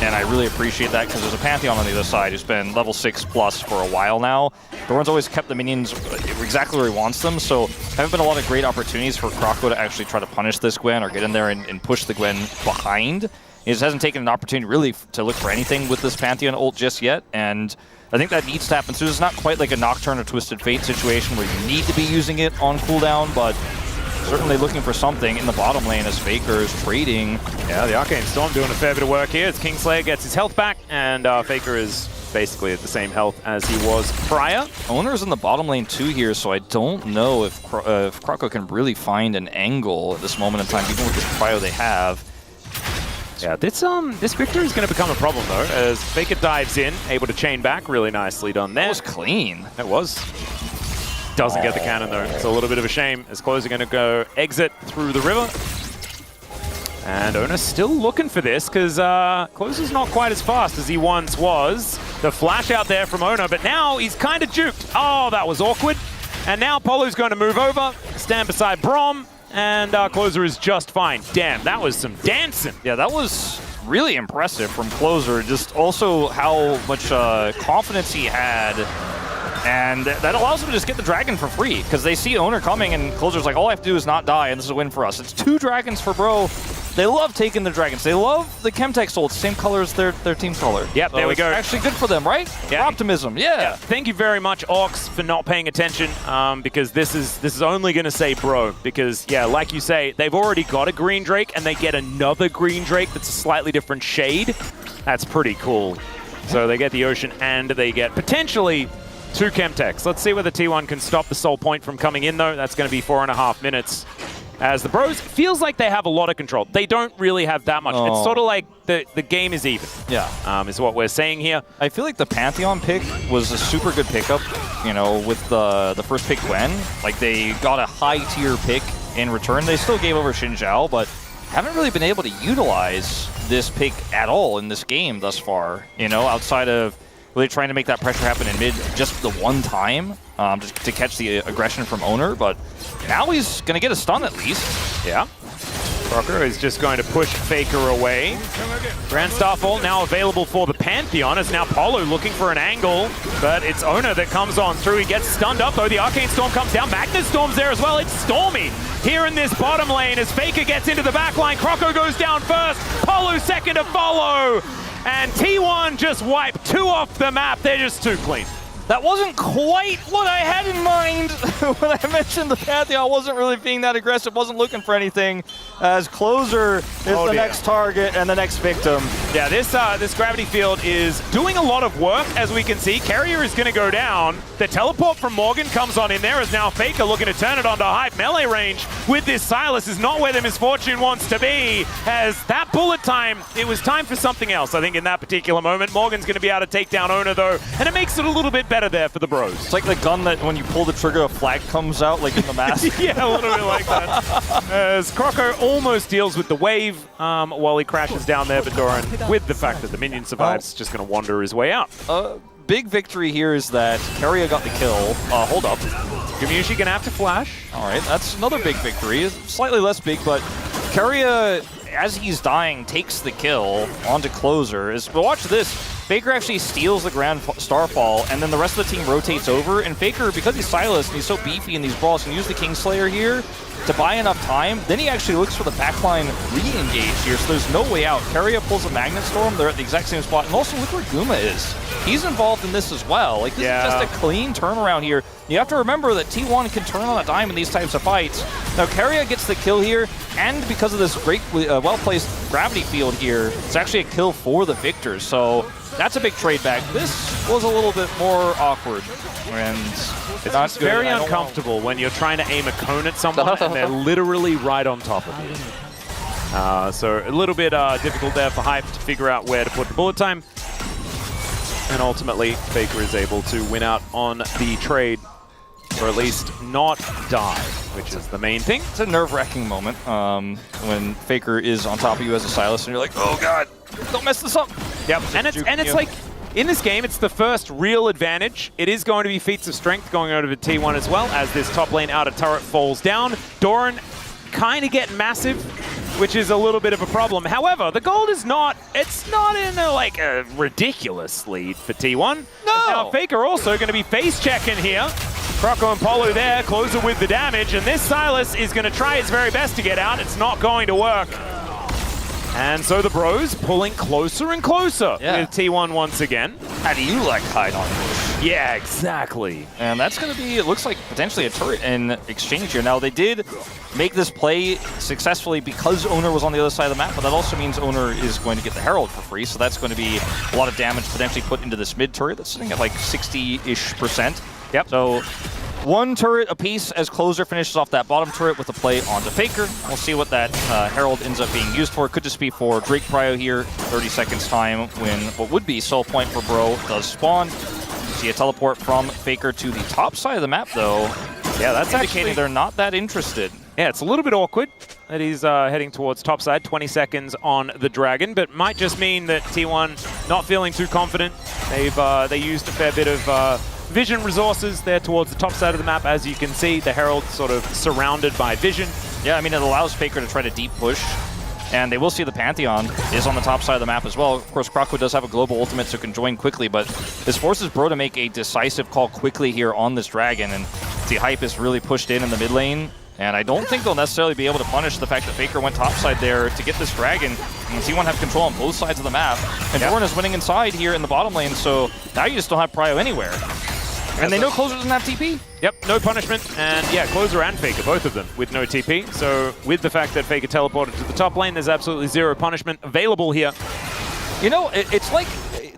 And I really appreciate that because there's a Pantheon on the other side who's been level 6 plus for a while now. Doran's always kept the minions exactly where he wants them, so there haven't been a lot of great opportunities for Croco to actually try to punish this Gwen or get in there and push the Gwen behind. He just hasn't taken an opportunity really to look for anything with this Pantheon ult just yet, and I think that needs to happen soon. It's not quite like a Nocturne or Twisted Fate situation where you need to be using it on cooldown, but certainly looking for something in the bottom lane as Faker is trading. Yeah, the Arcane Storm doing a fair bit of work here as Kingslayer gets his health back, and Faker is basically at the same health as he was prior. Owner's in the bottom lane too here, so I don't know if Kroko can really find an angle at this moment in time, even with the cryo they have. Yeah, this victory is going to become a problem though, as Faker dives in, able to chain back, really nicely done there. That was clean. It was. Doesn't get the cannon though. It's a little bit of a shame, as Closer going to go exit through the river. And Ona's still looking for this, because Closer's not quite as fast as he once was. The flash out there from Ona, but now he's kind of juked. Oh, that was awkward. And now Polo's going to move over, stand beside Brom, and Closer is just fine. Damn, that was some dancing. Yeah, that was really impressive from Closer. Just also how much confidence he had. And that allows him to just get the dragon for free, because they see Owner coming, and Closer's like, all I have to do is not die, and this is a win for us. It's 2 dragons for Bro. They love taking the dragons. They love the Chemtech Soul. It's the same color as their team color. Yep, so there we go. Actually good for them, right? Yeah. Optimism, yeah. Thank you very much, Orcs, for not paying attention, because this is only going to say Bro. Because, yeah, like you say, they've already got a green Drake, and they get another green Drake that's a slightly different shade. That's pretty cool. So they get the Ocean, and they get potentially 2 Chemtechs. Let's see whether T1 can stop the Soul Point from coming in, though. That's going to be 4.5 minutes. As the Bros, feels like they have a lot of control. They don't really have that much. It's sort of like the game is even. Yeah. Is what we're saying here. I feel like the Pantheon pick was a super good pickup, you know, with the first pick Gwen. Like, they got a high-tier pick in return. They still gave over Xin Zhao, but haven't really been able to utilize this pick at all in this game thus far, you know, outside of really trying to make that pressure happen in mid just the one time just to catch the aggression from Owner, but now he's going to get a stun at least. Yeah. Crocker is just going to push Faker away. Grand Starfall now available for the Pantheon, as now Polo looking for an angle, but it's Owner that comes on through. He gets stunned up though. The Arcane Storm comes down. Magnus Storm's there as well. It's Stormy here in this bottom lane as Faker gets into the back line. Croco goes down first. Polo second to follow. And T1 just wiped 2 off the map. They're just too clean. That wasn't quite what I had in mind when I mentioned the Pantheon. I wasn't really being that aggressive, wasn't looking for anything, as Closer is the next target and the next victim. Yeah, this gravity field is doing a lot of work, as we can see. Carrier is going to go down. The teleport from Morgan comes on in there, as now Faker looking to turn it onto Hype. Melee range with this Silas is not where the Misfortune wants to be, as that bullet time, it was time for something else, I think, in that particular moment. Morgan's going to be able to take down Owner, though, and it makes it a little bit better there for the Bros. It's like the gun that when you pull the trigger, a flag comes out, like in the mask. Yeah, a little bit like that. As Croco almost deals with the wave while he crashes down there, but Doran, with the fact that the minion survives, just going to wander his way out. Big victory here is that Keria got the kill. Hold up. Gamushi gonna have to flash. All right, that's another big victory. Slightly less big, but Keria, as he's dying, takes the kill onto Closer. But watch this. Faker actually steals the Grand Starfall, and then the rest of the team rotates over. And Faker, because he's Silas and he's so beefy in these brawls, can use the Kingslayer here to buy enough time. Then he actually looks for the backline re-engage here, so there's no way out. Keria pulls a Magnet Storm. They're at the exact same spot. And also, look where Guma is. He's involved in this as well. Like, this is just a clean turnaround here. You have to remember that T1 can turn on a dime in these types of fights. Now, Keria gets the kill here, and because of this great, well-placed gravity field here, it's actually a kill for the victors. So that's a big trade back. This was a little bit more awkward. And it's very uncomfortable when you're trying to aim a cone at someone and they're literally right on top of you. So a little bit difficult there for Hype to figure out where to put the bullet time. And ultimately, Faker is able to win out on the trade, or at least not die, which is the main thing. It's a nerve-wracking moment when Faker is on top of you as a Silas, and you're like, oh god, don't mess this up. Yep, and it's like, in this game, it's the first real advantage. It is going to be feats of strength going over to T1 as well, as this top lane outer turret falls down. Doran kind of getting massive, which is a little bit of a problem. However, the gold is not, it's not in a ridiculous lead for T1. No! Now, Faker also going to be face-checking here. Croco and Polo there, Closer with the damage, and this Silas is going to try his very best to get out. It's not going to work. And so the Bros pulling closer and closer with T1 once again. How do you like hide on bush? Yeah, exactly. And that's going to be, it looks like, potentially a turret in exchange here. Now, they did make this play successfully because Owner was on the other side of the map, but that also means Owner is going to get the Herald for free, so that's going to be a lot of damage potentially put into this mid turret. That's sitting at like 60-ish%. Yep. So one turret apiece as Closer finishes off that bottom turret with a play onto Faker. We'll see what that Herald ends up being used for. It could just be for Drake Prio here, 30 seconds time when what would be soul point for Bro does spawn. See a teleport from Faker to the top side of the map, though. Yeah, that's indicating actually, they're not that interested. Yeah, it's a little bit awkward that he's heading towards top side, 20 seconds on the Dragon, but might just mean that T1 not feeling too confident. They used a fair bit of vision resources there towards the top side of the map. As you can see, the Herald sort of surrounded by vision. Yeah, I mean, it allows Faker to try to deep push. And they will see the Pantheon is on the top side of the map as well. Of course, Krako does have a global ultimate, so can join quickly, but this forces Bro to make a decisive call quickly here on this Dragon, and the Hype is really pushed in the mid lane, and I don't think they'll necessarily be able to punish the fact that Faker went topside there to get this Dragon, and T1 have control on both sides of the map, and Doran is winning inside here in the bottom lane, so now you just don't have Prio anywhere. And they know Closer doesn't have TP. Yep, no punishment, and yeah, Closer and Faker, both of them, with no TP. So with the fact that Faker teleported to the top lane, there's absolutely zero punishment available here. You know, it's like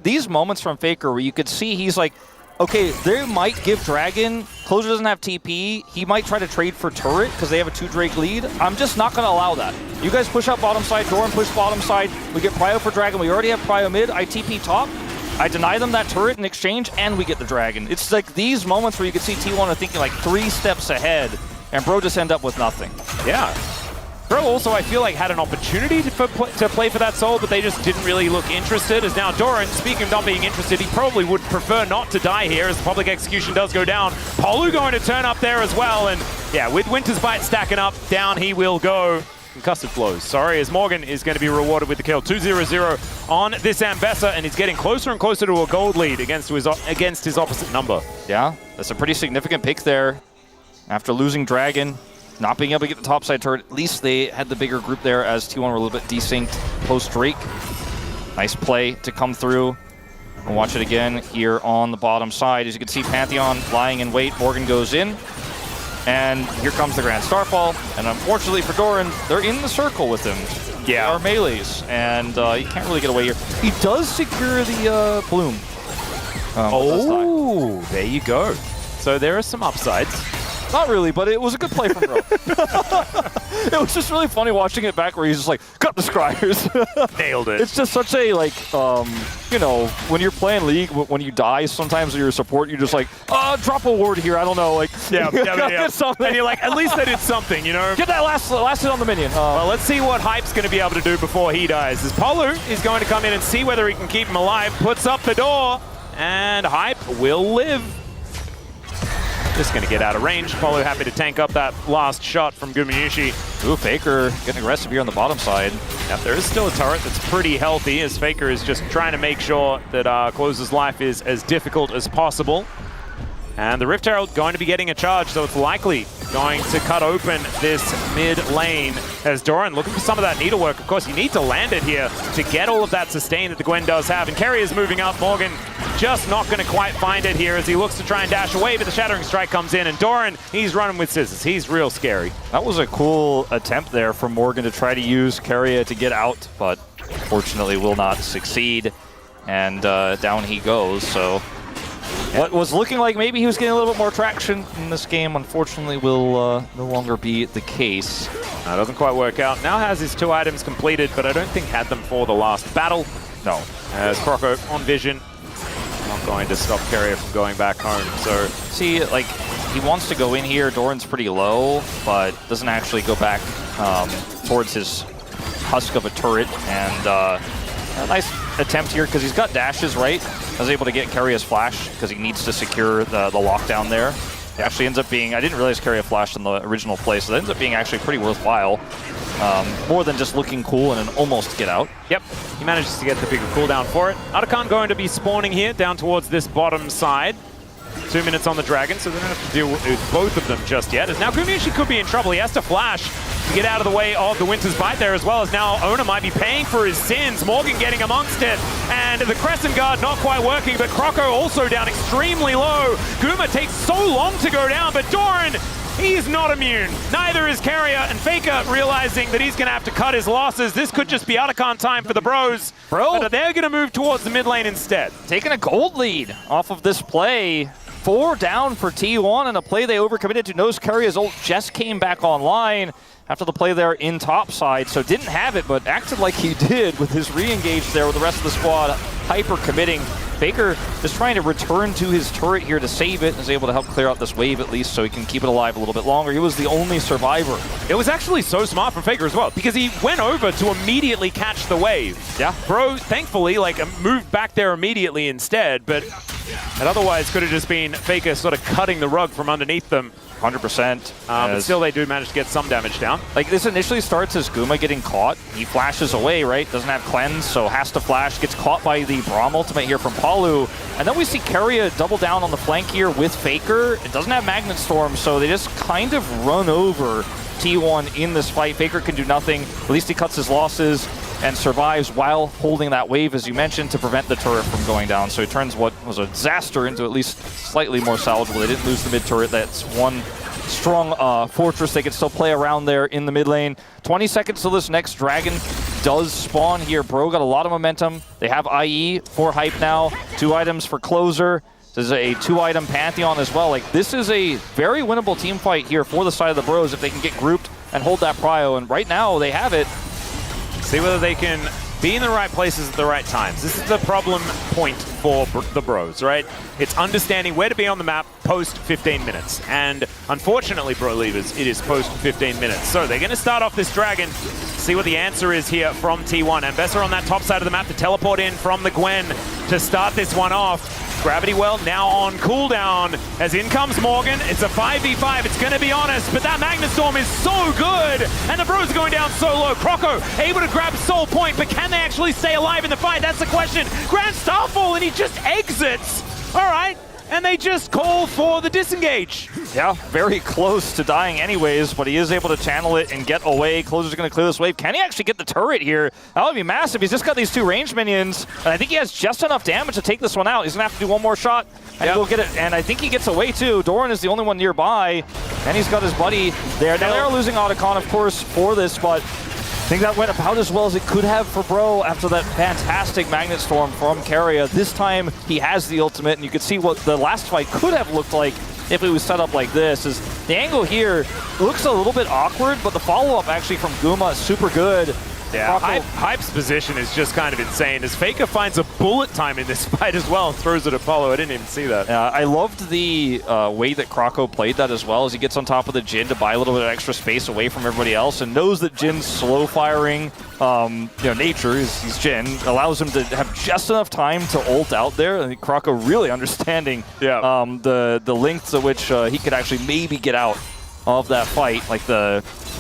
these moments from Faker where you could see he's like, okay, they might give Dragon, Closer doesn't have TP, he might try to trade for turret because they have a 2 Drake lead. I'm just not going to allow that. You guys push up bottom side, Doran push bottom side, we get Prio for Dragon, we already have Prio mid, I TP top. I deny them that turret in exchange, and we get the Dragon. It's like these moments where you can see T1 are thinking like 3 steps ahead, and Bro just end up with nothing. Yeah. Bro also, I feel like, had an opportunity to play for that soul, but they just didn't really look interested. As now Doran, speaking of not being interested, he probably would prefer not to die here as the public execution does go down. Polu going to turn up there as well, and yeah, with Winter's Bite stacking up, down he will go. Concussive blows. Sorry, as Morgan is going to be rewarded with the kill. 2-0-0 on this Ambessa, and he's getting closer and closer to a gold lead against his opposite number. Yeah, that's a pretty significant pick there. After losing Dragon, not being able to get the topside turret, at least they had the bigger group there as T1 were a little bit desynced post-Drake. Nice play to come through. We'll watch it again here on the bottom side. As you can see, Pantheon lying in wait. Morgan goes in. And here comes the Grand Starfall, and unfortunately for Doran, they're in the circle with him. Yeah. They are melees, and he can't really get away here. He does secure the Bloom. Oh, there you go. So there are some upsides. Not really, but it was a good play from Bro. It was just really funny watching it back where he's just like, cut the scryers. Nailed it. It's just such a, like, you know, when you're playing League, when you die, sometimes you're a support, you're just like, drop a ward here, I don't know, like, yeah. get something. And you're like, at least they did something, you know? Get that last hit on the minion. Well, let's see what Hype's going to be able to do before he dies. As Polu is going to come in and see whether he can keep him alive, puts up the door, and Hype will live. Just going to get out of range. Polu happy to tank up that last shot from Gumayushi. Ooh, Faker getting aggressive here on the bottom side. Yep, there is still a turret that's pretty healthy, as Faker is just trying to make sure that Closer's life is as difficult as possible. And the Rift Herald going to be getting a charge, so it's likely going to cut open this mid lane as Doran looking for some of that needlework. Of course, you need to land it here to get all of that sustain that the Gwen does have. And Kerry is moving up. Morgan just not going to quite find it here as he looks to try and dash away, but the Shattering Strike comes in, and Doran, he's running with scissors. He's real scary. That was a cool attempt there from Morgan to try to use Keria to get out, but fortunately will not succeed. And down he goes, so... What was looking like maybe he was getting a little bit more traction in this game, unfortunately, will no longer be the case. That doesn't quite work out. Now has his 2 items completed, but I don't think had them for the last battle. No. As Kroko on vision, not going to stop Keria from going back home. So see, like, he wants to go in here. Doran's pretty low, but doesn't actually go back towards his husk of a turret. And a nice attempt here because he's got dashes, right? I was able to get Keria's flash because he needs to secure the lockdown there. It actually ends up being, I didn't realize Keria flashed in the original play, so that ends up being actually pretty worthwhile. More than just looking cool and an almost get out. Yep, he manages to get the bigger cooldown for it. Arakan going to be spawning here down towards this bottom side. 2 minutes on the Dragon, so they don't have to deal with both of them just yet. As now Gumayushi could be in trouble. He has to flash to get out of the way of the Winter's Bite there, as well as now Ona might be paying for his sins. Morgan getting amongst it, and the Crescent Guard not quite working, but Croco also down extremely low. Guma takes so long to go down, but Doran, he's not immune. Neither is Carrier, and Faker realizing that he's going to have to cut his losses. This could just be Otacon time for the Bros. But they're going to move towards the mid lane instead. Taking a gold lead off of this play. 4 down for T1, and a play they overcommitted to. Knows Carrier's ult just came back online after the play there in topside, so didn't have it, but acted like he did with his re-engage there with the rest of the squad hyper-committing. Faker just trying to return to his turret here to save it, is able to help clear out this wave at least so he can keep it alive a little bit longer. He was the only survivor. It was actually so smart from Faker as well, because he went over to immediately catch the wave. Yeah. Bro, thankfully, like, moved back there immediately instead, but it otherwise could have just been Faker sort of cutting the rug from underneath them. 100%. But still, they do manage to get some damage down. Like, this initially starts as Guma getting caught. He flashes away, right? Doesn't have cleanse, so has to flash. Gets caught by the Braum ultimate here from Palu. And then we see Carrier double down on the flank here with Faker. It doesn't have Magnet Storm, so they just kind of run over T1 in this fight. Faker can do nothing. At least he cuts his losses and survives while holding that wave, as you mentioned, to prevent the turret from going down. So he turns what was a disaster into at least slightly more salvageable. They didn't lose the mid turret. That's one strong fortress they can still play around there in the mid lane. 20 seconds till this next dragon does spawn here. Bro got a lot of momentum. They have IE for hype now. 2 items for closer. This is a 2-item Pantheon as well. Like, this is a very winnable team fight here for the side of the Bros if they can get grouped and hold that prio. And right now they have it. See whether they can be in the right places at the right times. This is the problem point for the Bros, right? It's understanding where to be on the map post 15 minutes. And unfortunately, Bro Leavers, it is post 15 minutes. So they're going to start off this dragon, see what the answer is here from T1. And Besser on that top side of the map to teleport in from the Gwen to start this one off. Gravity Well now on cooldown as in comes Morgan. It's a 5v5, it's gonna be honest, but that Magnet Storm is so good, and the Bros are going down so low. Croco able to grab Soul Point, but can they actually stay alive in the fight? That's the question. Grand Starfall, and he just exits. All right, and they just call for the disengage. Yeah, very close to dying anyways, but he is able to channel it and get away. Closer's going to clear this wave. Can he actually get the turret here? That would be massive. He's just got these 2 ranged minions, and I think he has just enough damage to take this one out. He's going to have to do one more shot, and he'll get it. And I think he gets away too. Doran is the only one nearby, and he's got his buddy there. Now they're losing Otacon, of course, for this, but I think that went about as well as it could have for Bro after that fantastic Magnet Storm from Carrier. This time he has the ultimate, and you could see what the last fight could have looked like if it was set up like this. Is the angle here looks a little bit awkward, but the follow-up actually from Guma is super good. Yeah, Hype's position is just kind of insane as Faker finds a bullet time in this fight as well and throws it at Apollo. I didn't even see that. I loved the way that Croco played that as well, as he gets on top of the Jhin to buy a little bit of extra space away from everybody else and knows that Jin's slow firing nature, he's Jhin, allows him to have just enough time to ult out there. I think Croco really understanding the lengths at which he could actually maybe get out of that fight. Like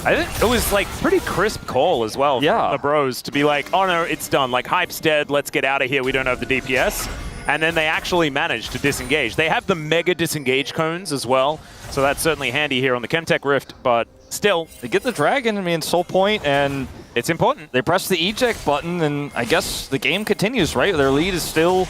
I think it was like pretty crisp call as well from the Bros to be like, oh no, it's done. Like, Hype's dead. Let's get out of here. We don't have the DPS. And then they actually managed to disengage. They have the mega disengage cones as well. So that's certainly handy here on the Chemtech Rift. But still, they get the dragon, I mean, Soul Point, and it's important. They press the eject button, and I guess the game continues, right? Their lead is still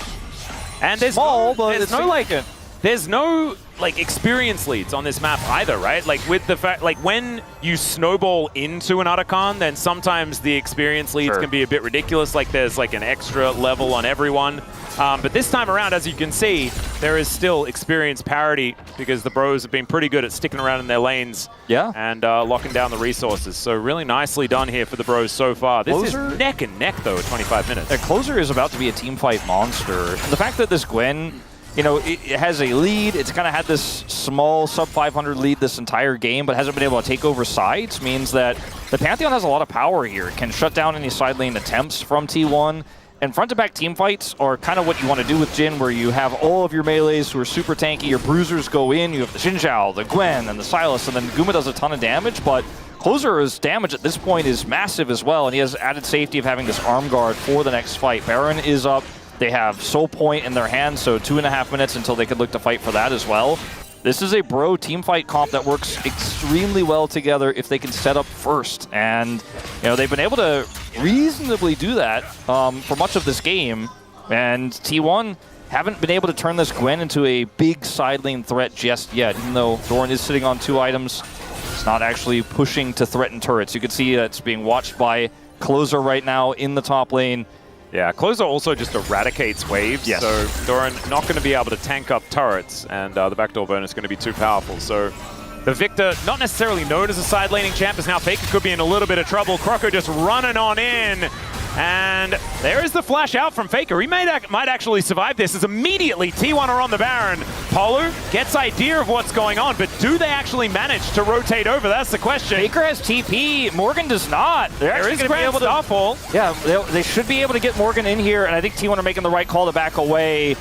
small, but it's no like it. There's no like experience leads on this map either, right? Like with the fact, like when you snowball into an Otacon, then sometimes the experience leads can be a bit ridiculous. Like there's like an extra level on everyone. But this time around, as you can see, there is still experience parity because the Bros have been pretty good at sticking around in their lanes and locking down the resources. So really nicely done here for the Bros so far. This is neck and neck though at 25 minutes. A Closer is about to be a team fight monster. The fact that this Gwen, you know, it has a lead. It's kind of had this small sub-500 lead this entire game, but hasn't been able to take over sides, means that the Pantheon has a lot of power here. It can shut down any side lane attempts from T1. And front-to-back team fights are kind of what you want to do with Jhin, where you have all of your melees who are super tanky, your bruisers go in, you have the Xin Zhao, the Gwen, and the Sylas, and then Guma does a ton of damage, but Closer's damage at this point is massive as well, and he has added safety of having this arm guard for the next fight. Baron is up. They have Soul Point in their hands, so 2.5 minutes until they could look to fight for that as well. this is a bro teamfight comp that works extremely well together if they can set up first. And, you know, they've been able to reasonably do that for much of this game. And T1 haven't been able to turn this Gwen into a big side lane threat just yet, even though Doran is sitting on 2 items. It's not actually pushing to threaten turrets. You can see that it's being watched by Closer right now in the top lane. Yeah, Closer also just eradicates waves, yes. So Doran not going to be able to tank up turrets, and the backdoor burn is going to be too powerful. So the Victor, not necessarily known as a side laning champ, is now Faker could be in a little bit of trouble. Croco just running on in. And there is the flash out from Faker. He might actually survive this, as immediately T1 are on the Baron. Polu gets idea of what's going on, but do they actually manage to rotate over? That's the question. Faker has TP, Morgan does not. There is Grand Starfall. Yeah, they should be able to get Morgan in here, and I think T1 are making the right call to back away.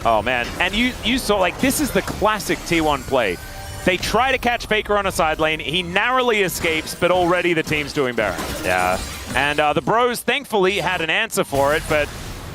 Oh man, and you saw, like, this is the classic T1 play. They try to catch Faker on a side lane. He narrowly escapes, but already the team's doing Baron. Yeah. And the bros, thankfully, had an answer for it, but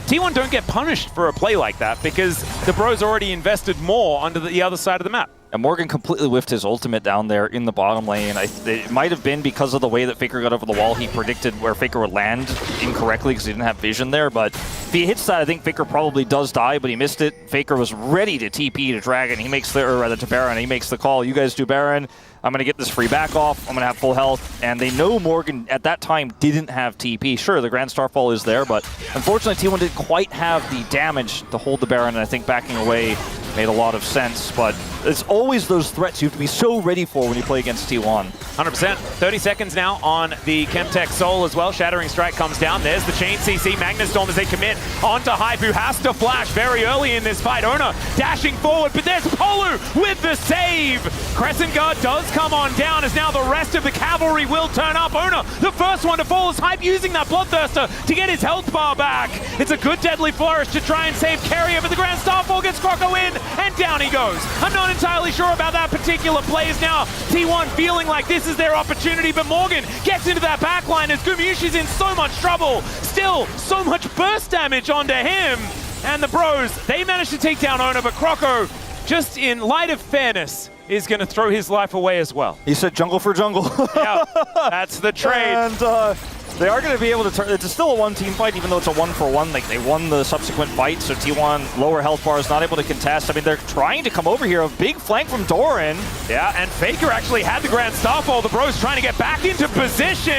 T1 don't get punished for a play like that because the bros already invested more onto the other side of the map. And Morgan completely whiffed his ultimate down there in the bottom lane. It might have been because of the way that Faker got over the wall. He predicted where Faker would land incorrectly because he didn't have vision there. But if he hits that, I think Faker probably does die, but he missed it. Faker was ready to TP to Dragon. He makes the, or rather to Baron. He makes the call. You guys do Baron. I'm going to get this free back off. I'm going to have full health. And they know Morgan at that time didn't have TP. Sure, the Grand Starfall is there, but unfortunately T1 didn't quite have the damage to hold the Baron, and I think backing away made a lot of sense. But it's always those threats you have to be so ready for when you play against T1. 100%. 30 seconds now on the Chemtech Soul as well. Shattering Strike comes down. There's the chain CC. Magnustorm as they commit onto Hype, who has to flash very early in this fight. Ona dashing forward, but there's Polu with the save. Crescent Guard does come on down, as now the rest of the cavalry will turn up. Ona, the first one to fall, is Hype using that Bloodthirster to get his health bar back. It's a good Deadly Flourish to try and save Carrier, but the Grand Starfall gets Croco in, and down he goes. I'm not entirely sure about that particular play, as now T1 feeling like this is their opportunity, but Morgan gets into that backline as Gumayusi's in so much trouble. Still, so much burst damage onto him. And the bros, they managed to take down Ona, but Croco, just in light of fairness, is going to throw his life away as well. He said jungle for jungle. Yeah, that's the trade. And they are going to be able to turn. It's still a one-team fight, even though it's a 1-for-1. Like, they won the subsequent fight, so T1 lower health bar is not able to contest. I mean, they're trying to come over here. A big flank from Doran. Yeah, and Faker actually had the Grand Starfall. The bros trying to get back into position,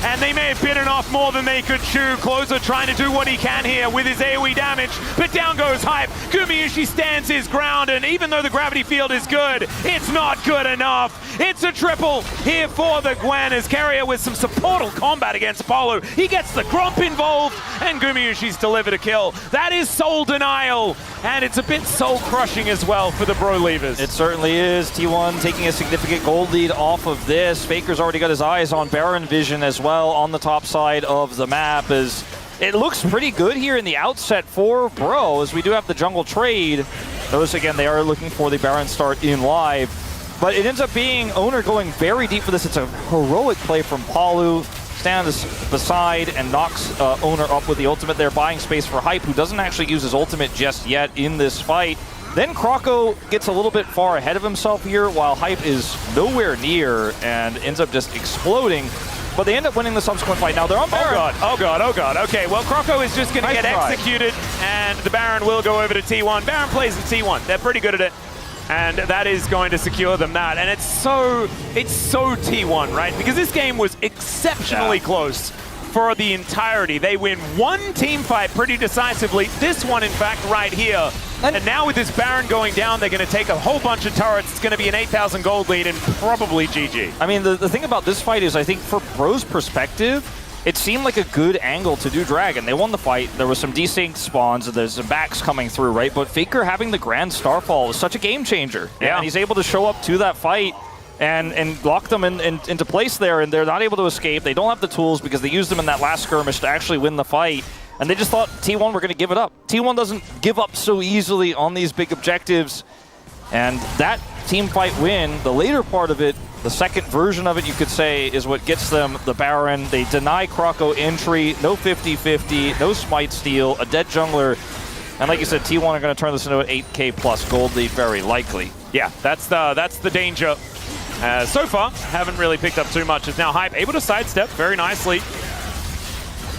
and they may have bitten off more than they could chew. Closer trying to do what he can here with his AoE damage, but down goes Hype. Gumayusi stands his ground, and even though the gravity field is good, it's not good enough. It's a triple here for the Gwen, as Carrier with some supportal combat against Polu. He gets the Gromp involved, and Gumayusi's delivered a kill. That is soul denial, and it's a bit soul crushing as well for the bro leavers. It certainly is. T1 taking a significant gold lead off of this. Faker's already got his eyes on Baron vision as well on the top side of the map, as it looks pretty good here in the outset for bro, as we do have the jungle trade. Those, again, they are looking for the Baron start in live. But it ends up being Owner going very deep for this. It's a heroic play from Polu. Stands beside and knocks Owner up with the ultimate there, buying space for Hype, who doesn't actually use his ultimate just yet in this fight. Then Croco gets a little bit far ahead of himself here, while Hype is nowhere near and ends up just exploding. But they end up winning the subsequent fight. Now they're on Baron. Oh god, oh god, oh god. Okay, well, Croco is just going to get executed, and the Baron will go over to T1. Baron plays in T1. They're pretty good at it. And that is going to secure them that. And it's so T1, right? Because this game was exceptionally close for the entirety. They win one team fight pretty decisively. This one, in fact, right here. And now with this Baron going down, they're going to take a whole bunch of turrets. It's going to be an 8,000 gold lead and probably GG. I mean, the thing about this fight is, I think for Bro's perspective, it seemed like a good angle to do Dragon. They won the fight. There was some desync spawns, and there's some backs coming through, right? But Faker having the Grand Starfall is such a game changer. Yeah. And he's able to show up to that fight and lock them into place there, and they're not able to escape. They don't have the tools because they used them in that last skirmish to actually win the fight. And they just thought T1 were going to give it up. T1 doesn't give up so easily on these big objectives. And that team fight win, the later part of it, the second version of it, you could say, is what gets them the Baron. They deny Croco entry, no 50-50, no smite steal, a dead jungler. And like you said, T1 are going to turn this into an 8K plus gold lead very likely. Yeah, that's the danger. So far, haven't really picked up too much. Is now Hype able to sidestep very nicely.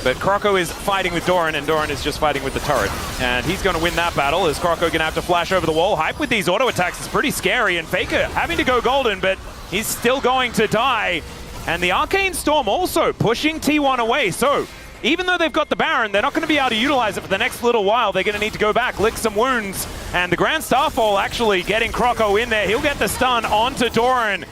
But Croco is fighting with Doran, and Doran is just fighting with the turret. And he's going to win that battle, as Croco going to have to flash over the wall. Hype with these auto attacks is pretty scary, and Faker having to go golden, but he's still going to die. And the Arcane Storm also pushing T1 away. So even though they've got the Baron, they're not going to be able to utilize it for the next little while. They're going to need to go back, lick some wounds. And the Grand Starfall actually getting Croco in there. He'll get the stun onto Doran.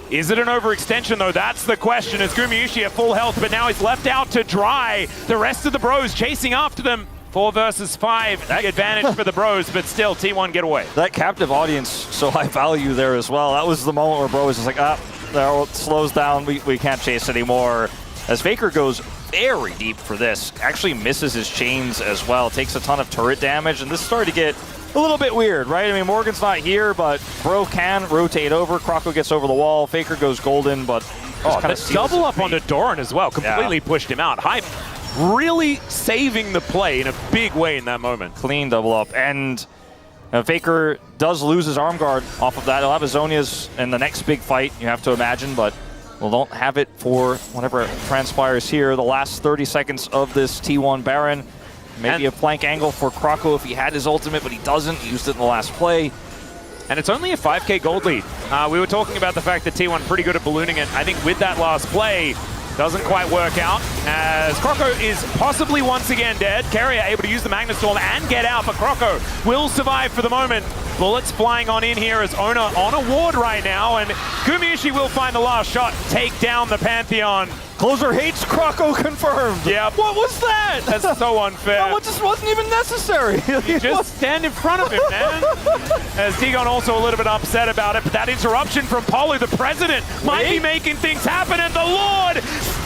Is it an overextension, though? That's the question, as Gumayusi at full health, but now he's left out to dry. The rest of the bros chasing after them. 4 versus 5, the advantage for the bros, but still, T1 get away. That captive audience, so high value there as well. That was the moment where bro was just like, there, slows down, we can't chase anymore. As Faker goes very deep for this, actually misses his chains as well, takes a ton of turret damage, and this is starting to get a little bit weird, right? I mean, Morgan's not here, but bro can rotate over. Croco gets over the wall. Faker goes golden, but kind of double up onto Doran as well. Completely pushed him out. Hype really saving the play in a big way in that moment. Clean double up. And Faker does lose his arm guard off of that. He'll have his Zonias in the next big fight, you have to imagine, but we'll don't have it for whatever transpires here. The last 30 seconds of this T1 Baron. Maybe a flank angle for Croco if he had his ultimate, but he doesn't. He used it in the last play. And it's only a 5K gold lead. We were talking about the fact that T1 pretty good at ballooning it. I think with that last play, doesn't quite work out, as Croco is possibly once again dead. Carrier able to use the Magna Storm and get out, but Croco will survive for the moment. Bullets flying on in here as Ona on a ward right now, and Gumayusi will find the last shot, take down the Pantheon. Closer hates Croco confirmed. Yeah. What was that? That's so unfair. No, it just wasn't even necessary. You just stand in front of him, man. As Digon also a little bit upset about it, but that interruption from Polu, the president, might be making things happen, and the Lord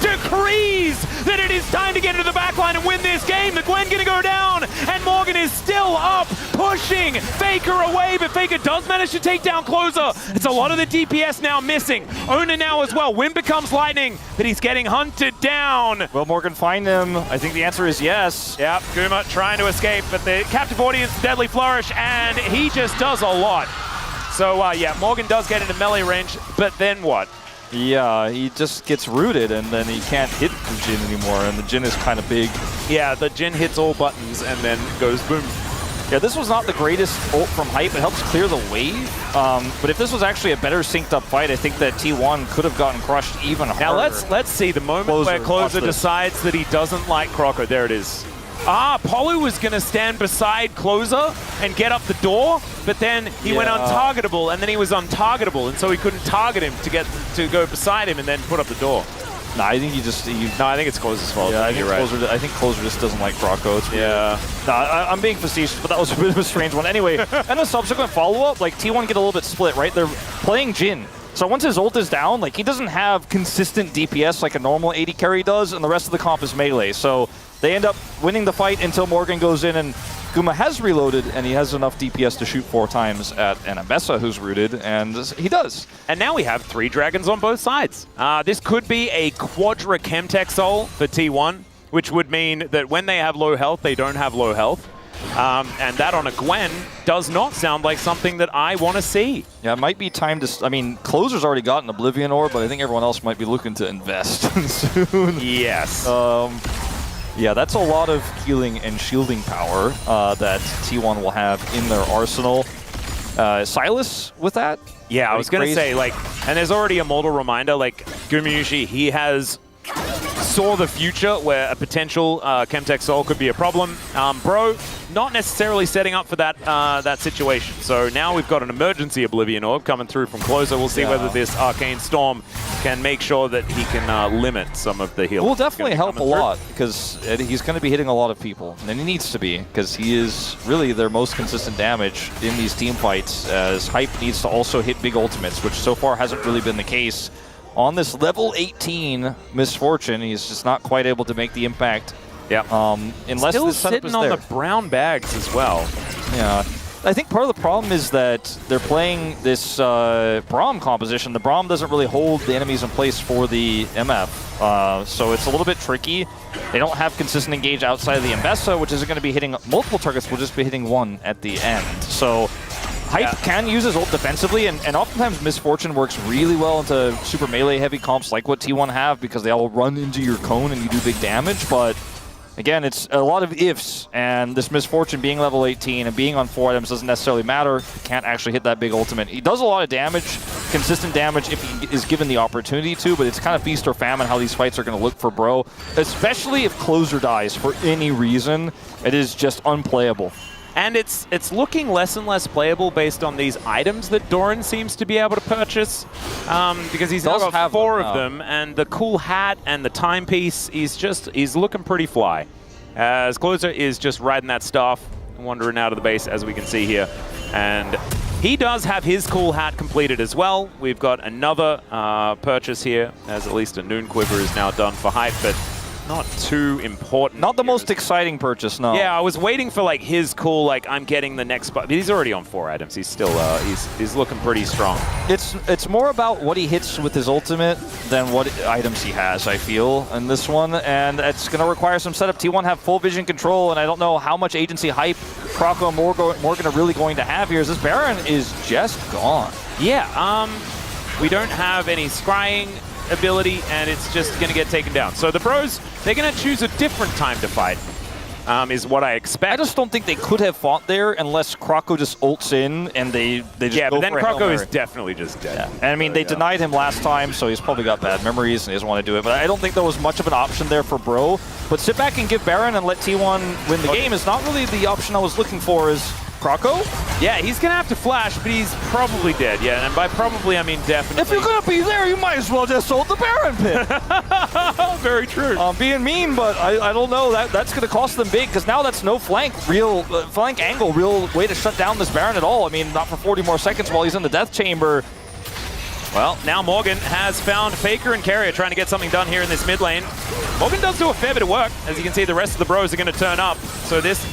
decrees that it is time to get into the backline and win this game. The Gwen gonna go down, and Morgan is still up, pushing Faker away, but Faker does manage to take down Closer. It's a lot of the DPS now missing. Ona now as well. Wind becomes lightning, but he's getting hunted down. Will Morgan find him? I think the answer is yes. Yep, Guma trying to escape, but the captive audience, Deadly Flourish, and he just does a lot. So yeah, Morgan does get into melee range, but then what? Yeah, he just gets rooted, and then he can't hit the Jhin anymore, and the Jhin is kind of big. Yeah, the Jhin hits all buttons and then goes boom. Yeah, this was not the greatest ult from Hype. It helps clear the wave. But if this was actually a better synced up fight, I think that T1 could have gotten crushed even harder. Now let's see the moment where Closer decides that he doesn't like Croco. There it is. Polu was going to stand beside Closer and get up the door, but then he went untargetable, and then he was untargetable, and so he couldn't target him to go beside him and then put up the door. No, I think No, I think it's Closer's fault. Yeah, I think you're right. I think Closer just doesn't like Croco. It's weird. Yeah. No, I'm being facetious, but that was a bit of a strange one. Anyway, and the subsequent follow-up, like T1 get a little bit split, right? They're playing Jhin. So once his ult is down, like he doesn't have consistent DPS like a normal AD carry does, and the rest of the comp is melee. So they end up winning the fight until Morgan goes in, and Guma has reloaded, and he has enough DPS to shoot 4 times at an Abessa who's rooted, and he does. And now we have 3 dragons on both sides. This could be a quadra Chemtech Soul for T1, which would mean that when they have low health, they don't have low health. And that on a Gwen does not sound like something that I want to see. Yeah, it might be time to... I mean, Closer's already got an Oblivion Orb, but I think everyone else might be looking to invest soon. Yes. Yeah, that's a lot of healing and shielding power that T1 will have in their arsenal. Silas with that? Yeah, I was going to say, like, and there's already a mortal reminder, like, Gumayusi, he has saw the future where a potential Chemtech Soul could be a problem. Bro, not necessarily setting up for that that situation. So now we've got an emergency Oblivion Orb coming through from Closer. We'll see whether this Arcane Storm can make sure that he can limit some of the healing. It will definitely help a lot, because he's going to be hitting a lot of people, and he needs to be, because he is really their most consistent damage in these team fights, as Hype needs to also hit big ultimates, which so far hasn't really been the case. On this level 18 Misfortune, he's just not quite able to make the impact. Yeah. Unless still this setup sitting is on there. the brown bags as well. Yeah. I think part of the problem is that they're playing this Braum composition. The Braum doesn't really hold the enemies in place for the MF, so it's a little bit tricky. They don't have consistent engage outside of the Mbessa, which isn't going to be hitting multiple targets, will just be hitting one at the end. So Hype can use his ult defensively, and oftentimes Misfortune works really well into super melee heavy comps like what T1 have, because they all run into your cone and you do big damage, but again, it's a lot of ifs, and this Misfortune being level 18 and being on 4 items doesn't necessarily matter. He can't actually hit that big ultimate. He does a lot of damage, consistent damage, if he is given the opportunity to, but it's kind of feast or famine how these fights are going to look for Bro, especially if Closer dies for any reason. It is just unplayable. And it's looking less and less playable based on these items that Doran seems to be able to purchase, because he's now got 4 of them, and the cool hat and the timepiece, he's looking pretty fly. As Closer is just riding that staff, wandering out of the base, as we can see here. And he does have his cool hat completed as well. We've got another purchase here, as at least a Noon Quiver is now done for Hype, but not too important. Not the most exciting purchase, no. Yeah, I was waiting for like his cool, like I'm getting the next, but he's already on 4 items. He's still, he's looking pretty strong. It's more about what he hits with his ultimate than what items he has, I feel, in this one, and it's going to require some setup. T1 have full vision control, and I don't know how much agency Hype Croco and Morgan are really going to have here, as this Baron is just gone. Yeah, we don't have any scrying ability, and it's just going to get taken down. So the Bros, they're going to choose a different time to fight, is what I expect. I just don't think they could have fought there unless Croco just ults in and they just yeah, go but then for a Croco Hail is Mary. definitely just dead. Yeah. And I mean, they denied him last time, so he's probably got bad memories and he doesn't want to do it. But I don't think there was much of an option there for Bro. But sit back and give Baron and let T1 win the game is not really the option I was looking for. Is Croco? Yeah, he's going to have to flash, but he's probably dead. Yeah, and by probably, I mean definitely. If you're going to be there, you might as well just hold the Baron pit. Very true. I'm being mean, but I don't know. That's going to cost them big, because now that's no flank angle, real way to shut down this Baron at all. I mean, not for 40 more seconds while he's in the death chamber. Well, now Morgan has found Faker and Carrier trying to get something done here in this mid lane. Morgan does do a fair bit of work. As you can see, the rest of the Bros are going to turn up. So this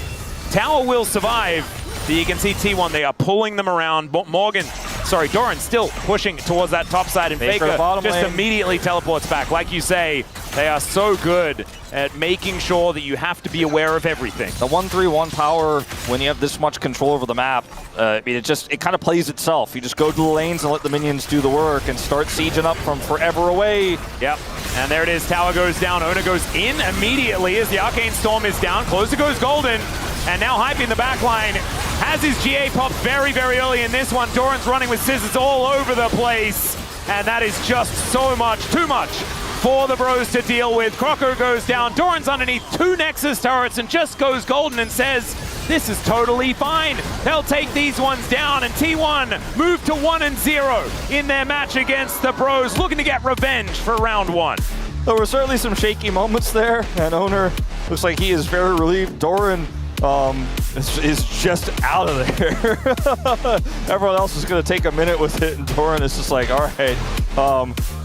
tower will survive. You can see T1, they are pulling them around. Doran still pushing towards that top side, and Faker just immediately teleports back. Like you say, they are so good at making sure that you have to be aware of everything. The 1-3-1 power, when you have this much control over the map, I mean, it kind of plays itself. You just go to the lanes and let the minions do the work and start sieging up from forever away. Yep, and there it is. Tower goes down. Ona goes in immediately as the Arcane Storm is down. Closer goes Golden. And now Hype in the back line has his GA pop very, very early in this one. Doran's running with scissors all over the place. And that is just so much, too much for the Bros to deal with. Croco goes down. Doran's underneath 2 Nexus turrets and just goes Golden and says, this is totally fine. They'll take these ones down. And T1 move to 1-0 in their match against the Bros, looking to get revenge for round 1. There were certainly some shaky moments there, and Owner looks like he is very relieved. Doran is just out of there. Everyone else is going to take a minute with it, and Doran is just like, all right,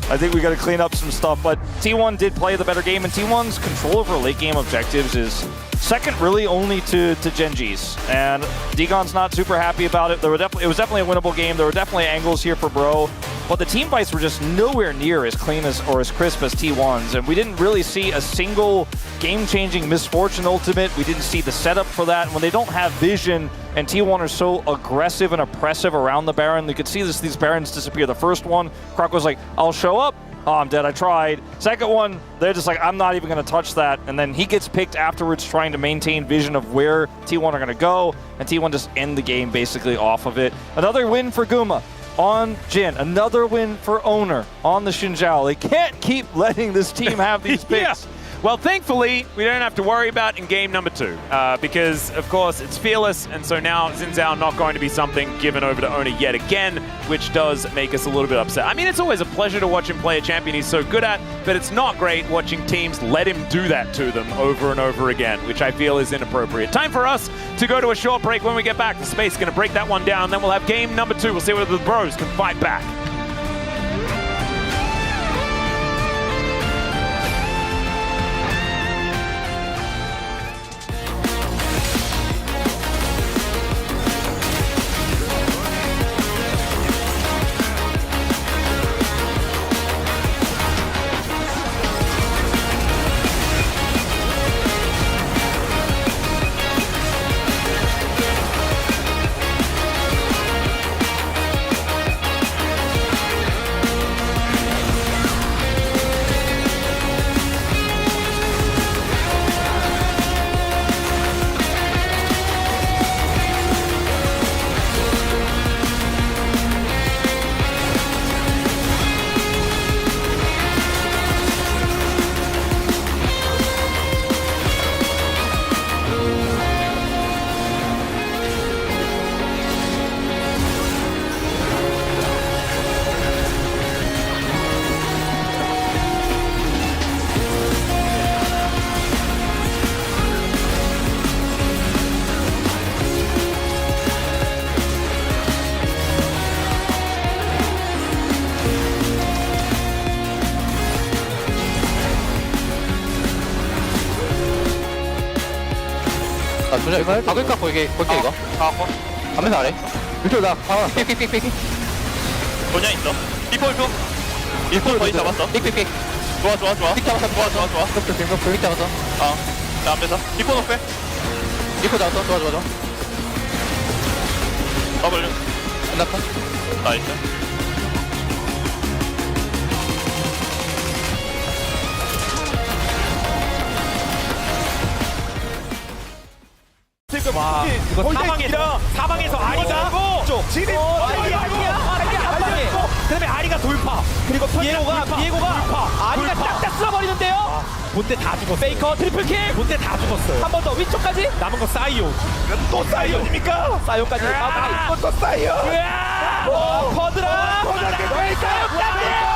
I think we got to clean up some stuff. But T1 did play the better game, and T1's control over late game objectives is second really only to Genji's. And Digon's not super happy about it. It was definitely a winnable game. There were definitely angles here for Bro. But the team fights were just nowhere near as clean or as crisp as T1's. And we didn't really see a single game-changing Misfortune ultimate. We didn't see the setup for that. And when they don't have vision and T1 are so aggressive and oppressive around the Baron, you could see these Barons disappear. The first one, Croc was like, I'll show up. Oh, I'm dead, I tried. Second one, they're just like, I'm not even going to touch that. And then he gets picked afterwards trying to maintain vision of where T1 are going to go. And T1 just end the game basically off of it. Another win for Guma on Jin. Another win for Owner on the Xinjiao. They can't keep letting this team have these picks. Yeah. Well, thankfully, we don't have to worry about in game number 2 because, of course, it's Fearless, and so now Xinjiao not going to be something given over to Owner yet again, which does make us a little bit upset. I mean, it's always a pleasure to watch him play a champion he's so good at, but it's not great watching teams let him do that to them over and over again, which I feel is inappropriate. Time for us to go to a short break. When we get back, the Space is going to break that one down, then we'll have game number 2. We'll see whether the Bros can fight back. 박을까 보이게 이거. 가면서 아래. 이쪽다. 삑. 도냐 있어. 빅 거의 잡았어. 삑. 좋아. 빅 잡았어. 좋아. 빅 잡았어. 자 앞에서 빅코 높게. 빅코 잡았어. 좋아. W. 끝났다. 나이스. 와, 이거 사방에서 아리가 지금 그다음에 아리가 돌파 그리고 비에고가 돌파 아리가 짝짝 쓸어버리는데요. 본대 다 죽었어. 페이커 트리플킬 본대 다 죽었어요. 한 번 더 위쪽까지 남은 거 사이온. 또 사이온입니까? 사이온까지 또 사이온. 퍼드라 사이온까지.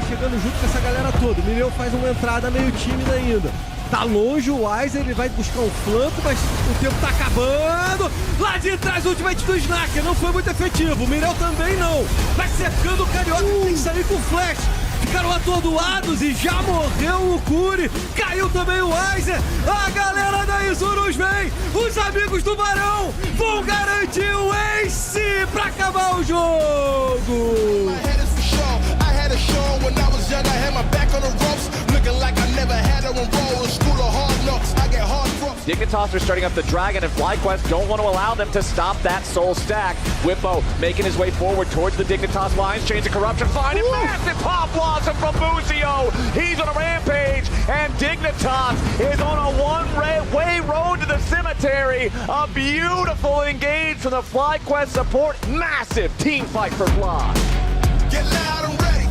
Chegando junto com essa galera toda. O Mireu faz uma entrada meio tímida ainda. Tá longe o Weiser, ele vai buscar um flanco, mas o tempo tá acabando. Lá de trás o ultimate do Snacker não foi muito efetivo. O Mireu também não. Vai cercando o Carioca, tem que sair com flash. Ficaram atordoados e já morreu o Curi. Caiu também o Weiser. A galera da Isurus vem. Os amigos do Barão vão garantir o ace pra acabar o jogo. When I was young, I had my back on the ropes, looking like I never had her on roll. In school of hard knocks, I get hard crooks. Dignitas are starting up the Dragon, and FlyQuest don't want to allow them to stop that soul stack. Whippo making his way forward towards the Dignitas lines, Chains of Corruption, finding massive pop blossom from Buzio. He's on a rampage, and Dignitas is on a one-way road to the cemetery. A beautiful engage from the FlyQuest support. Massive team fight for Fly. Get loud and ready.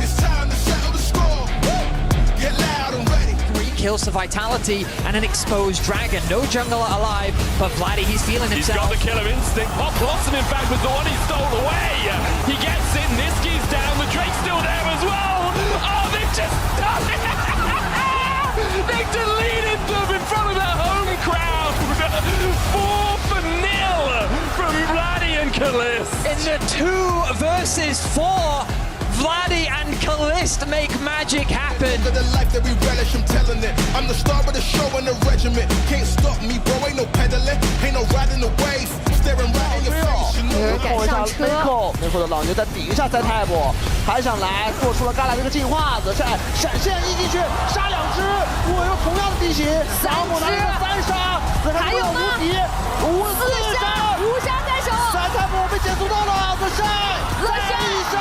It's time to settle the score. Get loud and ready. 3 kills to Vitality and an exposed Dragon. No jungler alive, but Vladdy, he's feeling himself. He's got the killer instinct. Pop Blossom, in fact, was the one he stole away. He gets in, Niski's down, the Drake's still there as well. Oh, they've just done it! They've deleted them in front of their home crowd. 4-0 from Vladdy and Kalist. In the 2 versus 4, Vladdy and Kalist make magic happen. The life that we relish, I'm telling it. I'm the star of the show in the regiment. Can't stop me, bro. Ain't no pedaling, ain't no riding the wave. Staring right in your face. 扣一下 Miko， 内库的老牛在底下塞太博，还想来做出了嘎啦这个进化子，闪现一进去杀2只，我有同样的地形，小姆拿了个3杀，还有无敌4杀，5杀在手，塞太博被减速到了，再杀1杀，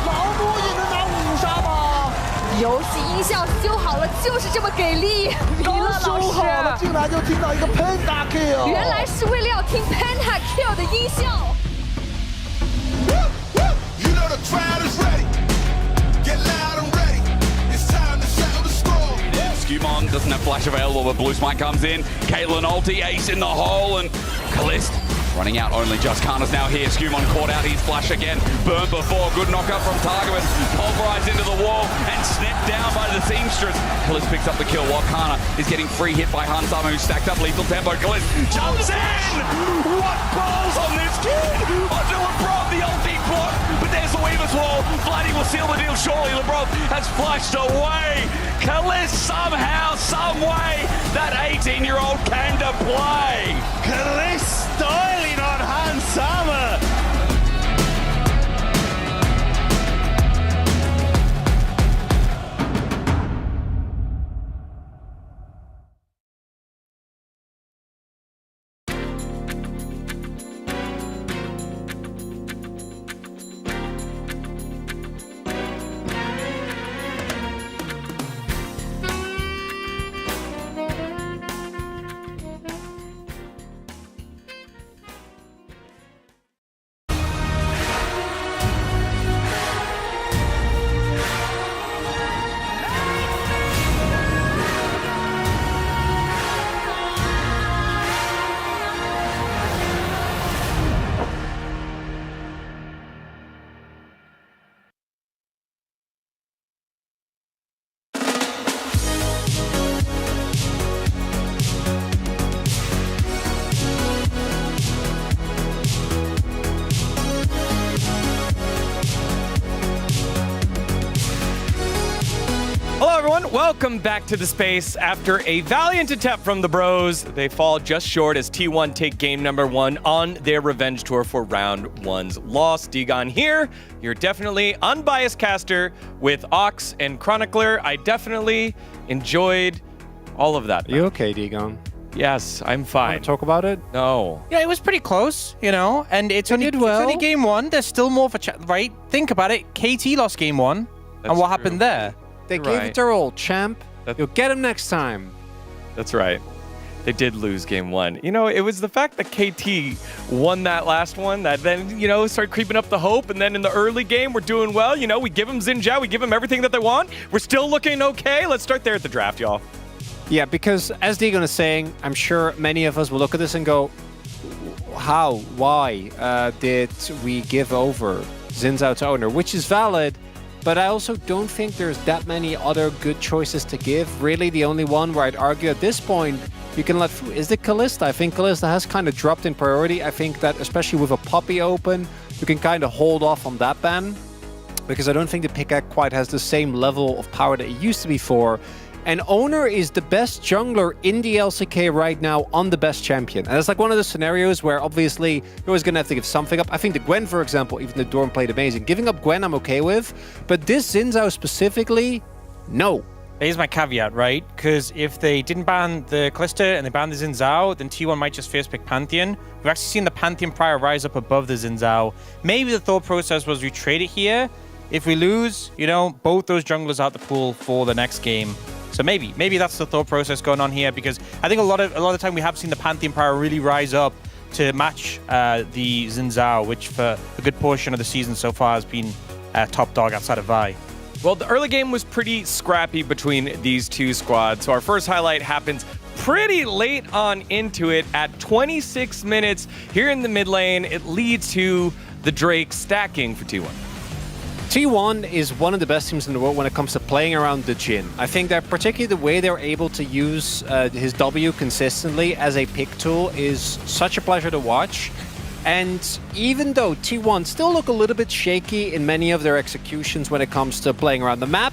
老母也能拿5杀吗？游戏音效修好了，就是这么给力。刚修好了，进来就听到一个 Penta Kill， 原来是为了要听 Penta Kill 的音效。You know the crowd is ready. Get loud and ready. It's time to settle the score. Skumon doesn't have flash available, but Blue Smite comes in. Caitlyn ulti, ace in the hole, and Kalist running out only. Just Kana's now here. Skumon caught out his flash again. Burned before. Good knockup from Targovan. Pulverized into the wall and snapped down by the Seamstress. Kalist picks up the kill while Kana is getting free hit by Hansama, who's stacked up lethal tempo. Kalist jumps in! What balls on this kid? Onto LeBron, the ulti block, but there's the Weaver's wall. Vladdy will seal the deal shortly. LeBron has flashed away. Kalist somehow, some way, that 18-year-old came to play. Kalist styling on Hansama. Welcome back to the space. After a valiant attempt from the bros, they fall just short as T1 take game number 1 on their revenge tour for round 1's loss. Digon here, you're definitely unbiased caster with Ox and Chronicler. I definitely enjoyed all of that. You okay, Digon? Yes, I'm fine. Want to talk about it? No. Yeah, it was pretty close, you know, and it's only game 1. There's still more for right? Think about it. KT lost game 1, and what happened there? They gave it their all, champ. You'll get him next time. That's right. They did lose game 1. You know, it was the fact that KT won that last one that then, you know, started creeping up the hope. And then in the early game, we're doing well. You know, we give them Xin Zhao. We give them everything that they want. We're still looking okay. Let's start there at the draft, y'all. Yeah, because as Digon is saying, I'm sure many of us will look at this and go, how, why did we give over Xin Zhao to owner? Which is valid. But I also don't think there's that many other good choices to give. Really, the only one where I'd argue at this point you can let through is the Kalista. I think Kalista has kind of dropped in priority. I think that especially with a Puppey open, you can kind of hold off on that ban. Because I don't think the pickaxe quite has the same level of power that it used to be for. And Owner is the best jungler in the LCK right now on the best champion. And it's like one of the scenarios where obviously you're always going to have to give something up. I think the Gwen, for example, even the Dorm played amazing. Giving up Gwen, I'm okay with. But this Xin Zhao specifically, no. Here's my caveat, right? Because if they didn't ban the Kalista and they banned the Xin Zhao, then T1 might just first pick Pantheon. We've actually seen the Pantheon prior rise up above the Xin Zhao. Maybe the thought process was we trade it here. If we lose, you know, both those junglers out the pool for the next game. So maybe that's the thought process going on here, because I think a lot of the time we have seen the Pantheon power really rise up to match the Xin Zhao, which for a good portion of the season so far has been top dog outside of Vi. Well, the early game was pretty scrappy between these two squads. So our first highlight happens pretty late on into it at 26 minutes here in the mid lane. It leads to the Drake stacking for T1. T1 is one of the best teams in the world when it comes to playing around the Jhin. I think that particularly the way they're able to use his W consistently as a pick tool is such a pleasure to watch. And even though T1 still look a little bit shaky in many of their executions when it comes to playing around the map,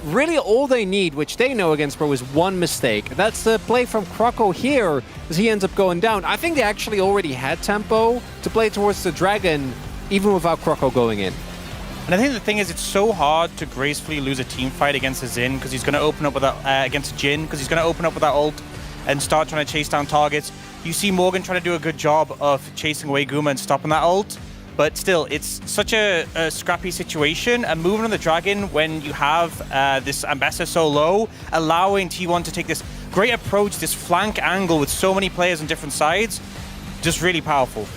really all they need, which they know against Pro, is one mistake. That's the play from Croco here as he ends up going down. I think they actually already had tempo to play towards the Dragon, even without Croco going in. And I think the thing is, it's so hard to gracefully lose a team fight against a Xin, because he's going to open up with that, against a Jhin, because he's going to open up with that ult and start trying to chase down targets. You see Morgan trying to do a good job of chasing away Guma and stopping that ult, but still, it's such a scrappy situation. And moving on the Dragon when you have this Ambassador so low, allowing T1 to take this great approach, this flank angle with so many players on different sides, just really powerful.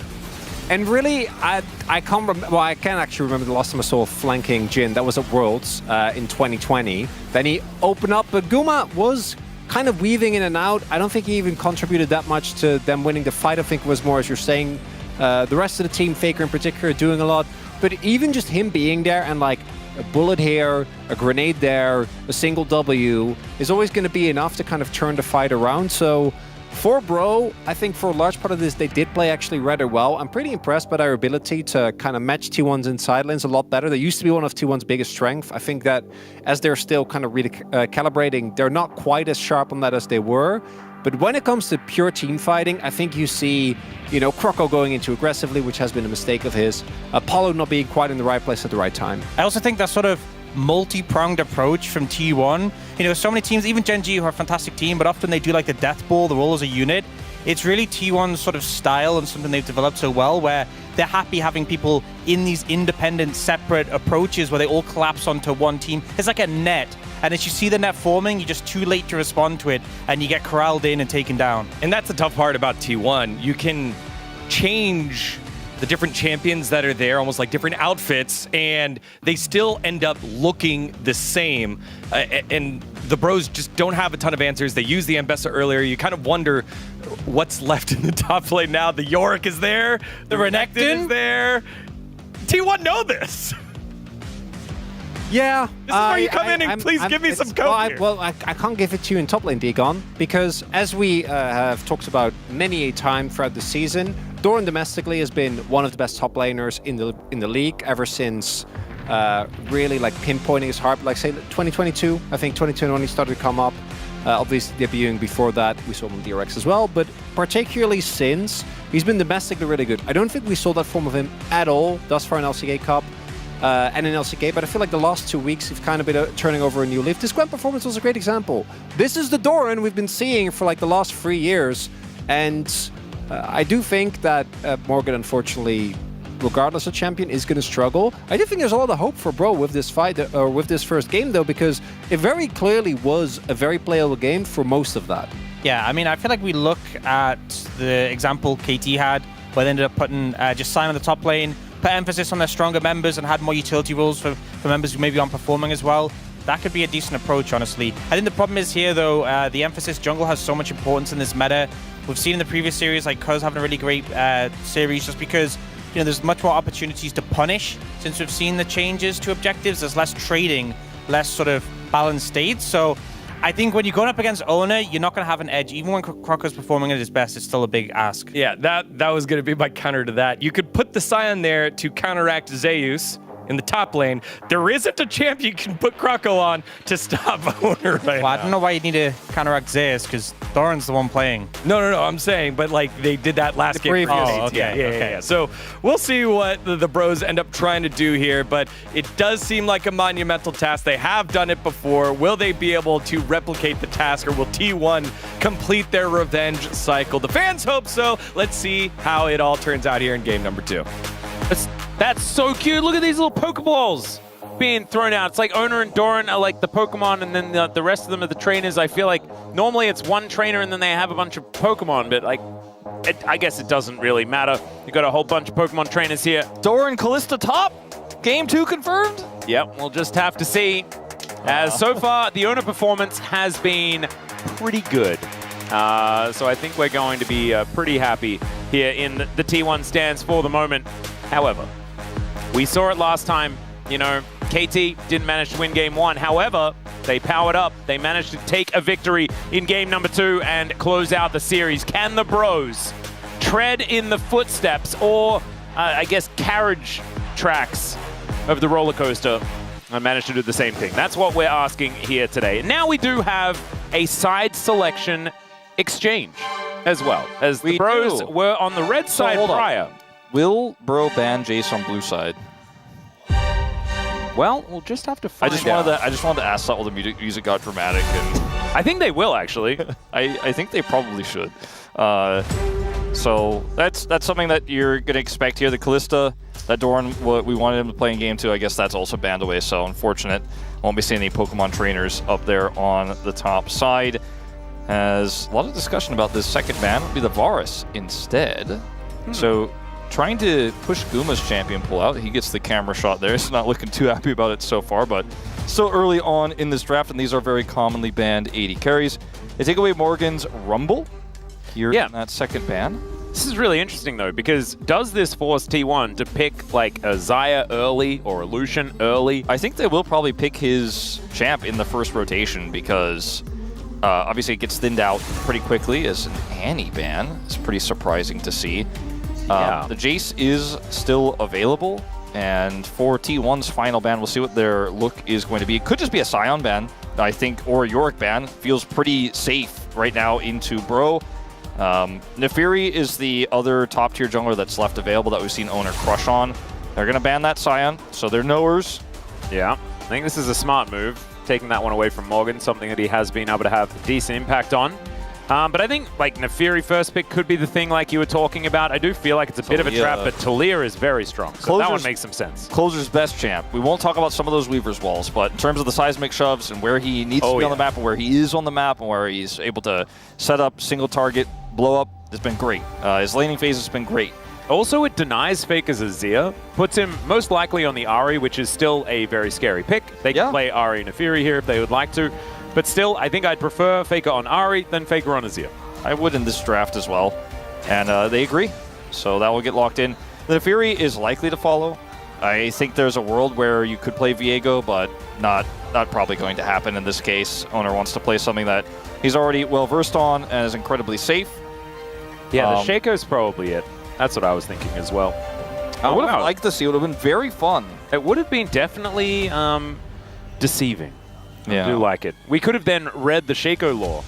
And really, I can't remember. Well, I can actually remember the last time I saw flanking Jhin. That was at Worlds in 2020. Then he opened up, but Guma was kind of weaving in and out. I don't think he even contributed that much to them winning the fight. I think it was more, as you're saying, the rest of the team, Faker in particular, doing a lot. But even just him being there and like a bullet here, a grenade there, a single W is always going to be enough to kind of turn the fight around. So for Bro, I think for a large part of this, they did play actually rather well. I'm pretty impressed by their ability to kind of match T1's inside lanes a lot better. They used to be one of T1's biggest strengths. I think that as they're still kind of really calibrating, they're not quite as sharp on that as they were. But when it comes to pure team fighting, I think you see, you know, Croco going into aggressively, which has been a mistake of his. Apollo not being quite in the right place at the right time. I also think that sort of multi-pronged approach from T1. You know, so many teams, even Gen G, who are a fantastic team, but often they do like the death ball, the role as a unit. It's really T1's sort of style and something they've developed so well, where they're happy having people in these independent, separate approaches where they all collapse onto one team. It's like a net. And as you see the net forming, you're just too late to respond to it, and you get corralled in and taken down. And that's the tough part about T1. You can change the different champions that are there, almost like different outfits, and they still end up looking the same. And the Bros just don't have a ton of answers. They used the Ambessa earlier. You kind of wonder what's left in the top lane now. The Yorick is there. The Renekton is there. T1 know this. Yeah. This is where you come in and please give me some coke. Well, I can't give it to you in top lane, Digon, because as we have talked about many a time throughout the season, Doran domestically has been one of the best top laners in the league ever since really like pinpointing his heart. Like say 2022, I think 2021 he started to come up. Obviously debuting before that, we saw him on DRX as well, but particularly since, he's been domestically really good. I don't think we saw that form of him at all thus far in LCK Cup and in LCK, but I feel like the last 2 weeks he's kind of been turning over a new leaf. This Gwen performance was a great example. This is the Doran we've been seeing for like the last 3 years, and I do think that Morgan, unfortunately, regardless of champion, is going to struggle. I do think there's a lot of hope for Bro with this fight, or with this first game, though, because it very clearly was a very playable game for most of that. Yeah, I mean, I feel like we look at the example KT had, where they ended up putting just Sion on the top lane, put emphasis on their stronger members, and had more utility roles for members who maybe aren't performing as well. That could be a decent approach, honestly. I think the problem is here, though, the emphasis jungle has so much importance in this meta. We've seen in the previous series, like Cuz having a really great series, just because there's much more opportunities to punish. Since we've seen the changes to objectives, there's less trading, less sort of balanced states. So I think when you're going up against Owner, you're not going to have an edge. Even when Crocker's performing at his best, it's still a big ask. Yeah, that was going to be my counter to that. You could put the Sion there to counteract Zeus in the top lane. There isn't a champ you can put Croco on to stop Owner right now. I don't know why you need to counteract Zeus, because Doran's the one playing. No, I'm saying, but like they did that last game. Oh, okay. Yeah. So we'll see what the Bros end up trying to do here, but it does seem like a monumental task. They have done it before. Will they be able to replicate the task, or will T1 complete their revenge cycle? The fans hope so. Let's see how it all turns out here in game number 2. That's so cute. Look at these little Pokeballs being thrown out. It's like Owner and Doran are like the Pokemon, and then the rest of them are the trainers. I feel like normally it's one trainer and then they have a bunch of Pokemon, but like, I guess it doesn't really matter. You got a whole bunch of Pokemon trainers here. Doran Kalista top. Game 2 confirmed? Yep, we'll just have to see. As so far, the Owner performance has been pretty good. So I think we're going to be pretty happy here in the T1 stands for the moment. However, we saw it last time, KT didn't manage to win game 1. However, they powered up. They managed to take a victory in game number 2 and close out the series. Can the Bros tread in the footsteps, or I guess carriage tracks of the roller coaster and manage to do the same thing? That's what we're asking here today. Now we do have a side selection exchange as well, as the Bros were on the red side prior. Will Bro ban Jace on blue side? Well, we'll just have to find out. I just wanted to ask that while the music got dramatic, and I think they will actually. I think they probably should. So that's something that you're gonna expect here. The Kalista, that Doran, what we wanted him to play in game 2, I guess that's also banned away. So unfortunate. Won't be seeing any Pokemon trainers up there on the top side. As a lot of discussion about this second ban would be the Varus instead. So trying to push Guma's champion pull out. He gets the camera shot there. He's not looking too happy about it so far, but still early on in this draft, and these are very commonly banned AD carries. They take away Morgan's Rumble here in that second ban. This is really interesting, though, because does this force T1 to pick like a Xayah early or a Lucian early? I think they will probably pick his champ in the first rotation, because obviously it gets thinned out pretty quickly as an Annie ban. It's pretty surprising to see. The Jace is still available, and for T1's final ban, we'll see what their look is going to be. It could just be a Sion ban, I think, or a Yorick ban. Feels pretty safe right now into Bro. Nefiri is the other top-tier jungler that's left available that we've seen Owner crush on. They're going to ban that Sion, so they're knowers. Yeah, I think this is a smart move, taking that one away from Morgan, something that he has been able to have a decent impact on. But I think like Nefiri first pick could be the thing like you were talking about. I do feel like it's a bit of a trap, but Talir is very strong. So that one makes some sense. Closer's best champ. We won't talk about some of those Weaver's walls, but in terms of the seismic shoves and where he needs to be on the map and where he is on the map and where he's able to set up single target, blow up, it's been great. His laning phase has been great. Also, it denies Faker's Azir, puts him most likely on the Ahri, which is still a very scary pick. They can play Ahri Nefiri here if they would like to. But still, I think I'd prefer Faker on Ahri than Faker on Azir. I would in this draft as well. And they agree. So that will get locked in. The Nefiri is likely to follow. I think there's a world where you could play Viego, but not probably going to happen in this case. Owner wants to play something that he's already well-versed on and is incredibly safe. Yeah, the Shaco's probably it. That's what I was thinking as well. I would have liked to see. It would have been very fun It would have been definitely deceiving. Yeah. I do like it. We could have then read the Shaco lore.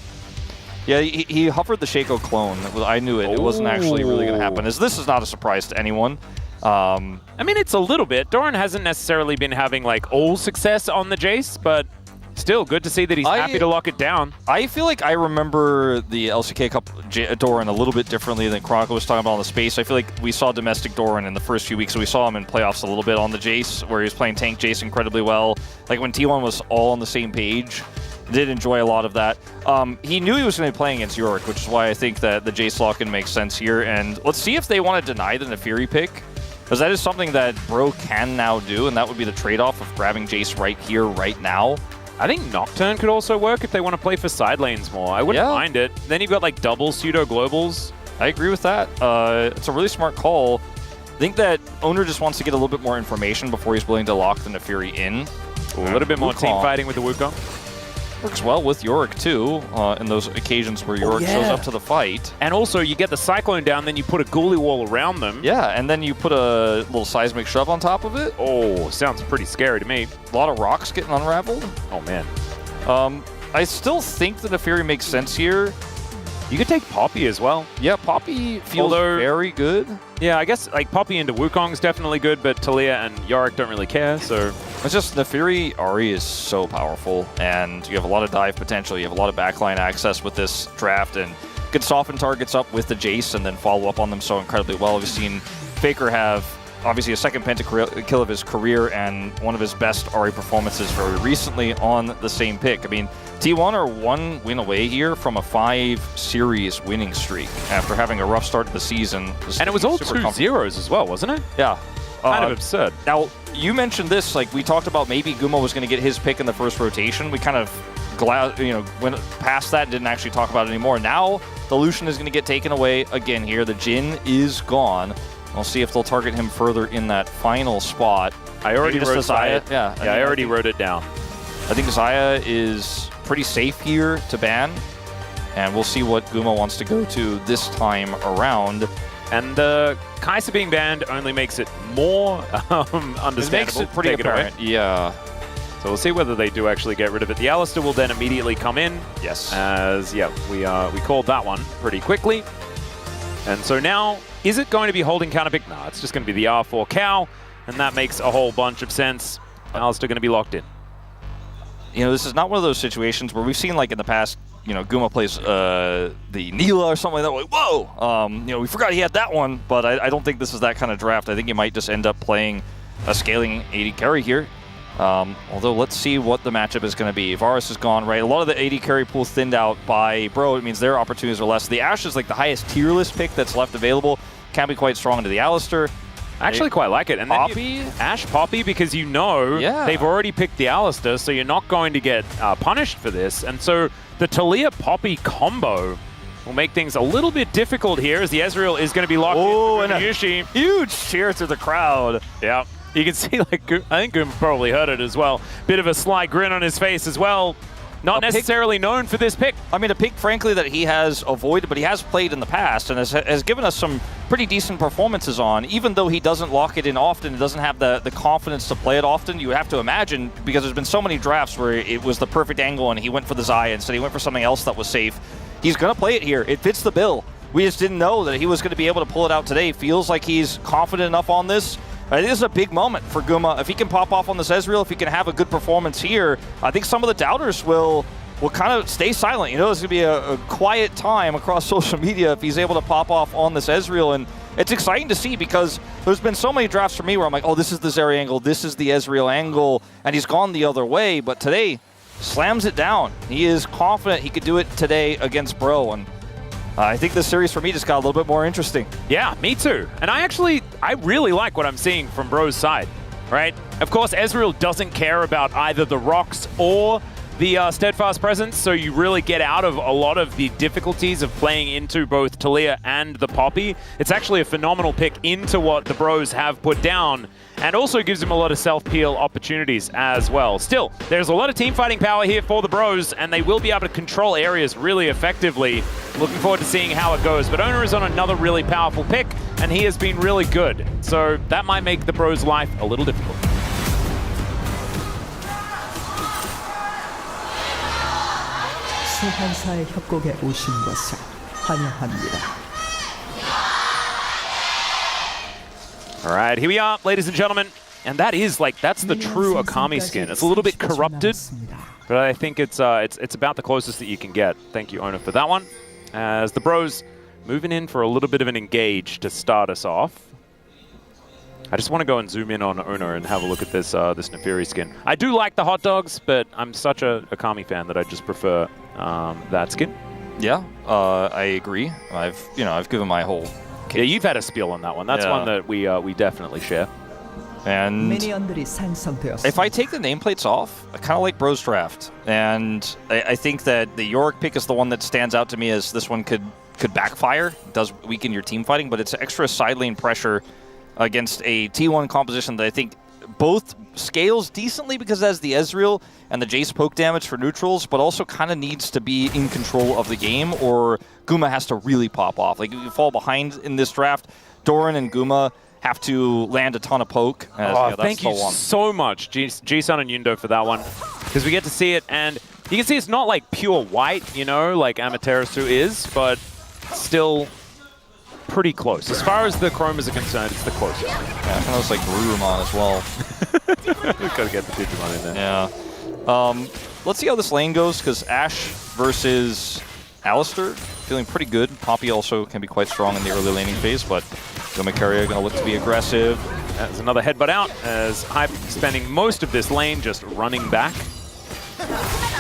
Yeah, he hovered the Shaco clone. I knew it. It wasn't actually really going to happen. As this is not a surprise to anyone. I mean, it's a little bit. Doran hasn't necessarily been having like all success on the Jace, but still good to see that he's happy to lock it down. I feel like I remember the LCK Cup Doran a little bit differently than Chronicle was talking about on the space. I feel like we saw domestic Doran in the first few weeks, so we saw him in playoffs a little bit on the Jace, where he was playing tank Jace incredibly well. Like when T1 was all on the same page. Did enjoy a lot of that. He knew he was going to be playing against Yorick, which is why I think that the Jace lock-in makes sense here. And let's see if they want to deny the Nefiri pick, because that is something that Bro can now do, and that would be the trade-off of grabbing Jace right here, right now. I think Nocturne could also work if they want to play for side lanes more. I wouldn't mind it. Then you've got like double pseudo-globals. I agree with that. It's a really smart call. I think that Owner just wants to get a little bit more information before he's willing to lock the Nefiri in. A little bit more team fighting with the Wukong. Works well with Yorick too, in those occasions where Yorick shows up to the fight. And also, you get the Cyclone down, then you put a Ghoulie wall around them. Yeah, and then you put a little seismic shove on top of it. Oh, sounds pretty scary to me. A lot of rocks getting unraveled. Oh, man. I still think that Nefiri makes sense here. You could take Poppy as well. Yeah, Poppy feels very good. Yeah, I guess like Poppy into Wukong's definitely good, but Talia and Yorick don't really care, so... It's just Nefiri Ahri is so powerful, and you have a lot of dive potential, you have a lot of backline access with this draft, and you can soften targets up with the Jace and then follow up on them so incredibly well. We've seen Faker have obviously a second pentakill of his career and one of his best Ahri performances very recently on the same pick. I mean, T1 are one win away here from a 5-series winning streak after having a rough start to the season. And it was all 2-0s as well, wasn't it? Yeah. Kind of absurd. Now, you mentioned this, like we talked about maybe Guma was going to get his pick in the first rotation. We kind of went past that and didn't actually talk about it anymore. Now, the Lucian is going to get taken away again here. The Jhin is gone. We'll see if they'll target him further in that final spot. I already wrote Xayah. Yeah, I already wrote it down. I think Xayah is pretty safe here to ban, and we'll see what Guma wants to go to this time around. And Kai'Sa being banned only makes it more understandable. It makes it pretty apparent, yeah. So we'll see whether they do actually get rid of it. The Alistar will then immediately come in. Yes. As, yeah, we called that one pretty quickly. And so now, is it going to be holding counter pick? No, it's just going to be the R4 cow, and that makes a whole bunch of sense. Alistar going to be locked in. You know, this is not one of those situations where we've seen, like in the past, you know, Guma plays the Neela or something like that. Like, whoa! You know, we forgot he had that one, but I don't think this is that kind of draft. I think he might just end up playing a scaling AD carry here. Although, let's see what the matchup is going to be. Varus is gone, right? A lot of the AD carry pool thinned out by Bro. It means their opportunities are less. The Ashe is like the highest tier list pick that's left available. Can be quite strong into the Alistar. I actually quite like it. And Poppy? Then Ashe Poppy, because you know they've already picked the Alistar, so you're not going to get punished for this. And so the Talia Poppy combo will make things a little bit difficult here, as the Ezreal is going to be locked in. And Yushi. Huge cheer to the crowd. Yeah. You can see, like, I think Goom probably heard it as well. Bit of a sly grin on his face as well. Not necessarily known for this pick. I mean, a pick, frankly, that he has avoided, but he has played in the past and has given us some pretty decent performances on. Even though he doesn't lock it in often, doesn't have the confidence to play it often, you have to imagine, because there's been so many drafts where it was the perfect angle and he went for the Xayah instead he went for something else that was safe. He's going to play it here. It fits the bill. We just didn't know that he was going to be able to pull it out today. Feels like he's confident enough on this. It is a big moment for Guma. If he can pop off on this Ezreal, if he can have a good performance here, I think some of the doubters will kind of stay silent. You know, it's going to be a quiet time across social media if he's able to pop off on this Ezreal. And it's exciting to see, because there's been so many drafts for me where I'm like, oh, this is the Zeri angle, this is the Ezreal angle, and he's gone the other way. But today, slams it down. He is confident he could do it today against Bro. And I think this series for me just got a little bit more interesting. Yeah, me too. And I really like what I'm seeing from Bro's side, right? Of course, Ezreal doesn't care about either the rocks or the Steadfast Presence, so you really get out of a lot of the difficulties of playing into both Talia and the Poppy. It's actually a phenomenal pick into what the Bros have put down, and also gives him a lot of self-peel opportunities as well. Still, there's a lot of team fighting power here for the Bros, and they will be able to control areas really effectively. Looking forward to seeing how it goes. But Owner is on another really powerful pick, and he has been really good. So that might make the Bros' life a little difficult. 소환사의 협곡에 오신 것을 환영합니다. All right, here we are, ladies and gentlemen. And that is that's the true Akami skin. It's a little bit corrupted, but I think it's about the closest that you can get. Thank you, Ona, for that one. As the bros moving in for a little bit of an engage to start us off. I just want to go and zoom in on Ona and have a look at this this Nefiri skin. I do like the hot dogs, but I'm such a Akami fan that I just prefer that skin. Yeah, I agree. I've given my whole. Yeah, you've had a spiel on that one. That's one that we definitely share. And 미니언들이 생성되었습니다. if I take the nameplates off, I kind of like Bros Draft, and I think that the Yorick pick is the one that stands out to me as this one could backfire. It does weaken your team fighting, but it's extra side lane pressure against a T1 composition that I think both scales decently because it has the Ezreal and the Jace poke damage for neutrals, but also kind of needs to be in control of the game, or Guma has to really pop off. Like, if you fall behind in this draft, Doran and Guma have to land a ton of poke. Thank you so much, G-Sun and Yundo, for that one. Because we get to see it, and you can see it's not like pure white, like Amaterasu is, but still pretty close. As far as the chromas are concerned, it's the closest. Yeah, I kind of looks like Garurumon as well. We've got to get the Digimon in there. Yeah. Let's see how this lane goes, because Ashe versus Alistar, feeling pretty good. Poppy also can be quite strong in the early laning phase, but Gomacaria going to look to be aggressive. There's another headbutt out, as Hype spending most of this lane just running back.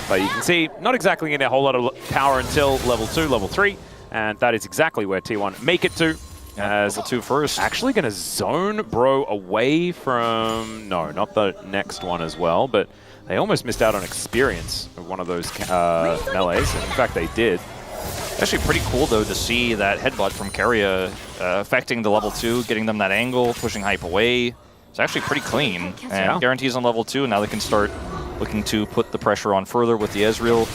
But you can see, not exactly getting a whole lot of power until level 2, level 3, and that is exactly where T1 make it to. As level 2 first. Actually going to zone Bro away from... No, not the next one as well, but they almost missed out on experience of one of those melees. In fact, they did. Actually pretty cool, though, to see that headbutt from Keria affecting the level 2, getting them that angle, pushing Hype away. It's actually pretty clean, and guarantees on level 2, and now they can start looking to put the pressure on further with the Ezreal.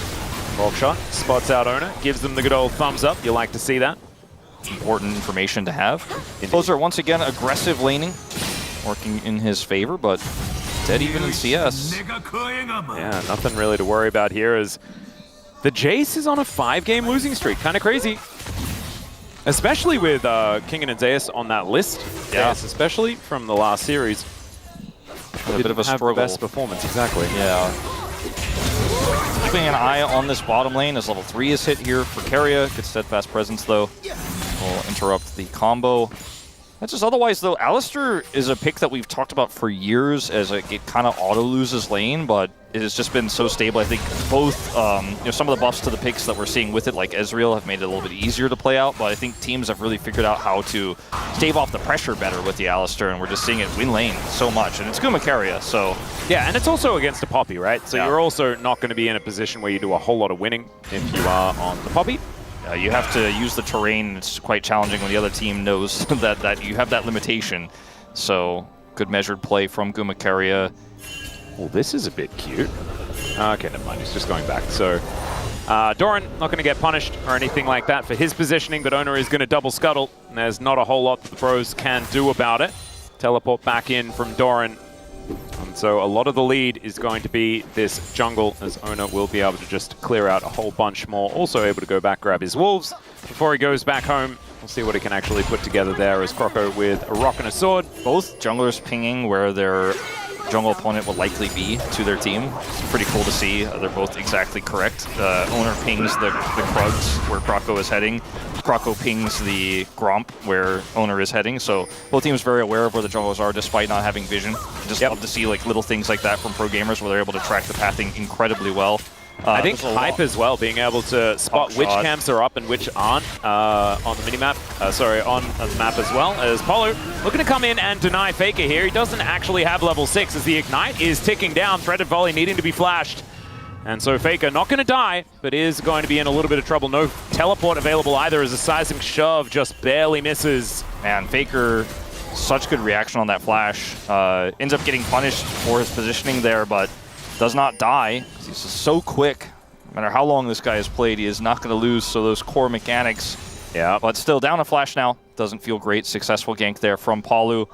Bulk shot, spots out Ona, gives them the good old thumbs up. You like to see that. Important information to have. Closer, once again, aggressive laning, working in his favor, but dead even in CS. Yeah, nothing really to worry about here as the Jace is on a 5-game losing streak. Kind of crazy. Especially with King and Zeus on that list. Yeah. Zeus especially from the last series. A bit of a struggle. Best performance, exactly. Yeah. Keeping an eye on this bottom lane as level 3 is hit here for Keria. Good steadfast presence, though. Will interrupt the combo. That's just otherwise, though, Alistar is a pick that we've talked about for years as it kind of auto-loses lane, but it has just been so stable. I think both, some of the buffs to the picks that we're seeing with it, like Ezreal, have made it a little bit easier to play out, but I think teams have really figured out how to stave off the pressure better with the Alistar, and we're just seeing it win lane so much, and it's Gomacaria, so... Yeah, and it's also against a Poppy, right? So you're also not going to be in a position where you do a whole lot of winning if you are on the Poppy. You have to use the terrain. It's quite challenging when the other team knows that you have that limitation. So, good measured play from Gomacaria. Well, this is a bit cute. Okay, never mind. He's just going back. So, Doran not going to get punished or anything like that for his positioning, but Ona is going to double scuttle. And there's not a whole lot that the pros can do about it. Teleport back in from Doran. And so a lot of the lead is going to be this jungle, as Ona will be able to just clear out a whole bunch more. Also able to go back, grab his wolves before he goes back home. We'll see what he can actually put together there as Croco with a rock and a sword. Both junglers pinging where their jungle opponent will likely be to their team. It's pretty cool to see. They're both exactly correct. Owner pings the Krugs where Croco is heading. Croco pings the Gromp where Owner is heading. So both teams very aware of where the junglers are despite not having vision. Just love to see little things like that from pro gamers where they're able to track the pathing incredibly well. I think Hype as well, being able to spot which camps are up and which aren't on the minimap, on the map as well, as Polo looking to come in and deny Faker here. He doesn't actually have level 6 as the Ignite is ticking down, threaded volley needing to be flashed. And so Faker not going to die, but is going to be in a little bit of trouble. No teleport available either as a seismic shove just barely misses. Man, Faker, such good reaction on that flash. Ends up getting punished for his positioning there, but does not die. He's just so quick. No matter how long this guy has played, he is not going to lose. So those core mechanics. Yeah. But still down a flash now. Doesn't feel great. Successful gank there from Palu.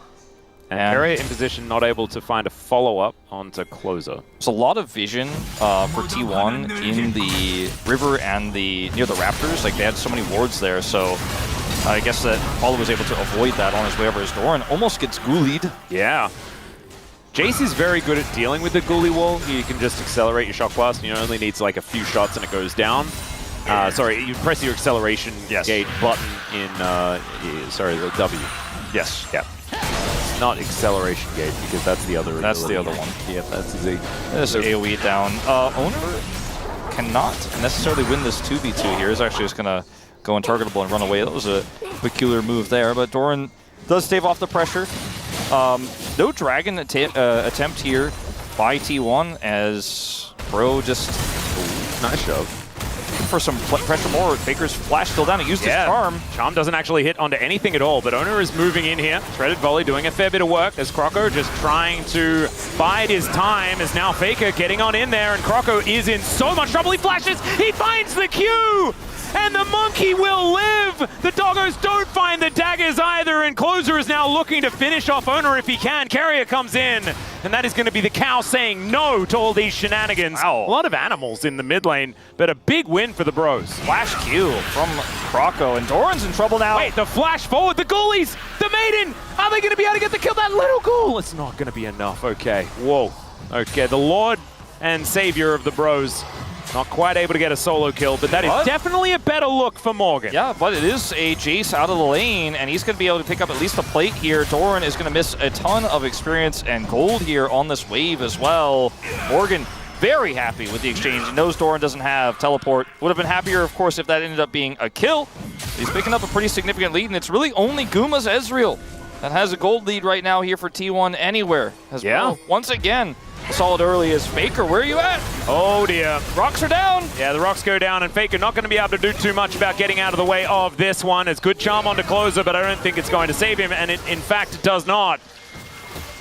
And Carrier in position, not able to find a follow-up onto Closer. There's a lot of vision for T1 in the river and near the Raptors. Like, they had so many wards there, so I guess that Paulo was able to avoid that on his way over his door and almost gets ghoulied. Yeah. Jace is very good at dealing with the ghoulie wall. You can just accelerate your shock blast, and you only needs like a few shots and it goes down. Sorry, you press your acceleration gate button in, sorry, the W. Yes. Yeah. It's not acceleration gate because that's the other. That's the other one. Yeah, that's Z. There's AoE down. Owner cannot necessarily win this 2v2 here. He's actually just going to go untargetable and run away. That was a peculiar move there, but Doran does stave off the pressure. No Dragon attempt here by T1 as Bro just... Ooh, nice shove. For some pressure more, Faker's flash still down. He used his charm. Charm doesn't actually hit onto anything at all, but Owner is moving in here. Shredded Volley doing a fair bit of work as Croco just trying to bide his time as now Faker getting on in there, and Croco is in so much trouble. He flashes, he finds the Q! And the monkey will live! The doggos don't find the daggers either, and Closer is now looking to finish off Owner if he can. Carrier comes in, and that is going to be the cow saying no to all these shenanigans. Wow. A lot of animals in the mid lane, but a big win for the bros. Flash Q from Croco, and Doran's in trouble now. Wait, the flash forward, the ghoulies, the maiden! Are they going to be able to get the kill? That little ghoul! It's not going to be enough, okay. Whoa. Okay, the Lord and Savior of the bros. Not quite able to get a solo kill, but that is definitely a better look for Morgan. Yeah, but it is a Jace out of the lane, and he's going to be able to pick up at least a plate here. Doran is going to miss a ton of experience and gold here on this wave as well. Morgan very happy with the exchange. He knows Doran doesn't have teleport. Would have been happier, of course, if that ended up being a kill. He's picking up a pretty significant lead, and it's really only Guma's Ezreal that has a gold lead right now here for T1 anywhere. As well, once again, solid early is Faker. Where are you at? Oh dear. Rocks are down. Yeah, the rocks go down, and Faker not going to be able to do too much about getting out of the way of this one. It's good charm onto Closer, but I don't think it's going to save him, and it in fact does not.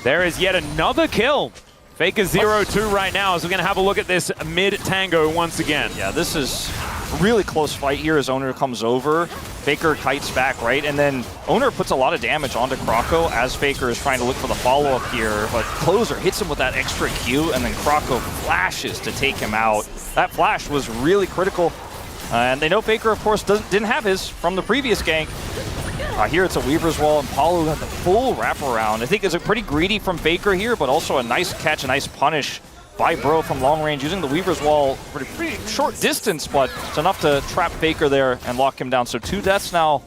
There is yet another kill. Faker 0-2 right now, as we're going to have a look at this mid tango once again. Yeah, this is a really close fight here as Owner comes over. Faker kites back, right? And then Owner puts a lot of damage onto Croco as Faker is trying to look for the follow-up here. But Closer hits him with that extra Q, and then Croco flashes to take him out. That flash was really critical. And they know Faker, of course, didn't have his from the previous gank. Here it's a Weaver's Wall, and Paulo got the full wraparound. I think it's a pretty greedy from Faker here, but also a nice catch, a nice punish by Bro from long range, using the Weaver's Wall for a pretty short distance, but it's enough to trap Faker there and lock him down. So 2 deaths now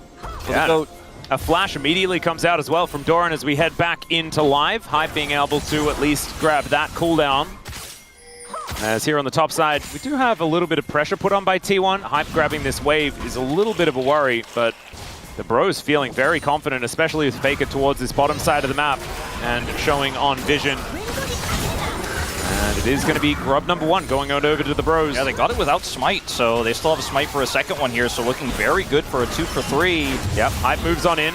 for the GOAT. A flash immediately comes out as well from Doran as we head back into live. Hype being able to at least grab that cooldown. As here on the top side, we do have a little bit of pressure put on by T1. Hype grabbing this wave is a little bit of a worry, but the bros feeling very confident, especially with Faker towards this bottom side of the map and showing on vision. And it is going to be grub number 1 going on over to the bros. Yeah, they got it without smite, so they still have a smite for a second one here, so looking very good for a 2 for 3. Yep, Hype moves on in.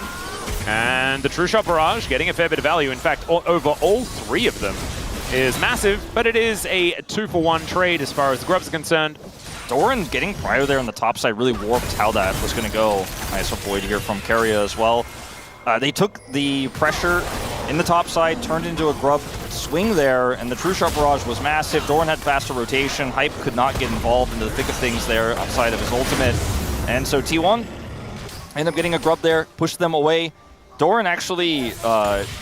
And the True Shot Barrage getting a fair bit of value. In fact, over all 3 of them is massive, but it is a 2-for-1 trade as far as the grubs are concerned. Doran getting prior there on the top side really warped how that was going to go. Nice avoid here from Carrier as well. They took the pressure in the top side, turned into a grub swing there, and the True Shot Barrage was massive. Doran had faster rotation. Hype could not get involved into the thick of things there outside of his ultimate. And so T1 ended up getting a grub there, pushed them away. Doran actually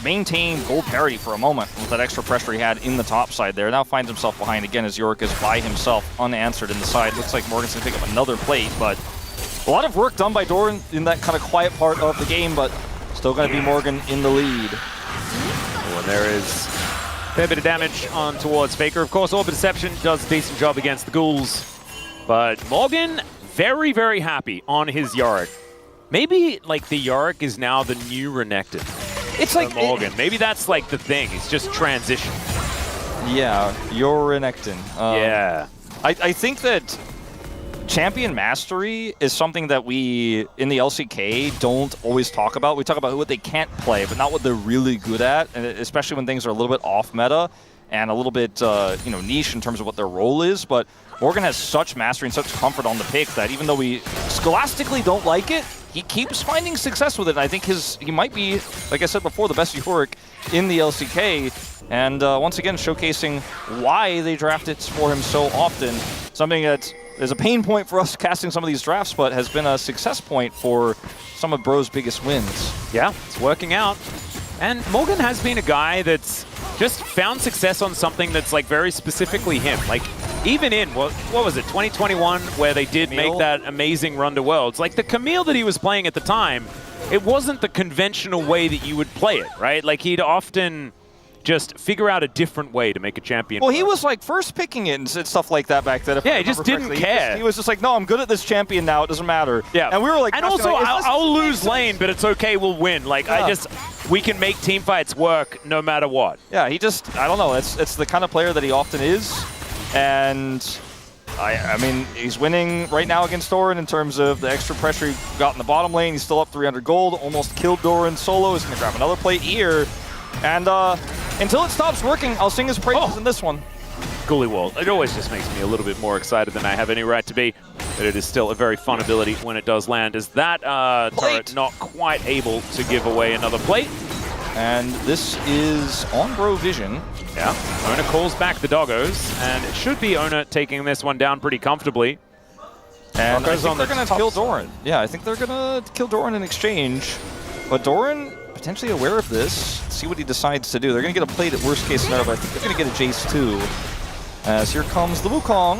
maintained gold parity for a moment with that extra pressure he had in the top side there. Now finds himself behind again as Yorick is by himself, unanswered in the side. Looks like Morgan's going to pick up another plate, but a lot of work done by Doran in that kind of quiet part of the game, but still going to be Morgan in the lead. Oh, and there is a fair bit of damage on towards Faker. Of course, Orbit Deception does a decent job against the ghouls, but Morgan very, very happy on his Yorick. Maybe, like, the Yorick is now the new Renekton. It's like Morgan. Maybe that's, like, the thing. It's just transition. Yeah, you're Renekton. Yeah. I think that champion mastery is something that we, in the LCK, don't always talk about. We talk about what they can't play, but not what they're really good at, and especially when things are a little bit off meta and a little bit niche in terms of what their role is. But Morgan has such mastery and such comfort on the pick that even though we scholastically don't like it, he keeps finding success with it. I think he might be, like I said before, the best Yorick in the LCK. And once again, showcasing why they draft it for him so often. Something that is a pain point for us casting some of these drafts, but has been a success point for some of Bro's biggest wins. Yeah, it's working out. And Morgan has been a guy that's just found success on something that's like very specifically him. Like even in, what was it, 2021, where they did make that amazing run to Worlds. Like the Camille that he was playing at the time, it wasn't the conventional way that you would play it, right? Like he'd often just figure out a different way to make a champion. Well, he was like first picking it and stuff like that back then. Yeah, he just didn't care. He was just like, no, I'm good at this champion now. It doesn't matter. Yeah. And we were like, and also, I'll lose lane, but it's okay. We'll win. Like we can make team fights work no matter what. Yeah, I don't know. It's the kind of player that he often is. And I mean, he's winning right now against Doran in terms of the extra pressure he got in the bottom lane. He's still up 300 gold, almost killed Doran solo. He's going to grab another plate here. And until it stops working, I'll sing his praises in this one. Ghoulie Wall. It always just makes me a little bit more excited than I have any right to be. But it is still a very fun ability when it does land. Is that turret not quite able to give away another plate? And this is on Bro Vision. Yeah. Ona calls back the doggos, and it should be Ona taking this one down pretty comfortably. And I think they're going to kill Doran. Yeah, I think they're going to kill Doran in exchange. But Doran, potentially aware of this, see what he decides to do. They're going to get a plate at worst case scenario, but I think they're going to get a Jace too. As here comes the Wukong.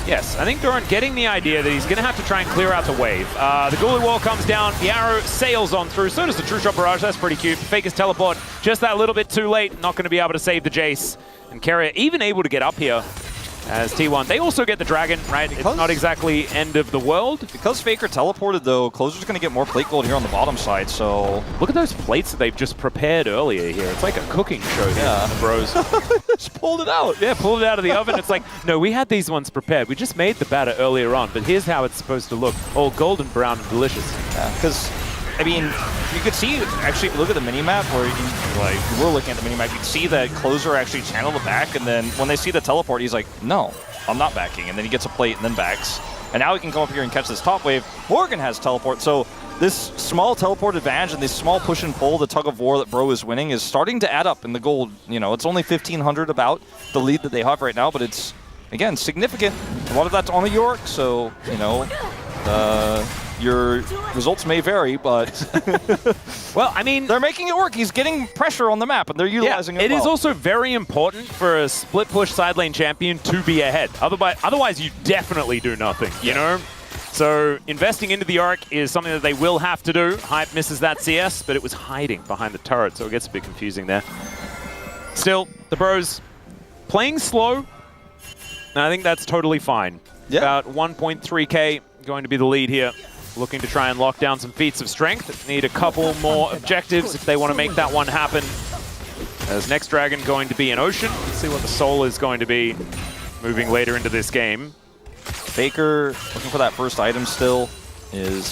Yes, I think Doran getting the idea that he's going to have to try and clear out the wave. The Ghoulie Wall comes down, the arrow sails on through, so does the True Shot Barrage, that's pretty cute. Faker's teleport, just that little bit too late, not going to be able to save the Jace. And Carrier even able to get up here as T1. They also get the Dragon, right? It's not exactly end of the world. Because Faker teleported though, Closer's going to get more plate gold here on the bottom side, so... Look at those plates that they've just prepared earlier here. It's like a cooking show here, the Bros. Just pulled it out. Yeah, pulled it out of the oven. It's like, no, we had these ones prepared. We just made the batter earlier on, but here's how it's supposed to look. All golden brown and delicious. Yeah, because, I mean, you could see, actually, if you look at the minimap, where you were looking at the minimap, you could see that Closer actually channeled it back, and then when they see the teleport, he's like, no, I'm not backing. And then he gets a plate and then backs. And now he can come up here and catch this top wave. Morgan has teleport, so this small teleport advantage and this small push and pull, the tug of war that Bro is winning, is starting to add up in the gold. You know, it's only 1,500 about the lead that they have right now, but it's, again, significant. A lot of that's on the York, so, you know, your results may vary, but well, I mean, they're making it work. He's getting pressure on the map, and they're utilizing it. It is also very important for a split push side lane champion to be ahead. Otherwise, you definitely do nothing. You know. So investing into the Arc is something that they will have to do. Hype misses that CS, but it was hiding behind the turret, so it gets a bit confusing there. Still, the Bros playing slow, and I think that's totally fine. Yeah. About 1.3k going to be the lead here. Looking to try and lock down some feats of strength. Need a couple more objectives if they want to make that one happen. As next dragon going to be an Ocean. Let's see what the Soul is going to be moving later into this game. Faker, looking for that first item still, is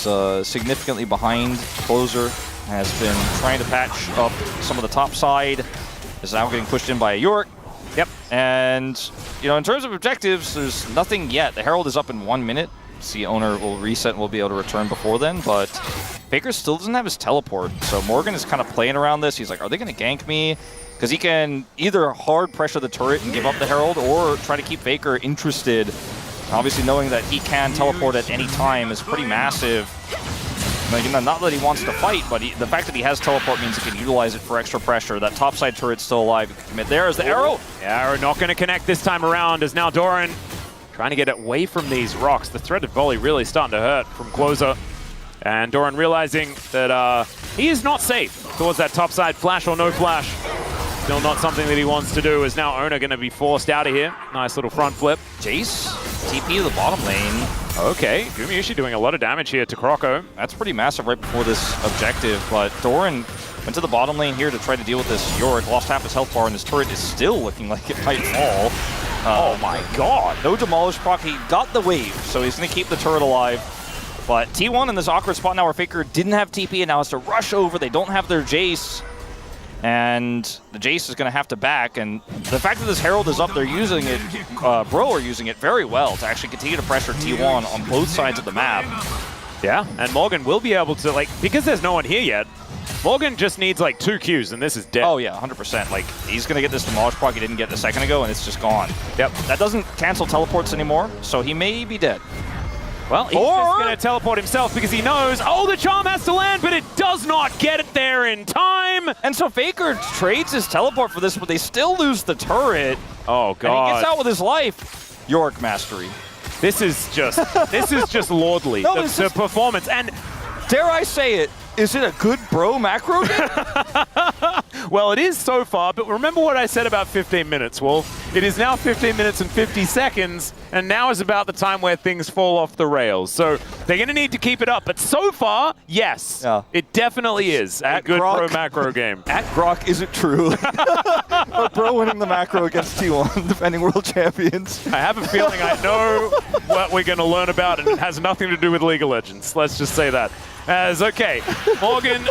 significantly behind. Closer has been trying to patch up some of the top side. Is now getting pushed in by a York. Yep. And, you know, in terms of objectives, there's nothing yet. The Herald is up in 1 minute. See, owner will reset and will be able to return before then, but Faker still doesn't have his teleport. So Morgan is kind of playing around this. He's like, are they going to gank me? Because he can either hard pressure the turret and give up the Herald, or try to keep Faker interested. Obviously, knowing that he can teleport at any time is pretty massive. Like, you know, not that he wants to fight, but the fact that he has teleport means he can utilize it for extra pressure. That topside turret's still alive. He can commit. There is the arrow. Yeah, arrow not going to connect this time around, as now Doran trying to get away from these rocks. The threaded volley really starting to hurt from Closer. And Doran realizing that he is not safe towards that topside flash or no flash. Still not something that he wants to do, is now Ona going to be forced out of here. Nice little front flip. Jace, TP to the bottom lane. Okay, Gumayushi doing a lot of damage here to Kroko. That's pretty massive right before this objective, but Doran went to the bottom lane here to try to deal with this Yorick. Lost half his health bar, and his turret is still looking like it might fall. Oh my god. No demolish proc. He got the wave, so he's going to keep the turret alive. But T1 in this awkward spot now where Faker didn't have TP and now has to rush over. They don't have their Jace. And the Jace is going to have to back. And the fact that this Herald is up, they're using it, Bro are using it very well to actually continue to pressure T1 on both sides of the map. Yeah, and Morgan will be able to, like, because there's no one here yet, Morgan just needs like 2 Qs and this is dead. Oh yeah, 100%. Like, he's going to get this Demolish proc he didn't get a second ago, and it's just gone. Yep, that doesn't cancel teleports anymore, so he may be dead. Well, he's just going to teleport himself because he knows, oh, the charm has to land, but it does not get it there in time. And so Faker trades his teleport for this, but they still lose the turret. Oh, God. And he gets out with his life. York mastery. This is just lordly, No, the performance. And dare I say it, is it a good bro macro game? Well, it is so far, but remember what I said about 15 minutes, Wolf. It is now 15 minutes and 50 seconds, and now is about the time where things fall off the rails. So they're going to need to keep it up, but so far, yes, it definitely is a good bro macro game. At Grok, is it true? Or bro winning the macro against T1, defending world champions? I have a feeling I know what we're going to learn about, and it has nothing to do with League of Legends. Let's just say that. Okay, Morgan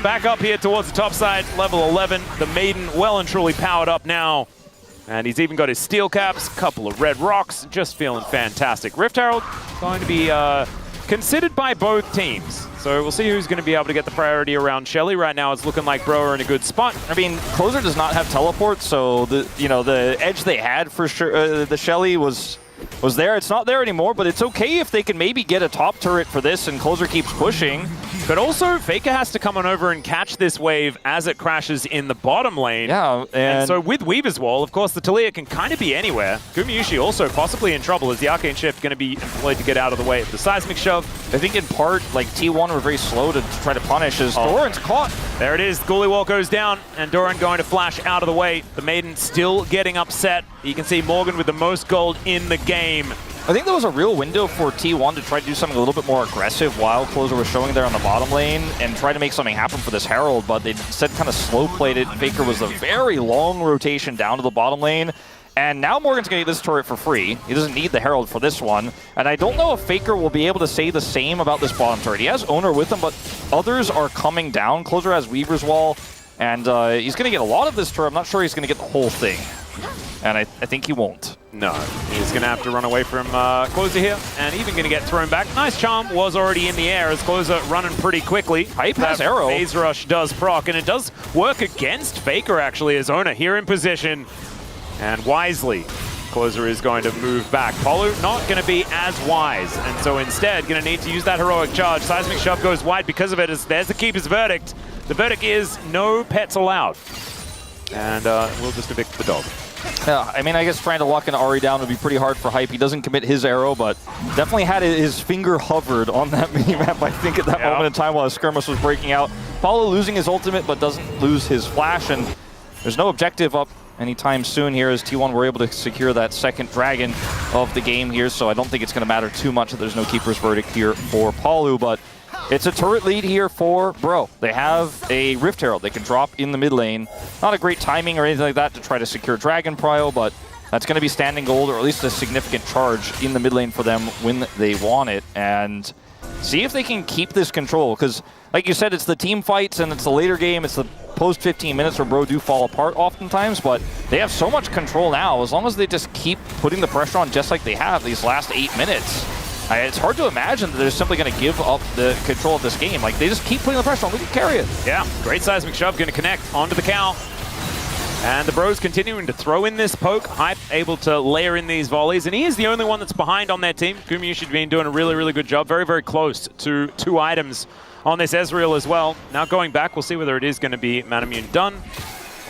back up here towards the top side, level 11. The Maiden well and truly powered up now. And he's even got his steel caps, couple of red rocks, just feeling fantastic. Rift Herald going to be considered by both teams. So we'll see who's going to be able to get the priority around Shelly. Right now it's looking like Bro are in a good spot. I mean, Closer does not have teleport, so the edge they had for sure, the Shelly was there. It's not there anymore, but it's okay if they can maybe get a top turret for this and Closer keeps pushing. But also, Faker has to come on over and catch this wave as it crashes in the bottom lane. Yeah, and so with Weaver's Wall, of course, the Talia can kind of be anywhere. Gumayushi also possibly in trouble as the Arcane Shift going to be employed to get out of the way of the Seismic Shove. I think in part, like, T1 were very slow to try to punish as Doran's caught. There it is. Ghoulie Wall goes down, and Doran going to flash out of the way. The Maiden still getting upset. You can see Morgan with the most gold in the game. I think there was a real window for T1 to try to do something a little bit more aggressive while Closer was showing there on the bottom lane and try to make something happen for this Herald, but they instead kind of slow-played it. Faker was a very long rotation down to the bottom lane, and now Morgan's going to get this turret for free. He doesn't need the Herald for this one, and I don't know if Faker will be able to say the same about this bottom turret. He has Owner with him, but others are coming down. Closer has Weaver's Wall, and he's going to get a lot of this turret. I'm not sure he's going to get the whole thing, and I think he won't. No, he's going to have to run away from Closer here, and even going to get thrown back. Nice charm was already in the air as Closer running pretty quickly. Hype has arrow. Phase Rush does proc, and it does work against Faker, actually, as Owner here in position. And wisely, Closer is going to move back. Polu not going to be as wise, and so instead going to need to use that heroic charge. Seismic Shove goes wide because of it, as there's the Keeper's verdict. The verdict is no pets allowed. And we'll just evict the dog. Yeah, I mean, I guess trying to lock an Ahri down would be pretty hard for Hype. He doesn't commit his arrow, but definitely had his finger hovered on that minimap, I think, at that moment in time while his skirmish was breaking out. Paulo losing his ultimate, but doesn't lose his flash, and there's no objective up anytime soon here as T1 were able to secure that second dragon of the game here, so I don't think it's going to matter too much that there's no Keeper's verdict here for Palu, but it's a turret lead here for Bro. They have a Rift Herald they can drop in the mid lane. Not a great timing or anything like that to try to secure Dragon Prio, but that's going to be standing gold, or at least a significant charge in the mid lane for them when they want it. And see if they can keep this control, because like you said, it's the team fights and it's the later game. It's the post 15 minutes where Bro do fall apart oftentimes, but they have so much control now. As long as they just keep putting the pressure on just like they have these last 8 minutes, it's hard to imagine that they're simply going to give up the control of this game. Like, they just keep putting the pressure on. We can carry it. Yeah, great Seismic Shove going to connect onto the cow. And the Bros continuing to throw in this poke. Hype able to layer in these volleys. And he is the only one that's behind on their team. Gumayushi has been doing a really, really good job. Very, very close to 2 items on this Ezreal as well. Now going back, we'll see whether it is going to be Manamune done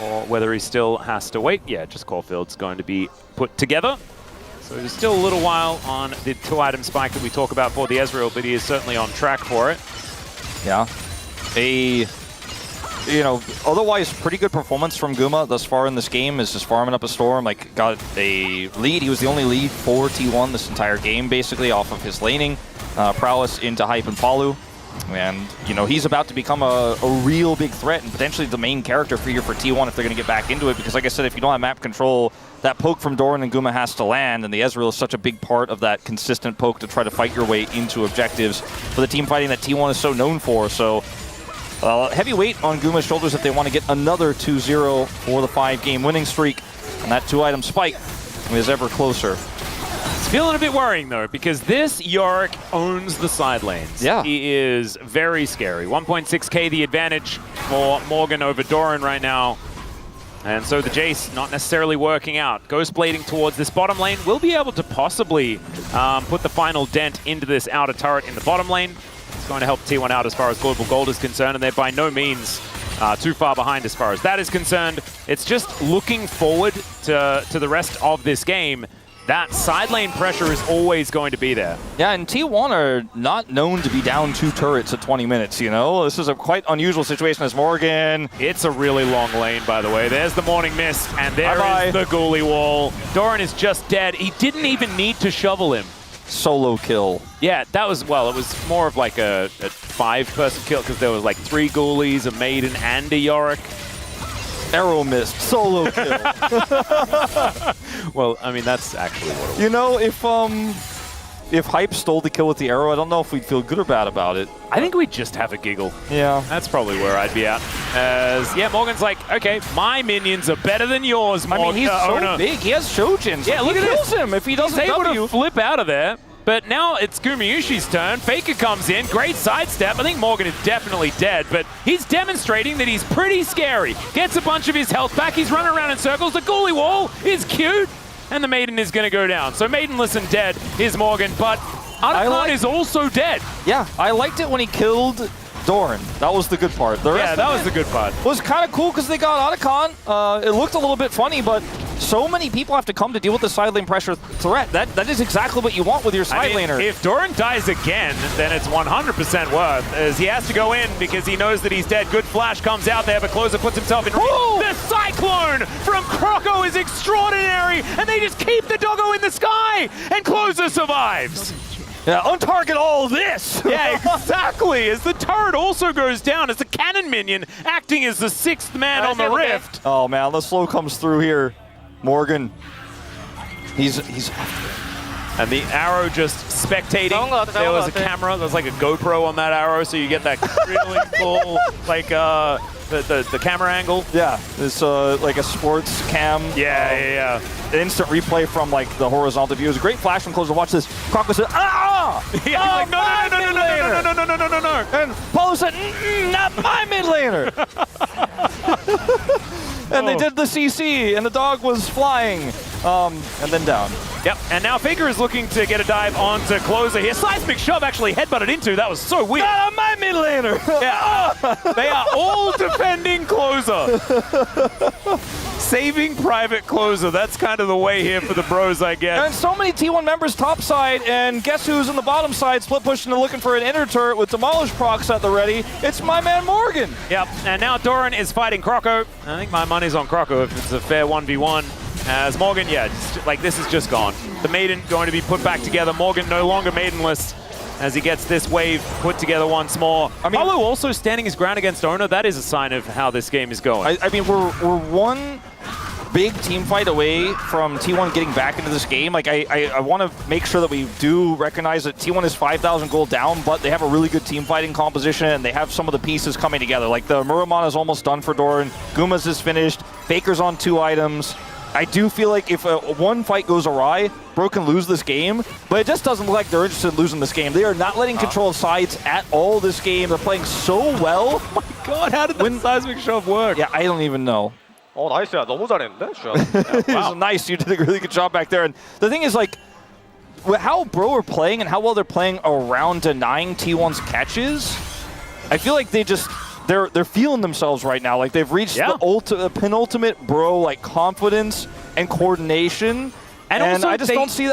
or whether he still has to wait. Yeah, just Caulfield's going to be put together. So there's still a little while on the 2-item spike that we talk about for the Ezreal, but he is certainly on track for it. Yeah. Otherwise pretty good performance from Guma thus far in this game. Is just farming up a storm, like got a lead. He was the only lead for T1 this entire game, basically, off of his laning prowess into Hype and Palu. And, he's about to become a real big threat and potentially the main character for T1 if they're going to get back into it. Because, like I said, if you don't have map control, that poke from Doran and Guma has to land, and the Ezreal is such a big part of that consistent poke to try to fight your way into objectives for the team fighting that T1 is so known for. So, heavy weight on Guma's shoulders if they want to get another 2-0 for the 5-game winning streak. And that 2-item spike is ever closer. Feeling a bit worrying, though, because this Yorick owns the side lanes. Yeah. He is very scary. 1.6k the advantage for Morgan over Doran right now. And so the Jace not necessarily working out. Ghost blading towards this bottom lane. Will be able to possibly put the final dent into this outer turret in the bottom lane. It's going to help T1 out as far as global gold is concerned, and they're by no means too far behind as far as that is concerned. It's just looking forward to the rest of this game. That side lane pressure is always going to be there. Yeah, and T1 are not known to be down 2 turrets at 20 minutes, you know? This is a quite unusual situation as Morgan. It's a really long lane, by the way. There's the Morning Mist, and there is the Ghoulie Wall. Doran is just dead. He didn't even need to shovel him. Solo kill. Yeah, that was, well, it was more of like a 5-person kill because there was like 3 Ghoulies, a Maiden, and a Yorick. Arrow missed. Solo kill. Well, I mean, that's actually what it was. You know, if Hype stole the kill with the arrow, I don't know if we'd feel good or bad about it. I think we'd just have a giggle. Yeah. That's probably where I'd be at. As, yeah, Morgan's like, okay, my minions are better than yours, Morgan. I mean, he's so big. He has Shojins. Yeah, look at this. Him if he doesn't He's able W. to flip out of there. But now it's Gumayusi's turn. Faker comes in. Great sidestep. I think Morgan is definitely dead, but he's demonstrating that he's pretty scary. Gets a bunch of his health back. He's running around in circles. The Ghoulie Wall is cute. And the Maiden is going to go down. So Maidenless and dead is Morgan, but Otacon is also dead. Yeah, I liked it when he killed Doran. That was the good part. The rest that was the good part. Was kind of cool because they got Otacon. It looked a little bit funny, but so many people have to come to deal with the side lane pressure threat. That is exactly what you want with your side laner. If Doran dies again, then it's 100% worth, as he has to go in because he knows that he's dead. Good flash comes out there, but Closer puts himself in. The Cyclone from Croco is extraordinary, and they just keep the doggo in the sky, and Closer survives. Yeah, untarget all this! Yeah, exactly! As the turret also goes down, as the cannon minion acting as the 6th man on the rift. Oh man, the slow comes through here. Morgan. He's and the arrow just spectating. There was a camera, there was like a GoPro on that arrow, so you get that really cool, like, the camera angle. Yeah, it's like a sports cam. Yeah. An instant replay from like the horizontal view. It was a great flash from Closer. Watch this. Croco said, "Ah!" Yeah, no. And Paulo said, "Not my mid laner." And they did the CC, and the dog was flying, and then down. Yep, and now Faker is looking to get a dive onto Closer here. Seismic shove actually headbutted into. That was so weird. Not my mid laner. Yeah, they are all defending Closer. Saving Private Closer. That's kind of the way here for the bros, I guess. And so many T1 members top side, and guess who's in the bottom side? Split pushing and looking for an inner turret with Demolish procs at the ready. It's my man Morgan. Yep, and now Doran is fighting Croco. I think my money's on Croco if it's a fair 1v1. As Morgan, like this is just gone. The Maiden going to be put back together. Morgan no longer Maidenless as he gets this wave put together once more. I mean, Paulo also standing his ground against Ono. That is a sign of how this game is going. I mean, we're one big team fight away from T1 getting back into this game. Like, I want to make sure that we do recognize that T1 is 5,000 gold down, but they have a really good team fighting composition, and they have some of the pieces coming together. Like, the Muramon is almost done for Doran. Guma's is finished. Faker's on 2 items. I do feel like if one fight goes awry, Bro can lose this game, but it just doesn't look like they're interested in losing this game. They are not letting control of sides at all this game. They're playing so well. Oh my god, how did the seismic shove work? Yeah, I don't even know. 나이스야. 너무 잘했는데? Yeah, wow. Nice, you did a really good job back there. And the thing is, like, how Bro are playing and how well they're playing around denying T1's catches, I feel like they just... They're feeling themselves right now. Like they've reached the penultimate Bro like confidence and coordination. And also I don't see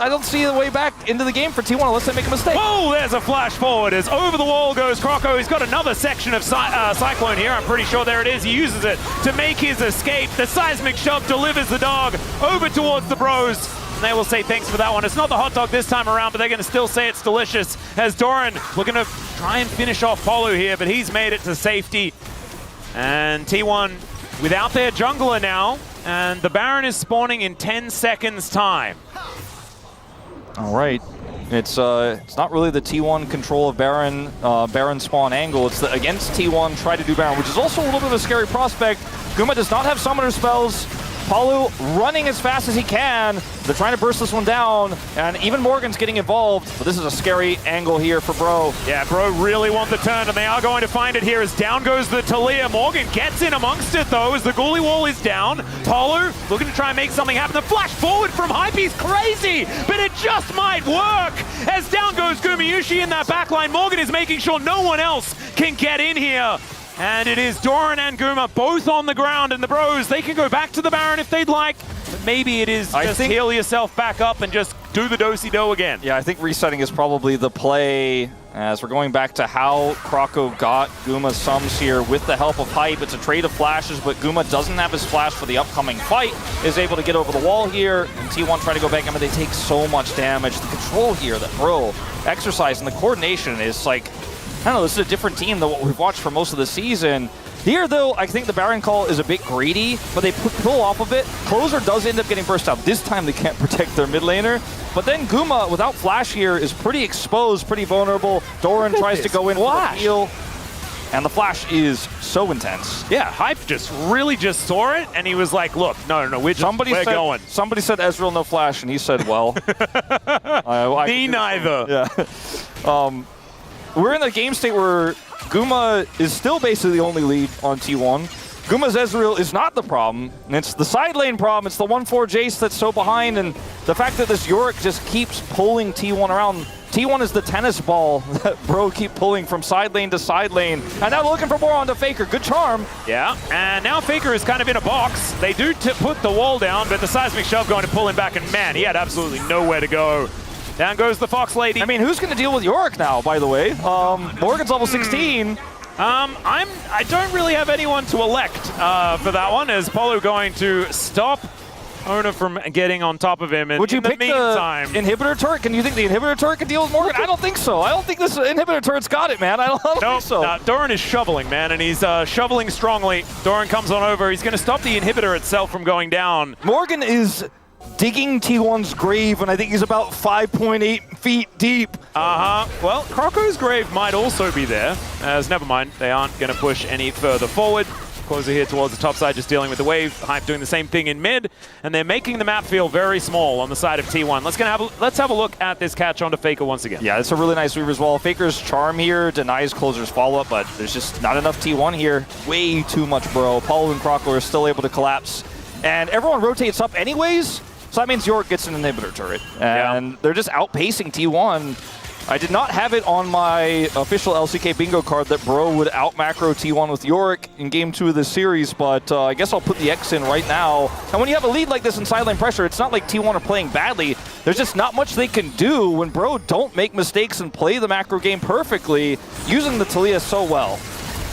the way back into the game for T1 unless they make a mistake. Oh, there's a flash forward as over the wall goes Croco. He's got another section of Cyclone here. I'm pretty sure there it is. He uses it to make his escape. The seismic shove delivers the dog over towards the Bros. And they will say thanks for that one. It's not the hot dog this time around, but they're going to still say it's delicious. As Doran looking to try and finish off Paulo here, but he's made it to safety. And T1 without their jungler now, and the Baron is spawning in 10 seconds time. All right. It's not really the T1 control of Baron spawn angle. It's the against T1 try to do Baron, which is also a little bit of a scary prospect. Guma does not have summoner spells. Palu running as fast as he can. They're trying to burst this one down, and even Morgan's getting involved. But this is a scary angle here for Bro. Yeah, Bro really want the turn, and they are going to find it here as down goes the Talia. Morgan gets in amongst it, though, as the goalie wall is down. Palu looking to try and make something happen. The flash forward from Hype's crazy, but it just might work. As down goes Gumayushi in that backline. Morgan is making sure no one else can get in here. And it is Doran and Guma both on the ground, and the Bros, they can go back to the Baron if they'd like. But maybe it is just heal yourself back up and just do the do-si-do again. Yeah, I think resetting is probably the play, as we're going back to how Kroko got Guma's sums here with the help of Hype. It's a trade of flashes, but Guma doesn't have his flash for the upcoming fight, is able to get over the wall here, and T1 trying to go back. I mean, they take so much damage. The control here that Bro exercise and the coordination is like, I don't know, this is a different team than what we've watched for most of the season. Here, though, I think the Baron call is a bit greedy, but they pull off of it. Closer does end up getting burst out. This time they can't protect their mid laner. But then Guma, without flash here, is pretty exposed, pretty vulnerable. Doran tries to go in for the heal. And the flash is so intense. Yeah, Hype just really just saw it, and he was like, look, no, we're going. Somebody said Ezreal no flash, and he said, well. Me neither. Yeah. We're in a game state where Guma is still basically the only lead on T1. Guma's Ezreal is not the problem, and it's the side lane problem. It's the 1-4 Jace that's so behind, and the fact that this Yorick just keeps pulling T1 around. T1 is the tennis ball that Bro keep pulling from side lane to side lane. And now looking for more onto Faker. Good charm. Yeah, and now Faker is kind of in a box. They do put the wall down, but the seismic shove going to pull him back, and man, he had absolutely nowhere to go. Down goes the Fox Lady. I mean, who's going to deal with Yorick now, by the way? Morgan's level 16. I don't really have anyone to elect for that one. Is Polo going to stop Ona from getting on top of him? And would you pick meantime, the inhibitor turret? Can you think the inhibitor turret can deal with Morgan? I don't think so. I don't think this inhibitor turret's got it, man. I don't think so. Doran is shoveling, man, and he's shoveling strongly. Doran comes on over. He's going to stop the inhibitor itself from going down. Morgan is digging T1's grave, and I think he's about 5.8 feet deep. Well, Kroko's grave might also be there, as never mind, they aren't going to push any further forward. Closer here towards the top side, just dealing with the wave. Hype doing the same thing in mid, and they're making the map feel very small on the side of T1. Let's have a look at this catch onto Faker once again. Yeah, it's a really nice weaver as well. Faker's charm here denies Closer's follow-up, but there's just not enough T1 here. Way too much, Bro. Paulo and Kroko are still able to collapse, and everyone rotates up anyways. So that means York gets an inhibitor turret, and they're just outpacing T1. I did not have it on my official LCK bingo card that Bro would out-macro T1 with Yorick in Game 2 of this series, but I guess I'll put the X in right now. And when you have a lead like this in sideline pressure, it's not like T1 are playing badly. There's just not much they can do when Bro don't make mistakes and play the macro game perfectly, using the Talia so well.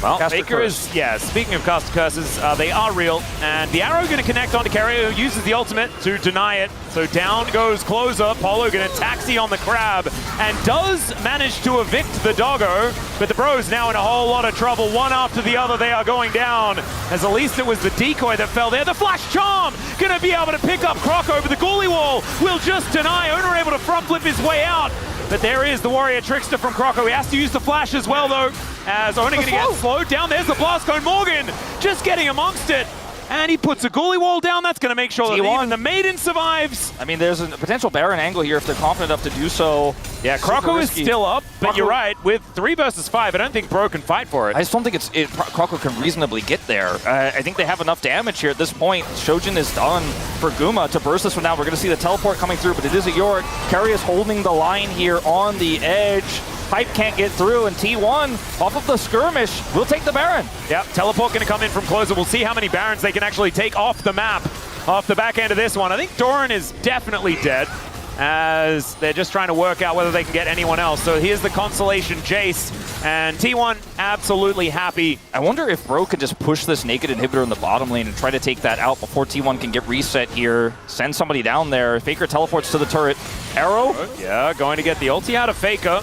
Well, Faker is, speaking of caster curses, they are real, and the arrow going to connect onto Carrier, who uses the ultimate to deny it. So down goes Closer. Polo going to taxi on the crab, and does manage to evict the doggo, but the Bros now in a whole lot of trouble. One after the other, they are going down, as at least it was the decoy that fell there. The flash charm going to be able to pick up Kroko, but the goalie wall will just deny. Owner able to front flip his way out. But there is the Warrior Trickster from Kroko. He has to use the flash as well, though, as Ona going to get slowed down. There's the blast cone. Morgan just getting amongst it. And he puts a goalie wall down. That's going to make sure that even the Maiden survives. I mean, there's a potential Baron angle here if they're confident enough to do so. Yeah, Kroko is still up, but you're right. With 3 versus 5, I don't think Bro can fight for it. I just don't think Kroko can reasonably get there. I think they have enough damage here at this point. Shojin is done for Guma to burst this one out. We're going to see the teleport coming through, but it is a Yorick. Carry is holding the line here on the edge. Hype can't get through, and T1, off of the skirmish, will take the Baron. Yep, teleport going to come in from Closer. We'll see how many Barons they can actually take off the map, off the back end of this one. I think Doran is definitely dead, as they're just trying to work out whether they can get anyone else. So here's the consolation Jace, and T1 absolutely happy. I wonder if Bro could just push this naked inhibitor in the bottom lane and try to take that out before T1 can get reset here. Send somebody down there. Faker teleports to the turret. Arrow? Yeah, going to get the ulti out of Faker.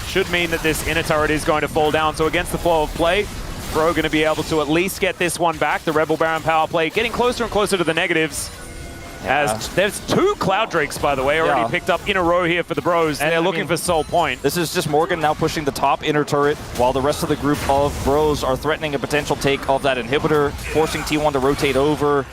Should mean that this inner turret is going to fall down. So against the flow of play, Bro going to be able to at least get this one back. The Rebel Baron power play getting closer and closer to the negatives. As there's 2 Cloud Drakes, by the way, already picked up in a row here for the Bros. And they're looking for Soul Point. This is just Morgan now pushing the top inner turret, while the rest of the group of Bros are threatening a potential take of that inhibitor, forcing T1 to rotate over.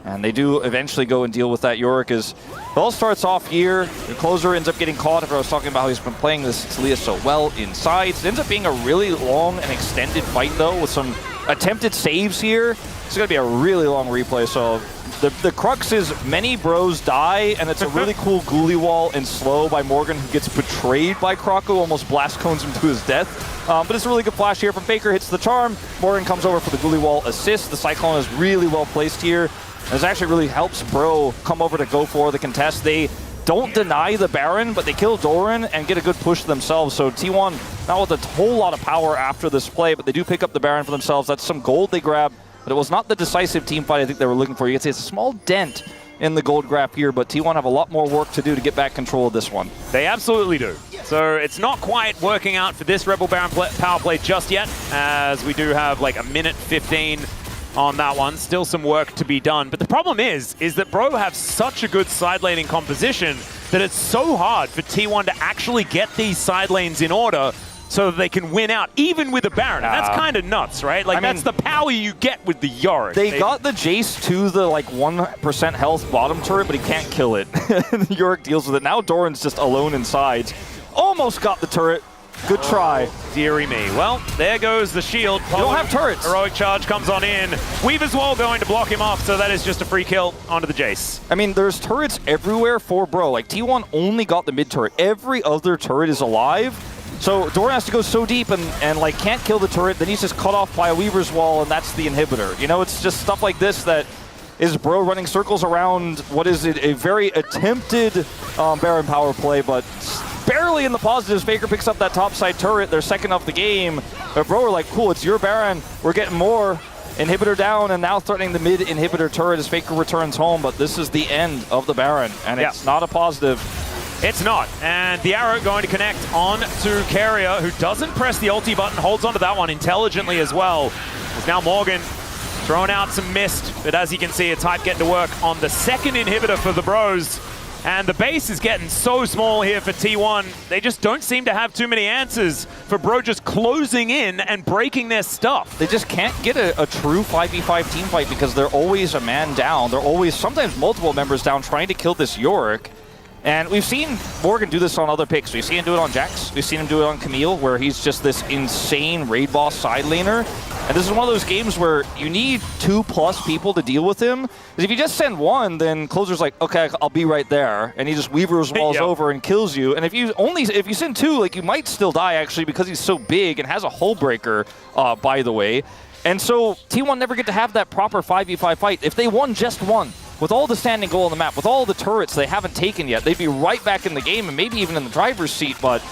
And they do eventually go and deal with that Yorick as it all starts off here. The closer ends up getting caught. If I was talking about how he's been playing this Talia so well inside. It ends up being a really long and extended fight though with some attempted saves here. It's going to be a really long replay. So the crux is many bros die, and it's a really cool ghoulie wall and slow by Morgan, who gets betrayed by Kroko, almost blast cones him to his death. But it's a really good flash here from Faker, hits the charm. Morgan comes over for the ghoulie wall assist. The Cyclone is really well placed here. This actually really helps Bro come over to go for the contest. They don't deny the Baron, but they kill Doran and get a good push themselves. So T1, not with a whole lot of power after this play, but they do pick up the Baron for themselves. That's some gold they grab, but it was not the decisive team fight I think they were looking for. You can see it's a small dent in the gold grab here, but T1 have a lot more work to do to get back control of this one. They absolutely do. So it's not quite working out for this Rebel Baron power play just yet, as we do have like a minute 15 on that one. Still some work to be done. But the problem is that Bro have such a good side laning composition that it's so hard for T1 to actually get these side lanes in order so that they can win out, even with a Baron. And that's kind of nuts, right? Like, that's the power you get with the Yorick. They got the Jace to the, like, 1% health bottom turret, but he can't kill it. Yorick deals with it. Now Doran's just alone inside. Almost got the turret. Good try. Dearie me. Well, there goes the shield. You don't have turrets. Heroic charge comes on in. Weaver's Wall going to block him off, so that is just a free kill onto the Jace. I mean, there's turrets everywhere for Bro. Like, T1 only got the mid turret. Every other turret is alive. So Doran has to go so deep and like can't kill the turret. Then he's just cut off by a Weaver's Wall, and that's the inhibitor. You know, it's just stuff like this that is Bro running circles around what is it, a very attempted Baron power play, but barely in the positives. Faker picks up that top side turret. They're second of the game. But Bro are like, cool, it's your Baron. We're getting more. Inhibitor down, and now threatening the mid inhibitor turret as Faker returns home. But this is the end of the Baron, and it's not a positive. It's not. And the arrow going to connect on to Carrier, who doesn't press the ulti button, holds onto that one intelligently as well. There's now Morgan throwing out some mist, but as you can see, it's Hype getting to work on the second inhibitor for the Bros. And the base is getting so small here for T1. They just don't seem to have too many answers for Bro just closing in and breaking their stuff. They just can't get a true 5v5 team fight because they're always a man down. They're always, sometimes multiple members down, trying to kill this Yorick. And we've seen Morgan do this on other picks. We've seen him do it on Jax. We've seen him do it on Camille, where he's just this insane raid boss side laner. And this is one of those games where you need 2+ people to deal with him. Because if you just send one, then Closer's like, okay, I'll be right there. And he just Weaver's Walls over and kills you. And if you send 2, like, you might still die, actually, because he's so big and has a hull breaker, by the way. And so T1 never get to have that proper 5v5 fight. If they won just one, with all the standing goal on the map, with all the turrets they haven't taken yet, they'd be right back in the game and maybe even in the driver's seat, but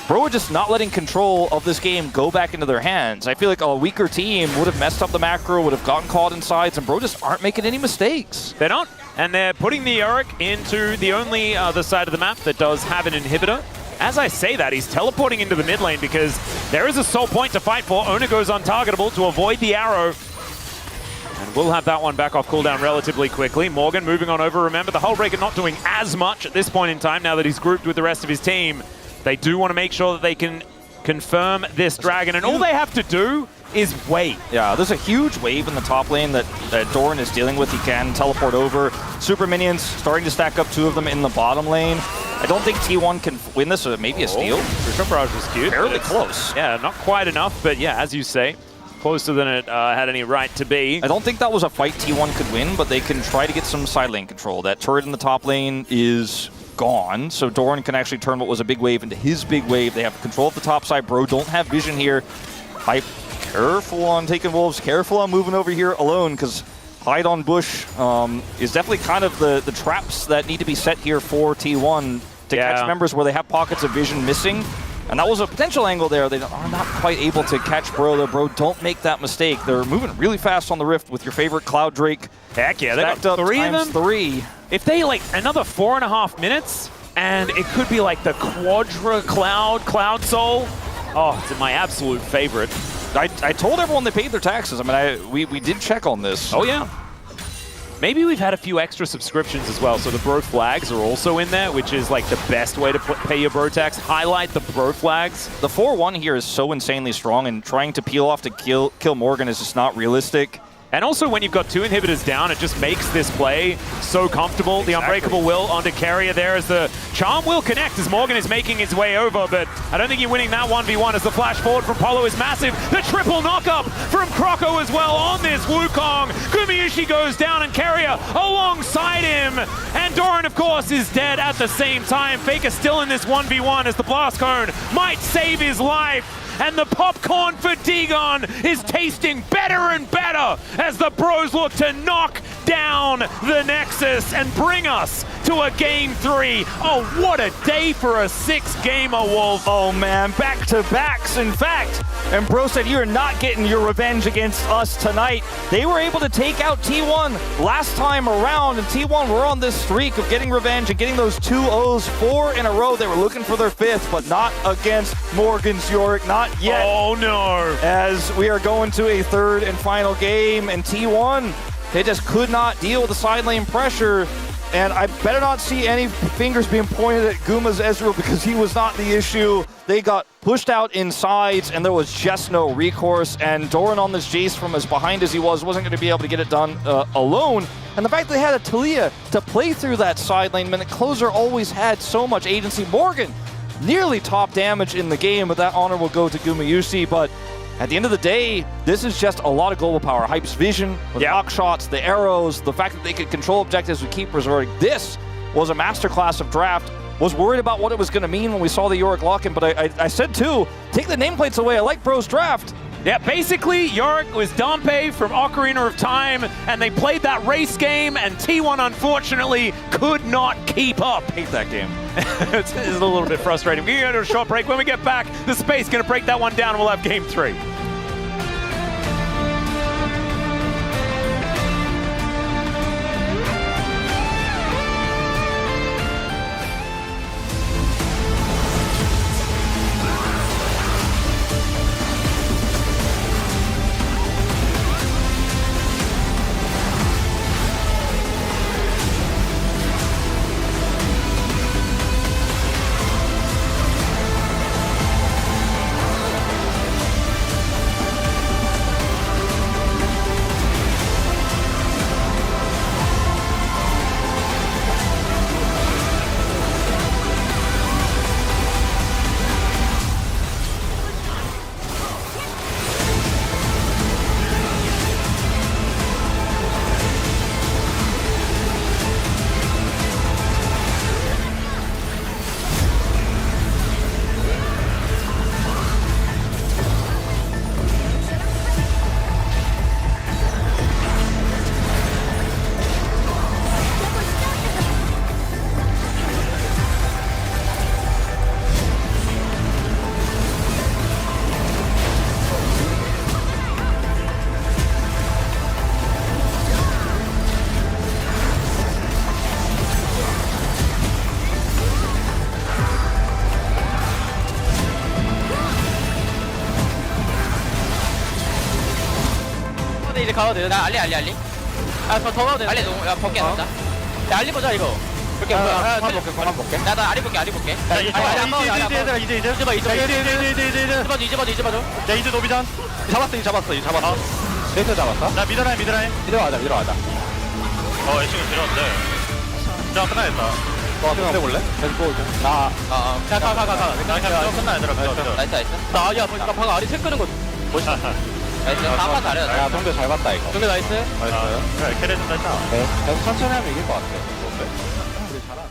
Bro are just not letting control of this game go back into their hands. I feel like a weaker team would have messed up the macro, would have gotten caught in sides, and Bro just aren't making any mistakes. They're not, and they're putting the Yorick into the only other side of the map that does have an inhibitor. As I say that, he's teleporting into the mid lane because there is a soul point to fight for. Ona goes untargetable to avoid the arrow. And we'll have that one back off cooldown relatively quickly. Morgan moving on over. Remember, the Hull Breaker not doing as much at this point in time now that he's grouped with the rest of his team. They do want to make sure that they can confirm this dragon, and all they have to do is wait. Yeah, there's a huge wave in the top lane that Doran is dealing with. He can teleport over. Super minions starting to stack up 2 of them in the bottom lane. I don't think T1 can win this, or maybe a steal. Crucial Barrage was cute. Barely close. Yeah, not quite enough, but yeah, as you say, closer than it had any right to be. I don't think that was a fight T1 could win, but they can try to get some side lane control. That turret in the top lane is gone, so Doran can actually turn what was a big wave into his big wave. They have control of the top side. Bro don't have vision here. Hype, careful on taking wolves, careful on moving over here alone, because hide on bush is definitely kind of the traps that need to be set here for T1 to catch members where they have pockets of vision missing. And that was a potential angle there. They are not quite able to catch Bro, though. Bro, don't make that mistake. They're moving really fast on the Rift with your favorite Cloud Drake. Heck yeah, they got 3 of them. 3. If they, like, another 4.5 minutes, and it could be like the Quadra Cloud Soul. Oh, it's my absolute favorite. I told everyone they paid their taxes. I mean, we did check on this. Oh, yeah. Maybe we've had a few extra subscriptions as well, so the Bro Flags are also in there, which is like the best way to pay your Bro tax. Highlight the Bro Flags. The 4-1 here is so insanely strong, and trying to peel off to kill Morgan is just not realistic. And also when you've got 2 inhibitors down, it just makes this play so comfortable. The Unbreakable Will onto Carrier there as the Charm will connect as Morgan is making his way over, but I don't think you're winning that 1v1 as the flash forward from Polo is massive. The triple knockup from Croco as well on this Wukong. Gumayusi goes down and Carrier alongside him. And Doran, of course, is dead at the same time. Faker still in this 1v1 as the Blast Cone might save his life. And the popcorn for Digon is tasting better and better as the bros look to knock down the Nexus and bring us to a Game 3. Oh, what a day for a 6-gamer, Wolf. Oh man, back-to-backs, in fact. And Bro said, you're not getting your revenge against us tonight. They were able to take out T1 last time around, and T1 were on this streak of getting revenge and getting those 2 O's 4 in a row. They were looking for their 5th, but not against Morgan's Yorick, not yet. Oh no. As we are going to a 3rd and final game, and T1, they just could not deal with the side lane pressure. And I better not see any fingers being pointed at Guma's Ezreal because he was not the issue. They got pushed out in sides and there was just no recourse. And Doran on this Jace from as behind as he wasn't going to be able to get it done alone. And the fact that they had a Talia to play through that side lane meant that Closer always had so much agency. Morgan, nearly top damage in the game, but that honor will go to Gumayusi. But at the end of the day, this is just a lot of global power. Hype's vision, the knock shots, the arrows, the fact that they could control objectives with keep resorting. This was a masterclass of draft. Was worried about what it was going to mean when we saw the Yorick lock-in, but I said too, take the nameplates away. I like Bro's draft. Yeah, basically, Yorick was Dompe from Ocarina of Time, and they played that race game, and T1 unfortunately could not keep up. Hate that game. It's a little bit frustrating. We're going to go to a short break. When we get back, the Space going to break that one down, and we'll have Game 3. 이제 가도 돼요. 나 알리. 아, 더 가도 돼. 알리 너무 야 벗게 된다. 야, 알리 보자 이거. 볼게. 그만 볼게. 나 알리 볼게. 야, 이제 이제 봐줘. 야, 이제 노비전. 잡았어. 데이터 잡았어? 나 미드라인. 밀어와자. 애쉬가 들어왔는데. 자, 끝나겠다. 너 어떻게 볼래? 가. 내가 끝나 얘들아. 나이스. 야, 방금 알리 책 끄는 거 멋있다. 나이스. 한번 다려. 야, 동대 잘 봤다 이거. 동대 나이스. 그래, 캐리 좀 됐다. 네. 계속 천천히 하면 이길 것 같아. 우리 잘하는.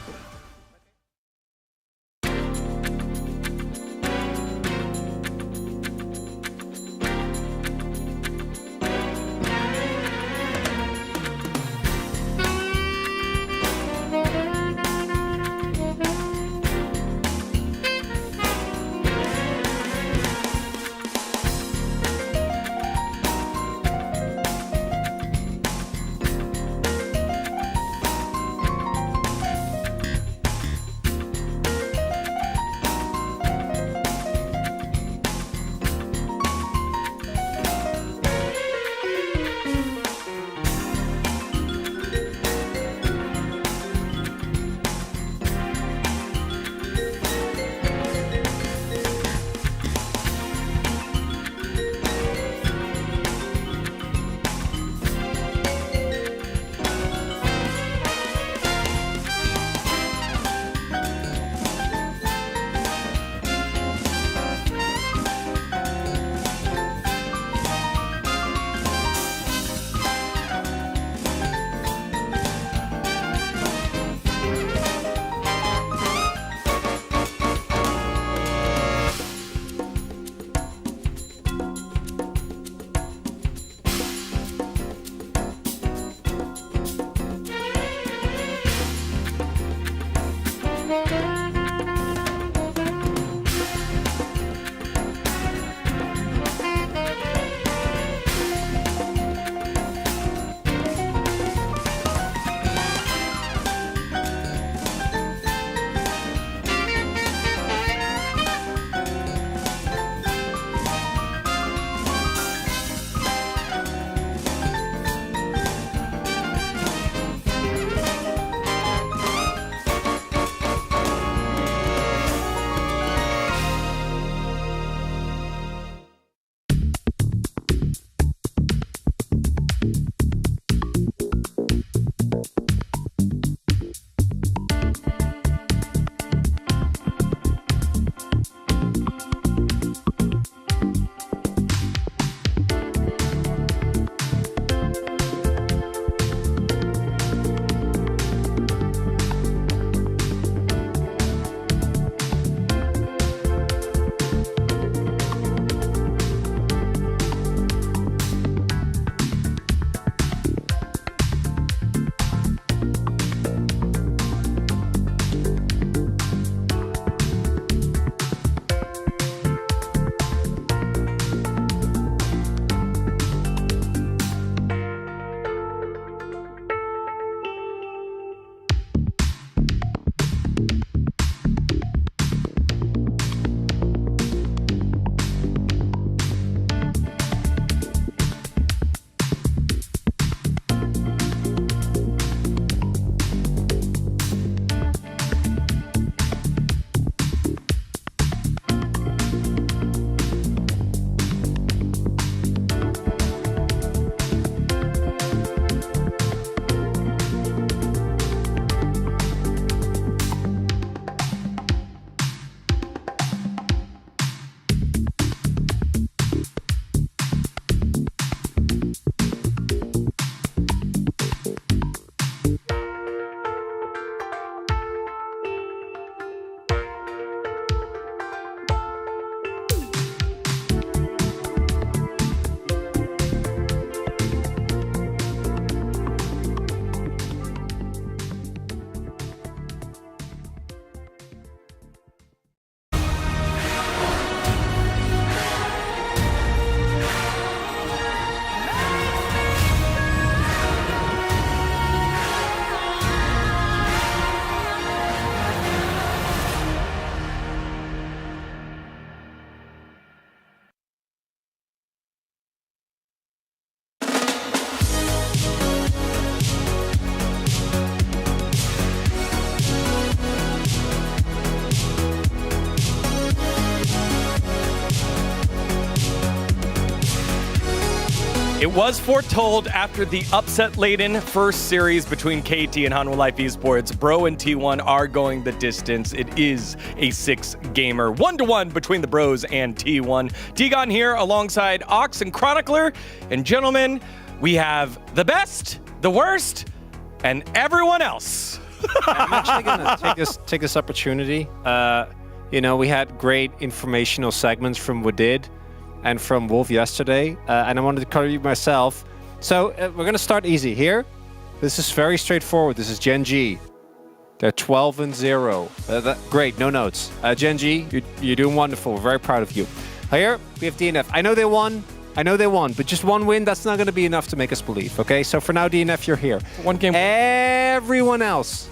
It was foretold after the upset-laden first series between KT and Hanwha Life Esports. Bro and T1 are going the distance. It is a 6-gamer, 1-to-1 between the Bros and T1. Digon here alongside Ox and Chronicler. And gentlemen, we have the best, the worst, and everyone else. I'm actually going to take this opportunity. You know, we had great informational segments from Wadid and from Wolf yesterday, and I wanted to cover you myself. So we're going to start easy here. This is very straightforward. This is Gen G. They're 12-0. Great, no notes. Gen G, you're doing wonderful. We're very proud of you. Here, we have DNF. I know they won, but just one win, that's not going to be enough to make us believe, okay? So for now, DNF, you're here. One game. Everyone else,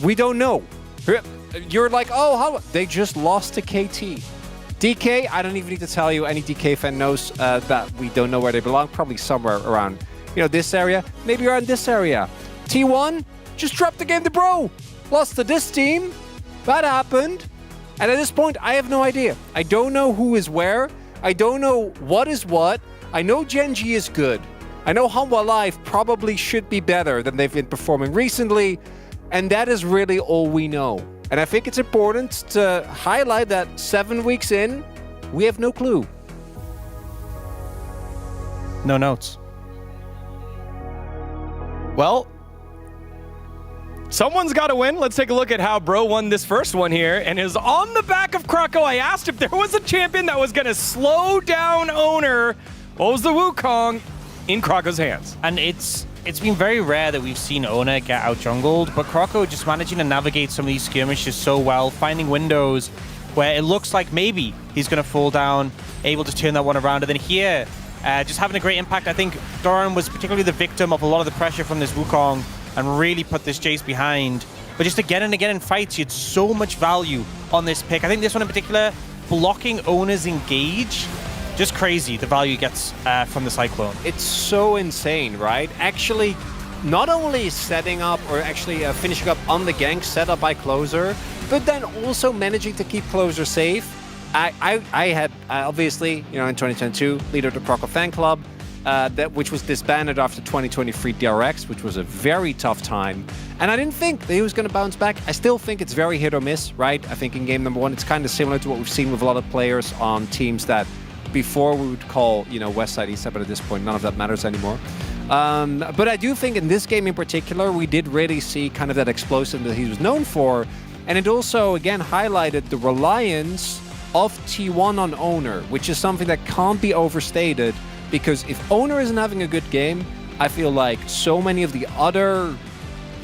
we don't know. You're like, oh, how? They just lost to KT. DK, I don't even need to tell you. Any DK fan knows that we don't know where they belong. Probably somewhere around, you know, this area. Maybe around this area. T1 just dropped the game to Bro. Lost to this team. That happened. And at this point, I have no idea. I don't know who is where. I don't know what is what. I know Gen G is good. I know Hanwha Life probably should be better than they've been performing recently. And that is really all we know. And I think it's important to highlight that 7 weeks in, we have no clue. No notes. Well, someone's got to win. Let's take a look at how Bro won this first one here and is on the back of Croco. I asked if there was a champion that was going to slow down Owner. What was the Wukong in Croco's hands? And it's been very rare that we've seen Owner get out jungled, but Croco just managing to navigate some of these skirmishes so well, finding windows where it looks like maybe he's going to fall down, able to turn that one around. And then here, just having a great impact. I think Doran was particularly the victim of a lot of the pressure from this Wukong and really put this Jace behind. But just again and again in fights, he had so much value on this pick. I think this one in particular, blocking Owner's engage, just crazy, the value he gets from the Cyclone. It's so insane, right? Actually, not only setting up or actually finishing up on the gank set up by Closer, but then also managing to keep Closer safe. I had, obviously, you know, in 2022, leader of the Croco fan club, which was disbanded after 2023 DRX, which was a very tough time. And I didn't think that he was going to bounce back. I still think it's very hit or miss, right? I think in game number 1, it's kind of similar to what we've seen with a lot of players on teams that before we would call, you know, West Side, East Side, but at this point, none of that matters anymore. But I do think in this game in particular, we did really see kind of that explosiveness that he was known for. And it also, again, highlighted the reliance of T1 on Owner, which is something that can't be overstated, because if Owner isn't having a good game, I feel like so many of the other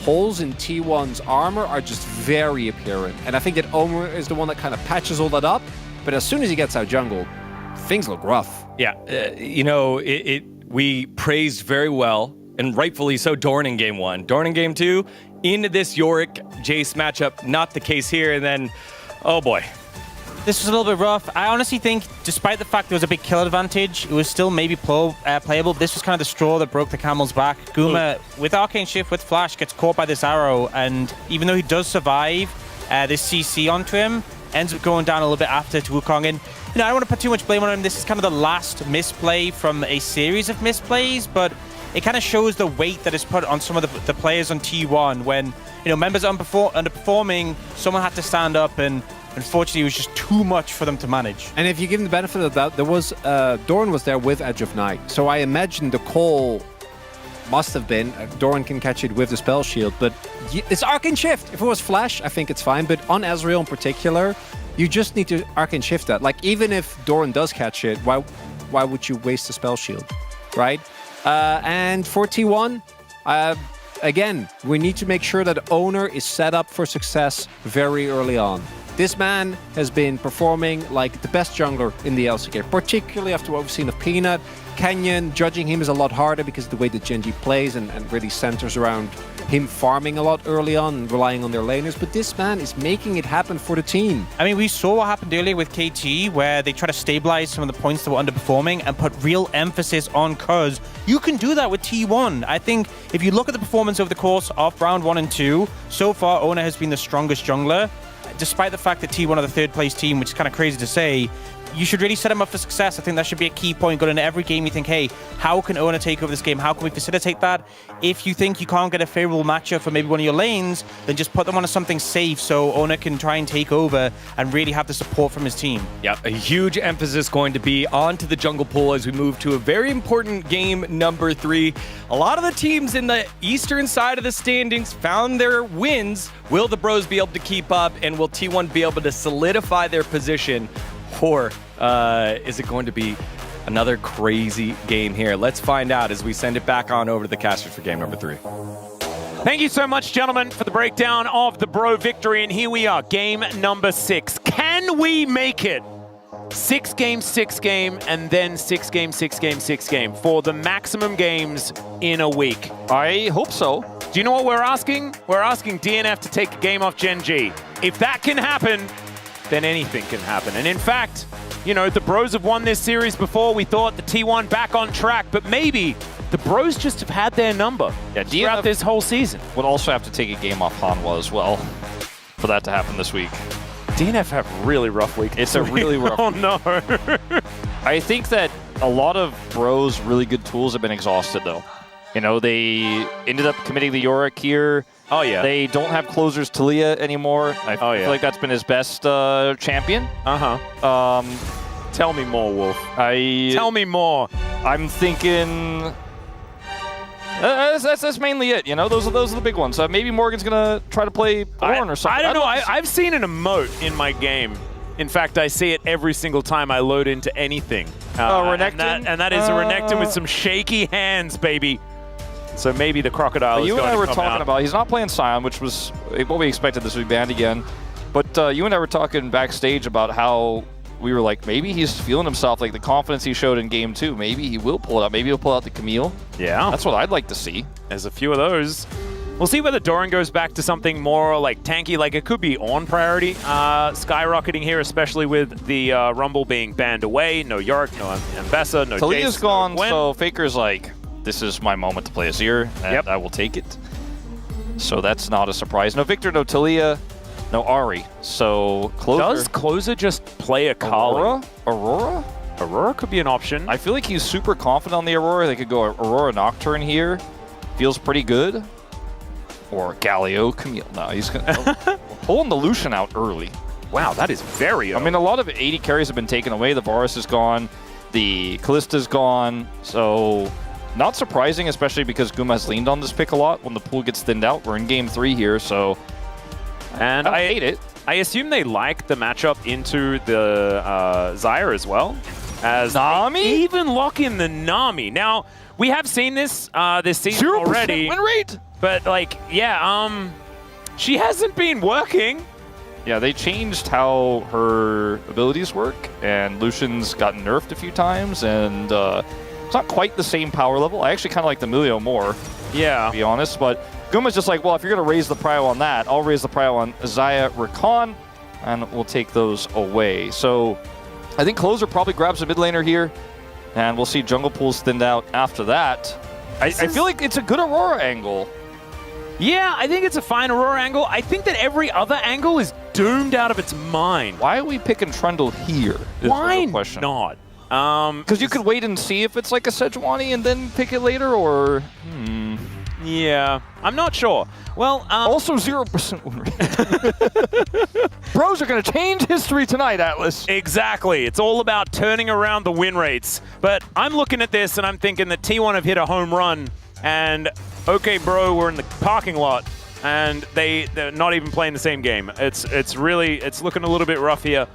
holes in T1's armor are just very apparent. And I think that Owner is the one that kind of patches all that up, but as soon as he gets out jungle, things look rough. Yeah, you know, we praised very well, and rightfully so, Doran in game 1. Doran in game 2, into this Yorick Jace matchup, not the case here, and then, oh boy. This was a little bit rough. I honestly think, despite the fact there was a big kill advantage, it was still maybe playable. This was kind of the straw that broke the camel's back. Guma, with Arcane Shift, with Flash, gets caught by this arrow, and even though he does survive this CC onto him, ends up going down a little bit after to Wukong. And you know, I don't want to put too much blame on him. This is kind of the last misplay from a series of misplays, but it kind of shows the weight that is put on some of the players on T1 when, you know, members are underperforming, someone had to stand up, and unfortunately it was just too much for them to manage. And if you give him the benefit of the doubt, there was Doran was there with Edge of Night, so I imagine the call must have been Doran can catch it with the spell shield, but it's Arcane Shift. If it was Flash, I think it's fine, but on Ezreal in particular, you just need to Arcane Shift that. Like, even if Doran does catch it, why would you waste the spell shield, right? And for T1, again, we need to make sure that Owner is set up for success very early on. This man has been performing like the best jungler in the LCK, particularly after what we've seen of Peanut. Canyon, judging him is a lot harder because of the way that Gen G plays and really centers around him farming a lot early on and relying on their laners, but this man is making it happen for the team. I mean, we saw what happened earlier with KT, where they try to stabilize some of the points that were underperforming and put real emphasis on Cuz. You can do that with T1. I think if you look at the performance over the course of round 1 and 2, so far Owner has been the strongest jungler, despite the fact that T1 are the third place team, which is kind of crazy to say. you should really set them up for success. I think that should be a key point going into every game. You think, hey, how can Oner take over this game? How can we facilitate that? If you think you can't get a favorable matchup for maybe one of your lanes, then just put them onto something safe so Oner can try and take over and really have the support from his team. Yep, a huge emphasis going to be onto the jungle pool as we move to a very important game number 3. A lot of the teams in the eastern side of the standings found their wins. Will the Bros be able to keep up, and will T1 be able to solidify their position? Or is it going to be another crazy game here? Let's find out as we send it back on over to the casters for game number 3. Thank you so much, gentlemen, for the breakdown of the Bro victory. And here we are, game number 6. Can we make it? 6 game, 6 game, and then 6 game, 6 game, 6 game for the maximum games in a week. I hope so. Do you know what we're asking? We're asking DNF to take a game off Gen G. If that can happen, then anything can happen. And in fact, you know, the Bros have won this series before. We thought the T1 back on track, but maybe the Bros just have had their number throughout this whole season. Would also have to take a game off Hanwha as well for that to happen this week. DNF have a really rough week. It's a really rough Oh, week. no. I think that a lot of Bros' really good tools have been exhausted, though. You know, they ended up committing the Yorick here. Oh, yeah. They don't have closers Talia anymore. I feel like that's been his best champion. Uh-huh. Tell me more, Wolf. Tell me more. I'm thinking... That's mainly it, you know? Those are the big ones. Maybe Morgan's going to try to play Ornn or something. I don't know. I've seen an emote in my game. In fact, I see it every single time I load into anything. Renekton? And that is a Renekton with some shaky hands, baby. So maybe the Crocodile is you going and I were to come talking out. about, he's not playing Sion, which was what we expected this would be banned again. But you and I were talking backstage about how we were like, maybe he's feeling himself, like the confidence he showed in game 2. Maybe he will pull it out. Maybe he'll pull out the Camille. Yeah. That's what I'd like to see. There's a few of those. We'll see whether Doran goes back to something more like tanky, like it could be on priority. Skyrocketing here, especially with the Rumble being banned away. No Yorick, no Ambessa, no Talia's Jace, gone, no Gwen. so Faker's like, this is my moment to play Azir, and I will take it. So that's not a surprise. No Victor, no Talia, no Ahri. So Closer. Does Closer just play a Kali? Aurora? Aurora could be an option. I feel like he's super confident on the Aurora. They could go Aurora Nocturne here. Feels pretty good. Or Galio Camille. No, he's pulling the Lucian out early. Wow, that is very early. I mean, a lot of 80 carries have been taken away. The Varus is gone. The Kallista's gone. So not surprising, especially because Guma has leaned on this pick a lot when the pool gets thinned out. We're in game 3 here, so and I hate it. I assume they like the matchup into the Zyre as well. As Nami? They even lock in the Nami. Now, we have seen this this season 0% already. win rate! But, like, yeah, she hasn't been working. Yeah, they changed how her abilities work, and Lucian's gotten nerfed a few times, and it's not quite the same power level. I actually kind of like the Emilio more, to be honest, but Guma's just like, well, if you're going to raise the prio on that, I'll raise the prio on Xayah, Rakan, and we'll take those away. So I think Closer probably grabs a mid laner here, and we'll see jungle pools thinned out after that. I feel like it's a good Aurora angle. Yeah, I think it's a fine Aurora angle. I think that every other angle is doomed out of its mind. Why are we picking Trundle here? Why question. not? Because you could wait and see if it's like a Sejuani and then pick it later, or... Yeah, I'm not sure. Well, also 0% win rate. Bros are going to change history tonight, Atlas. Exactly. It's all about turning around the win rates. But I'm looking at this and I'm thinking that T1 have hit a home run, and okay, bro, we're in the parking lot, and they're not even playing the same game. It's looking a little bit rough here.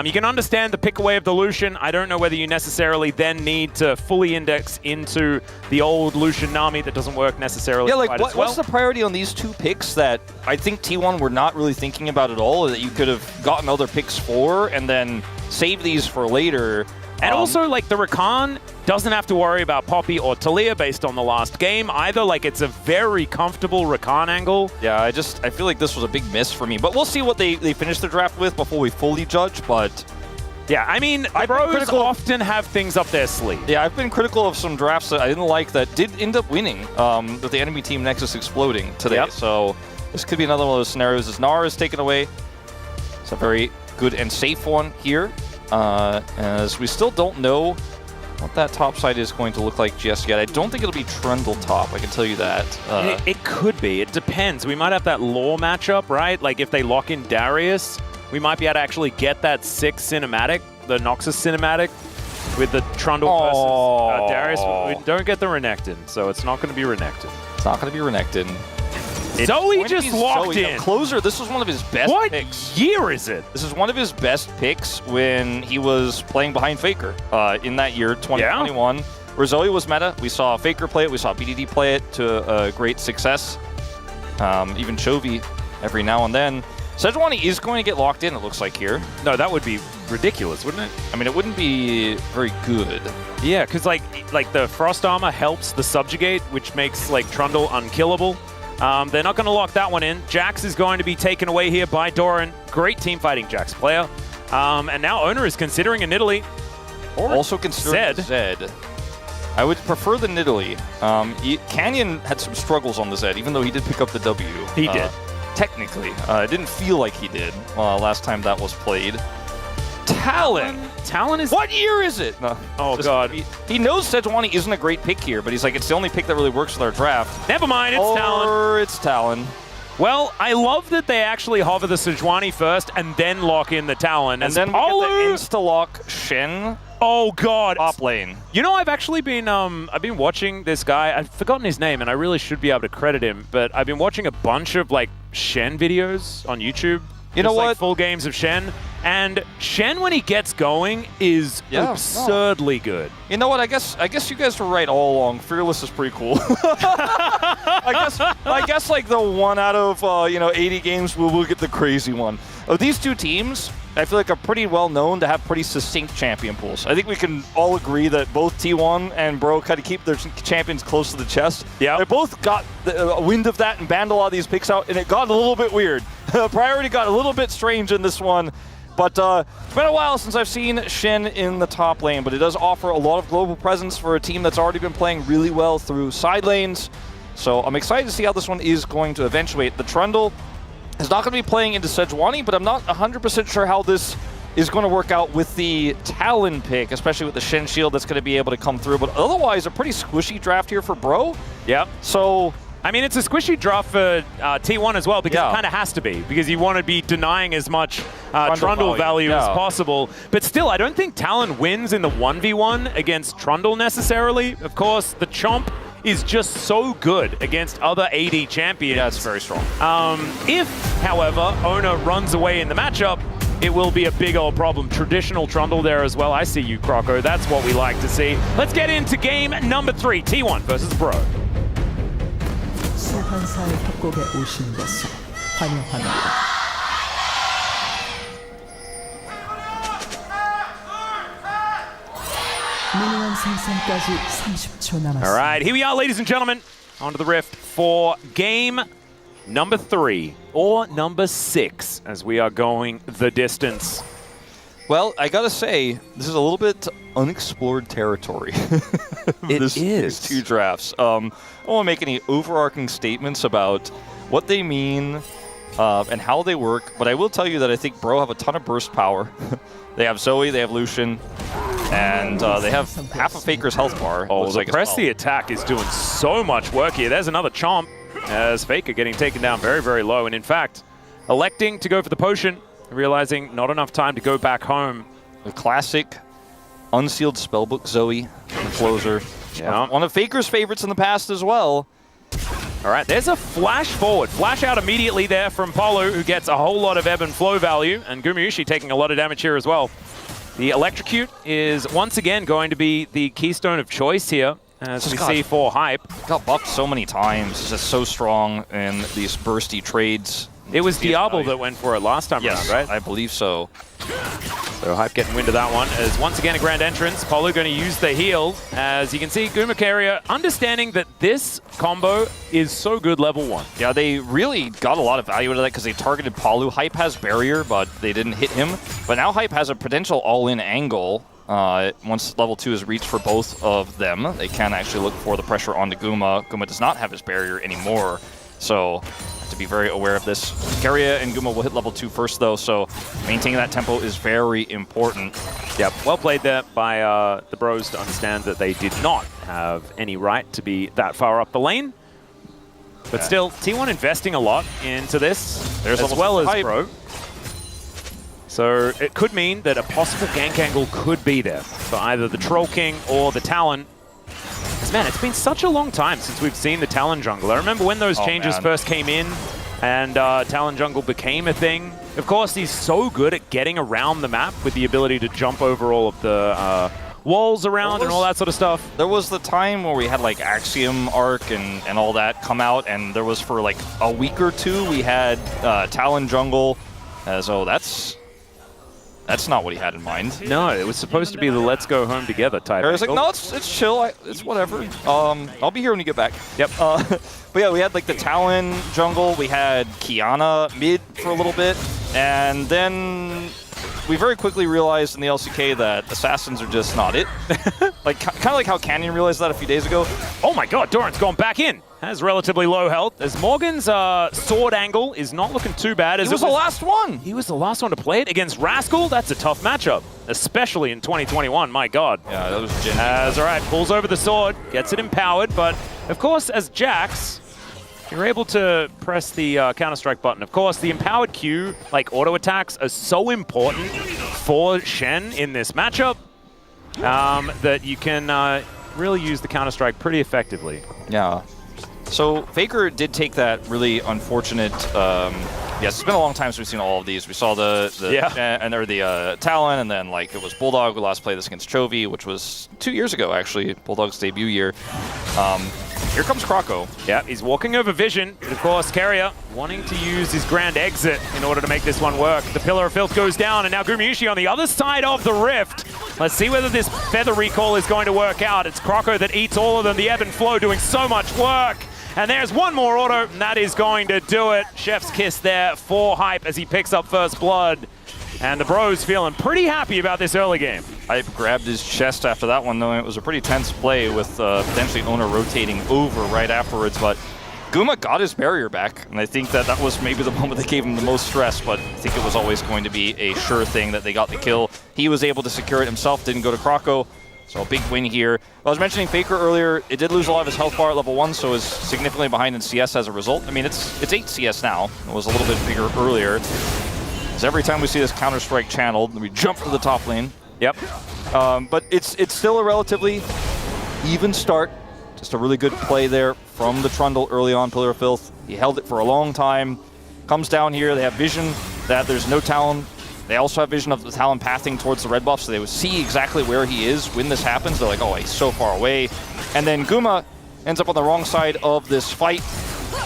You can understand the pick away of the Lucian. I don't know whether you necessarily then need to fully index into the old Lucian Nami that doesn't work necessarily. Yeah, like quite as well. what's the priority on these 2 picks that I think T1 were not really thinking about at all, that you could have gotten other picks for and then save these for later? And also, like, the Rakan doesn't have to worry about Poppy or Talia based on the last game either. Like, it's a very comfortable Rakan angle. Yeah, I feel like this was a big miss for me. But we'll see what they finish the draft with before we fully judge, but... Yeah, I mean, the Bros often have things up their sleeve. Yeah, I've been critical of some drafts that I didn't like that did end up winning with the enemy team Nexus exploding today. Yep. So this could be another one of those scenarios as Nara is taken away. It's a very good and safe one here. as we still don't know what that top side is going to look like just yet. I don't think it'll be Trundle top, I can tell you that. It could be. It depends. We might have that lore matchup, right? Like if they lock in Darius, we might be able to actually get that 6 cinematic, the Noxus cinematic, with the Trundle versus Darius. We don't get the Renekton, so it's not going to be Renekton. It's not going to be Renekton. Zoe just locked Zoe. in. Closer, this was one of his best picks. What year is it? This is one of his best picks when he was playing behind Faker in that year, 2021, where Zoe was meta. We saw Faker play it. We saw BDD play it to great success. Even Chovy every now and then. Sejuani is going to get locked in, it looks like here. No, that would be ridiculous, wouldn't it? I mean, it wouldn't be very good. Yeah, because like the Frost Armor helps the Subjugate, which makes like Trundle unkillable. They're not going to lock that one in. Jax is going to be taken away here by Doran. Great team fighting Jax player. And now Owner is considering a Nidalee. Or also considering Zed. I would prefer the Nidalee. Canyon had some struggles on the Zed, even though he did pick up the W. He did. Technically. It didn't feel like he did last time that was played. Talon. Talon is... What year is it? No, oh, God. He knows Sejuani isn't a great pick here, but he's like, it's the only pick that really works with our draft. Never mind, it's Talon. Or it's Talon. Well, I love that they actually hover the Sejuani first and then lock in the Talon. And then we get the insta-lock Shen. Oh, God. Top lane. You know, I've actually been I've been watching this guy. I've forgotten his name, and I really should be able to credit him, but I've been watching a bunch of, like, Shen videos on YouTube. You know what? Like full games of Shen. And Shen, when he gets going, is absurdly good. You know what? I guess you guys were right all along. Fearless is pretty cool. I guess like the 1 out of 80 games we'll get the crazy one. Of these two teams, I feel like are pretty well known to have pretty succinct champion pools. I think we can all agree that both T1 and Bro kind of keep their champions close to the chest. Yeah, they both got a wind of that and banned a lot of these picks out, and it got a little bit weird. Priority got a little bit strange in this one. But it's been a while since I've seen Shen in the top lane, but it does offer a lot of global presence for a team that's already been playing really well through side lanes. So I'm excited to see how this one is going to eventuate. The Trundle is not going to be playing into Sejuani, but I'm not 100% sure how this is going to work out with the Talon pick, especially with the Shen shield that's going to be able to come through. But otherwise, a pretty squishy draft here for Bro. Yep. So... I mean, it's a squishy draft for T1 as well, because it kind of has to be, because you want to be denying as much Trundle value as possible. But still, I don't think Talon wins in the 1v1 against Trundle necessarily. Of course, the Chomp is just so good against other AD champions. Yeah, it's very strong. If, however, Owner runs away in the matchup, it will be a big old problem. Traditional Trundle there as well. I see you, Croco. That's what we like to see. Let's get into game number 3, T1 versus Bro. 소환사의 협곡에 오신 것을 환영합니다. 미니언 생성까지 30초 남았습니다. All right, here we are, ladies and gentlemen, onto the Rift for game number 3 or number 6, as we are going the distance. Well, I gotta say, this is a little bit unexplored territory. These two drafts. I don't want to make any overarching statements about what they mean and how they work, but I will tell you that I think Bro have a ton of burst power. They have Zoe, they have Lucian, and they have half of Faker's health bar. Oh, the press the attack is doing so much work here. There's another Chomp, as Faker getting taken down very, very low, and in fact, electing to go for the potion, realizing not enough time to go back home. The classic unsealed spellbook Zoe, the closer. Yeah. One of Faker's favorites in the past as well. All right, there's a flash forward. Flash out immediately there from Polu, who gets a whole lot of ebb and flow value, and Gumayushi taking a lot of damage here as well. The Electrocute is once again going to be the keystone of choice here, as we see for Hype. Got buffed so many times. It's just so strong in these bursty trades. It was Diablo that went for it last time around, right? I believe so. So Hype getting wind of that one. As once again a grand entrance, Polu going to use the heal. As you can see, Gumacaria understanding that this combo is so good level 1. Yeah, they really got a lot of value out of that because they targeted Polu. Hype has barrier, but they didn't hit him. But now Hype has a potential all-in angle. Once level 2 is reached for both of them, they can actually look for the pressure onto Guma. Guma does not have his barrier anymore. So I to be very aware of this. Keria and Guma will hit level 2 first, though, so maintaining that tempo is very important. Yep, well played there by the Bros to understand that they did not have any right to be that far up the lane. But still, T1 investing a lot into this, as well as Bro. So it could mean that a possible gank angle could be there for either the Troll King or the Talon. Because, man, it's been such a long time since we've seen the Talon jungle. I remember when those changes first came in and Talon jungle became a thing. Of course, he's so good at getting around the map with the ability to jump over all of the walls around and all that sort of stuff. There was the time where we had like Axiom Arc and all that come out, and there was for like a week or two we had Talon jungle. So that's not what he had in mind. No, it was supposed to be the let's go home together type. I was like, no, it's chill. It's whatever. I'll be here when you get back. Yep. But yeah, we had like the Talon jungle. We had Kiana mid for a little bit. And then we very quickly realized in the LCK that assassins are just not it. Like kind of like how Canyon realized that a few days ago. Oh my god, Doran's gone back in. Has relatively low health. As Morgan's sword angle is not looking too bad. As he was the last one. He was the last one to play it against Rascal. That's a tough matchup, especially in 2021. My god. Yeah, that was genuine. As all right, pulls over the sword, gets it empowered, but of course, as Jax, you're able to press the Counter-Strike button. Of course, the empowered Q, like auto attacks, are so important for Shen in this matchup that you can really use the Counter-Strike pretty effectively. Yeah. So Faker did take that really unfortunate. Yes, it's been a long time since we've seen all of these. We saw the Talon, and then like it was Bulldog who last played this against Chovy, which was 2 years ago actually, Bulldog's debut year. Here comes Krako. Yeah, he's walking over Vision, but of course Keria wanting to use his grand exit in order to make this one work. The Pillar of Filth goes down, and now Gumayusi on the other side of the rift. Let's see whether this Feather recall is going to work out. It's Krako that eats all of them. The Ebb and Flow doing so much work. And there's one more auto, and that is going to do it. Chef's kiss there for Hype as he picks up first blood. And the Bros feeling pretty happy about this early game. Hype grabbed his chest after that one, knowing it was a pretty tense play with potentially Owner rotating over right afterwards. But Guma got his barrier back, and I think that was maybe the moment that gave him the most stress, but I think it was always going to be a sure thing that they got the kill. He was able to secure it himself, didn't go to Krako. So a big win here. I was mentioning Faker earlier. It did lose a lot of his health bar at level 1, so is significantly behind in CS as a result. I mean, it's 8 CS now. It was a little bit bigger earlier. Because every time we see this Counter-Strike channeled, we jump to the top lane. Yep. But it's still a relatively even start. Just a really good play there from the Trundle early on, Pillar of Filth. He held it for a long time. Comes down here. They have vision that there's no Talon. They also have vision of the Talon pathing towards the red buff, so they would see exactly where he is when this happens. They're like, oh, he's so far away. And then Guma ends up on the wrong side of this fight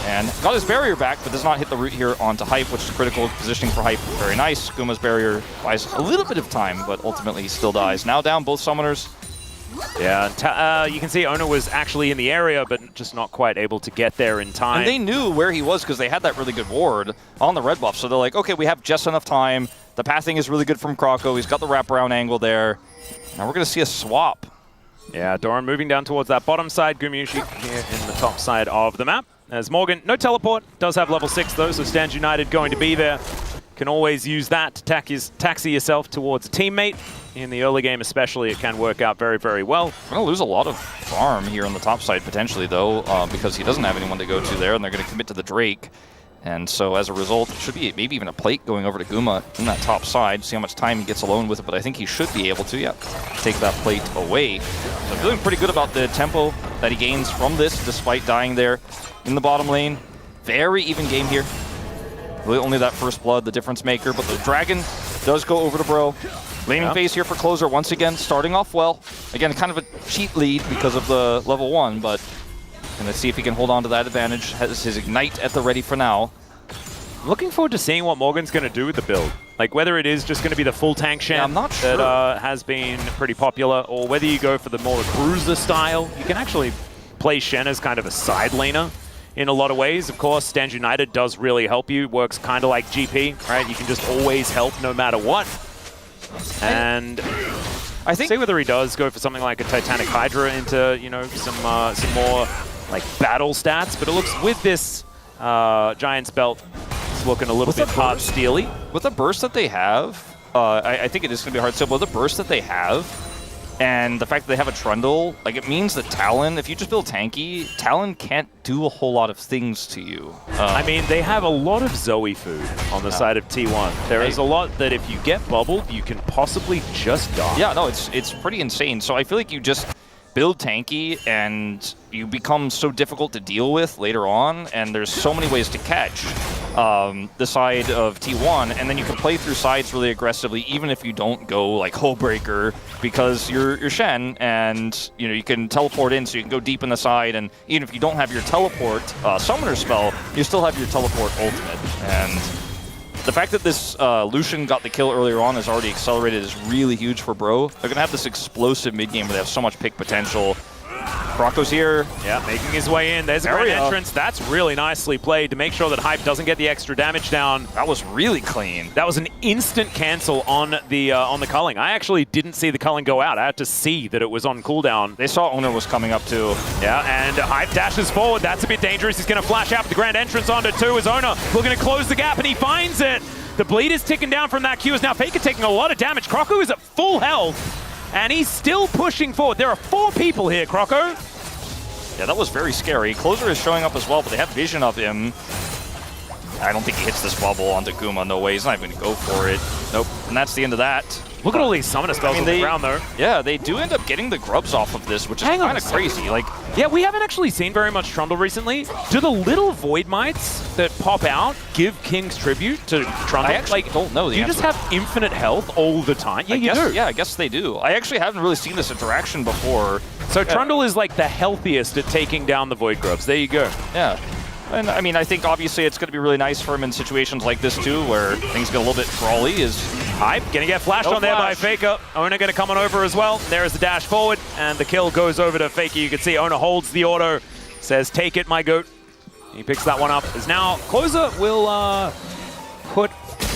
and got his barrier back, but does not hit the root here onto Hype, which is critical positioning for Hype. Very nice. Guma's barrier buys a little bit of time, but ultimately he still dies. Now down both summoners. Yeah, you can see Owner was actually in the area, but just not quite able to get there in time. And they knew where he was because they had that really good ward on the red buff. So they're like, okay, we have just enough time. The pathing is really good from Krako. He's got the wraparound angle there. Now we're going to see a swap. Yeah, Doran moving down towards that bottom side. Gumayusi here in the top side of the map. As Morgan, no teleport, does have level 6 though, so Stands United going to be there. Can always use that to taxi yourself towards a teammate. In the early game especially, it can work out very, very well. We're going to lose a lot of farm here on the top side potentially though, because he doesn't have anyone to go to there, and they're going to commit to the Drake. And so as a result, it should be maybe even a plate going over to Guma in that top side. See how much time he gets alone with it, but I think he should be able to, take that plate away. So feeling pretty good about the tempo that he gains from this, despite dying there in the bottom lane. Very even game here. Really only that first blood, the difference maker, but the Dragon does go over to Bro. Laning phase here for Closer once again, starting off well. Again, kind of a cheat lead because of the level 1, but let's see if he can hold on to that advantage. Has his Ignite at the ready for now. Looking forward to seeing what Morgan's going to do with the build. Like whether it is just going to be the full tank Shen I'm not sure. that has been pretty popular, or whether you go for the more cruiser style. You can actually play Shen as kind of a side laner in a lot of ways. Of course, Stand United does really help you. Works kind of like GP, right? You can just always help no matter what. And I think see whether he does go for something like a Titanic Hydra into, you know, some more like battle stats. But it looks with this Giant's belt is looking a little bit hard steely. With the burst that they have, I think it is going to be hard. So with the burst that they have, and the fact that they have a Trundle, like it means that Talon, if you just build tanky, Talon can't do a whole lot of things to you. I mean, they have a lot of Zoe food on the side of T1. There is a lot that if you get bubbled, you can possibly just die. Yeah, no, it's pretty insane. So I feel like you just build tanky and you become so difficult to deal with later on, and there's so many ways to catch the side of T1, and then you can play through sides really aggressively even if you don't go like Hull Breaker, because you're Shen, and you can teleport in, so you can go deep in the side, and even if you don't have your teleport summoner spell, you still have your teleport ultimate. And the fact that this Lucian got the kill earlier on is already accelerated is really huge for Bro. They're going to have this explosive mid-game where they have so much pick potential. Croco's here. Yeah, making his way in. There's a great entrance. That's really nicely played to make sure that Hype doesn't get the extra damage down. That was really clean. That was an instant cancel on the culling. I actually didn't see the culling go out. I had to see that it was on cooldown. They saw Owner was coming up too. Yeah, and Hype dashes forward. That's a bit dangerous. He's going to flash out with the grand entrance onto 2 as Owner looking to close the gap, and he finds it. The bleed is ticking down from that Q. Is now Faker taking a lot of damage. Croco is at full health, and he's still pushing forward. There are 4 people here, Croco. Yeah, that was very scary. Closer is showing up as well, but they have vision of him. I don't think he hits this bubble onto Guma. No way. He's not even going to go for it. Nope. And that's the end of that. Look at all these summoner spells on the ground, though. Yeah, they do end up getting the grubs off of this, which is kind of crazy. Like, yeah, we haven't actually seen very much Trundle recently. Do the little Void Mites that pop out give King's Tribute to Trundle? I actually don't know the Do you answer. just have infinite health all the time? Yeah, you do. Yeah, I guess they do. I actually haven't really seen this interaction before. So Trundle is like the healthiest at taking down the Void Grubs. There you go. Yeah. And I mean, I think obviously it's going to be really nice for him in situations like this too, where things get a little bit brawly. Is Hype gonna get flashed on there by Faker. Owner gonna come on over as well. There is the dash forward, and the kill goes over to Faker. You can see Owner holds the auto, says, "Take it, my goat." He picks that one up. As now Closer will put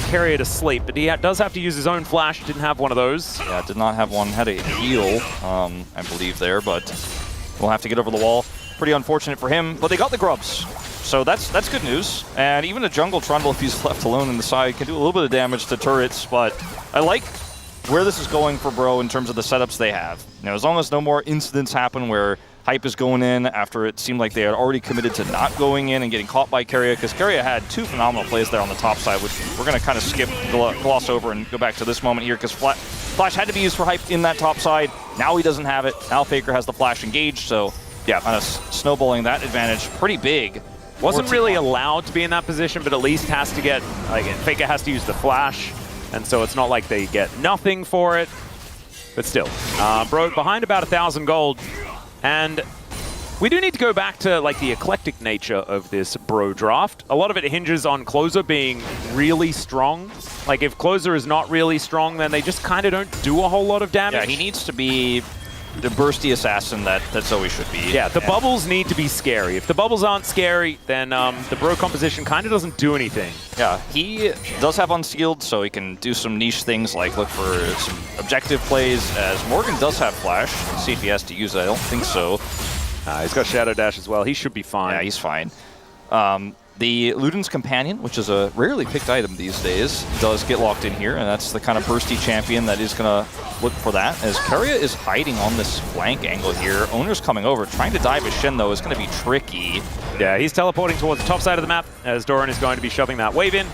Carrier to sleep, but he does have to use his own flash. Didn't have one of those. Yeah, did not have one. Had a heal, I believe there, but we'll have to get over the wall. Pretty unfortunate for him, but they got the grubs. So that's good news. And even a jungle Trundle, if he's left alone in the side, can do a little bit of damage to turrets, but I like where this is going for Bro in terms of the setups they have. As long as no more incidents happen where Hype is going in after it seemed like they had already committed to not going in and getting caught by Carrier, because Carrier had 2 phenomenal plays there on the top side, which we're going to kind of skip, gloss over, and go back to this moment here, because Flash had to be used for Hype in that top side. Now he doesn't have it. Now Faker has the Flash engaged, so yeah, kind of snowballing that advantage pretty big. Wasn't really allowed to be in that position, but at least has to get, like, Faker has to use the flash, and so it's not like they get nothing for it. But still, Bro behind about 1,000 gold, and we do need to go back to like the eclectic nature of this Bro draft. A lot of it hinges on Closer being really strong. Like if Closer is not really strong, then they just kind of don't do a whole lot of damage. Yeah, he needs to be the bursty assassin that Zoe should be. Yeah, the bubbles need to be scary. If the bubbles aren't scary, then the Bro composition kind of doesn't do anything. Yeah, he does have Unsealed, so he can do some niche things like look for some objective plays, as Morgan does have Flash. Let's see if he has to use it. I don't think so. He's got Shadow Dash as well. He should be fine. Yeah, he's fine. The Luden's Companion, which is a rarely picked item these days, does get locked in here, and that's the kind of bursty champion that is going to look for that. As Keria is hiding on this flank angle here, Owner's coming over. Trying to dive his Shen, though, is going to be tricky. Yeah, he's teleporting towards the top side of the map, as Doran is going to be shoving that wave in.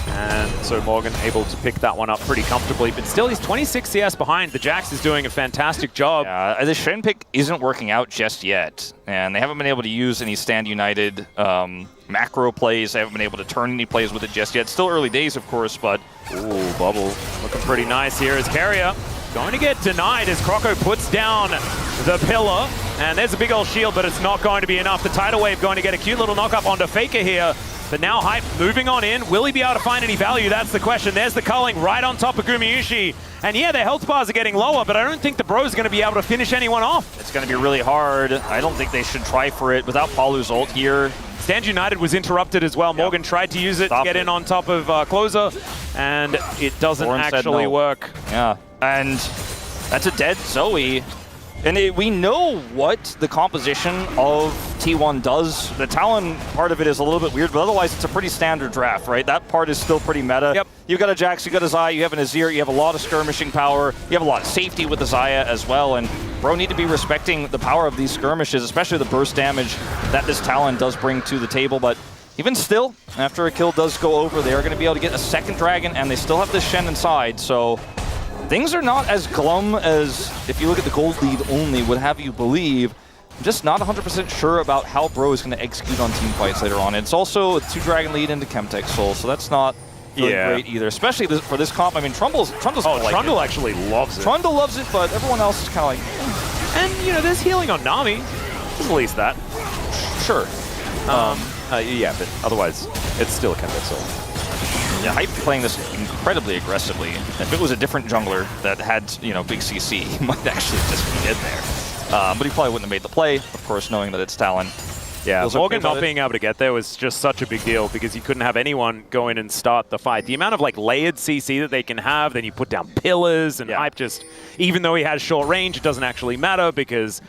And so Morgan able to pick that one up pretty comfortably, but still he's 26 CS behind. The Jax is doing a fantastic job. The Shen pick isn't working out just yet, and they haven't been able to use any Stand United macro plays. They haven't been able to turn any plays with it just yet. Still early days, of course, but... Ooh, bubble. Looking pretty nice here as Keria going to get denied as Croco puts down the pillar. And there's a big old shield, but it's not going to be enough. The Tidal Wave going to get a cute little knock-up onto Faker here. But now Hype moving on in. Will he be able to find any value? That's the question. There's the culling right on top of Gumayusi. And yeah, their health bars are getting lower, but I don't think the Bro's going to be able to finish anyone off. It's going to be really hard. I don't think they should try for it without Palu's ult here. Stand United was interrupted as well. Yep. Morgan tried to use it to get in on top of Closer, and it doesn't actually work. Yeah, and that's a dead Zoe. And we know what the composition of T1 does. The Talon part of it is a little bit weird, but otherwise it's a pretty standard draft, right? That part is still pretty meta. Yep. You got a Jax, you got a Xayah, you have an Azir, you have a lot of skirmishing power, you have a lot of safety with the Xayah as well, and bro need to be respecting the power of these skirmishes, especially the burst damage that this Talon does bring to the table. But even still, after a kill does go over, they are going to be able to get a second dragon, and they still have this Shen inside, so things are not as glum as, if you look at the gold lead only, would have you believe. I'm just not 100% sure about how bro is going to execute on team fights later on. It's also a 2-dragon lead into Chemtech Soul, so that's not really great either, especially for this comp. I mean, Trundle's Trundle actually loves it. Trundle loves it, but everyone else is kind of like, And, you know, there's healing on Nami. There's at least that. Sure. Yeah, but otherwise, it's still a Chemtech Soul. Yeah, Hype playing this incredibly aggressively. If it was a different jungler that had, you know, big CC, he might actually just be in there. But he probably wouldn't have made the play, of course, knowing that it's Talon. Yeah, Morgan not being able to get there was just such a big deal because you couldn't have anyone go in and start the fight. The amount of like layered CC that they can have, then you put down pillars, and Hype just, even though he has short range, it doesn't actually matter because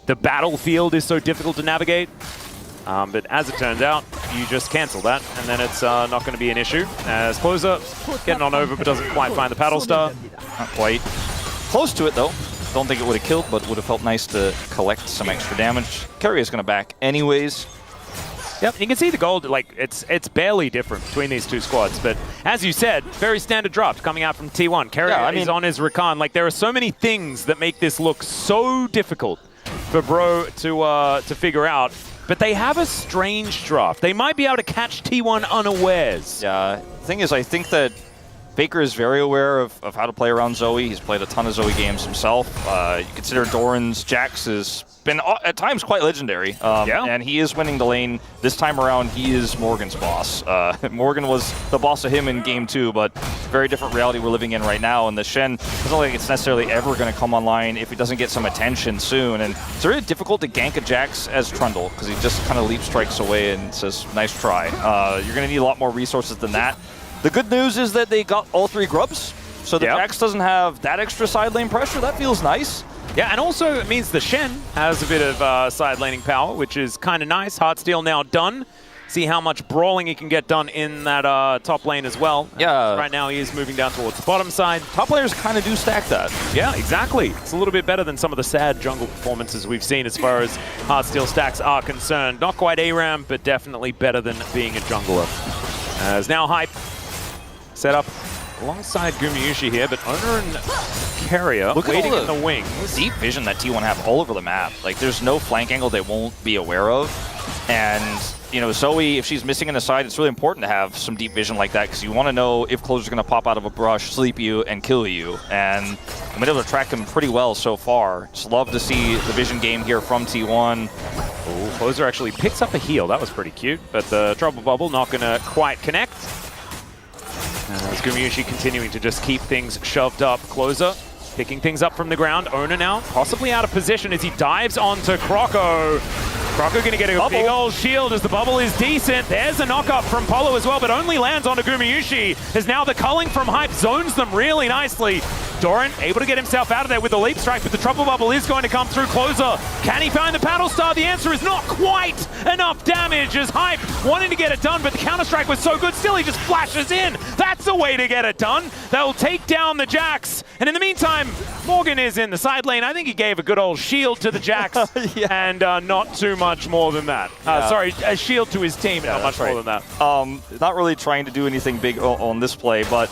the battlefield is so difficult to navigate. But as it turns out, you just cancel that, and then it's not going to be an issue. As Closer getting on over, but doesn't quite find the paddle star. Not quite. Close to it, though. Don't think it would have killed, but would have felt nice to collect some extra damage. Keria is going to back anyways. Yep, you can see the gold, like, it's barely different between these two squads. But as you said, very standard draft coming out from T1. Keria is on his Rakan. Like, there are so many things that make this look so difficult for Bro to figure out. But they have a strange draft. They might be able to catch T1 unawares. Yeah, the thing is, I think that Faker is very aware of how to play around Zoe. He's played a ton of Zoe games himself. You consider Doran's Jax has been at times quite legendary. And he is winning the lane. This time around, he is Morgan's boss. Morgan was the boss of him in game 2, but very different reality we're living in right now. And the Shen doesn't look like it's necessarily ever going to come online if he doesn't get some attention soon. And it's really difficult to gank a Jax as Trundle because he just kind of leap strikes away and says, nice try. You're going to need a lot more resources than that. The good news is that they got all 3 grubs, so the Jax doesn't have that extra side lane pressure. That feels nice. Yeah, and also it means the Shen has a bit of side laning power, which is kind of nice. Heartsteel now done. See how much brawling he can get done in that top lane as well. Yeah. Right now he is moving down towards the bottom side. Top players kind of do stack that. Yeah, exactly. It's a little bit better than some of the sad jungle performances we've seen as far as Heartsteel stacks are concerned. Not quite ARAM, but definitely better than being a jungler. As now Hype set up alongside Gumayusi here, but Owner and Keria waiting in the wings. Deep vision that T1 have all over the map. Like, there's no flank angle they won't be aware of. And, you know, Zoe, if she's missing an aside, it's really important to have some deep vision like that because you want to know if Closer's going to pop out of a brush, sleep you, and kill you. And I'm able to track him pretty well so far. Just love to see the vision game here from T1. Oh, Closer actually picks up a heal. That was pretty cute, but the Trouble Bubble not going to quite connect. As Gumayusi continuing to just keep things shoved up. Closer picking things up from the ground. Owner now possibly out of position as he dives onto Croco. Croco going to get a big old shield as the bubble is decent. There's a knock-up from Polo as well, but only lands onto Gumayusi as now the culling from Hype zones them really nicely. Doran able to get himself out of there with the leap strike, but the Trouble Bubble is going to come through. Closer, can he find the paddle star? The answer is not quite enough damage as Hype wanting to get it done, but the counter-strike was so good, still he just flashes in. That's the way to get it done. They'll take down the Jax, and in the meantime, Morgan is in the side lane. I think he gave a good old shield to the Jax, and not too much more than that. Sorry, a shield to his team, not much more than that. Not really trying to do anything big on this play, but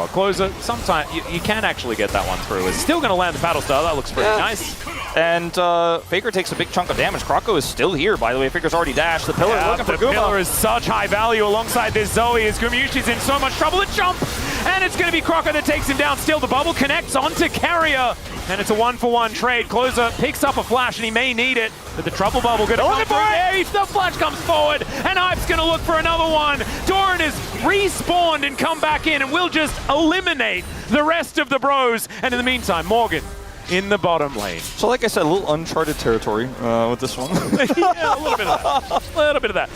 Closer, sometimes you can actually get that one through. It's still going to land the paddle star. That looks pretty nice. And Faker takes a big chunk of damage. Croco is still here, by the way. Faker's already dashed. The pillar looking for Guma. The pillar is such high value alongside this Zoe as Gumayusi's in so much trouble. A jump! And it's going to be Croco that takes him down. Still, the bubble connects onto Keria. And it's a 1-for-1 trade. Closer picks up a flash, and he may need it. But the Trouble Bubble going to come through there. The flash comes forward, and Hype's going to look for another one. Doran is respawned and come back in, and will just eliminate the rest of the bros. And in the meantime, Morgan in the bottom lane. So like I said, a little uncharted territory with this one. Yeah, a little bit of that. A little bit of that.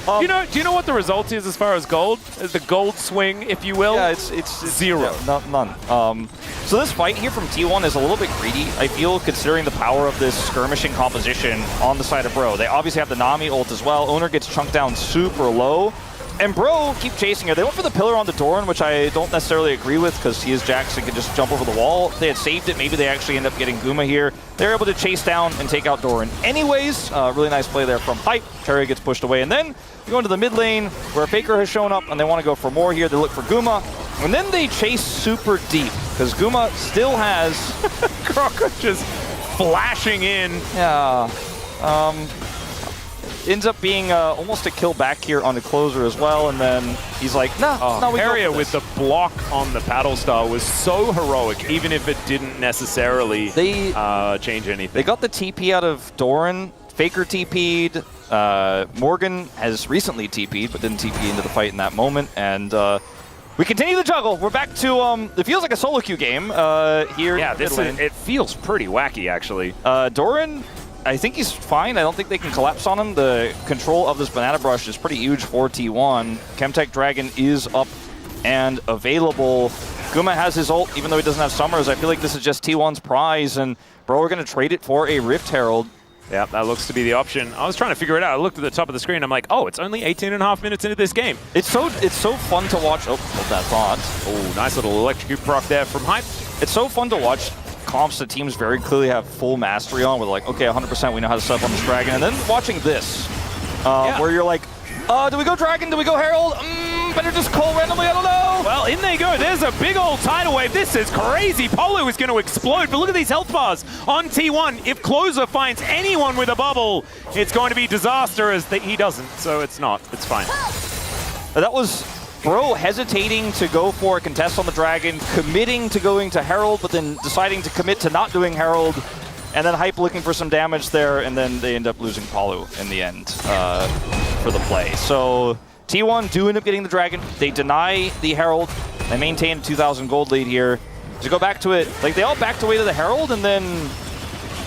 Do you know what the result is as far as gold? The gold swing, if you will? Yeah, it's 0. Yeah, none. So this fight here from T1 is a little bit greedy, I feel, considering the power of this skirmishing composition on the side of Bro. They obviously have the Nami ult as well. Owner gets chunked down super low. And Bro keep chasing her. They went for the pillar on the Doran, which I don't necessarily agree with because he is Jax and can just jump over the wall. If they had saved it, maybe they actually end up getting Guma here. They're able to chase down and take out Doran. Anyways, really nice play there from Hype. Terry gets pushed away. And then you go into the mid lane where Faker has shown up and they want to go for more here. They look for Guma. And then they chase super deep because Guma still has Crocker just flashing in. Yeah. Ends up being almost a kill back here on the closer as well, and then he's like, no, we Area with the block on the paddle star was so heroic, even if it didn't necessarily change anything. They got the TP out of Doran, Faker TP'd, Morgan has recently TP'd, but didn't TP into the fight in that moment, and we continue the juggle. We're back to, it feels like a solo queue game here. Yeah, it feels pretty wacky, actually. Doran, I think he's fine. I don't think they can collapse on him. The control of this banana brush is pretty huge for T1. Chemtech Dragon is up and available. Guma has his ult, even though he doesn't have Summers. I feel like this is just T1's prize, and Bro, we're going to trade it for a Rift Herald. Yeah, that looks to be the option. I was trying to figure it out. I looked at the top of the screen. I'm like, oh, it's only 18.5 minutes into this game. It's so fun to watch. Oh, hold that thought. Oh, nice little electrocute proc there from Hype. It's so fun to watch comps that teams very clearly have full mastery on. We're like, okay, 100% we know how to set up on this Dragon. And then watching this, where you're like, do we go Dragon? Do we go Herald? Better just call randomly, I don't know. Well, in they go. There's a big old tidal wave. This is crazy. Polo is going to explode, but look at these health bars on T1. If Closer finds anyone with a bubble, it's going to be disaster, as he doesn't, so it's not. It's fine. That was Bro hesitating to go for a contest on the Dragon, committing to going to Herald, but then deciding to commit to not doing Herald, and then Hype looking for some damage there, and then they end up losing Palu in the end for the play. So T1 do end up getting the Dragon. They deny the Herald. They maintain a 2,000 gold lead here. To go back to it, like they all backed away to the Herald and then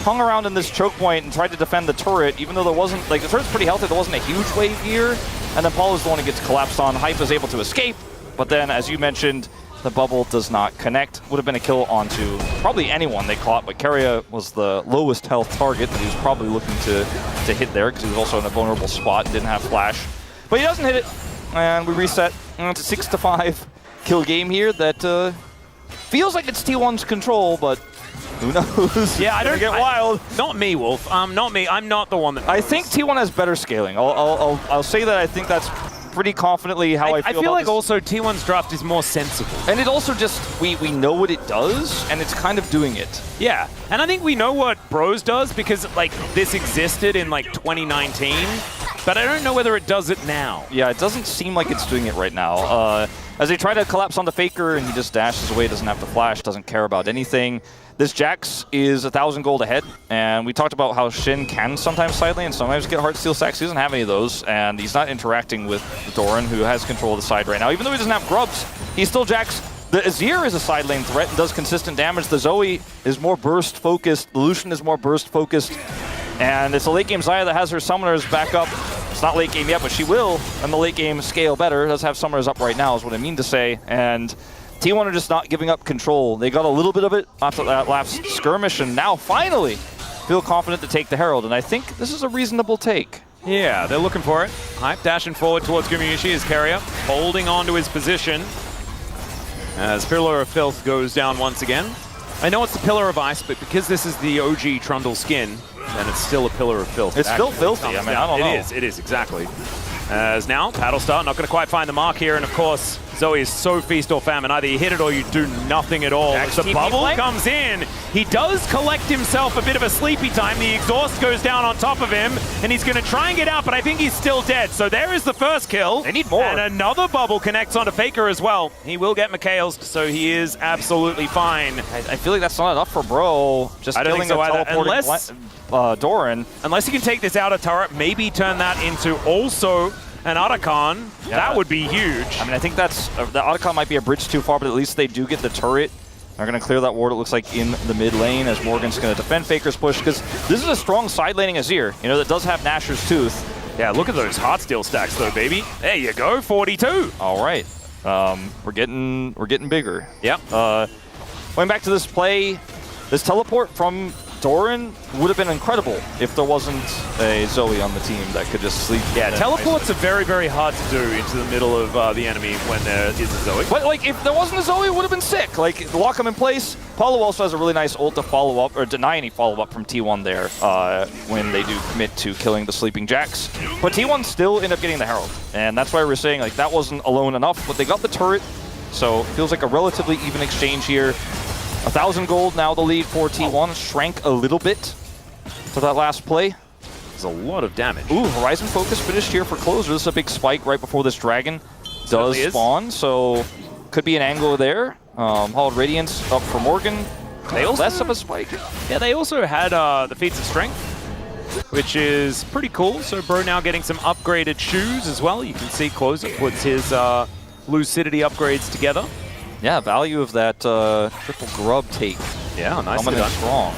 hung around in this choke point and tried to defend the turret, even though there wasn't, like the turret's pretty healthy, there wasn't a huge wave here. And then Paul is the one who gets collapsed on. Hype is able to escape, but then, as you mentioned, the bubble does not connect. Would have been a kill onto probably anyone they caught, but Keria was the lowest health target that he was probably looking to hit there because he was also in a vulnerable spot and didn't have flash. But he doesn't hit it, and we reset. It's a 6-5 kill game here that feels like it's T1's control, but who knows? Yeah, I don't get wild. Not me, Wolf. Not me. I'm not the one that knows. I think T1 has better scaling. I'll say that I think that's pretty confidently how I feel. I feel like this. Also T1's draft is more sensible. And it also just, we know what it does, and it's kind of doing it. Yeah, and I think we know what Bros does because like this existed in like 2019, but I don't know whether it does it now. Yeah, it doesn't seem like it's doing it right now. As they try to collapse on the Faker, and he just dashes away, doesn't have to flash, doesn't care about anything. This Jax is 1,000 gold ahead, and we talked about how Shin can sometimes side lane and sometimes get Heartsteel stacks. He doesn't have any of those, and he's not interacting with Doran, who has control of the side right now. Even though he doesn't have grubs, he's still Jax. The Azir is a side lane threat and does consistent damage. The Zoe is more burst focused. The Lucian is more burst focused. And it's a late game Xayah that has her summoners back up. It's not late game yet, but she will, and the late game scale better. Does have summoners up right now is what I mean to say. And T1 are just not giving up control. They got a little bit of it after that last skirmish, and now finally feel confident to take the Herald. And I think this is a reasonable take. Yeah, they're looking for it. Hype dashing forward towards Gumayushi as Keria, holding on to his position. As Pillar of Filth goes down once again. I know it's the Pillar of Ice, but because this is the OG Trundle skin, then it's still a Pillar of Filth. It's still filthy. I mean, I don't know. It is, exactly. As now, Paddlestar not going to quite find the mark here, and of course, Zoe is so feast or famine. Either you hit it or you do nothing at all. As the bubble comes in, he does collect himself a bit of a sleepy time. The exhaust goes down on top of him, and he's going to try and get out, but I think he's still dead. So there is the first kill. They need more. And another bubble connects onto Faker as well. He will get McHale's, so he is absolutely fine. I feel like that's not enough for Bro. Just I don't think so either. Unless Doran. Unless he can take this outer turret, maybe turn that into also an Otacon. Yeah. That would be huge. I mean, I think that's the Otacon might be a bridge too far, but at least they do get the turret. They're going to clear that ward, it looks like, in the mid lane as Morgan's going to defend Faker's push, because this is a strong side laning Azir, you know, that does have Nashor's Tooth. Yeah, look at those Heartsteel stacks though, baby. There you go, 42. All right. We're getting bigger. Yep. Going back to this play, this teleport from Doran would have been incredible if there wasn't a Zoe on the team that could just sleep. Yeah, teleports are very, very hard to do into the middle of the enemy when there is a Zoe. But like, if there wasn't a Zoe, it would have been sick. Like, lock him in place. Paulo also has a really nice ult to follow up, or deny any follow-up from T1 there when they do commit to killing the sleeping Jax. But T1 still end up getting the Herald. And that's why we're saying, like, that wasn't alone enough, but they got the turret. So it feels like a relatively even exchange here. 1,000 gold, now the lead for T1. Shrank a little bit to that last play. There's a lot of damage. Ooh, Horizon Focus finished here for closer. This is a big spike right before this dragon does spawn, so could be an angle there. Hallowed Radiance up for Morgan. They also, less of a spike. Yeah, they also had the Feats of Strength, which is pretty cool. So Bro now getting some upgraded shoes as well. You can see Closer puts his Lucidity upgrades together. Yeah, value of that triple grub take. Yeah, nice coming in strong.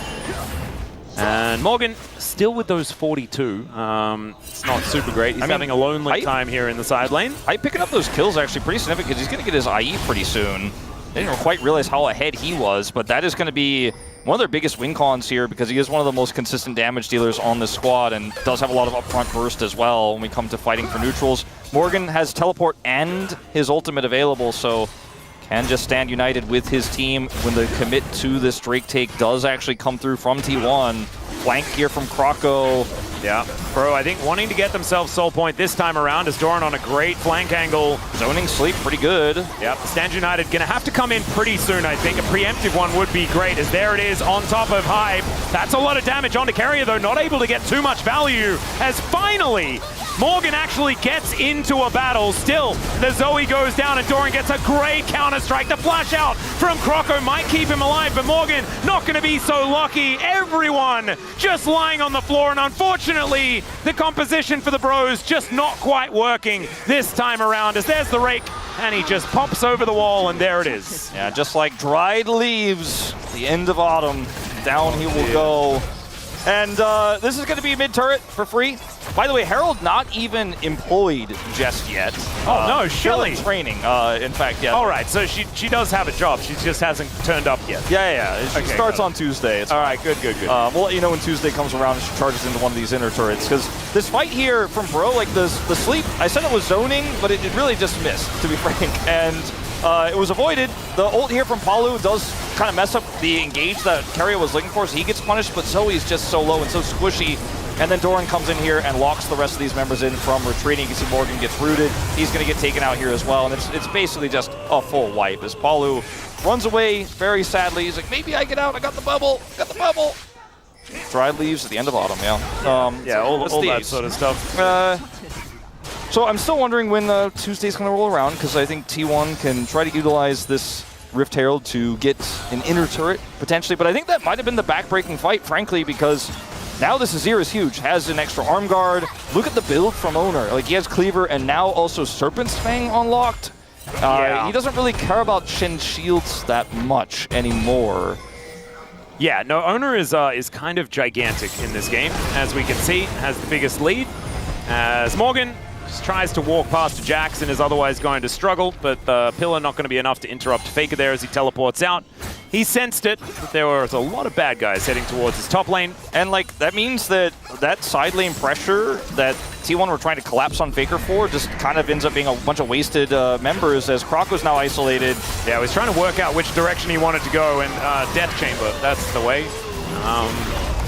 And Morgan still with those 42. It's not super great. He's having a lonely time here in the side lane. Picking up those kills actually pretty significant because he's going to get his IE pretty soon. They didn't quite realize how ahead he was, but that is going to be one of their biggest win cons here because he is one of the most consistent damage dealers on this squad and does have a lot of upfront burst as well when we come to fighting for neutrals. Morgan has teleport and his ultimate available, so can just stand united with his team when the commit to this Drake take does actually come through from T1. Flank here from Croco. Yeah, Bro, I think wanting to get themselves soul point this time around is Doran on a great flank angle. Zoning sleep pretty good. Yep, Stand United gonna have to come in pretty soon, I think. A preemptive one would be great, as there it is on top of Hype. That's a lot of damage onto Carrier, though, not able to get too much value, as finally Morgan actually gets into a battle. Still, the Zoe goes down and Doran gets a great counter-strike. The flash out from Croco might keep him alive, but Morgan not gonna be so lucky. Everyone just lying on the floor, and unfortunately, the composition for the Bros just not quite working this time around, as there's the rake, and he just pops over the wall, and there it is. Yeah, just like dried leaves, the end of autumn, down he will go. And this is going to be mid-turret for free. By the way, Herald not even employed just yet. Oh no, still Shelly. in training, in fact, yeah. All right, so she does have a job. She just hasn't turned up yet. Yeah. She starts on Tuesday. It's all right, good. We'll let you know when Tuesday comes around and she charges into one of these inner turrets. Because this fight here from Bro, like the sleep, I said it was zoning, but it really just missed, to be frank. And it was avoided. The ult here from Palu does kind of mess up the engage that Carrier was looking for, so he gets punished, but Zoe's just so low and so squishy. And then Doran comes in here and locks the rest of these members in from retreating. You can see Morgan gets rooted. He's going to get taken out here as well, and it's basically just a full wipe as Palu runs away very sadly. He's like, maybe I get out. I got the bubble. Dried leaves at the end of autumn, yeah. All that sort of stuff. So I'm still wondering when Tuesday's going to roll around, because I think T1 can try to utilize this Rift Herald to get an inner turret, potentially. But I think that might have been the back-breaking fight, frankly, because now this Azir is huge. Has an extra arm guard. Look at the build from Owner. Like, he has Cleaver and now also Serpent's Fang unlocked. He doesn't really care about Shen shields that much anymore. Yeah, no, Owner is kind of gigantic in this game. As we can see, has the biggest lead. As Morgan just tries to walk past to Jax and is otherwise going to struggle, but the pillar not going to be enough to interrupt Faker there as he teleports out. He sensed it, but there was a lot of bad guys heading towards his top lane. And like, that means that side lane pressure that T1 were trying to collapse on Faker for just kind of ends up being a bunch of wasted members, as Croco's now isolated. Yeah, he was trying to work out which direction he wanted to go, and Death Chamber, that's the way.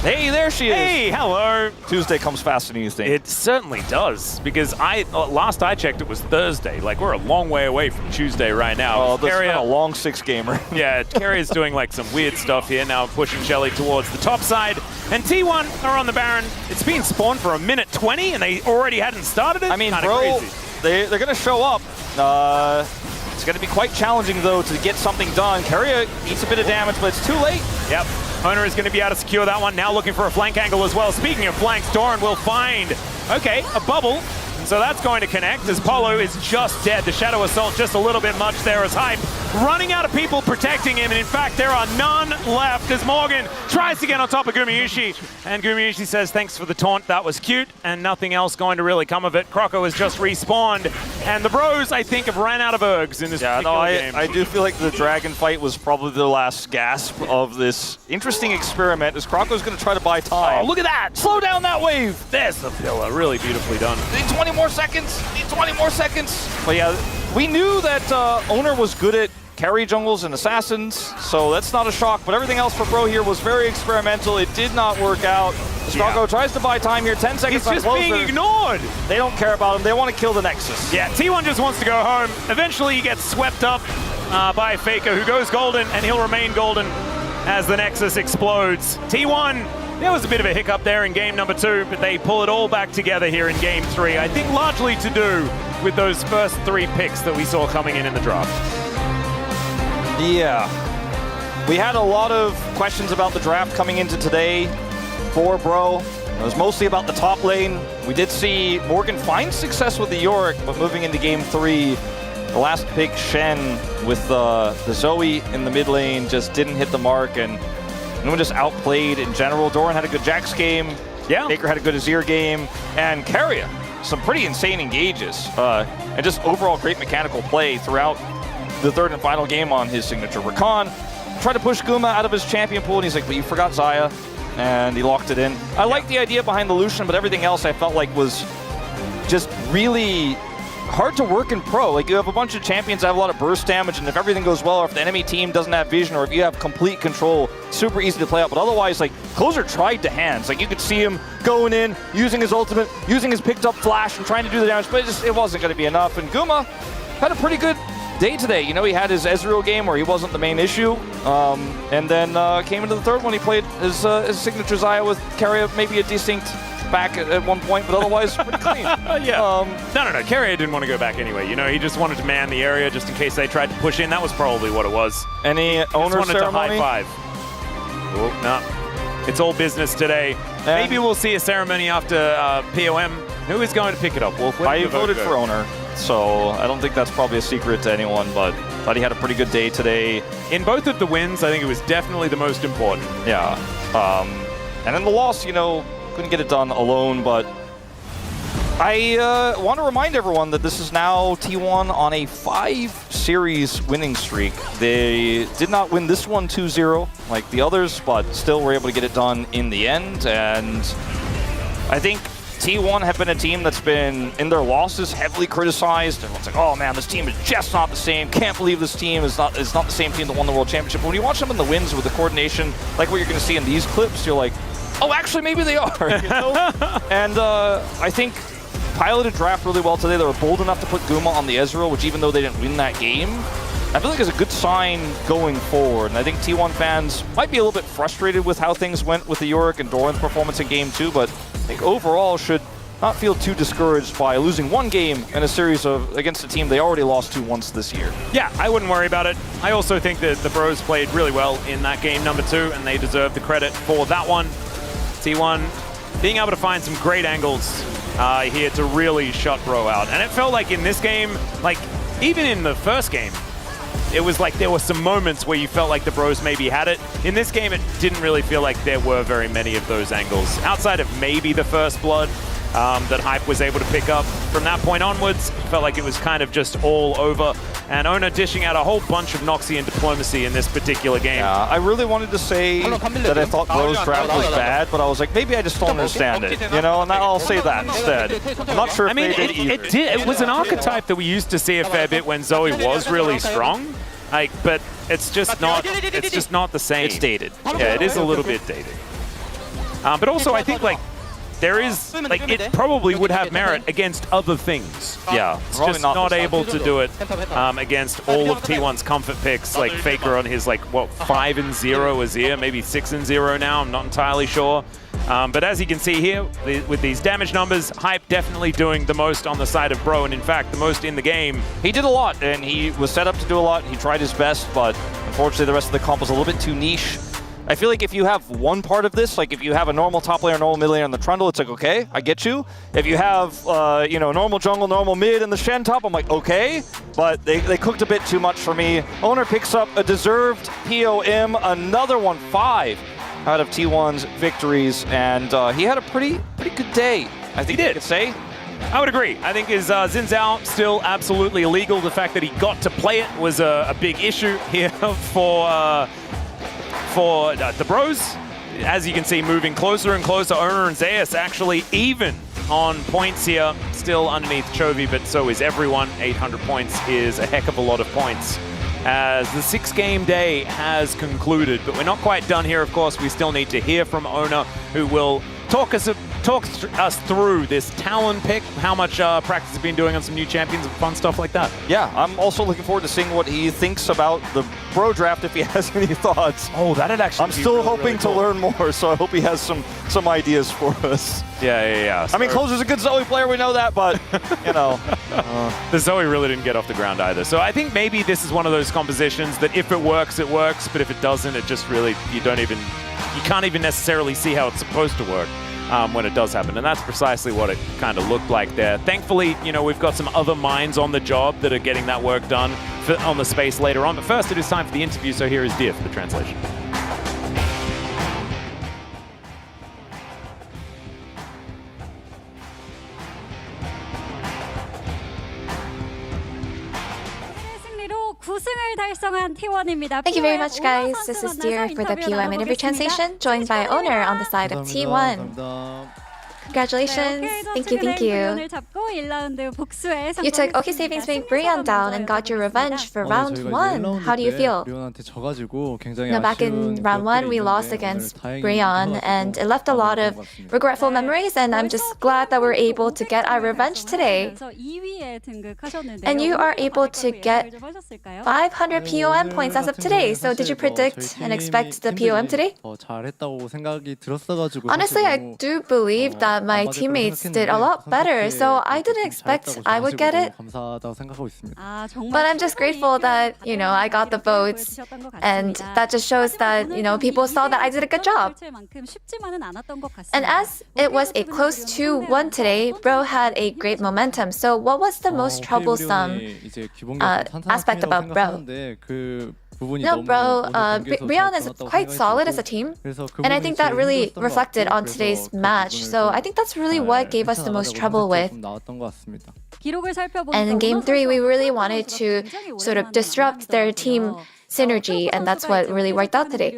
Hey, there she is. Hey, hello. Tuesday comes faster than you think. It certainly does, because last I checked, it was Thursday. Like, we're a long way away from Tuesday right now. Oh, this has been a long 6-gamer. Yeah, Carrier's doing like some weird stuff here now, pushing Shelly towards the top side. And T1 are on the Baron. It's been spawned for a minute 20, and they already hadn't started it. I mean, kinda Bro, crazy. they're going to show up. It's going to be quite challenging, though, to get something done. Carrier eats a bit of damage, but it's too late. Yep. Owner is going to be able to secure that one. Now looking for a flank angle as well. Speaking of flanks, Doran will find, a bubble. And so that's going to connect as Polo is just dead. The Shadow Assault just a little bit much there as Hype running out of people protecting him, and in fact, there are none left as Morgan tries to get on top of Gumayusi, and Gumayusi says, thanks for the taunt, that was cute, and nothing else going to really come of it. Croco has just respawned, and the Bros, I think, have ran out of ergs in this particular game. I do feel like the Dragon fight was probably the last gasp of this interesting experiment, as Croco's going to try to buy time. Oh, look at that! Slow down that wave! There's the pillar, really beautifully done. Need 20 more seconds! Need 20 more seconds! But yeah, we knew that Owner was good at carry jungles and assassins, so that's not a shock, but everything else for Bro here was very experimental. It did not work out. Croco tries to buy time here, 10 seconds. He's just being ignored. They don't care about him. They want to kill the Nexus. Yeah, T1 just wants to go home. Eventually he gets swept up by Faker, who goes golden, and he'll remain golden as the Nexus explodes. T1, there was a bit of a hiccup there in game number 2, but they pull it all back together here in game 3. I think largely to do with those first 3 picks that we saw coming in the draft. Yeah. We had a lot of questions about the draft coming into today for Bro. It was mostly about the top lane. We did see Morgan find success with the Yorick, but moving into game 3, the last pick, Shen, with the Zoe in the mid lane, just didn't hit the mark, and Noon just outplayed in general. Doran had a good Jax game. Yeah. Baker had a good Azir game. And Carrier, some pretty insane engages. And just overall great mechanical play throughout the third and final game on his signature Rakan. Tried to push Guma out of his champion pool, and he's like, but you forgot Xayah, and he locked it in. I like the idea behind the Lucian, but everything else I felt like was just really hard to work in pro. Like, you have a bunch of champions that have a lot of burst damage, and if everything goes well, or if the enemy team doesn't have vision, or if you have complete control, super easy to play out. But otherwise, like, Closer tried to hands. Like, you could see him going in, using his ultimate, using his picked up flash, and trying to do the damage, but it wasn't going to be enough. And Guma had a pretty good day today. You know, he had his Ezreal game where he wasn't the main issue, and then came into the third one. He played his signature Xayah with Carrier, maybe a distinct back at one point, but otherwise pretty clean. No. Carrier didn't want to go back anyway. You know, he just wanted to man the area just in case they tried to push in. That was probably what it was. Any owner wanted ceremony? to high five. Oh, no. It's all business today. Maybe we'll see a ceremony after POM. Who is going to pick it up, Wolf? I voted for owner, so I don't think that's probably a secret to anyone, but thought he had a pretty good day today. In both of the wins, I think it was definitely the most important. Yeah. And in the loss, you know, couldn't get it done alone, but I want to remind everyone that this is now T1 on a 5-series winning streak. They did not win this one 2-0 like the others, but still were able to get it done in the end. And I think T1 have been a team that's been, in their losses, heavily criticized. Everyone's like, oh man, this team is just not the same. Can't believe this team is not the same team that won the World Championship. But when you watch them in the wins with the coordination, like what you're going to see in these clips, you're like, oh, actually, maybe they are. You know? And I think piloted draft really well today. They were bold enough to put Guma on the Ezreal, which even though they didn't win that game, I feel like is a good sign going forward. And I think T1 fans might be a little bit frustrated with how things went with the Yorick and Doran's performance in game 2, but I think overall should not feel too discouraged by losing one game in a series against a team they already lost to once this year. Yeah, I wouldn't worry about it. I also think that the Bros played really well in that game number 2, and they deserve the credit for that one. T1 being able to find some great angles here to really shut Bro out. And it felt like in this game, like even in the first game, it was like there were some moments where you felt like the Bros maybe had it. In this game, it didn't really feel like there were very many of those angles. Outside of maybe the first blood that Hype was able to pick up. From that point onwards, it felt like it was kind of just all over. And Ona dishing out a whole bunch of Noxian diplomacy in this particular game. Yeah, I really wanted to say that I thought Bro's draft was bad, but I was like, maybe I just don't understand it, you know, and I'll say that instead. I'm not sure if they did either. It was an archetype that we used to see a fair bit when Zoe was really strong, like, but it's just not the same. It's dated. Yeah, it is a little bit dated. But also, I think, like, there is, like, it probably would have merit against other things. Yeah, it's just not able to do it against all of T1's comfort picks, like Faker on his, like, what, 5-0 Azir, maybe 6-0 now, I'm not entirely sure. But as you can see here, with these damage numbers, Hype definitely doing the most on the side of Bro, and in fact, the most in the game. He did a lot, and he was set up to do a lot. He tried his best, but unfortunately the rest of the comp was a little bit too niche. I feel like if you have one part of this, like if you have a normal top laner, normal mid laner on the Trundle, it's like, okay, I get you. If you have, you know, normal jungle, normal mid, and the Shen top, I'm like, okay. But they cooked a bit too much for me. Owner picks up a deserved POM, another one, 5 out of T1's victories, and he had a pretty good day, I think you could say. I would agree. I think his Xin Zhao still absolutely illegal. The fact that he got to play it was a big issue here for the bros. As you can see, moving closer and closer. Owner and Zeus actually even on points here. Still underneath Chovy, but so is everyone. 800 points is a heck of a lot of points as the 6-game day has concluded. But we're not quite done here, of course. We still need to hear from Owner, who will talk us through this Talon pick, how much practice has been doing on some new champions and fun stuff like that. Yeah, I'm also looking forward to seeing what he thinks about the Bro Draft, if he has any thoughts. Oh, that'd actually I'm still hoping to learn more, so I hope he has some ideas for us. Yeah. I mean, Closer's a good Zoe player, we know that, but, you know. The Zoe really didn't get off the ground either. So I think maybe this is one of those compositions that if it works, but if it doesn't, it just really, you can't even necessarily see how it's supposed to work. When it does happen, and that's precisely what it kind of looked like there. Thankfully, you know, we've got some other minds on the job that are getting that work done on the space later on. But first, it is time for the interview, so here is Dear for the translation. Thank you very much, guys. This is Dear for the POM interview translation, joined by Owner on the side of T1. Congratulations. Thank you. You took OK Savings Bank Brion down and got your revenge for round 1. How do you feel? Back in round 1, we lost against Brion, and it left a lot of regretful memories, and I'm just glad that we're able to get our revenge today. And you are able to get 500 POM points as of today. So did you predict and expect the POM today? Honestly, I do believe that my teammates did a lot better, so I didn't expect I would get it. But I'm just grateful that, you know, I got the votes, and that just shows that, you know, people saw that I did a good job. And as it was a close 2-1 today, Bro had a great momentum. So what was the most troublesome aspect about Bro? No, Bro, Brion is quite solid as a team, and I think that really reflected on today's match. So I think that's really what gave us the most trouble with. And in Game 3, we really wanted to sort of disrupt their team synergy, and that's what really worked out today.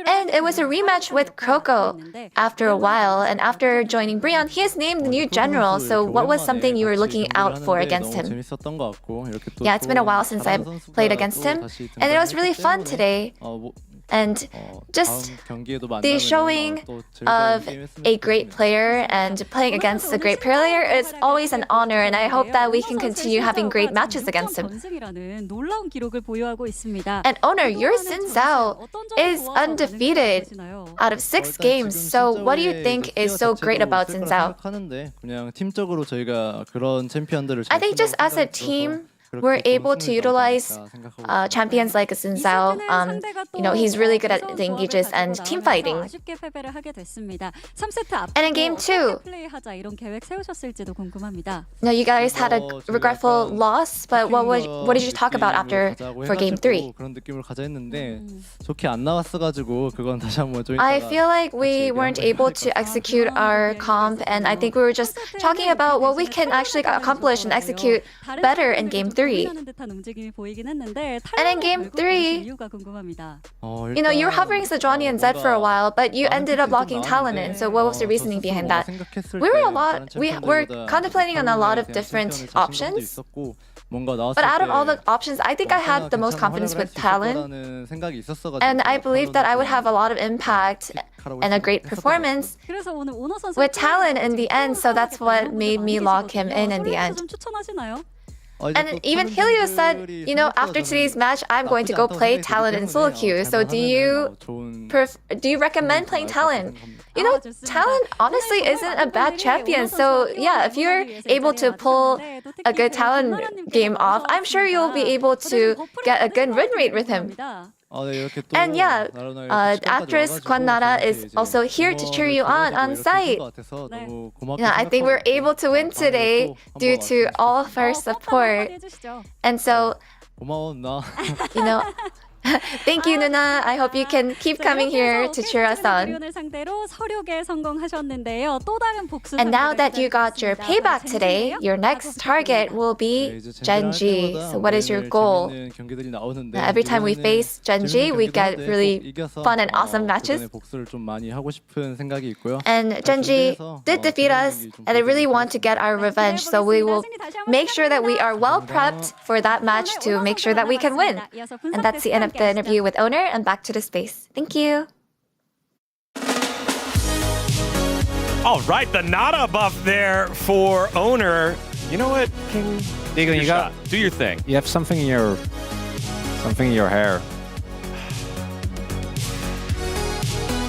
And it was a rematch with Kroko after a while, and after joining Brion, he is named the new general, so what was something you were looking out for against him? Yeah, it's been a while since I played against him, and it was really fun today. And just the showing of a great player and playing against a great player is always an honor, and I hope that we can continue having great matches against him. And Owner, your Xin Zhao is undefeated out of 6 games, so what do you think is so great about Xin Zhao? I think just as a team, we're able to utilize champions like Xin Zhao. You know, he's really good at the engages and team fighting. And in Game 2, now you guys had a regretful loss, but what did you talk about after for Game 3? I feel like we weren't able to execute our comp, and I think we were just talking about what we can actually accomplish and execute better in Game 3. And in Game 3, you know, you were hovering Sejuani and Zed for a while, but you ended up locking Talon in. So what was the reasoning behind that? We were contemplating on a lot of different options. But out of all the options, I think I had the most confidence with Talon. And I believe that I would have a lot of impact and a great performance with Talon in the end. So that's what made me lock him in the end. And even Helio said, you know, after today's match, I'm going to go play Talon in solo queue. So do you recommend playing Talon? You know, Talon honestly isn't a bad champion. So yeah, if you're able to pull a good Talon game off, I'm sure you'll be able to get a good win rate with him. And yeah, actress Kwan Nara is also here to cheer you on site. Yeah, I think we're able to win today due to all of our support. And so, you know, thank you, Nuna. I hope you can keep coming here to cheer us on. And now that you got your payback today, your next target will be Genji. So what is your goal? Every time we face Genji, we get really fun and awesome matches. And Genji did defeat us, and I really want to get our revenge. So we will make sure that we are well prepped for that match to make sure that we can win. And that's the end of the interview with Owner, and back to the space. Thank you. All right, the Nada buff there for Owner. You know what, King? Diego, you got do your thing. You have something in your hair.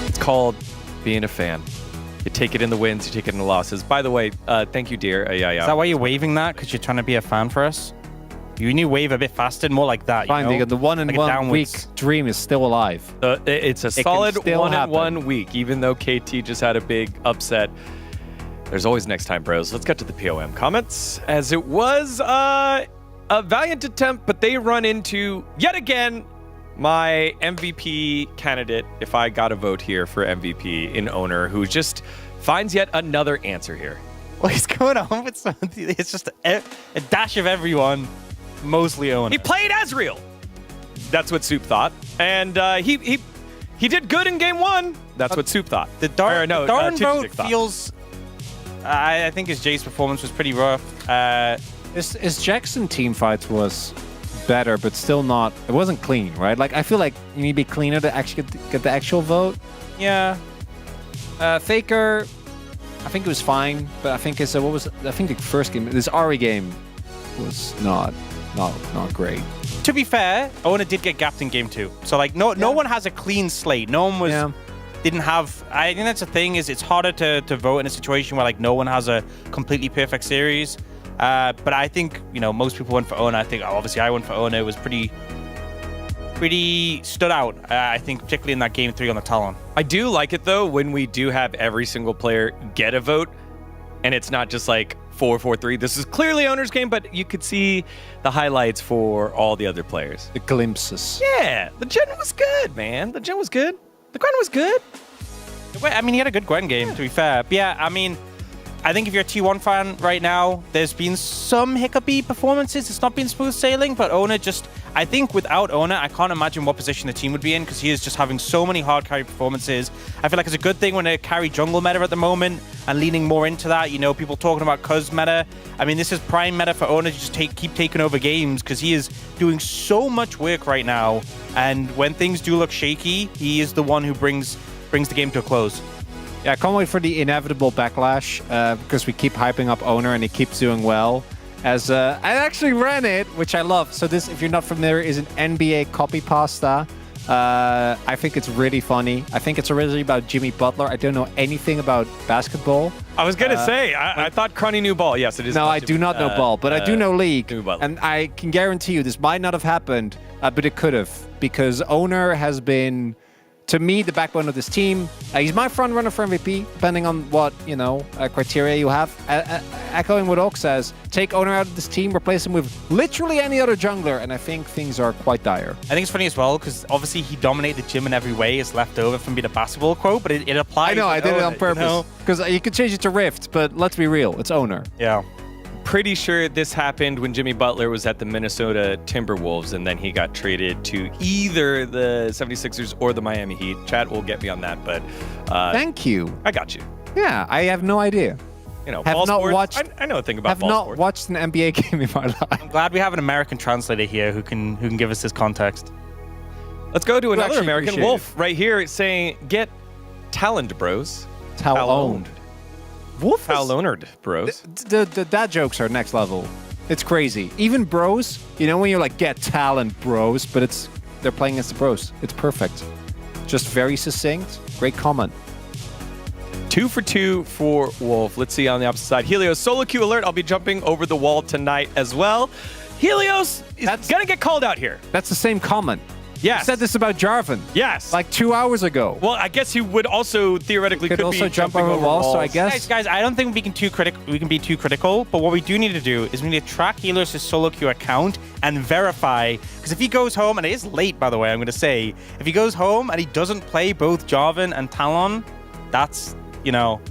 It's called being a fan. You take it in the wins, you take it in the losses. By the way, thank you, dear. Yeah. Is that why you're waving that? Because you're trying to be a fan for us? You need to wave a bit faster, more like that. Fine, Diego, the 1-in-1 week dream is still alive. It's a solid 1-in-1 week, even though KT just had a big upset. There's always next time, bros. Let's get to the POM comments. As it was a valiant attempt, but they run into, yet again, my MVP candidate, if I got a vote here for MVP in Owner, who just finds yet another answer here. What is going on with something? It's just a dash of everyone. Mostly Owner. He played Ezreal. That's what Soup thought. And he did good in game 1. That's what Soup thought. The Darn vote feels... I think his Jace performance was pretty rough. His Jackson team fights was better, but still not... It wasn't clean, right? Like, I feel like you need to be cleaner to actually get the actual vote. Yeah. Faker, I think it was fine, but I think it's... what was... I think the first game, this Ari game was not great. To be fair, Owner did get gapped in game 2. So like no one has a clean slate. No one was didn't have. I think that's the thing, is it's harder to vote in a situation where like no one has a completely perfect series. But I think, you know, most people went for Owner. I think obviously I went for Owner. It was pretty stood out. I think particularly in that game 3 on the Talon. I do like it though when we do have every single player get a vote, and it's not just like 4-4-3. This is clearly Owner's game, but you could see the highlights for all the other players. The glimpses. Yeah, the Gen was good, man. The Gen was good. The Gwen was good. I mean, he had a good Gwen game, to be fair. But yeah, I mean, I think if you're a T1 fan right now, there's been some hiccupy performances. It's not been smooth sailing, but Owner just... I think without Owner, I can't imagine what position the team would be in, because he is just having so many hard carry performances. I feel like it's a good thing when they carry jungle meta at the moment and leaning more into that. You know, people talking about Cuz meta. I mean, this is prime meta for Owner to just keep taking over games, because he is doing so much work right now. And when things do look shaky, he is the one who brings the game to a close. Yeah, I can't wait for the inevitable backlash, because we keep hyping up Owner and he keeps doing well. As I actually ran it, which I love. So this, if you're not familiar, is an NBA copy pasta. I think it's really funny. I think it's originally about Jimmy Butler. I don't know anything about basketball. I was going to say, I thought Crony knew ball. Yes, it is. No, I do not know ball, but I do know League. And I can guarantee you this might not have happened, but it could have. Because Owner has been, to me, the backbone of this team. He's my front runner for MVP, depending on what, you know, criteria you have. Echoing what Oak says, take Owner out of this team, replace him with literally any other jungler, and I think things are quite dire. I think it's funny as well, because obviously he dominated the gym in every way. It's left over from being a basketball quote, but it applies. I know, I did it on purpose. Because you could change it to Rift, but let's be real, it's Owner. Yeah. Pretty sure this happened when Jimmy Butler was at the Minnesota Timberwolves, and then he got traded to either the 76ers or the Miami Heat. Chat will get me on that, but... Thank you. I got you. Yeah, I have no idea. You know, have ball not sports, watched, I know a thing about ball sports. sports. Have not watched an NBA game in my life. I'm glad we have an American translator here who can give us this context. Let's go to another American. Wolf right here saying, get talent, bros. Tal-owned. Wolf Tal-owned, bros. The dad jokes are next level. It's crazy. Even bros, you know when you're like, get talent, bros, but they're playing against the bros. It's perfect. Just very succinct. Great comment. 2 for 2 for Wolf. Let's see on the opposite side. Helios, solo queue alert. I'll be jumping over the wall tonight as well. Helios is going to get called out here. That's the same comment. Yes. You said this about Jarvan. Yes. Like 2 hours ago. Well, I guess he would also theoretically could also be jump jumping over walls, so I guess. Guys, I don't think we can be too critical, but what we do need to do is we need to track Helios' solo queue account and verify, because if he goes home, and it is late, by the way, I'm going to say, if he goes home and he doesn't play both Jarvan and Talon, that's, you know,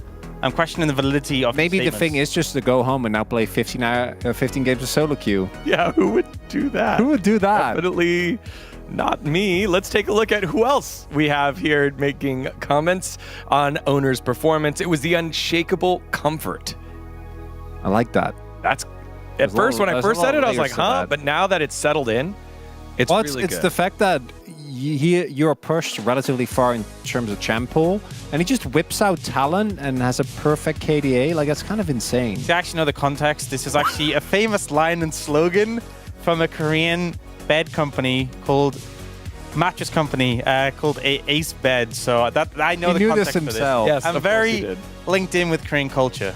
I'm questioning the validity of Maybe the thing is just to go home and now play 15 games of solo queue. Yeah, who would do that? Who would do that? Definitely not me. Let's take a look at who else we have here making comments on Owner's performance. It was the unshakable comfort. I like that. That's at first when I first said it, I was like, huh? But now that it's settled in, it's really good. It's the fact that you're pushed relatively far in terms of champ pool, and he just whips out Talon and has a perfect KDA. Like, that's kind of insane. To actually know the context, this is actually a famous line and slogan from a Korean bed company called mattress company called Ace Bed. So that I know the context this himself. for this. Yes, I'm very linked in with Korean culture.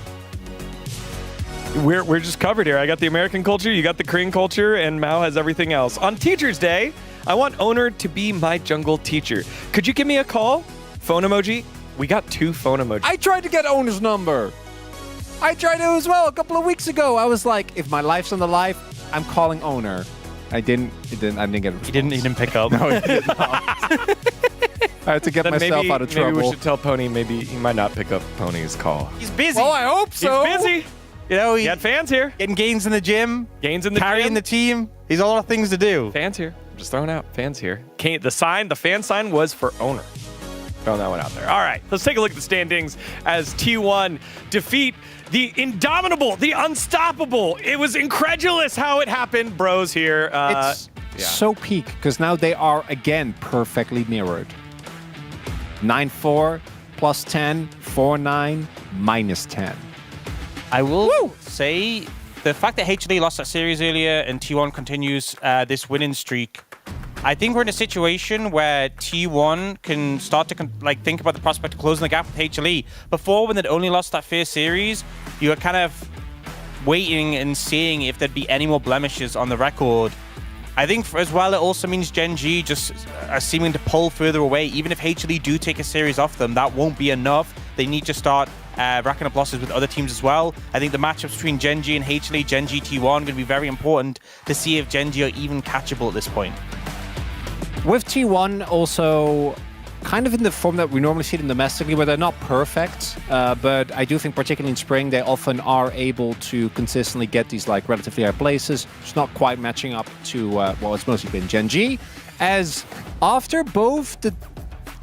We're just covered here. I got the American culture, you got the Korean culture, and Mao has everything else. On Teacher's Day, I want Owner to be my jungle teacher. Could you give me a call? Phone emoji? We got 2 phone emojis. I tried to get Owner's number. I tried it as well a couple of weeks ago. I was like, if my life's on the line, I'm calling Owner. I didn't get a response. He didn't pick up. No, he did not. I had to get myself out of trouble. Maybe we should tell Pony maybe he might not pick up Pony's call. He's busy. Well, I hope so. He's busy. You know, he had fans here. Getting gains in the gym. Gains in the carrying gym. the team. He's a lot of things to do. Fans here. I'm just throwing out fans here. The fan sign was for Owner. Throwing that one out there. All right, let's take a look at the standings as T1 defeat the indomitable, the unstoppable. It was incredulous how it happened, bros here. It's so peak, because now they are again perfectly mirrored. 9-4, plus 10, 4-9, minus 10. I will say the fact that HLE lost that series earlier and T1 continues this winning streak, I think we're in a situation where T1 can start to think about the prospect of closing the gap with HLE. Before, when they'd only lost that first series, you were kind of waiting and seeing if there'd be any more blemishes on the record. I think as well, it also means Gen G just are seeming to pull further away. Even if HLE do take a series off them, that won't be enough. They need to start racking up losses with other teams as well. I think the matchups between Gen G and HLE, Gen G T1, are going to be very important to see if Gen G are even catchable at this point. With T1 also kind of in the form that we normally see them domestically, where they're not perfect, but I do think particularly in spring, they often are able to consistently get these like relatively high places. It's not quite matching up to, well, it's mostly been Gen G. As after both the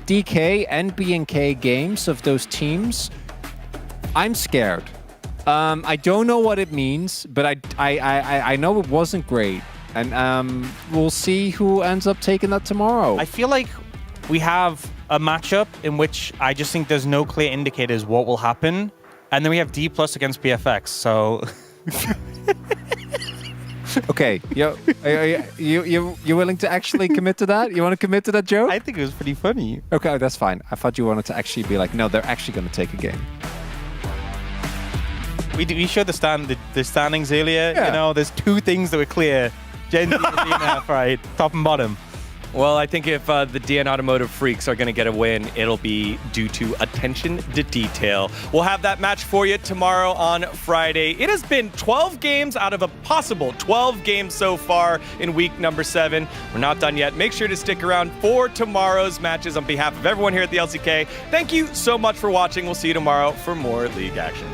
DK and BNK games of those teams, I'm scared. I don't know what it means, but I know it wasn't great. And we'll see who ends up taking that tomorrow. I feel like we have a matchup in which I just think there's no clear indicators what will happen. And then we have D+ against BFX, so... Okay, you willing to actually commit to that? You want to commit to that joke? I think it was pretty funny. Okay, that's fine. I thought you wanted to actually be like, no, they're actually going to take a game. We showed the standings earlier. Yeah. You know, there's 2 things that were clear. Gen Z and DNF, right? Top and bottom. Well, I think if the DN Automotive freaks are going to get a win, it'll be due to attention to detail. We'll have that match for you tomorrow on Friday. It has been 12 games out of a possible 12 games so far in week number 7. We're not done yet. Make sure to stick around for tomorrow's matches. On behalf of everyone here at the LCK, thank you so much for watching. We'll see you tomorrow for more league action.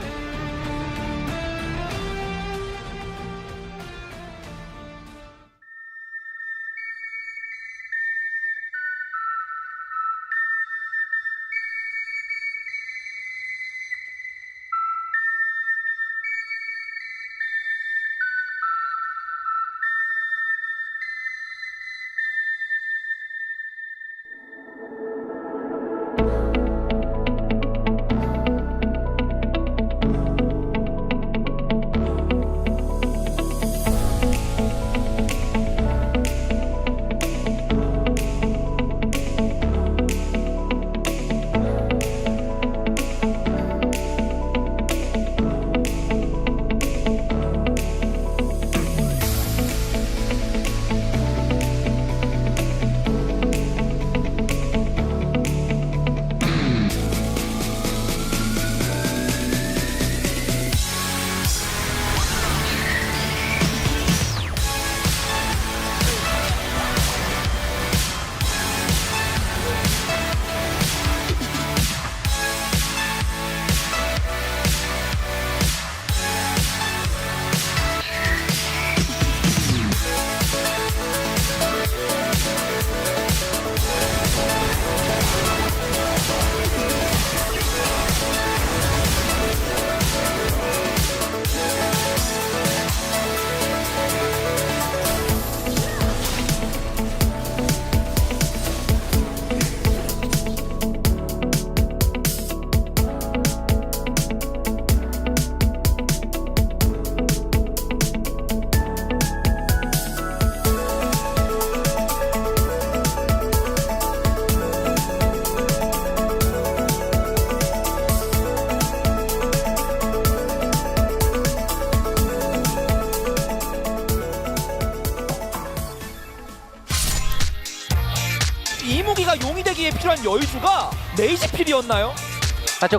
필요한 여유주가 레이지필이었나요?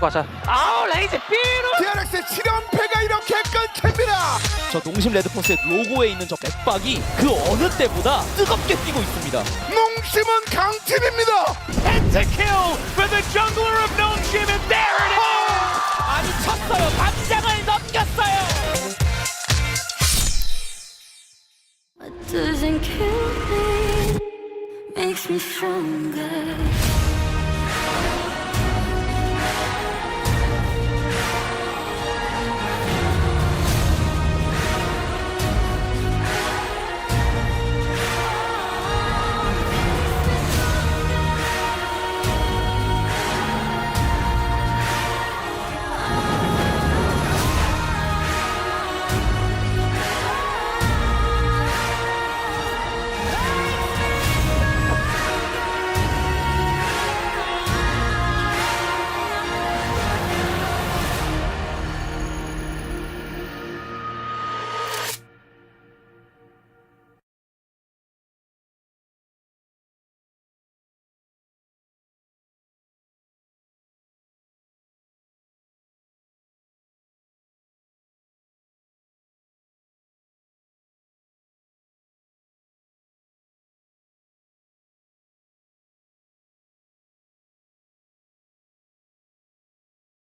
가자. 아우 레이지필! DRX의 7연패가 이렇게 끊깁니다. 저 농심 레드포스의 로고에 있는 저 맥박이 그 어느 때보다 뜨겁게 뛰고 있습니다. 농심은 강팀입니다. And to kill for the jungler of Nongshim, and